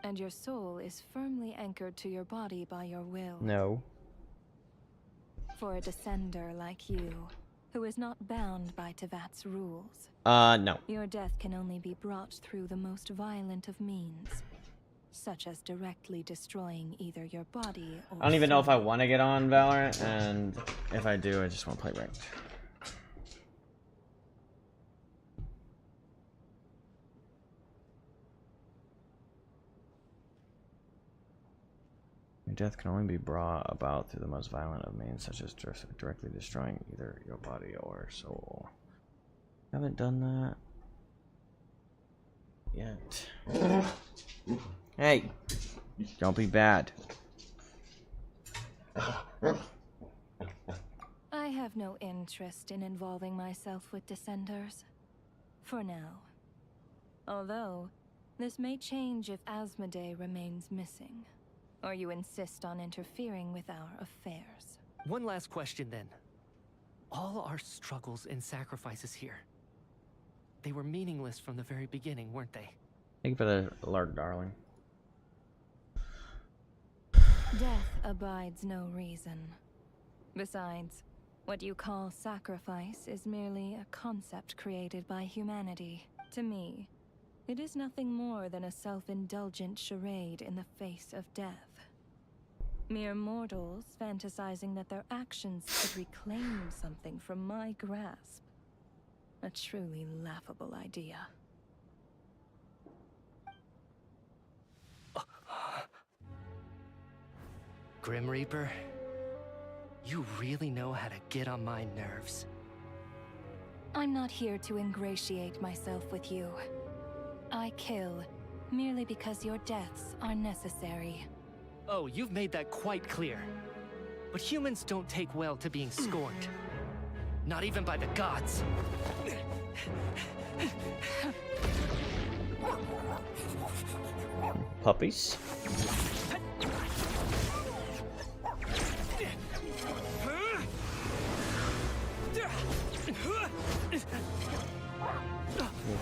and your soul is firmly anchored to your body by your will. No. For a descender like you, who is not bound by Tevat's rules. No. Your death can only be brought through the most violent of means, such as directly destroying either your body or I don't even know if I soul. want to get on Valorant, and if I do, I just want to play ranked. Your death can only be brought about through the most violent of means, such as directly destroying either your body or soul. Haven't done that yet. Hey, don't be bad. I have no interest in involving myself with Descenders. For now. Although, this may change if Asmodee remains missing. Or you insist on interfering with our affairs. One last question then. All our struggles and sacrifices here, they were meaningless from the very beginning, weren't they? Thank you for the alert, darling. Death abides no reason. Besides, what you call sacrifice is merely a concept created by humanity. To me, it is nothing more than a self-indulgent charade in the face of death. Mere mortals fantasizing that their actions could reclaim something from my grasp. A truly laughable idea. Grim Reaper, you really know how to get on my nerves. I'm not here to ingratiate myself with you. I kill merely because your deaths are necessary. Oh, you've made that quite clear. But humans don't take well to being scorned. Not even by the gods. Puppies.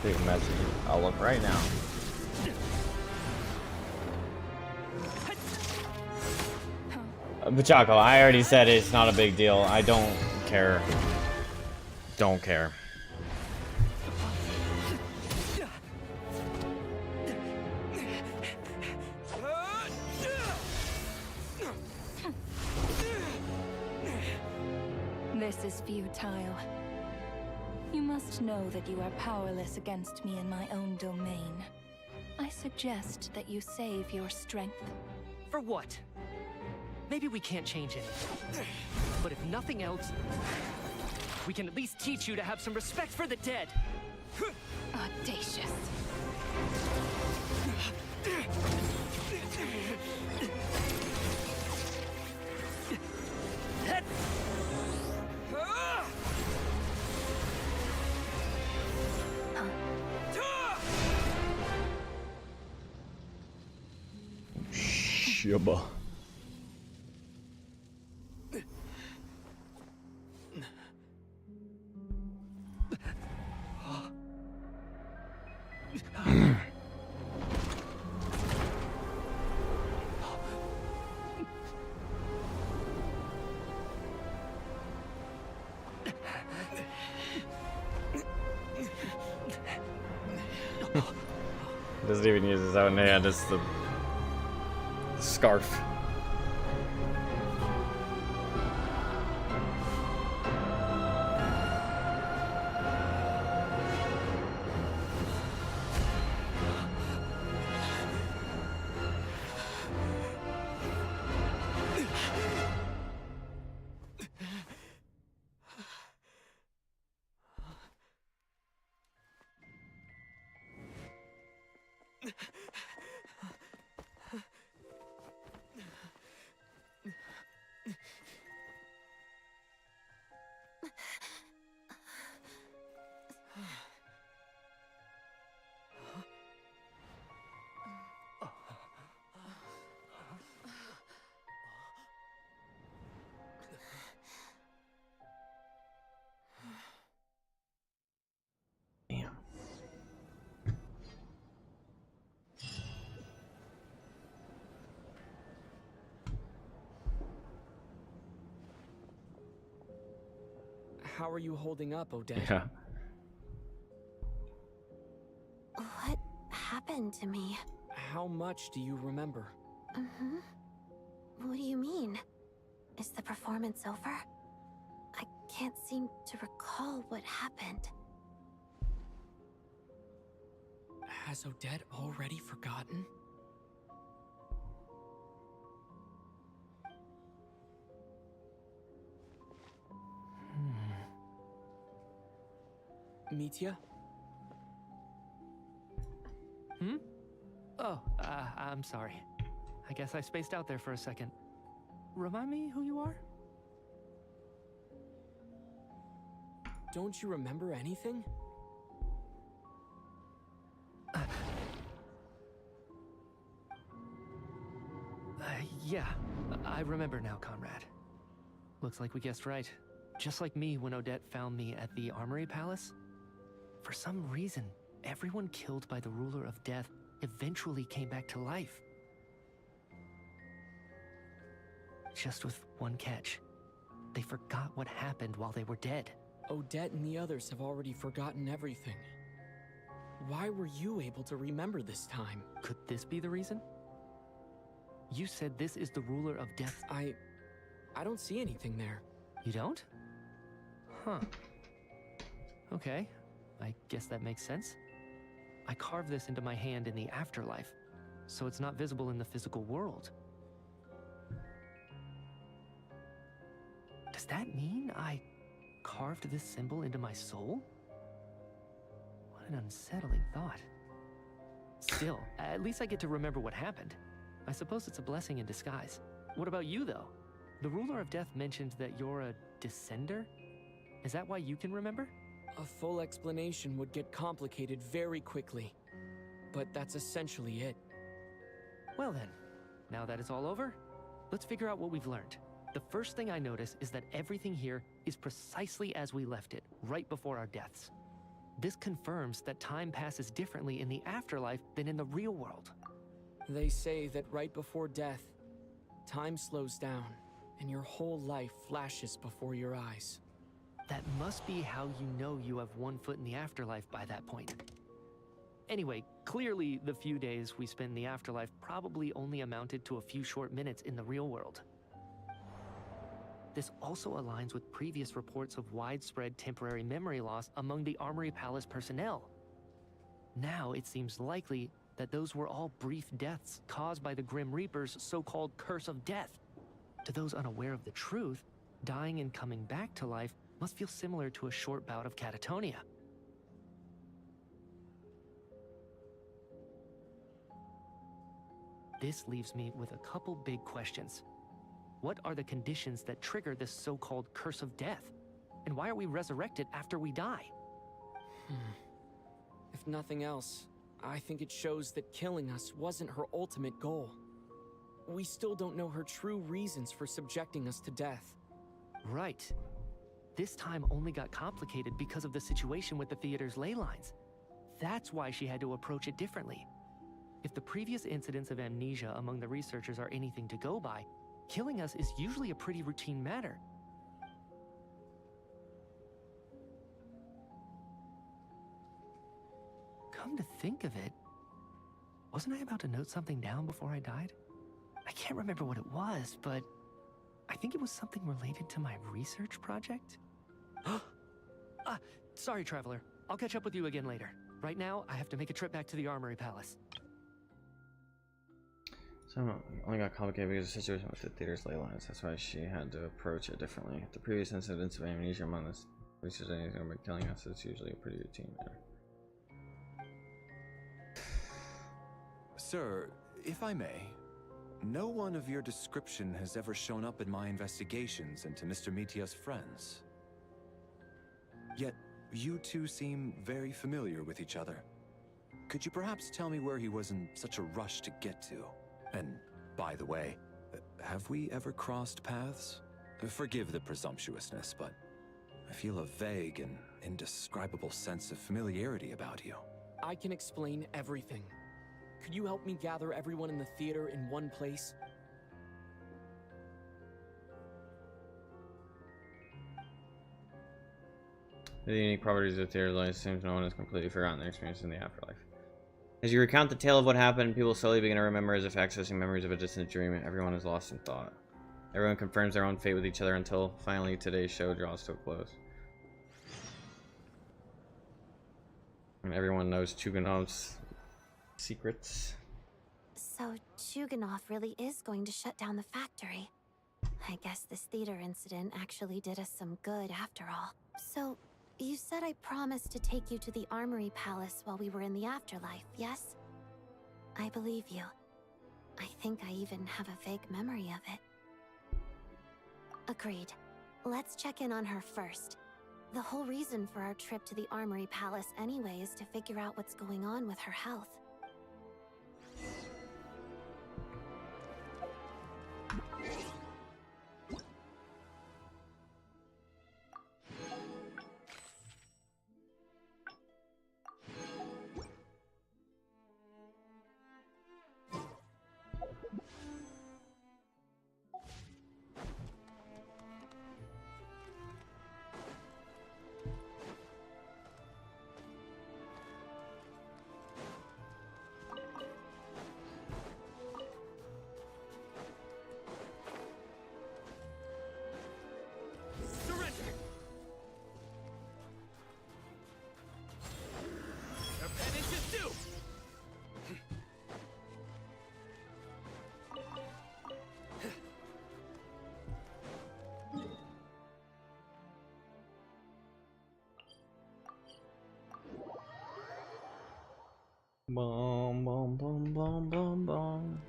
Big message. I'll look right now. Bachako, I already said it's not a big deal. I don't care. Don't care. This is futile. You must know that you are powerless against me in my own domain. I suggest that you save your strength. For what? Maybe we can't change it. But if nothing else, we can at least teach you to have some respect for the dead. Audacious. Shiba. Doesn't even use his own hand, it's the scarf. How are you holding up, Odette? Yeah. What happened to me? How much do you remember? What do you mean? Is the performance over? I can't seem to recall what happened. Has Odette already forgotten? Mitya? Oh, I'm sorry. I guess I spaced out there for a second. Remind me who you are? Don't you remember anything? Yeah, I remember now, Conrad. Looks like we guessed right. Just like me when Odette found me at the Armory Palace. For some reason, everyone killed by the Ruler of Death eventually came back to life. Just with one catch. They forgot what happened while they were dead. Odette and the others have already forgotten everything. Why were you able to remember this time? Could this be the reason? You said this is the Ruler of Death. I don't see anything there. You don't? Huh. Okay, I guess that makes sense. I carved this into my hand in the afterlife, so it's not visible in the physical world. Does that mean I carved this symbol into my soul? What an unsettling thought. Still, at least I get to remember what happened. I suppose it's a blessing in disguise. What about you, though? The Ruler of Death mentioned that you're a descender? Is that why you can remember? A full explanation would get complicated very quickly. But that's essentially it. Well then, now that it's all over, let's figure out what we've learned. The first thing I notice is that everything here is precisely as we left it, right before our deaths. This confirms that time passes differently in the afterlife than in the real world. They say that right before death, time slows down, and your whole life flashes before your eyes. That must be how you know you have one foot in the afterlife by that point. Anyway, clearly the few days we spent in the afterlife probably only amounted to a few short minutes in the real world. This also aligns with previous reports of widespread temporary memory loss among the Armory Palace personnel. Now it seems likely that those were all brief deaths caused by the Grim Reaper's so-called curse of death. To those unaware of the truth, dying and coming back to life must feel similar to a short bout of catatonia. This leaves me with a couple big questions. What are the conditions that trigger this so-called curse of death? And why are we resurrected after we die? If nothing else, I think it shows that killing us wasn't her ultimate goal. We still don't know her true reasons for subjecting us to death. Right. This time only got complicated because of the situation with the theater's ley lines. That's why she had to approach it differently. If the previous incidents of amnesia among the researchers are anything to go by, killing us is usually a pretty routine matter. Come to think of it, wasn't I about to note something down before I died? I can't remember what it was, but I think it was something related to my research project. Sorry, Traveler. I'll catch up with you again later. Right now, I have to make a trip back to the Armory Palace. So it only got complicated because of the situation with the theater's ley lines. That's why she had to approach it differently. The previous incidents of amnesia among the researchers anything about killing us is usually a pretty routine matter. Sir, if I may, no one of your description has ever shown up in my investigations into Mr. Mitya's friends. Yet, you two seem very familiar with each other. Could you perhaps tell me where he was in such a rush to get to? And, by the way, have we ever crossed paths? Forgive the presumptuousness, but I feel a vague and indescribable sense of familiarity about you. I can explain everything. Could you help me gather everyone in the theater in one place? The unique properties of theater life seems no one has completely forgotten their experience in the afterlife. As you recount the tale of what happened, people slowly begin to remember as if accessing memories of a distant dream. Everyone is lost in thought. Everyone confirms their own fate with each other until finally today's show draws to a close. And everyone knows Chuganov's secrets. So Chuganov really is going to shut down the factory. I guess this theater incident actually did us some good after all. So, you said I promised to take you to the Armory Palace while we were in the afterlife, yes? I believe you. I think I even have a vague memory of it. Agreed. Let's check in on her first. The whole reason for our trip to the Armory Palace anyway is to figure out what's going on with her health. Boom, boom, boom, boom, boom, boom.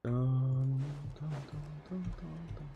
Dun, dun, dun, dun, dun, dun.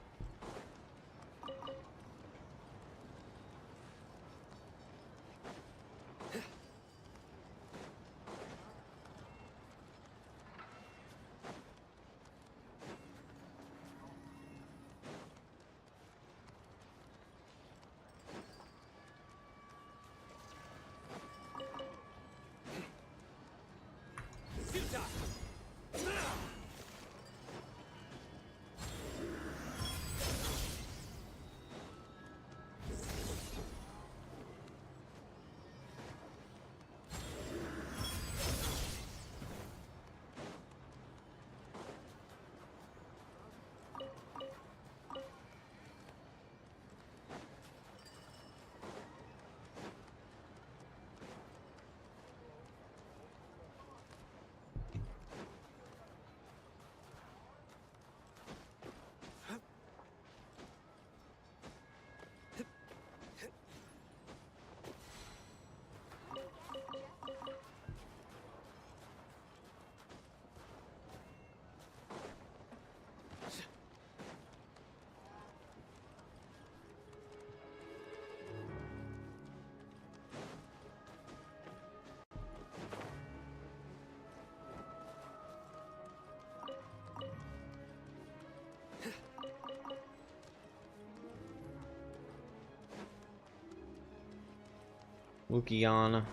Luciana.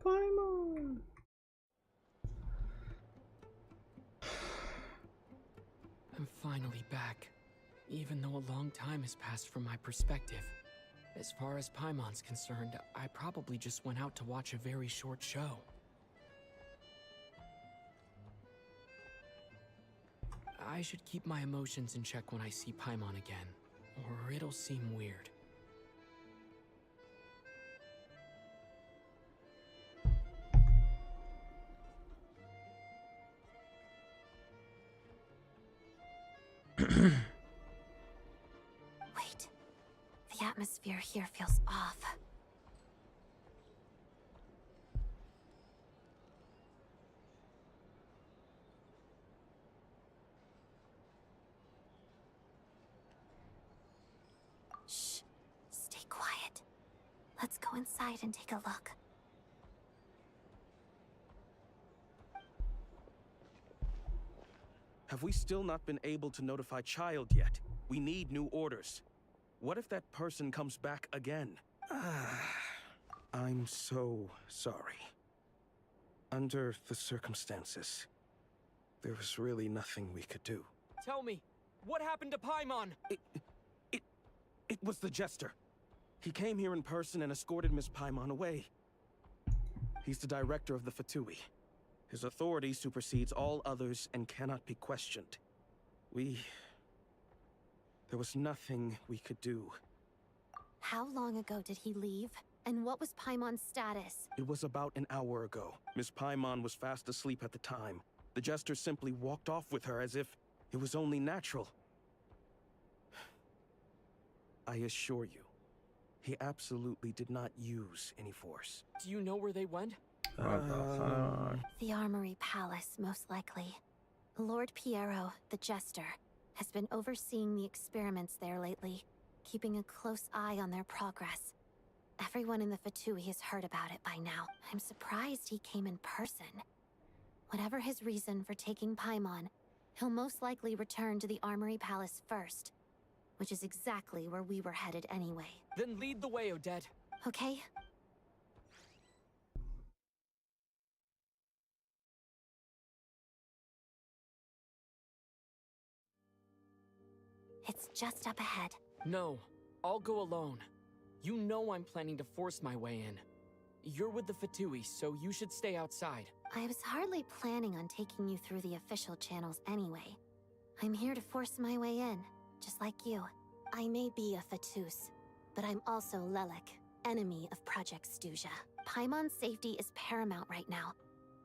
Paimon. I'm finally back, even though a long time has passed from my perspective. As far as Paimon's concerned, I probably just went out to watch a very short show. I should keep my emotions in check when I see Paimon again, or it'll seem weird. Wait. The atmosphere here feels off. Shh. Stay quiet. Let's go inside and take a look. Have we still not been able to notify Child yet? We need new orders. What if that person comes back again? I'm so sorry. Under the circumstances, there was really nothing we could do. Tell me, what happened to Paimon? It was the Jester. He came here in person and escorted Miss Paimon away. He's the director of the Fatui. His authority supersedes all others and cannot be questioned. There was nothing we could do. How long ago did he leave? And what was Paimon's status? It was about an hour ago. Miss Paimon was fast asleep at the time. The Jester simply walked off with her as if it was only natural. I assure you, he absolutely did not use any force. Do you know where they went? What the fuck? The Armory Palace, most likely. Lord Piero, the Jester, has been overseeing the experiments there lately, keeping a close eye on their progress. Everyone in the Fatui has heard about it by now. I'm surprised he came in person. Whatever his reason for taking Paimon, he'll most likely return to the Armory Palace first, which is exactly where we were headed anyway. Then lead the way, Odette. Okay? It's just up ahead. No, I'll go alone. You know I'm planning to force my way in. You're with the Fatui, so you should stay outside. I was hardly planning on taking you through the official channels anyway. I'm here to force my way in, just like you. I may be a Fatus, but I'm also Lelek, enemy of Project Stuja. Paimon's safety is paramount right now.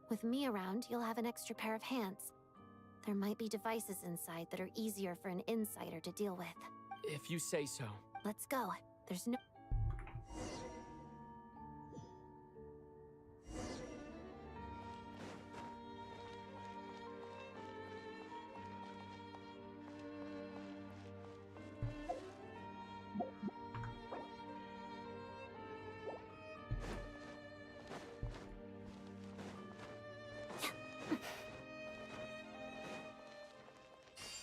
With me around, you'll have an extra pair of hands. There might be devices inside that are easier for an insider to deal with. If you say so. Let's go. There's no...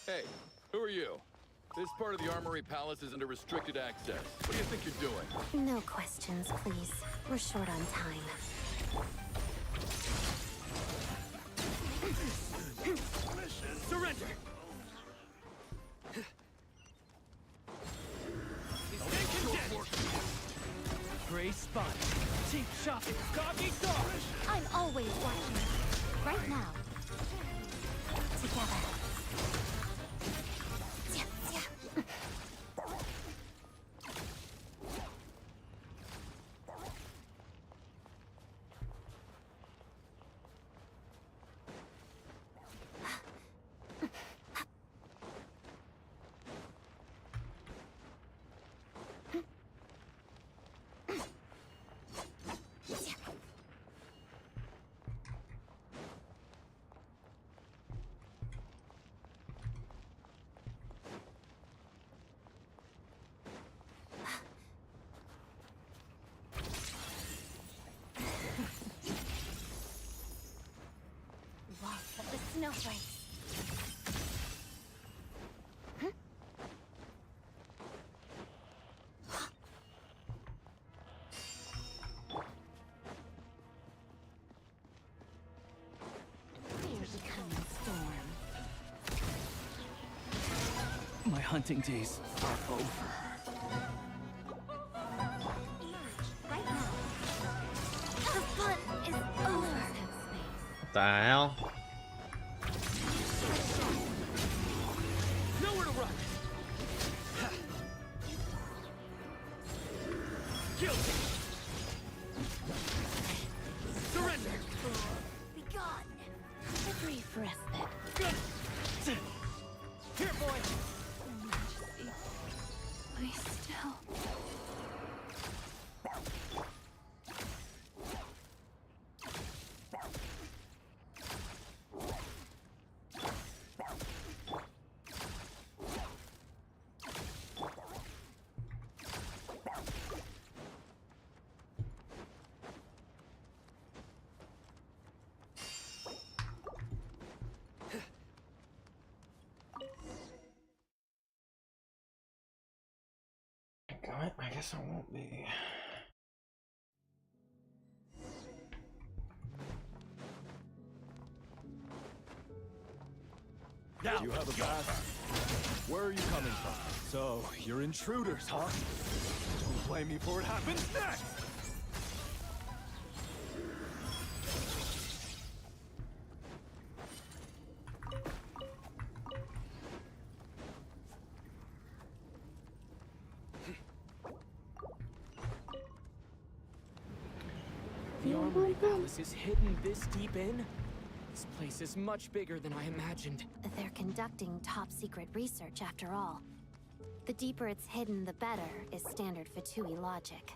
Hey, who are you? This part of the Armory Palace is under restricted access. What do you think you're doing? No questions, please. We're short on time. Surrender! Gray spot. Cheap shopping. Doggy dog! I'm always watching. Right now. Together. Snowflakes. Here's a coming storm. My hunting days are over. the hell? Nowhere to run. Guilty. Surrender. Be gone. A brief respite. Good. Here, boy. I still... I guess I won't be. You have a pass? Where are you coming from? So, you're intruders, huh? Don't blame me for what happens next! The Armory Palace is hidden this deep in? This place is much bigger than I imagined. They're conducting top-secret research after all. The deeper it's hidden, the better, is standard Fatui logic.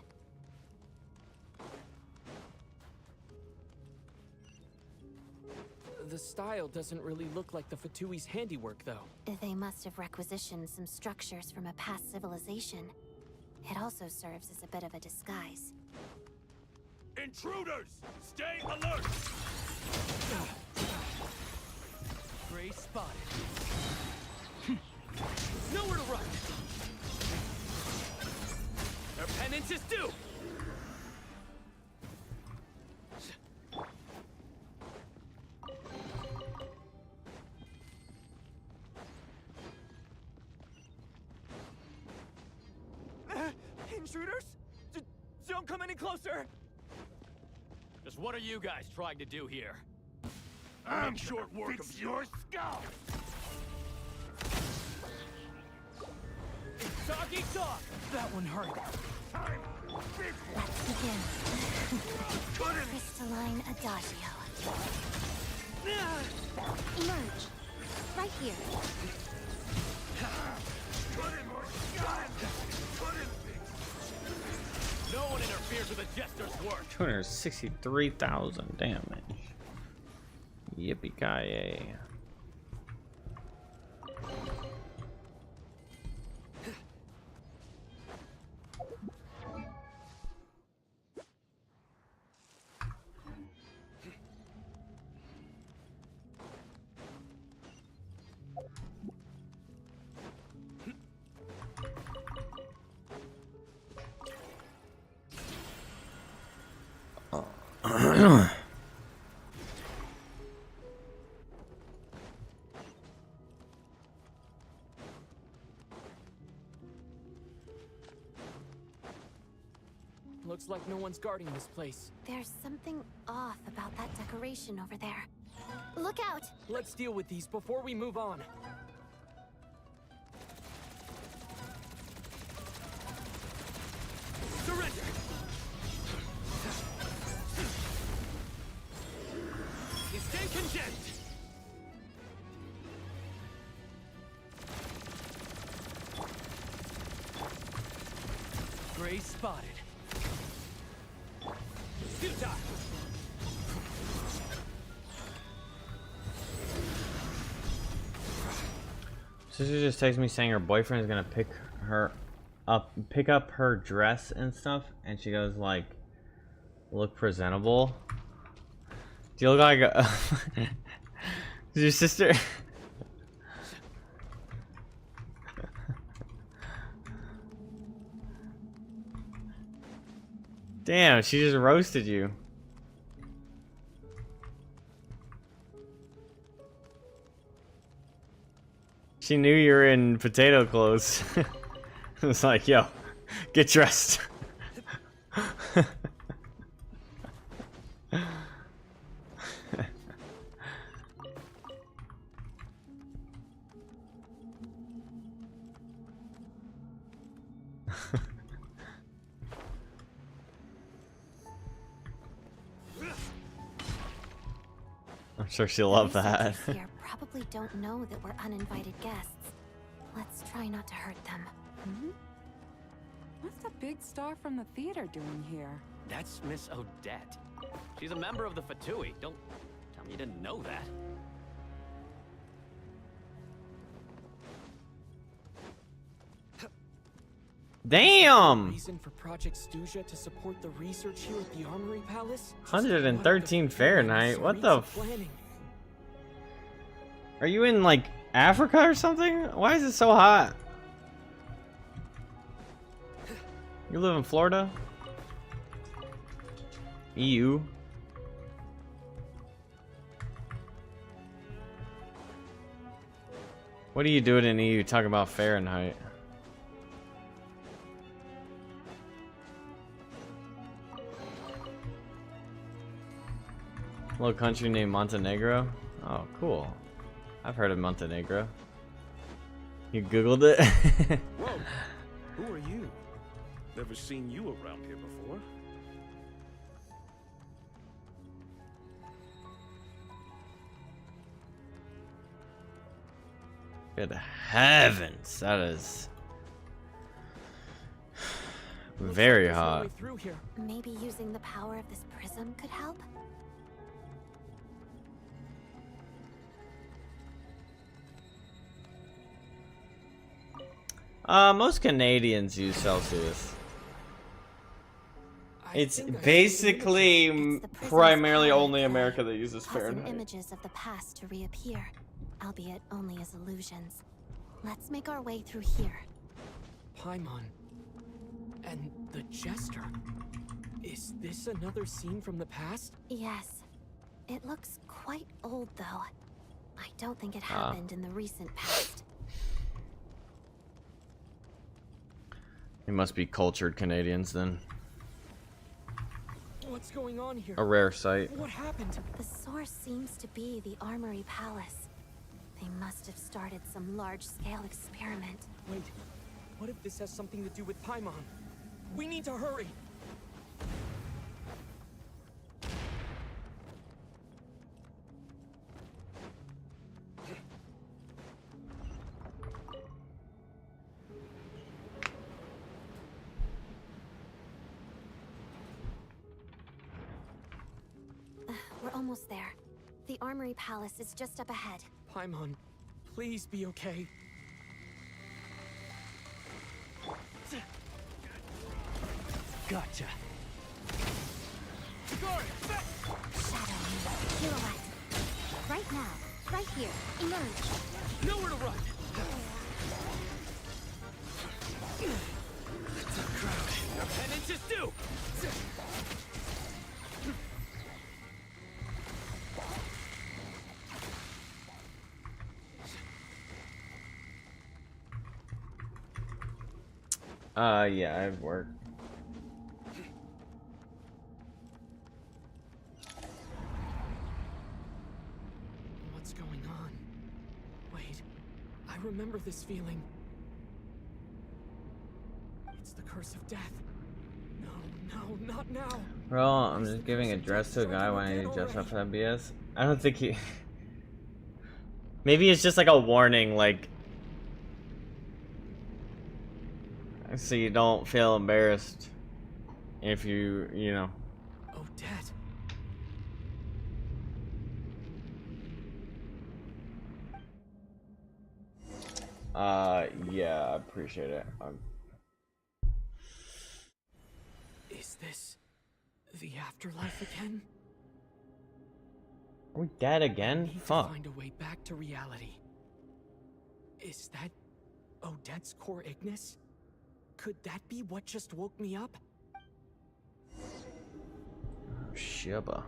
The style doesn't really look like the Fatui's handiwork, though. They must have requisitioned some structures from a past civilization. It also serves as a bit of a disguise. Intruders! Stay alert! Gray spotted. Nowhere to run! Their penance is due! Intruders? Don't come any closer! Just what are you guys trying to do here? I'm short work of your skull! Doggy dog! That one hurt. Let's begin. Crystalline Adagio. Emerge. Right here. No one interferes with the Jester's work. 263,000 damage. Yippee-ki-yay. Looks like no one's guarding this place. There's something off about that decoration over there. Look out! Let's deal with these before we move on. Surrender! Stay content! Gray spotted. Futile! Sister just texted me saying her boyfriend is gonna pick up her dress and stuff, and she goes like, look presentable. Do you look like a is your sister? Damn, she just roasted you. She knew you were in potato clothes. It was like, yo, get dressed. I'm sure she'll love The that. researchers here probably don't know that we're uninvited guests. Let's try not to hurt them. Hmm? What's the big star from the theater doing here? That's Miss Odette. She's a member of the Fatui. Don't tell me you didn't know that. Damn! Reason for Project Stuja to support the research here at the Armory Palace? 113 Fahrenheit. What the? Planning. Are you in like Africa or something? Why is it so hot? You live in Florida? EU? What are you doing in EU talking about Fahrenheit? Little country named Montenegro? Oh, cool. I've heard of Montenegro. You googled it? Whoa! Who are you? Never seen you around here before. Good heavens, that is very hot. Maybe using the power of this prism could help? Most Canadians use Celsius. It's basically primarily only America that uses Causing Fahrenheit. images of the past to reappear, albeit only as illusions. Let's make our way through here. Paimon. And the Jester. Is this another scene from the past? Yes. It looks quite old, though. I don't think it happened in the recent past. They must be cultured Canadians then. What's going on here? A rare sight. What happened? The source seems to be the Armory Palace. They must have started some large-scale experiment. Wait, what if this has something to do with Paimon? We need to hurry! We're almost there. The Armory Palace is just up ahead. Paimon, please be okay. Gotcha. Shadow, silhouette. Right now, right here, emerge. Nowhere to run! It's a crowd. Your penance is due! Yeah, I have work. What's going on? Wait, I remember this feeling. It's the curse of death. No, not now. Bro, I'm just giving a dress to a guy when I dress up for MBS. I don't think he... Maybe it's just like a warning, like... So you don't feel embarrassed if you know. Odette. Yeah, I appreciate it. Is this the afterlife again? Are we dead again? I need to Fuck. find a way back to reality. Is that Odette's core Ignis? Could that be what just woke me up? Shiba.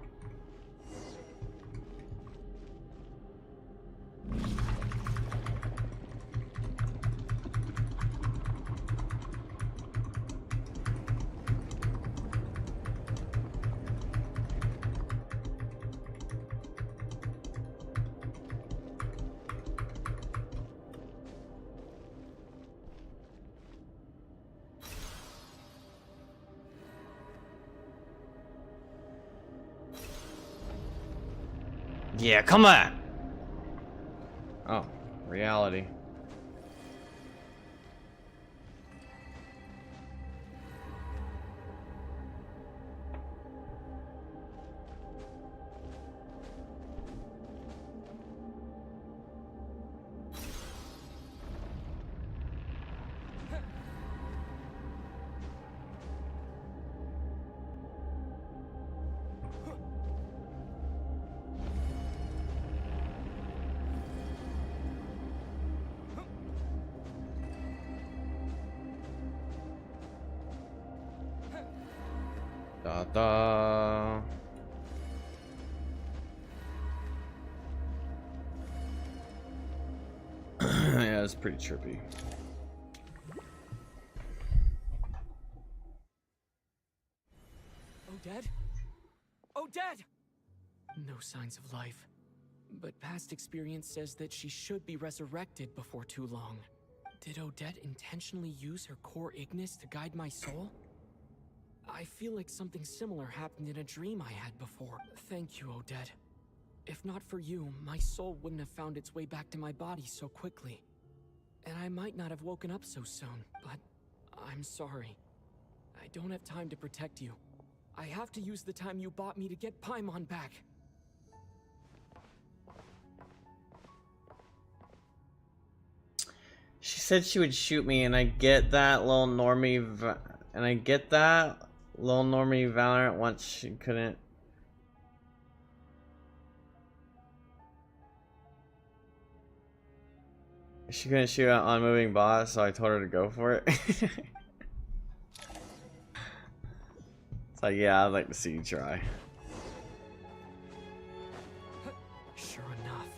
Yeah, come on! Oh, reality. Da da. Yeah, it's pretty trippy. Odette? Odette! No signs of life. But past experience says that she should be resurrected before too long. Did Odette intentionally use her core Ignis to guide my soul? I feel like something similar happened in a dream I had before. Thank you, Odette. If not for you, my soul wouldn't have found its way back to my body so quickly. And I might not have woken up so soon, but I'm sorry. I don't have time to protect you. I have to use the time you bought me to get Paimon back. She said she would shoot me, and I get that little normie, Valorant once she couldn't. She couldn't shoot an unmoving boss, so I told her to go for it. It's like, yeah, I'd like to see you try. Sure enough,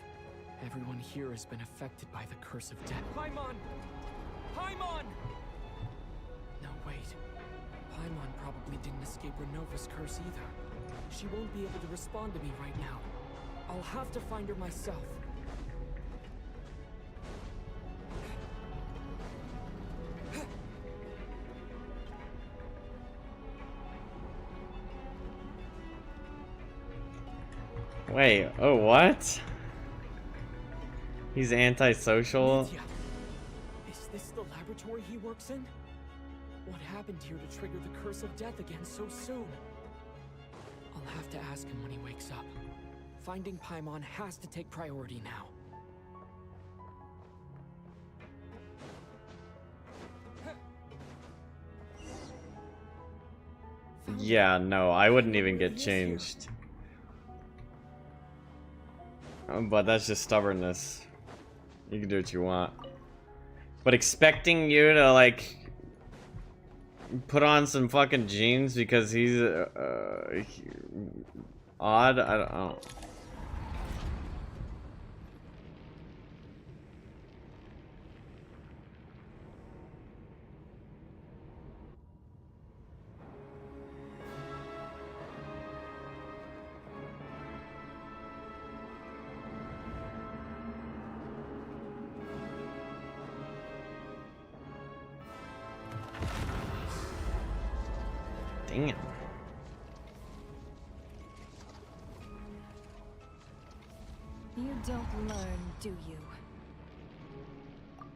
everyone here has been affected by the curse of death. Paimon! Paimon! No, wait. Paimon probably didn't escape Renova's curse either. She won't be able to respond to me right now. I'll have to find her myself. Wait, oh what? He's antisocial? Is this the laboratory he works in? What happened here to trigger the curse of death again so soon? I'll have to ask him when he wakes up. Finding Paimon has to take priority now. Yeah, no, I wouldn't even get changed. But that's just stubbornness. You can do what you want. But expecting you to, like, put on some fucking jeans because he's odd? I don't know. Damn. You don't learn, do you?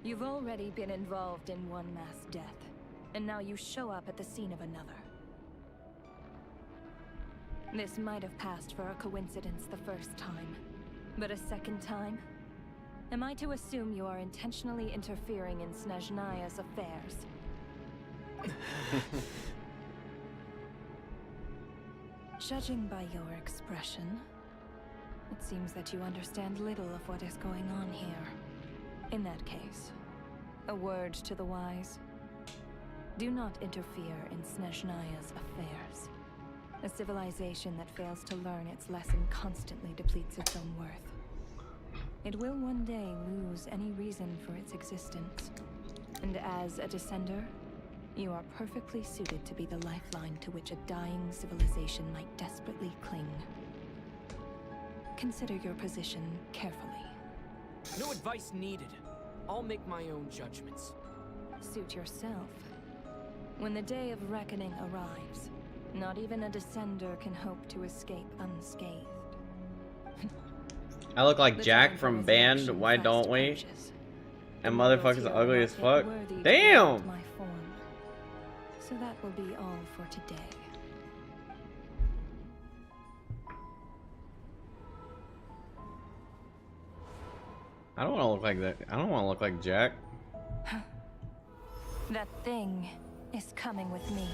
You've already been involved in one mass death, and now you show up at the scene of another. This might have passed for a coincidence the first time, but a second time? Am I to assume you are intentionally interfering in Snezhnaya's affairs? Judging by your expression, it seems that you understand little of what is going on here. In that case, a word to the wise. Do not interfere in Snezhnaya's affairs. A civilization that fails to learn its lesson constantly depletes its own worth. It will one day lose any reason for its existence. And as a descender, you are perfectly suited to be the lifeline to which a dying civilization might desperately cling. Consider your position carefully. No advice needed. I'll make my own judgments. Suit yourself. When the day of reckoning arrives, not even a descender can hope to escape unscathed. I look like The Jack time from for Band, resurrection Why fast Don't We? approaches. And The mortals motherfucker's here are ugly not as yet fuck. worthy to Damn! behold my form. So that will be all for today. I don't want to look like that. I don't want to look like Jack. That thing is coming with me.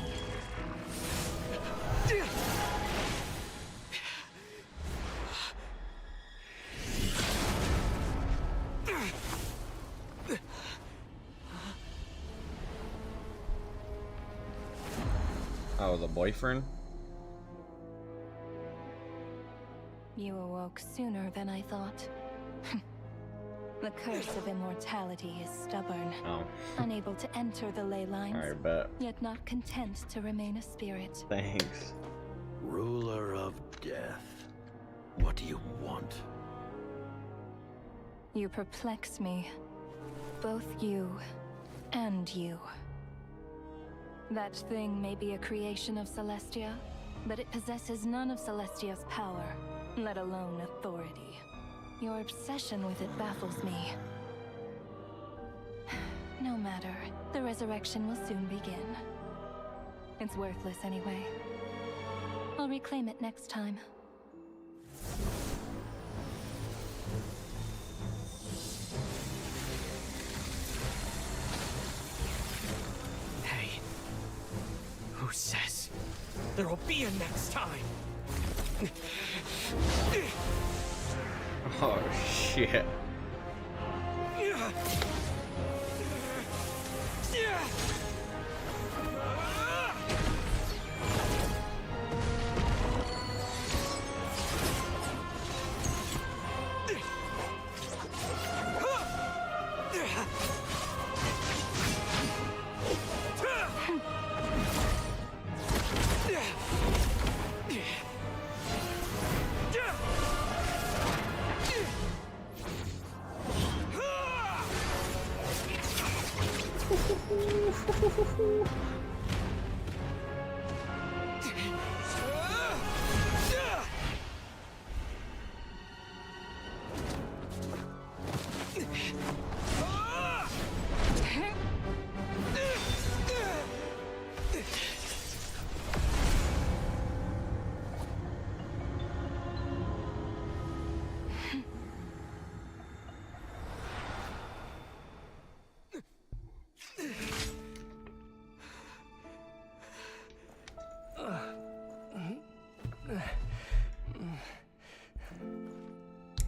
Oh, the boyfriend? You awoke sooner than I thought. The curse of immortality is stubborn, Oh. unable to enter the ley lines, Alright, bet. yet not content to remain a spirit. Thanks. Ruler of death, what do you want? You perplex me. Both you and you. That thing may be a creation of Celestia, but it possesses none of Celestia's power, let alone authority. Your obsession with it baffles me. No matter, the resurrection will soon begin. It's worthless anyway. I'll reclaim it next time. Hey, who says there'll be a next time? Oh, shit.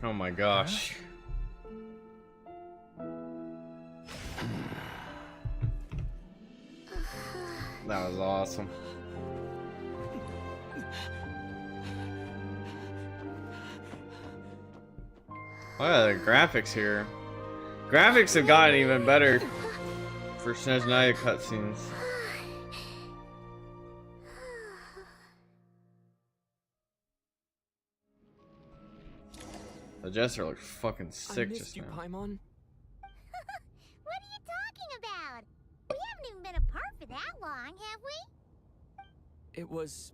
Oh my gosh. That was awesome. Look at the graphics here. Graphics have gotten even better for Snezhnaya cutscenes. The Jester looks fucking sick just now. Paimon. What are you talking about? We haven't even been apart for that long, have we? It was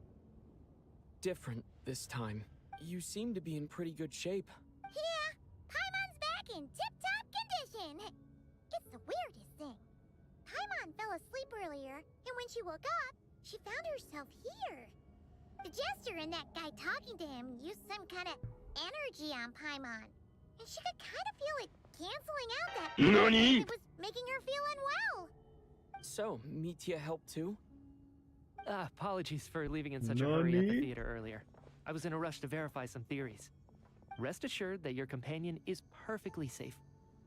different this time. You seem to be in pretty good shape. Yeah, Paimon's back in tip-top condition. It's the weirdest thing. Paimon fell asleep earlier, and when she woke up, she found herself here. The Jester and that guy talking to him used some kind of energy on Paimon, and she could kind of feel it canceling out that NANI? it was making her feel unwell. So, Mitya helped too? Apologies for leaving in such a hurry at the NANI? theater earlier. I was in a rush to verify some theories. Rest assured that your companion is perfectly safe.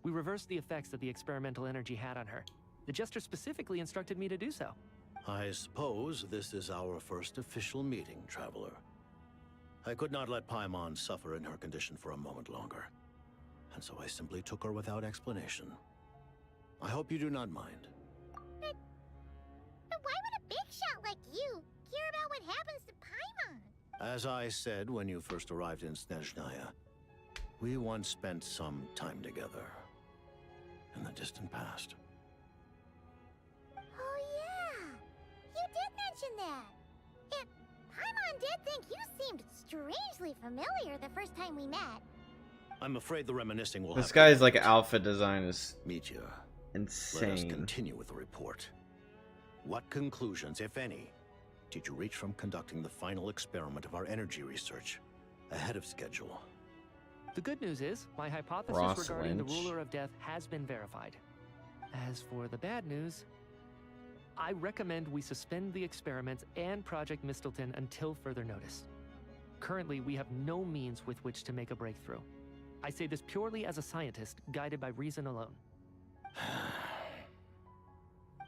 We reversed the effects that the experimental energy had on her. The Jester specifically instructed me to do so. I suppose this is our first official meeting, Traveler. I could not let Paimon suffer in her condition for a moment longer, and so I simply took her without explanation. I hope you do not mind. But why would a big shot like you care about what happens to Paimon? As I said when you first arrived in Snezhnaya, we once spent some time together in the distant past. Oh yeah, you did mention that. And Paimon did think you seemed strangely familiar the first time we met. I'm afraid the reminiscing will This have guy's to like wait. outfit design is Meet you. insane. Let us continue with the report. What conclusions, if any, did you reach from conducting the final experiment of our energy research ahead of schedule? The good news is, my hypothesis Ross regarding the Lynch. ruler of death has been verified. As for the bad news, I recommend we suspend the experiments and Project Mistleton until further notice. Currently, we have no means with which to make a breakthrough. I say this purely as a scientist, guided by reason alone.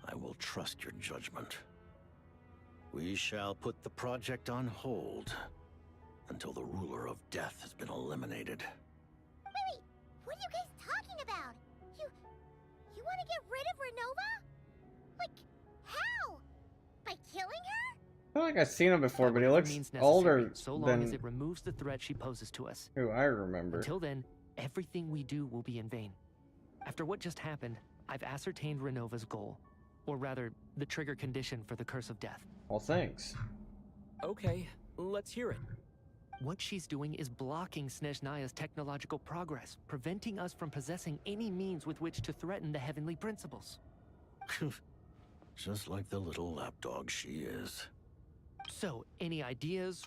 I will trust your judgment. We shall put the project on hold until the ruler of death has been eliminated. Wait, what are you guys talking about? You want to get rid of Renova? Like, how? By killing her? I feel like I've seen him before, but he looks Means older necessary, so long as than it removes the threat she poses to us. who I remember. Until then, everything we do will be in vain. After what just happened, I've ascertained Renova's goal. Or rather, the trigger condition for the Curse of Death. Well, thanks. Okay, let's hear it. What she's doing is blocking Snezhnaya's technological progress, preventing us from possessing any means with which to threaten the heavenly principles. Just like the little lapdog she is. So, any ideas?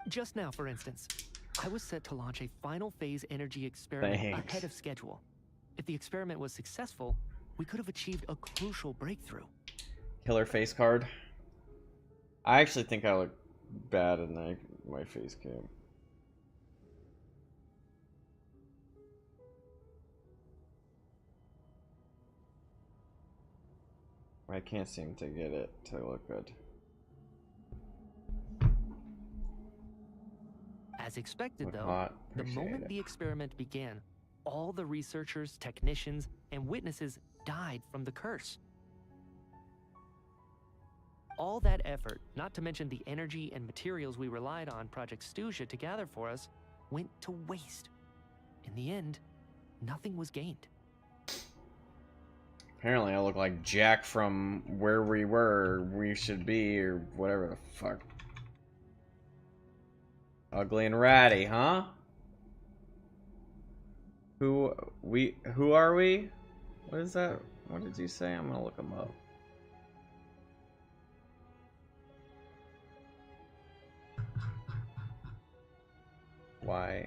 Just now, for instance, I was set to launch a final phase energy experiment Thanks. ahead of schedule. If the experiment was successful, we could have achieved a crucial breakthrough. Killer face card. I actually think I look bad in my face cam. I can't seem to get it to look good. As expected, Look though, hot. the Appreciate moment it. the experiment began, all the researchers, technicians, and witnesses died from the curse. All that effort, not to mention the energy and materials we relied on Project Stuja to gather for us, went to waste. In the end, nothing was gained. Apparently I look like Jack from Where We Should Be, or whatever the fuck. Ugly and ratty, huh? Who are we? What is that? What did you say? I'm gonna look them up. Why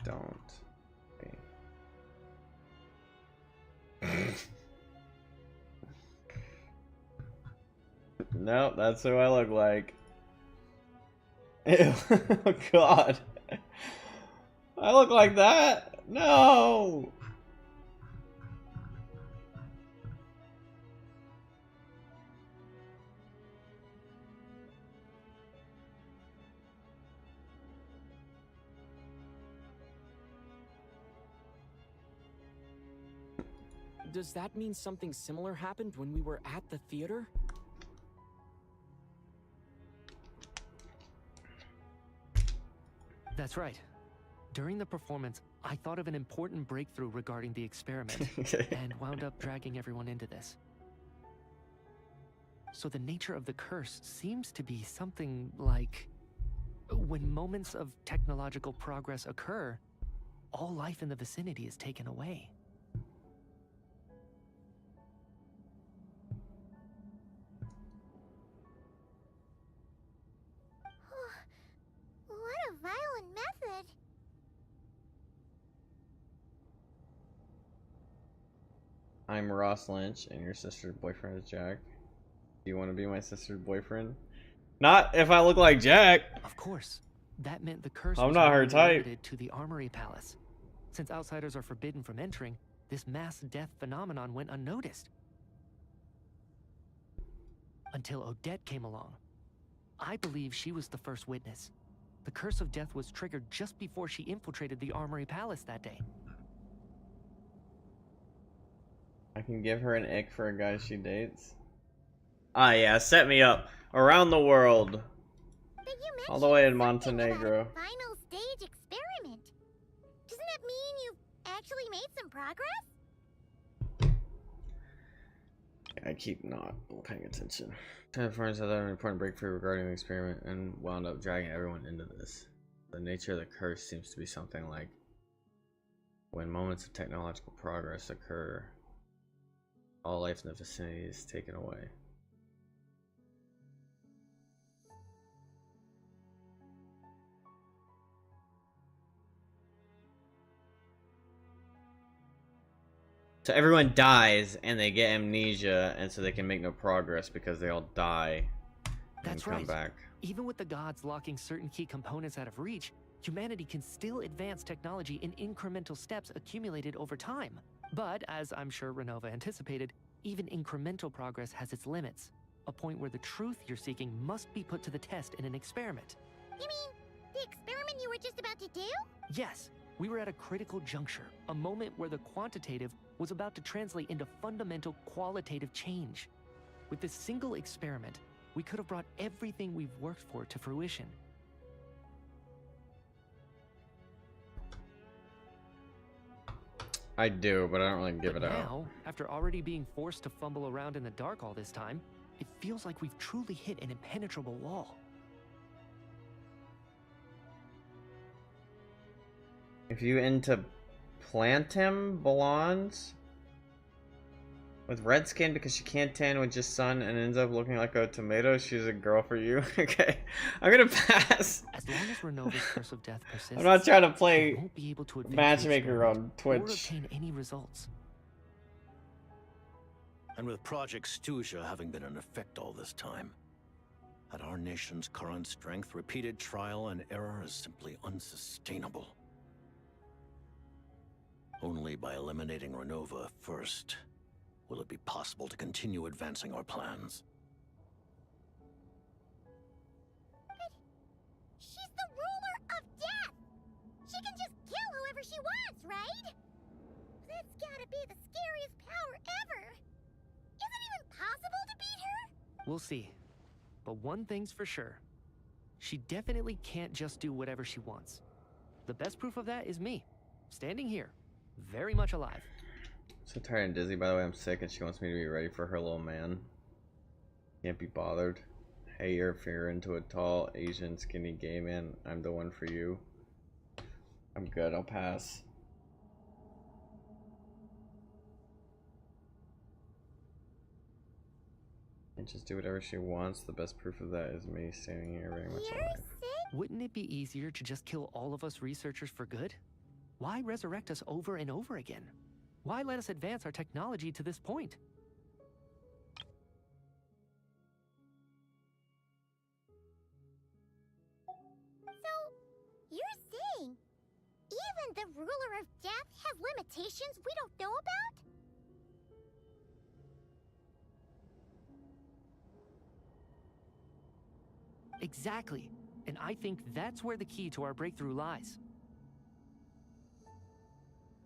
don't we? No, that's who I look like. Ew. Oh, God. I look like that? No! Does that mean something similar happened when we were at the theater? That's right. During the performance, I thought of an important breakthrough regarding the experiment and wound up dragging everyone into this. So the nature of the curse seems to be something like when moments of technological progress occur, all life in the vicinity is taken away. What a violent method. I'm Ross Lynch, and your sister's boyfriend is Jack. Do you want to be my sister's boyfriend? Not if I look like Jack. Of course. That meant the curse I'm was not her only type. limited to the Armory Palace. Since outsiders are forbidden from entering, this mass death phenomenon went unnoticed. Until Odette came along. I believe she was the first witness. The curse of death was triggered just before she infiltrated the Armory Palace that day. I can give her an ick for a guy she dates. Ah, yeah, set me up. Around the world. But you All the way in mentioned something about Montenegro. a final stage experiment. Doesn't that mean you've actually made some progress? I keep not paying attention. Transformers had an important breakthrough regarding the experiment and wound up dragging everyone into this. The nature of the curse seems to be something like when moments of technological progress occur, all life in the vicinity is taken away. So everyone dies and they get amnesia, and so they can make no progress because they all die and come back. Even with the gods locking certain key components out of reach, humanity can still advance technology in incremental steps accumulated over time. But, as I'm sure Renova anticipated, even incremental progress has its limits. A point where the truth you're seeking must be put to the test in an experiment. You mean the experiment you were just about to do? Yes, we were at a critical juncture, a moment where the quantitative was about to translate into fundamental qualitative change. With this single experiment, we could have brought everything we've worked for to fruition. I do, but I don't really give it out. Now, after already being forced to fumble around in the dark all this time, it feels like we've truly hit an impenetrable wall. If you into Plantam belongs with red skin because she can't tan with just sun and ends up looking like a tomato, she's a girl for you. Okay, I'm gonna pass. As long as Renova's curse of death persists, I'm not trying to we play won't be able to advance the matchmaker on experiment Twitch. or obtain any results. And with Project Stuja having been in effect all this time, at our nation's current strength, repeated trial and error is simply unsustainable. Only by eliminating Renova first will it be possible to continue advancing our plans. She's the ruler of death! She can just kill whoever she wants, right? That's gotta be the scariest power ever! Is it even possible to beat her? We'll see. But one thing's for sure. She definitely can't just do whatever she wants. The best proof of that is me, standing here, very much alive. So tired and dizzy, by the way. I'm sick and she wants me to be ready for her little man. Can't be bothered. Hey, if you're into a tall, Asian, skinny gay man, I'm the one for you. I'm good, I'll pass. And just do whatever she wants. The best proof of that is me standing here very much alive. Wouldn't it be easier to just kill all of us researchers for good? Why resurrect us over and over again? Why let us advance our technology to this point? So, you're saying even the ruler of death has limitations we don't know about? Exactly. And I think that's where the key to our breakthrough lies.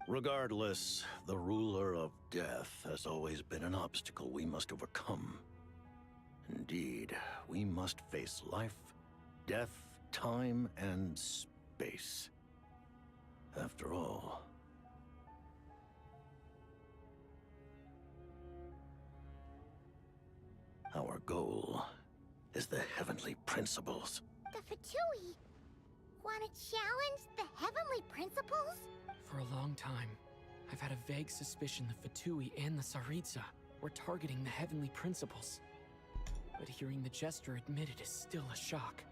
Regardless, the ruler of death has always been an obstacle we must overcome. Indeed, we must face life, death, time, and space. After all, our goal is the heavenly principles. The Fatui want to challenge the heavenly principles? For a long time, I've had a vague suspicion the Fatui and the Tsaritsa were targeting the heavenly principles. But hearing the Jester admit it is still a shock.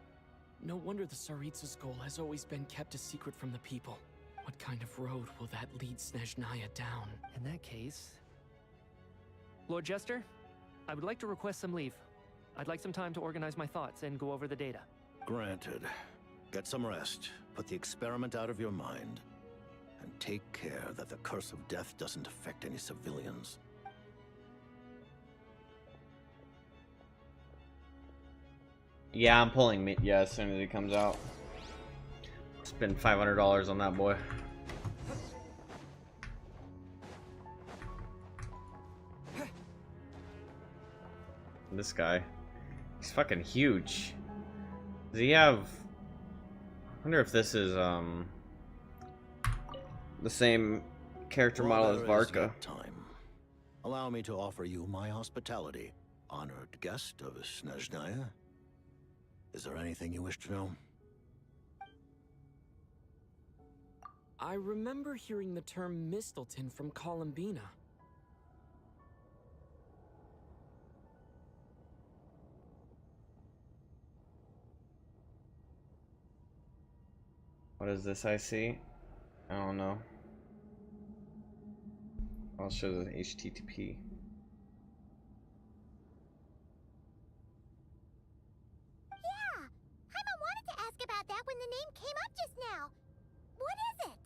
No wonder the Tsaritsa's goal has always been kept a secret from the people. What kind of road will that lead Snezhnaya down? In that case... Lord Jester, I would like to request some leave. I'd like some time to organize my thoughts and go over the data. Granted. Get some rest, put the experiment out of your mind, and take care that the curse of death doesn't affect any civilians. Yeah, I'm pulling me. Yeah, as soon as he comes out. Spend $500 on that boy. This guy. He's fucking huge. Does he have... I wonder if this is, the same character model as While there is Varka. yet time, allow me to offer you my hospitality, honored guest of Snezhnaya. Is there anything you wish to know? I remember hearing the term Mistleton from Columbina. What is this I see? I don't know. I'll show the HTTP. Yeah, Paimon wanted to ask about that when the name came up just now. What is it?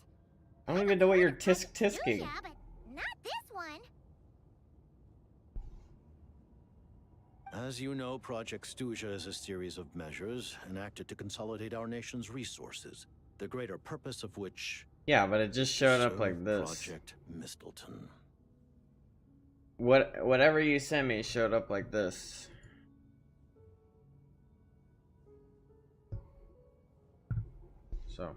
I don't even know what you're tisking. Yeah, but not this one. As you know, Project Stuja is a series of measures enacted to consolidate our nation's resources, the greater purpose of which... Yeah, but it just showed up serve like this. Project Mistleton. Whatever you sent me showed up like this. So.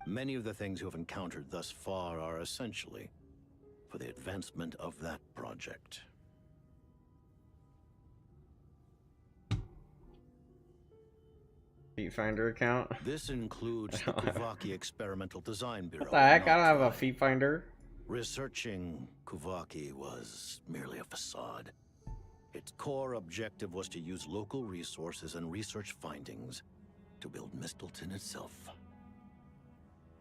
Many of the things you have encountered thus far are essentially for the advancement of that project. Feet Finder account? This includes the Kuvaki Experimental Design Bureau. What the heck? I don't have a Feet Finder. Researching Kuvaki was merely a facade. Its core objective was to use local resources and research findings to build Mistleton itself.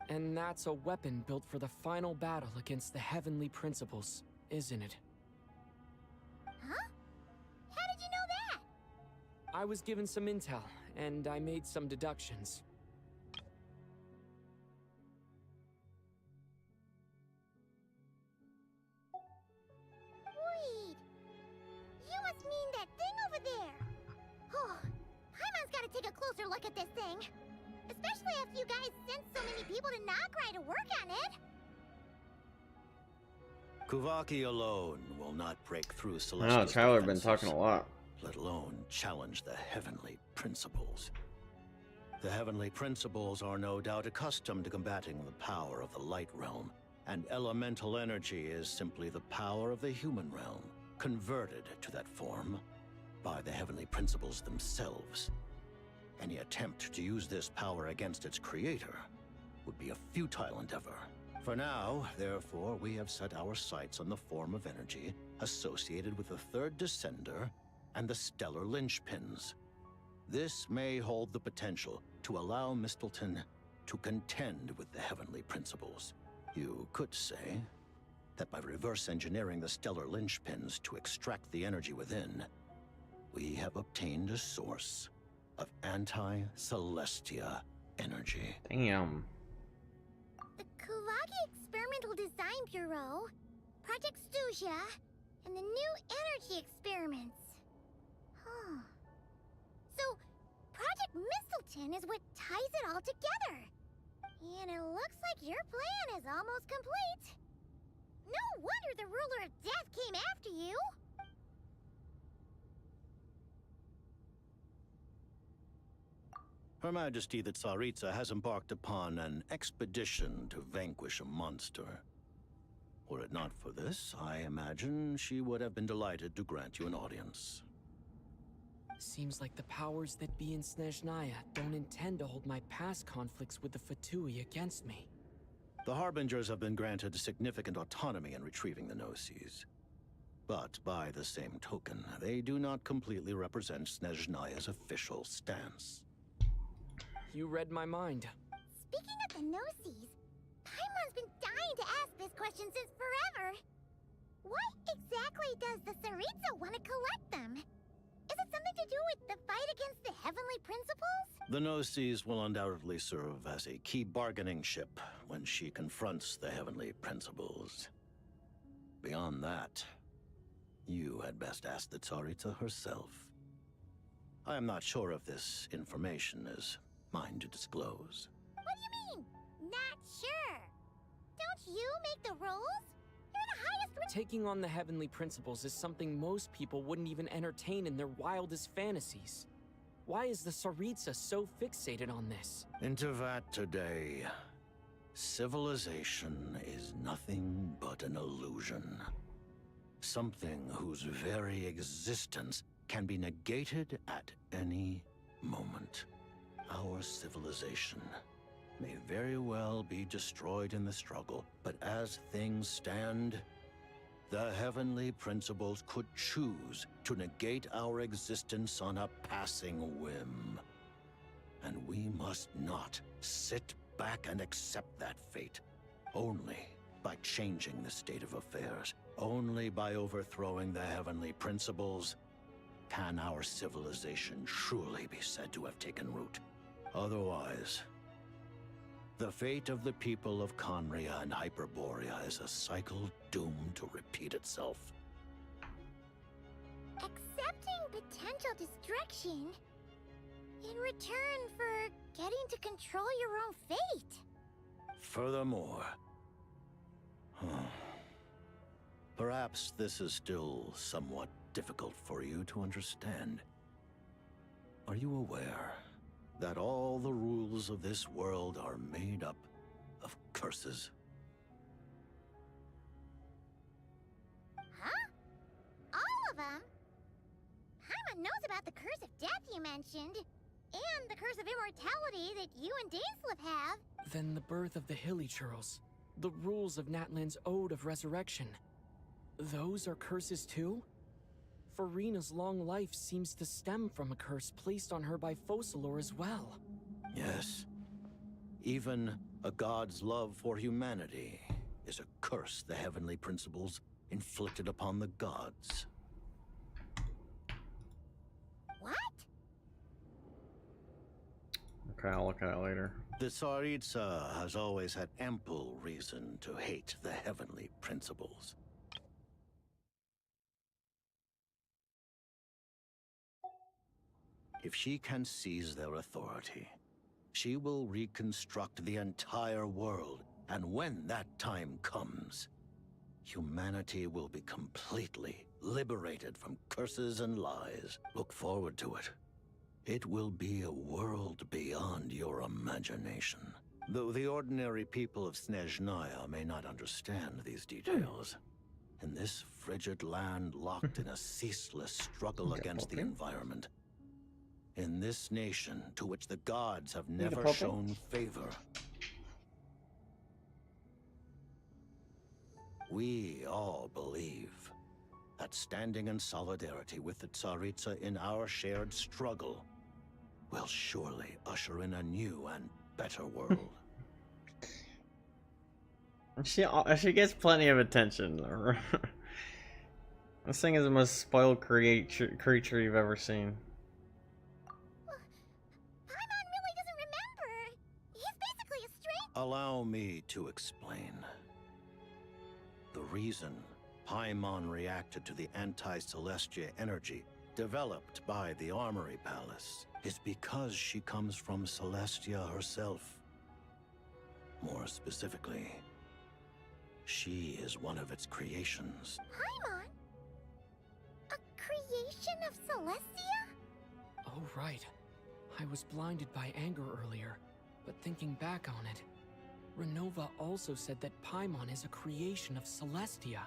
And that's a weapon built for the final battle against the Heavenly Principles, isn't it? Huh? How did you know that? I was given some intel, and I made some deductions. Wait. You must mean that thing over there. Oh, Paimon's gotta take a closer look at this thing. Especially after you guys sent so many people to Nagrai to work on it. Kuvaki alone will not break through I Celestial know, Tyler been talking a lot. let alone challenge the Heavenly Principles. The Heavenly Principles are no doubt accustomed to combating the power of the Light Realm, and elemental energy is simply the power of the human realm, converted to that form by the Heavenly Principles themselves. Any attempt to use this power against its creator would be a futile endeavor. For now, therefore, we have set our sights on the form of energy associated with the Third Descender and the Stellar Linchpins. This may hold the potential to allow Mistleton to contend with the Heavenly Principles. You could say that by reverse engineering the Stellar Linchpins to extract the energy within, we have obtained a source of anti-Celestia energy. Damn. The Kuvaki Experimental Design Bureau, Project Stuja, and the new energy experiments. Huh. So, Project Mistleton is what ties it all together. And it looks like your plan is almost complete. No wonder the Ruler of Death came after you. Her Majesty the Tsaritsa has embarked upon an expedition to vanquish a monster. Were it not for this, I imagine she would have been delighted to grant you an audience. Seems like the powers that be in Snezhnaya don't intend to hold my past conflicts with the Fatui against me. The Harbingers have been granted significant autonomy in retrieving the Gnosis. But by the same token, they do not completely represent Snezhnaya's official stance. You read my mind. Speaking of the Gnosis, Paimon's been dying to ask this question since forever. Why exactly does the Tsaritsa want to collect them? Is it something to do with the fight against the Heavenly Principles? The Gnosis will undoubtedly serve as a key bargaining chip when she confronts the Heavenly Principles. Beyond that, you had best ask the Tsaritsa herself. I am not sure if this information is mine to disclose. What do you mean, not sure? Don't you make the rules? You're the highest... Taking on the Heavenly Principles is something most people wouldn't even entertain in their wildest fantasies. Why is the Tsaritsa so fixated on this? Intervat today. Civilization is nothing but an illusion. Something whose very existence can be negated at any moment. Our civilization may very well be destroyed in the struggle, but as things stand, the heavenly principles could choose to negate our existence on a passing whim. And we must not sit back and accept that fate. Only by changing the state of affairs, only by overthrowing the heavenly principles, can our civilization truly be said to have taken root. Otherwise, the fate of the people of Conria and Hyperborea is a cycle doomed to repeat itself. Accepting potential destruction in return for getting to control your own fate. Furthermore, perhaps this is still somewhat difficult for you to understand. Are you aware that all the rules of this world are made up of curses? Huh? All of them? Paimon knows about the curse of death you mentioned, and the curse of immortality that you and Dainsleif have. Then the birth of the Hilichurls, the rules of Natlan's Ode of Resurrection. Those are curses too? Farina's long life seems to stem from a curse placed on her by Focalor as well. Yes. Even a god's love for humanity is a curse the heavenly principles inflicted upon the gods. What? Okay, I'll look at it later. The Tsaritsa has always had ample reason to hate the heavenly principles. If she can seize their authority, she will reconstruct the entire world, and when that time comes, humanity will be completely liberated from curses and lies. Look forward to it. It will be a world beyond your imagination. Though the ordinary people of Snezhnaya may not understand these details, in this frigid land locked in a ceaseless struggle against the environment, in this nation to which the gods have never shown favor, we all believe that standing in solidarity with the Tsaritsa in our shared struggle will surely usher in a new and better world. She gets plenty of attention. This thing is the most spoiled creature you've ever seen. Paimon really doesn't remember. He's basically a stranger. Allow me to explain. The reason Paimon reacted to the anti-Celestia energy developed by the Armory Palace is because she comes from Celestia herself. More specifically, she is one of its creations. Paimon? A creation of Celestia? Oh, right. I was blinded by anger earlier, but thinking back on it, Renova also said that Paimon is a creation of Celestia.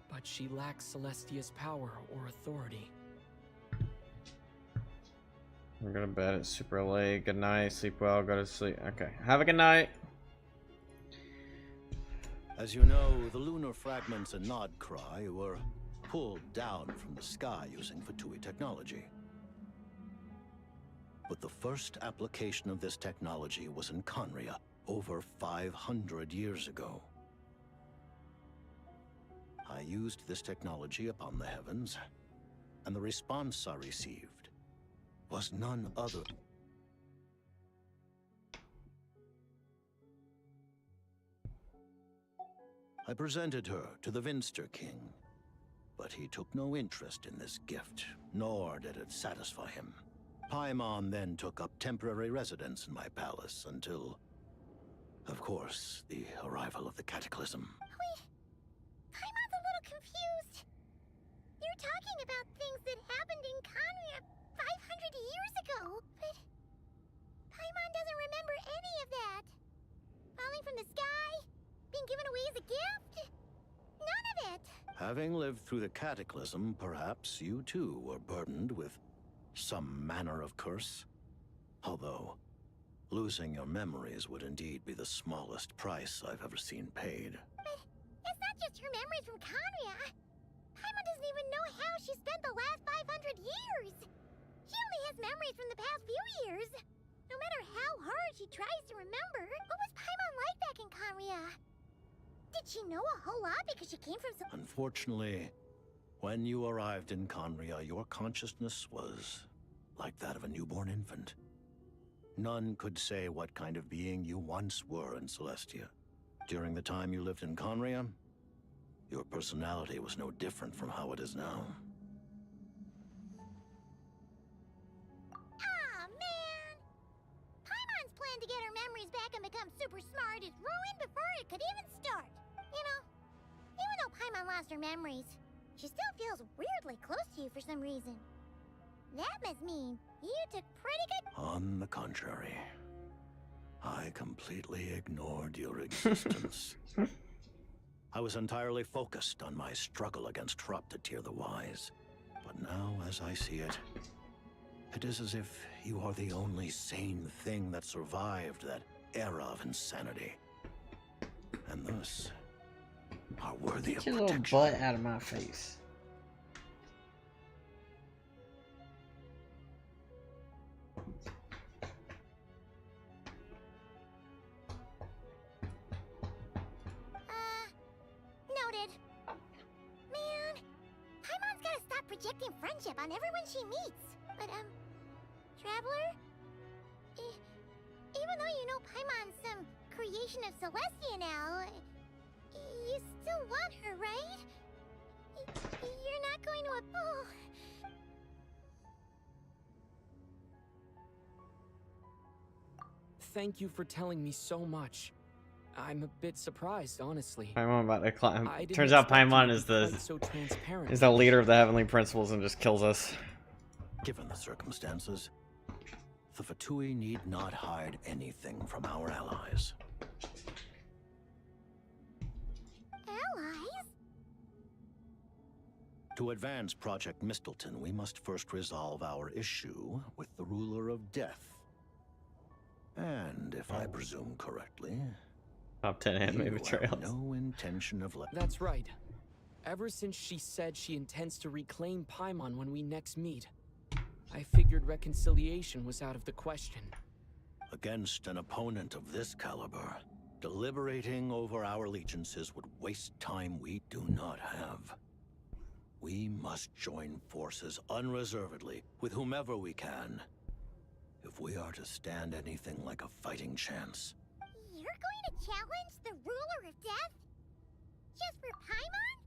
But she lacks Celestia's power or authority. I'm gonna bed. It's super late. Good night. Sleep well. Go to sleep. Okay. Have a good night. As you know, the lunar fragments in Nodcry were pulled down from the sky using Fatui technology. But the first application of this technology was in Conria over 500 years ago. I used this technology upon the heavens, and the response I received was none other. I presented her to the Vinster King, but he took no interest in this gift, nor did it satisfy him. Paimon then took up temporary residence in my palace until, of course, the arrival of the Cataclysm. Wait, Paimon's a little confused. You're talking about things that happened in Conria 500 years ago, but Paimon doesn't remember any of that. Falling from the sky, being given away as a gift, none of it. Having lived through the cataclysm, perhaps you too were burdened with some manner of curse. Although, losing your memories would indeed be the smallest price I've ever seen paid. But it's not just her memories from Conria. Paimon doesn't even know how she spent the last 500 years. She only has memories from the past few years. No matter how hard she tries to remember, what was Paimon like back in Conria? Did she know a whole lot because she came from some... Unfortunately, when you arrived in Conria, your consciousness was like that of a newborn infant. None could say what kind of being you once were in Celestia. During the time you lived in Conria, your personality was no different from how it is now. Aw, man! Paimon's plan to get her memories back and become super smart is ruined before it could even start. You know, even though Paimon lost her memories, she still feels weirdly close to you for some reason. That must mean you took pretty good... On the contrary, I completely ignored your existence. I was entirely focused on my struggle against Troptatir the Wise. But now, as I see it, it is as if you are the only sane thing that survived that era of insanity. And thus, are worthy of Get your little protection. butt out of my face. Noted. Man, Paimon's gotta stop projecting friendship on everyone she meets. But, Traveler? Even though you know Paimon's some creation of Celestia now, you still want her, right? You're not going to... Oh. Thank you for telling me so much. I'm a bit surprised, honestly. Paimon about to climb. I didn't Turns out expect you Paimon to is be the quite so transparent. is the leader of the Heavenly Principles and just kills us. Given the circumstances, the Fatui need not hide anything from our allies. Allies? To advance Project Mistleton, we must first resolve our issue with the ruler of death. And if I presume correctly, Top 10 anime you betrayals. have no intention of letting... That's right. Ever since she said she intends to reclaim Paimon when we next meet, I figured reconciliation was out of the question. Against an opponent of this caliber, deliberating over our allegiances would waste time we do not have. We must join forces unreservedly with whomever we can, if we are to stand anything like a fighting chance. You're going to challenge the ruler of death? Just for Paimon?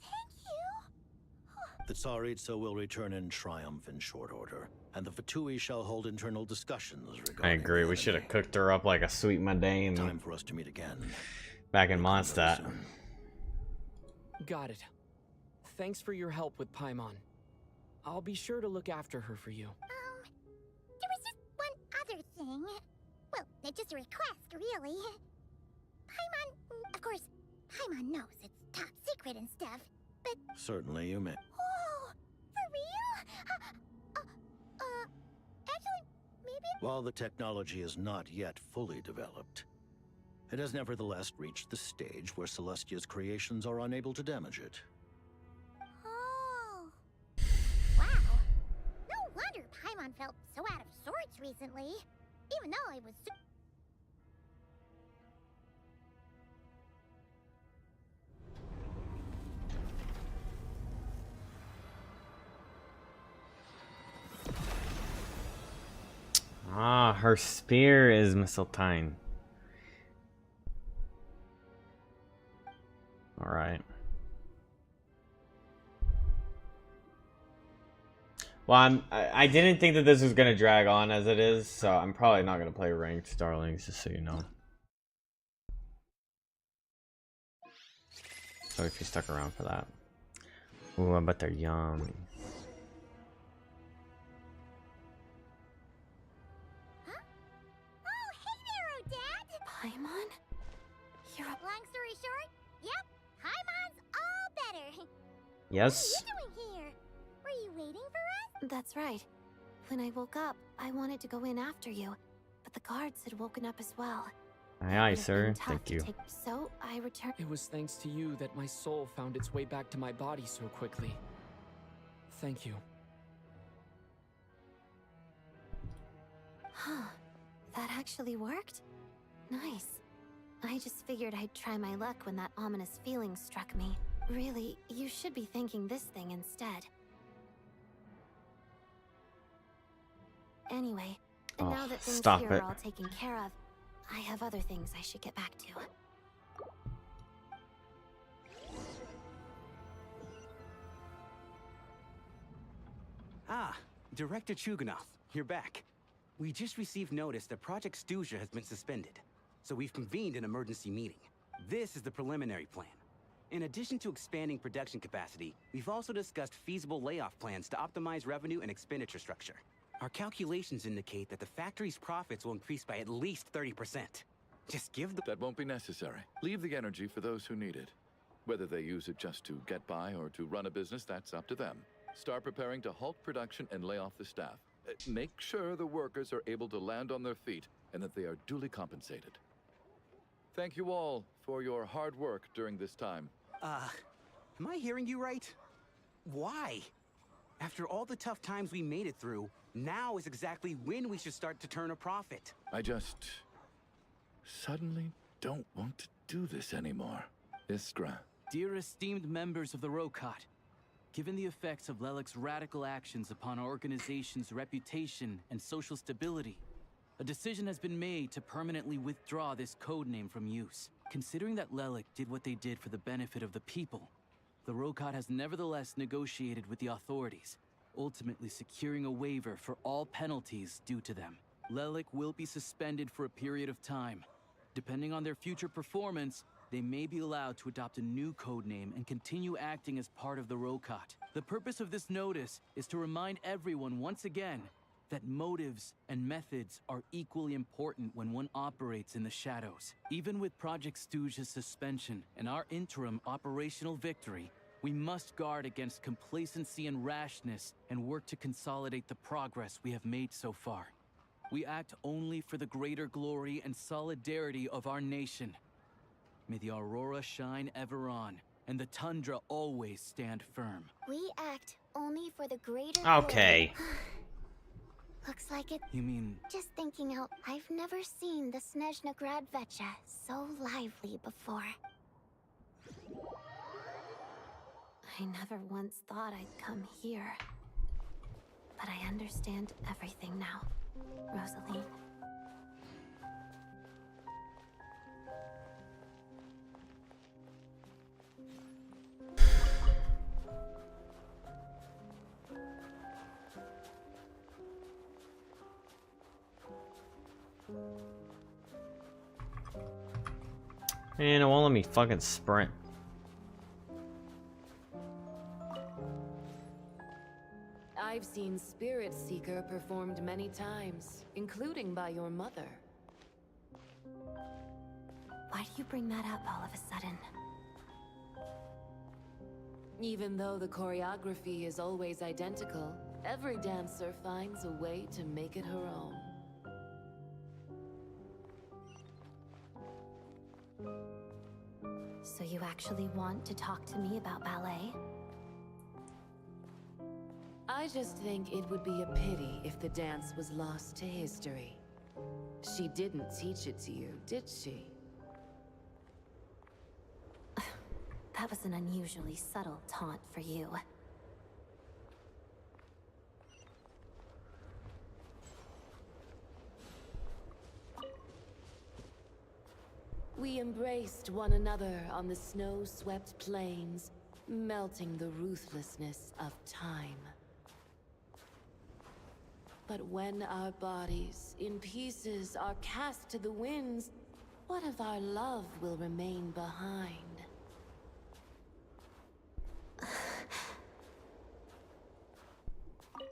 Thank you. The Tsaritsa will return in triumph in short order, and the Fatui shall hold internal discussions regarding... I agree. We should have cooked her up like a sweet madame. Time for us to meet again. Back in Mondstadt. Got it. Thanks for your help with Paimon. I'll be sure to look after her for you. There was just one other thing. Well, it's just a request, really. Paimon, of course, Paimon knows it's top secret and stuff, but... Certainly you may. Oh, for real? Actually, maybe... While the technology is not yet fully developed, it has nevertheless reached the stage where Celestia's creations are unable to damage it. Oh. Wow. No wonder Paimon felt so out of sorts recently. Even though it was... Ah, her spear is mistletoe. Alright. Well, I didn't think that this was going to drag on as it is, so I'm probably not going to play ranked Starlings, just so you know. So if you stuck around for that. Ooh, I bet they're yummy. Yes? What are you doing here? Were you waiting for us? That's right. When I woke up, I wanted to go in after you, but the guards had woken up as well. Aye, aye, sir. Thank you. So I returned. It was thanks to you that my soul found its way back to my body so quickly. Thank you. Huh. That actually worked? Nice. I just figured I'd try my luck when that ominous feeling struck me. Really, you should be thanking this thing instead. Anyway, and now that things here are all taken care of, I have other things I should get back to. Ah, Director Chuganoff, you're back. We just received notice that Project Stuja has been suspended, so we've convened an emergency meeting. This is the preliminary plan. In addition to expanding production capacity, we've also discussed feasible layoff plans to optimize revenue and expenditure structure. Our calculations indicate that the factory's profits will increase by at least 30%. Just give the— That won't be necessary. Leave the energy for those who need it. Whether they use it just to get by or to run a business, that's up to them. Start preparing to halt production and lay off the staff. Make sure the workers are able to land on their feet and that they are duly compensated. Thank you all for your hard work during this time. Am I hearing you right? Why? After all the tough times we made it through, now is exactly when we should start to turn a profit. I just suddenly don't want to do this anymore. Iskra. Dear esteemed members of the Rokat, given the effects of Lelik's radical actions upon our organization's reputation and social stability, a decision has been made to permanently withdraw this codename from use. Considering that Lelik did what they did for the benefit of the people, the Rokat has nevertheless negotiated with the authorities, ultimately securing a waiver for all penalties due to them. Lelik will be suspended for a period of time. Depending on their future performance, they may be allowed to adopt a new codename and continue acting as part of the Rokat. The purpose of this notice is to remind everyone once again that motives and methods are equally important when one operates in the shadows. Even with Project Stuja's suspension and our interim operational victory, we must guard against complacency and rashness and work to consolidate the progress we have made so far. We act only for the greater glory and solidarity of our nation. May the aurora shine ever on, and the tundra always stand firm. We act only for the greater Okay. glory. Looks like it. You mean... Just thinking out, I've never seen the Snezhna Gradvecha so lively before. I never once thought I'd come here. But I understand everything now, Rosaline. Man, it won't let me fucking sprint. I've seen Spirit Seeker performed many times, including by your mother. Why do you bring that up all of a sudden? Even though the choreography is always identical, every dancer finds a way to make it her own. So you actually want to talk to me about ballet? I just think it would be a pity if the dance was lost to history. She didn't teach it to you, did she? That was an unusually subtle taunt for you. We embraced one another on the snow-swept plains, melting the ruthlessness of time. But when our bodies, in pieces, are cast to the winds, what of our love will remain behind?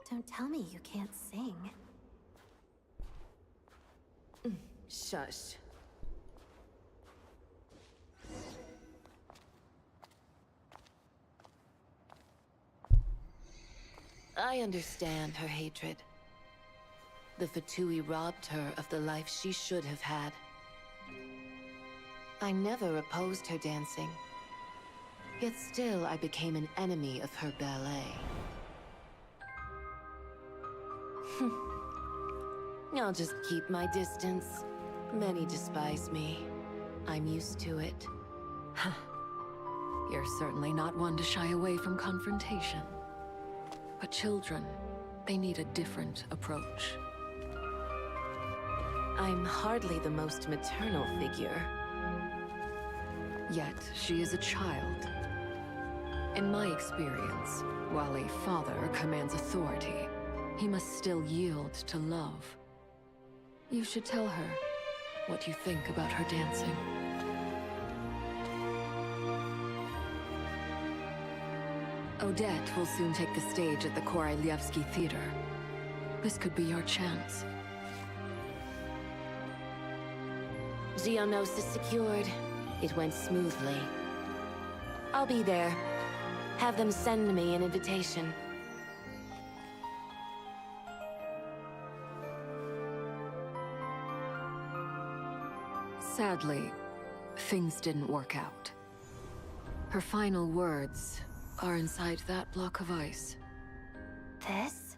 Don't tell me you can't sing. Shush. I understand her hatred. The Fatui robbed her of the life she should have had. I never opposed her dancing. Yet still I became an enemy of her ballet. I'll just keep my distance. Many despise me. I'm used to it. You're certainly not one to shy away from confrontation. But children, they need a different approach. I'm hardly the most maternal figure. Yet, she is a child. In my experience, while a father commands authority, he must still yield to love. You should tell her what you think about her dancing. Odette will soon take the stage at the Koralyevsky Theater. This could be your chance. Geonosis secured. It went smoothly. I'll be there. Have them send me an invitation. Sadly, things didn't work out. Her final words are inside that block of ice. This?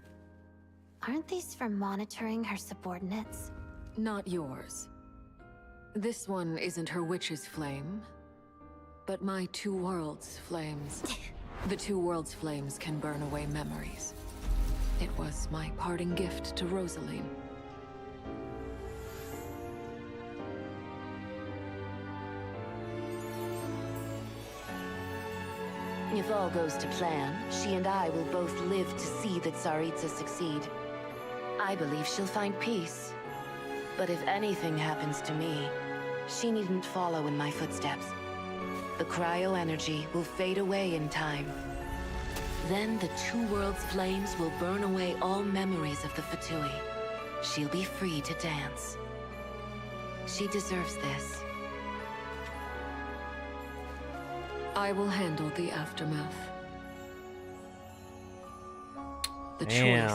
Aren't these for monitoring her subordinates? Not yours. This one isn't her witch's flame, but my two worlds' flames. The two worlds' flames can burn away memories. It was my parting gift to Rosaline. If all goes to plan, she and I will both live to see the Tsaritsa succeed. I believe she'll find peace. But if anything happens to me, she needn't follow in my footsteps. The cryo-energy will fade away in time. Then the two worlds' flames will burn away all memories of the Fatui. She'll be free to dance. She deserves this. I will handle the aftermath. The Damn.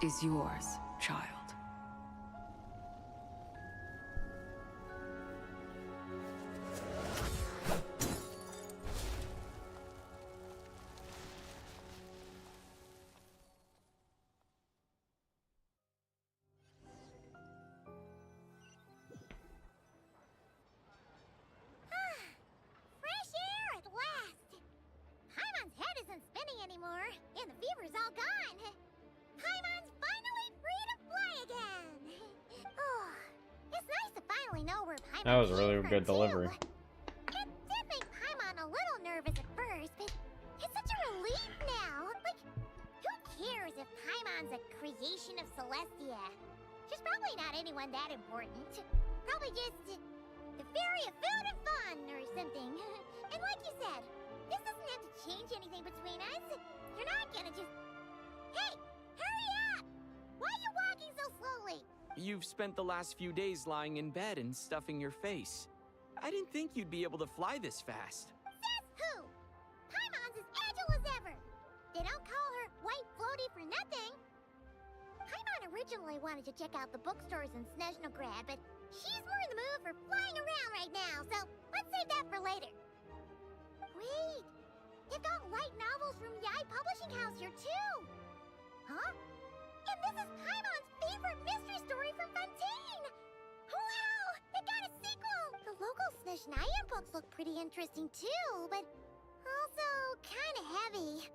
choice is yours, child. Fresh air at last! Paimon's head isn't spinning anymore, and the fever's all gone. Paimon's finally free to fly again! Oh, it's nice to finally know where Paimon That was a really came from, good delivery. too. It did make Paimon a little nervous at first, but it's such a relief now. Like, who cares if Paimon's a creation of Celestia? She's probably not anyone that important. Probably just the fairy of food and fun or something. And like you said, this doesn't have to change anything between us. You're not gonna just... Hey, hurry up! Why are you walking so slowly? You've spent the last few days lying in bed and stuffing your face. I didn't think you'd be able to fly this fast. Says who? Paimon's as agile as ever. They don't call her White Floaty for nothing. Paimon originally wanted to check out the bookstores in Snezhnograd, but she's more in the mood for flying around right now, so let's save that for later. Wait, they've got light novels from Yai Publishing House here too. Huh? And this is Paimon's favorite mystery story from Fontaine. Wow, they got a sequel. The local Snezhnayan books look pretty interesting too, but also kind of heavy.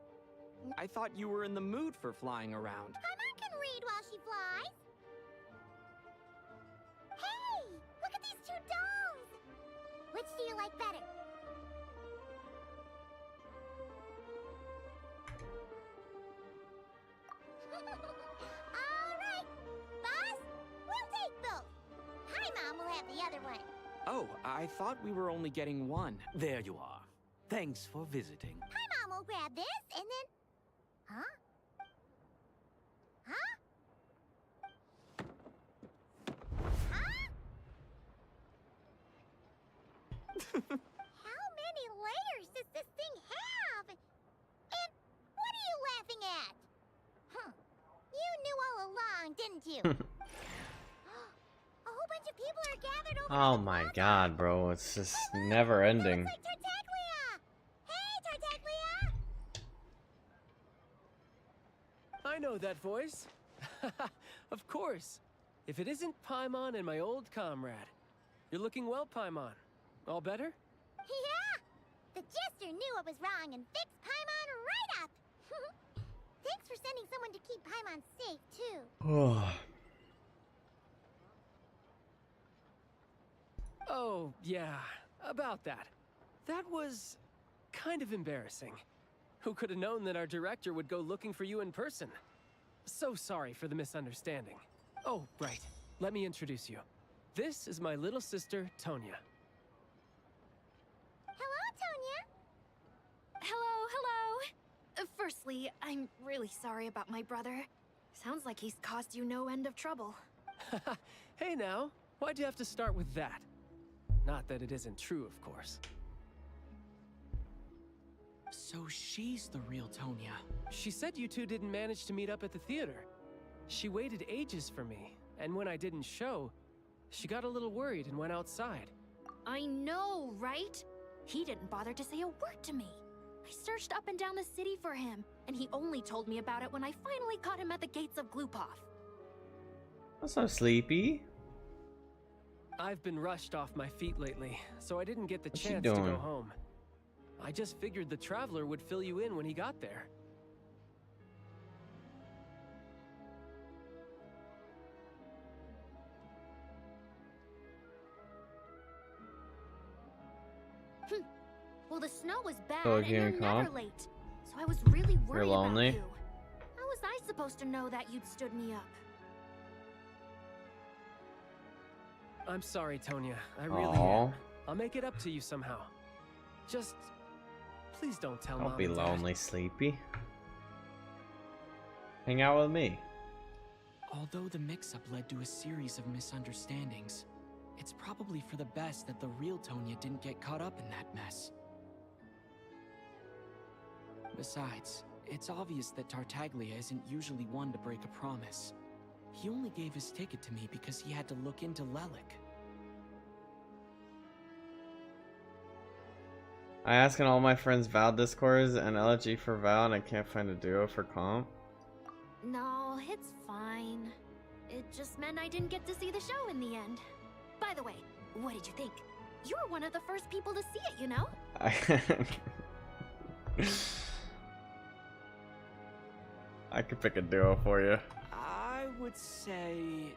I thought you were in the mood for flying around. Paimon can read while she flies. Hey, look at these two domes. Which do you like better? All right, boss, we'll take both. Paimon will have the other one. Oh, I thought we were only getting one. There you are. Thanks for visiting. Paimon will grab this and then... Huh? Huh? How many layers does this thing have? And what are you laughing at? you. A whole bunch of people are gathered over. Oh my god, bro. It's just never ending. Like Tartaglia! Hey, Tartaglia! I know that voice. Of course. If it isn't Paimon and my old comrade. You're looking well, Paimon. All better? Yeah! The Jester knew what was wrong and fixed Paimon right up! Thanks for sending someone to keep Paimon safe, too. Oh, yeah. About that. That was kind of embarrassing. Who could have known that our director would go looking for you in person? So sorry for the misunderstanding. Oh, right. Let me introduce you. This is my little sister, Tonya. Hello, Tonya! Hello. Firstly, I'm really sorry about my brother. Sounds like he's caused you no end of trouble. Hey now, why'd you have to start with that? Not that it isn't true, of course. So she's the real Tonya. She said you two didn't manage to meet up at the theater. She waited ages for me, and when I didn't show, she got a little worried and went outside. I know, right? He didn't bother to say a word to me. I searched up and down the city for him, and he only told me about it when I finally caught him at the gates of Glupov. I'm so sleepy. I've been rushed off my feet lately, so I didn't get the What's she chance to doing? go home. I just figured the Traveler would fill you in when he got there. Well, the snow was bad, So and you you're can never come? late. So I was really worried about lonely? you. How was I supposed to know that you'd stood me up? I'm sorry, Tonya. I really Aw. am. I'll make it up to you somehow. Just please don't tell Mom Don't be and Dad. lonely, sleepy. Hang out with me. Although the mix-up led to a series of misunderstandings, it's probably for the best that the real Tonya didn't get caught up in that mess. Besides, it's obvious that Tartaglia isn't usually one to break a promise. He only gave his ticket to me because he had to look into Lelik. I asked all my friends Val Discords and LG for Val, and I can't find a duo for comp. No, it's fine. It just meant I didn't get to see the show in the end. By the way, what did you think? You were one of the first people to see it, you know? I could pick a duo for you. I would say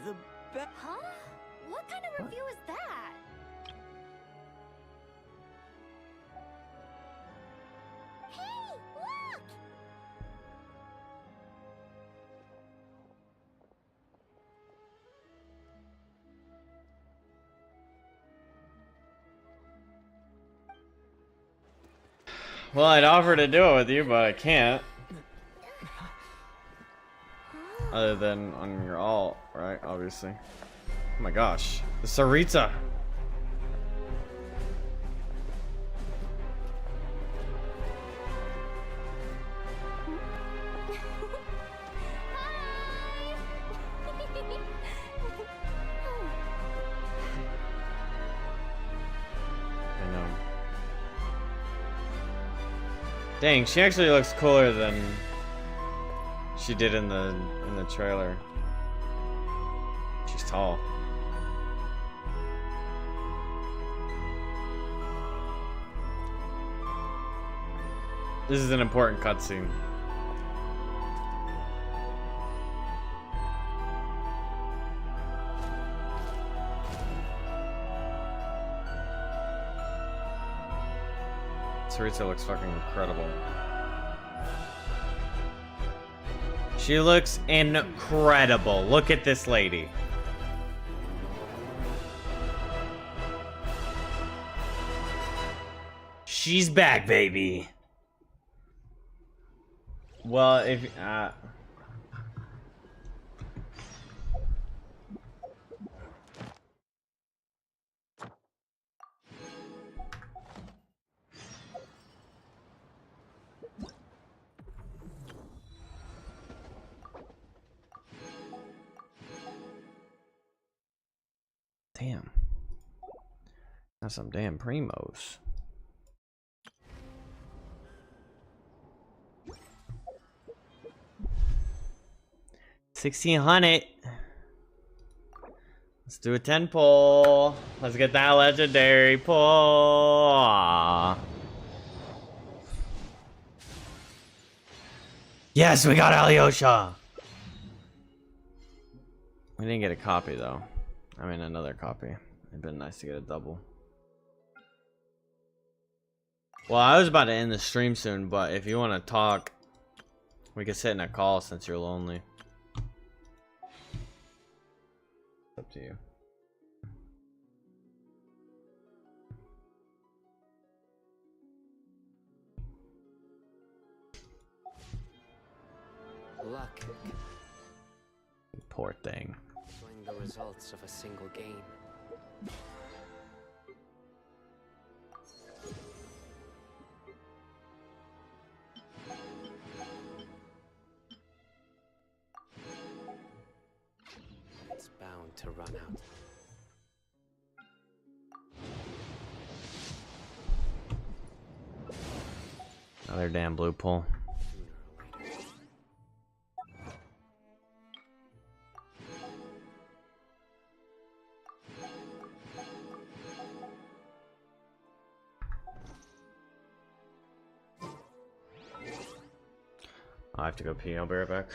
the best. Huh? What kind of review is that? Hey, look! Well, I'd offer to do it with you, but I can't. Other than on your alt, right? Obviously. Oh my gosh. The Saritsa! I know. Dang, she actually looks cooler than she did in the trailer. She's tall. This is an important cutscene. Sarita looks fucking incredible. She looks incredible. Look at this lady. She's back, baby. Well, if Damn. That's some damn primos. 1600. Let's do a 10 pull. Let's get that legendary pull. Yes, we got Alyosha. We didn't get a copy though. I mean, another copy. It'd been nice to get a double. Well, I was about to end the stream soon, but if you want to talk, we could sit in a call since you're lonely. It's up to you. Luck. Poor thing. Showing the results of a single game. It's bound to run out. Another damn blue pull. I have to go pee. I'll be right back.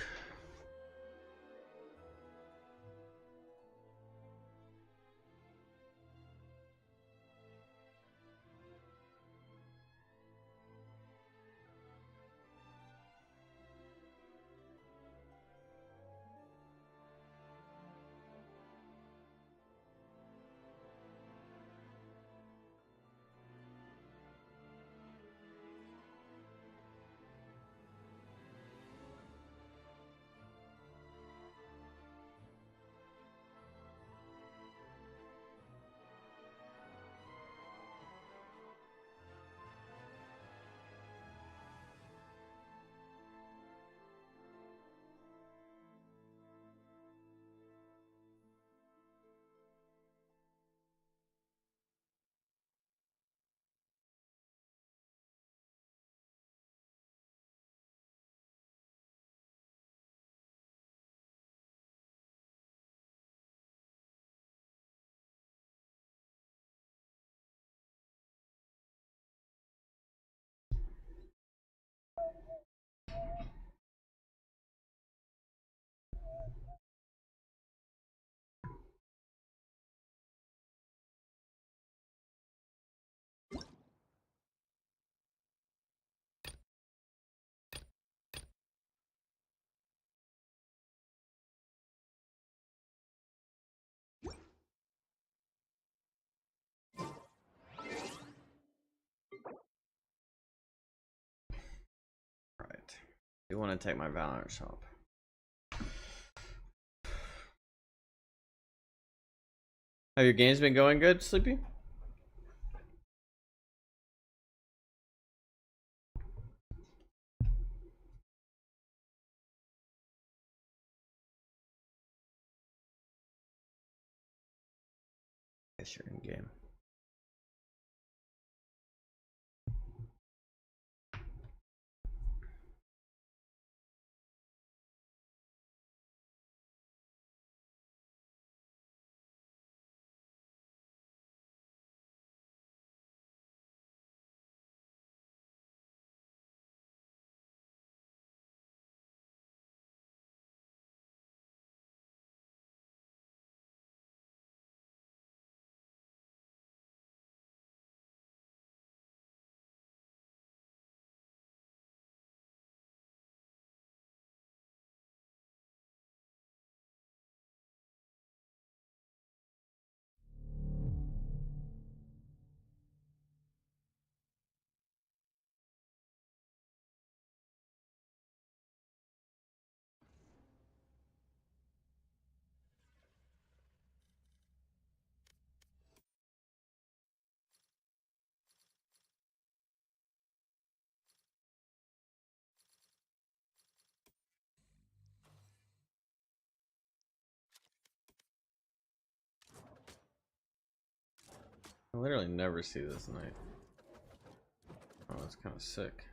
Right. You want to take my Valorant shop. Have your games been going good, Sleepy? Guess you're in game. I literally never see this knight. Oh, that's kind of sick.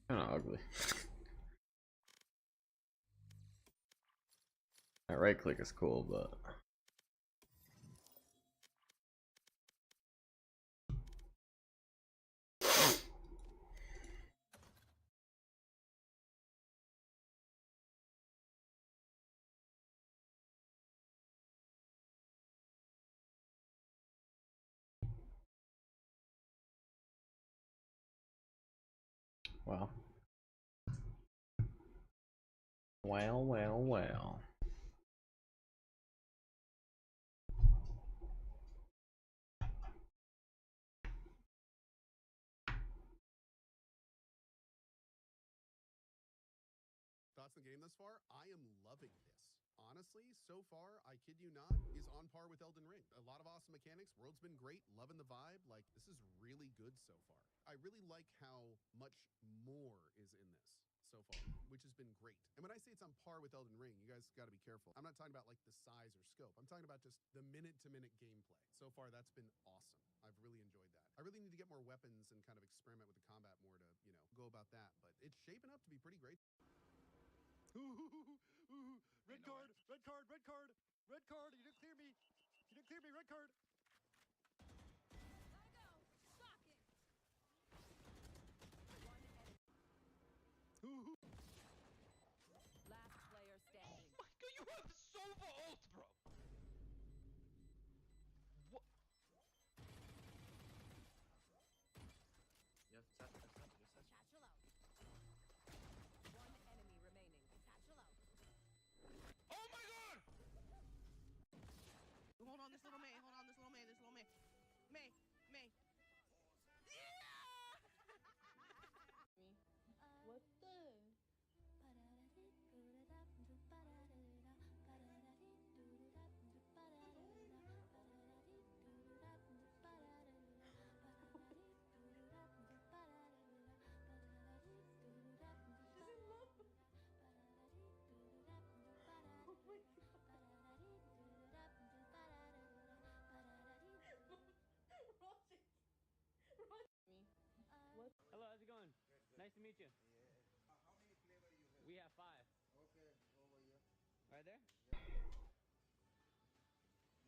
Kind of ugly. That right click is cool, but wow. Well, well, well. Thoughts on the game thus far? I am loving this. Honestly, so far, I kid you not, is on par with Elden Ring. A lot of awesome mechanics. World's been great. Loving the vibe. Like, this is really good so far. I really like how much more is in this so far, which has been great. And when I say it's on par with Elden Ring, you guys got to be careful. I'm not talking about like the size or scope. I'm talking about just the minute-to-minute gameplay. So far, that's been awesome. I've really enjoyed that. I really need to get more weapons and kind of experiment with the combat more to, you know, go about that. But it's shaping up to be pretty great. Red card, red card, red card, red card. You didn't clear me. You didn't clear me. Red card. Last player standing. Oh my god, you have Sova ult, bro. What? You have satchel out. One enemy remaining. Satchel out. Oh my god! Hold on, this little May. Hold on, this little May. This little May. May. May. What the? Hello, how's it going? Nice to meet you. How many flavor you have? We have 5. Okay, over here. Right there?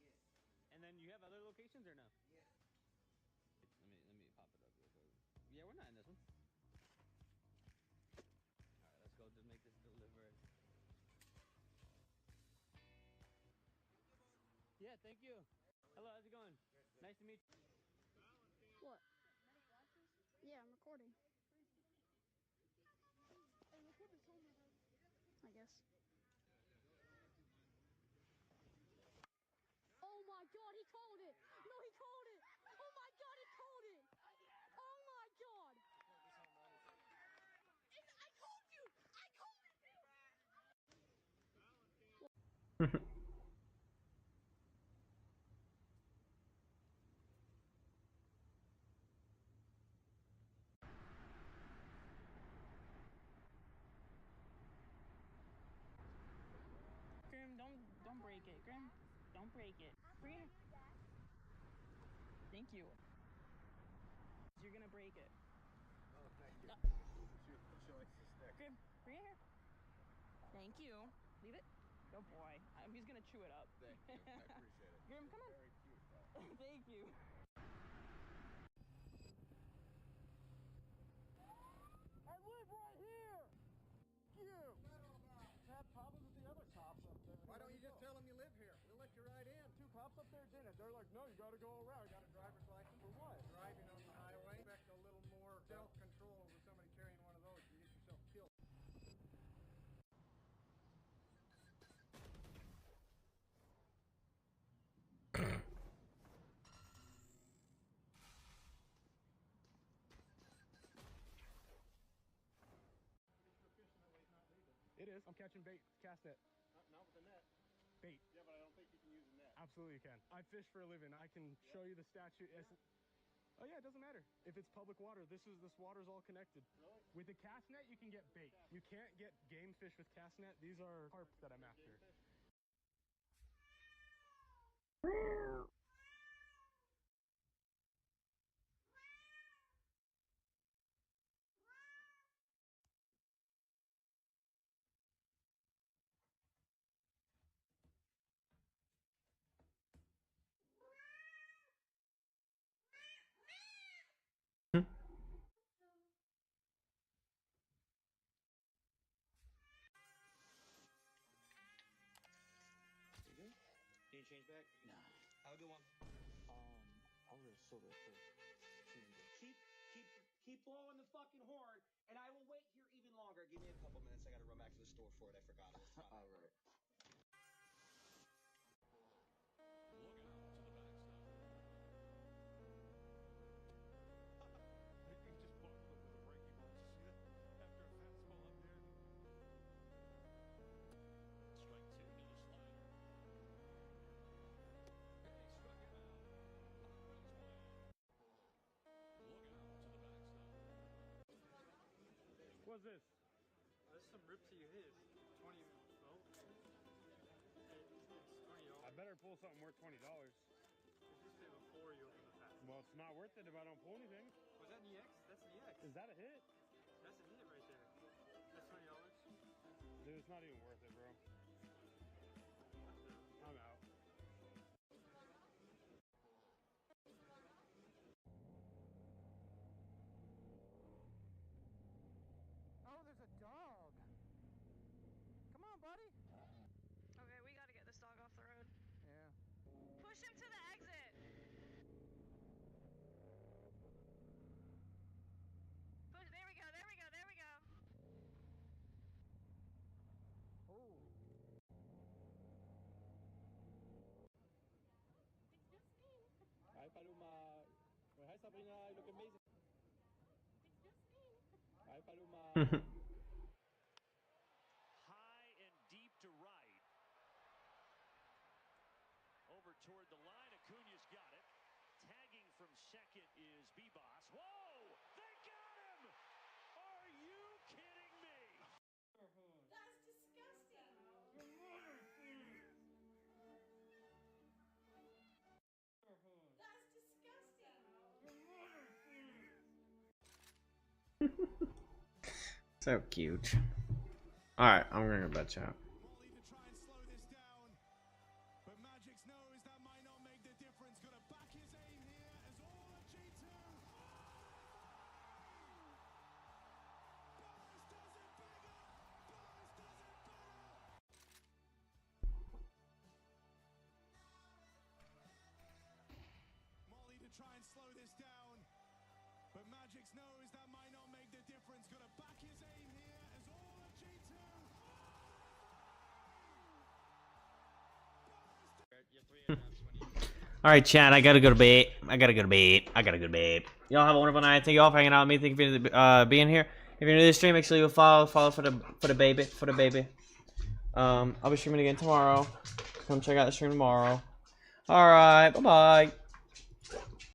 Yes. And then you have other locations or no? Yes. Let me pop it up real quick. Yeah, we're not in this one. Alright, let's go just make this deliver. Yeah, thank you. Hello, how's it going? Nice to meet you. What? Yeah, I'm recording. Hey, record this whole I guess. Oh my god, he called it! No, he called it! Oh my god, he called it! Oh my god! I called you! I called it too! Grim, don't break it. Grim, don't break it. Grim. Thank you. You're gonna break it. Oh, thank you. Grim, bring it here. Thank you. Leave it. Good boy. He's gonna chew it up. Thank you. I appreciate it. Grim, come on. Very cute, though. Thank you. I live right here! You! Had problems with the other cops up there. Why don't you just tell them you live here? They'll let you right in. 2 cops up there did it. They're like, no, you gotta go around. You got a driver's license for what? Driving on the highway. Expect a little more self-control over somebody carrying one of those. You get yourself killed. Proficiently is? I'm catching bait, cast net. Not with the net. Bait. Yeah, but I don't think you can use a net. Absolutely you can. I fish for a living. I can show you the statute. Oh yeah, it doesn't matter. If it's public water, this water's all connected. Really? With the cast net, you can get bait. You can't get game fish with cast net. These are carp that I'm after. Can you change back? No. Have a good one. I'll just sort of keep blowing the fucking horn, and I will wait here even longer. Give me a couple minutes. I gotta run back to the store for it. I forgot it. All right. What's this? That's some ripsy you hit. 20. Oh. It's $20. I better pull something worth $20. It's just been before you open the pack. Well, it's not worth it if I don't pull anything. Was that an EX? That's an EX. Is that a hit? That's a hit right there. That's $20. Dude, it's not even worth it, bro. I'm out. Oh, there's a dog. Come on, buddy. Okay, we gotta get this dog off the road. Yeah. Push him to the exit. Push. There we go. There we go. There we go. Oh. Hi, Paloma. Hi, Sabrina. You look amazing. Hi, Paloma. High and deep to right. Over toward the line, Acuna's got it. Tagging from second is B-Boss. Whoa! They got him! Are you kidding me? That's disgusting. That's disgusting. So cute. Alright, I'm gonna go bed chat. Try and slow this down, but Magix knows that might not make the difference. Gotta back his aim here as all of G2. Alright, chat, I gotta go to bed. I gotta go to bed. Y'all have a wonderful night. Thank you all for hanging out with me. Thank you for being here. If you're new to the stream, make sure you leave a follow for the baby. I'll be streaming again tomorrow. Come check out the stream tomorrow. Alright, bye-bye.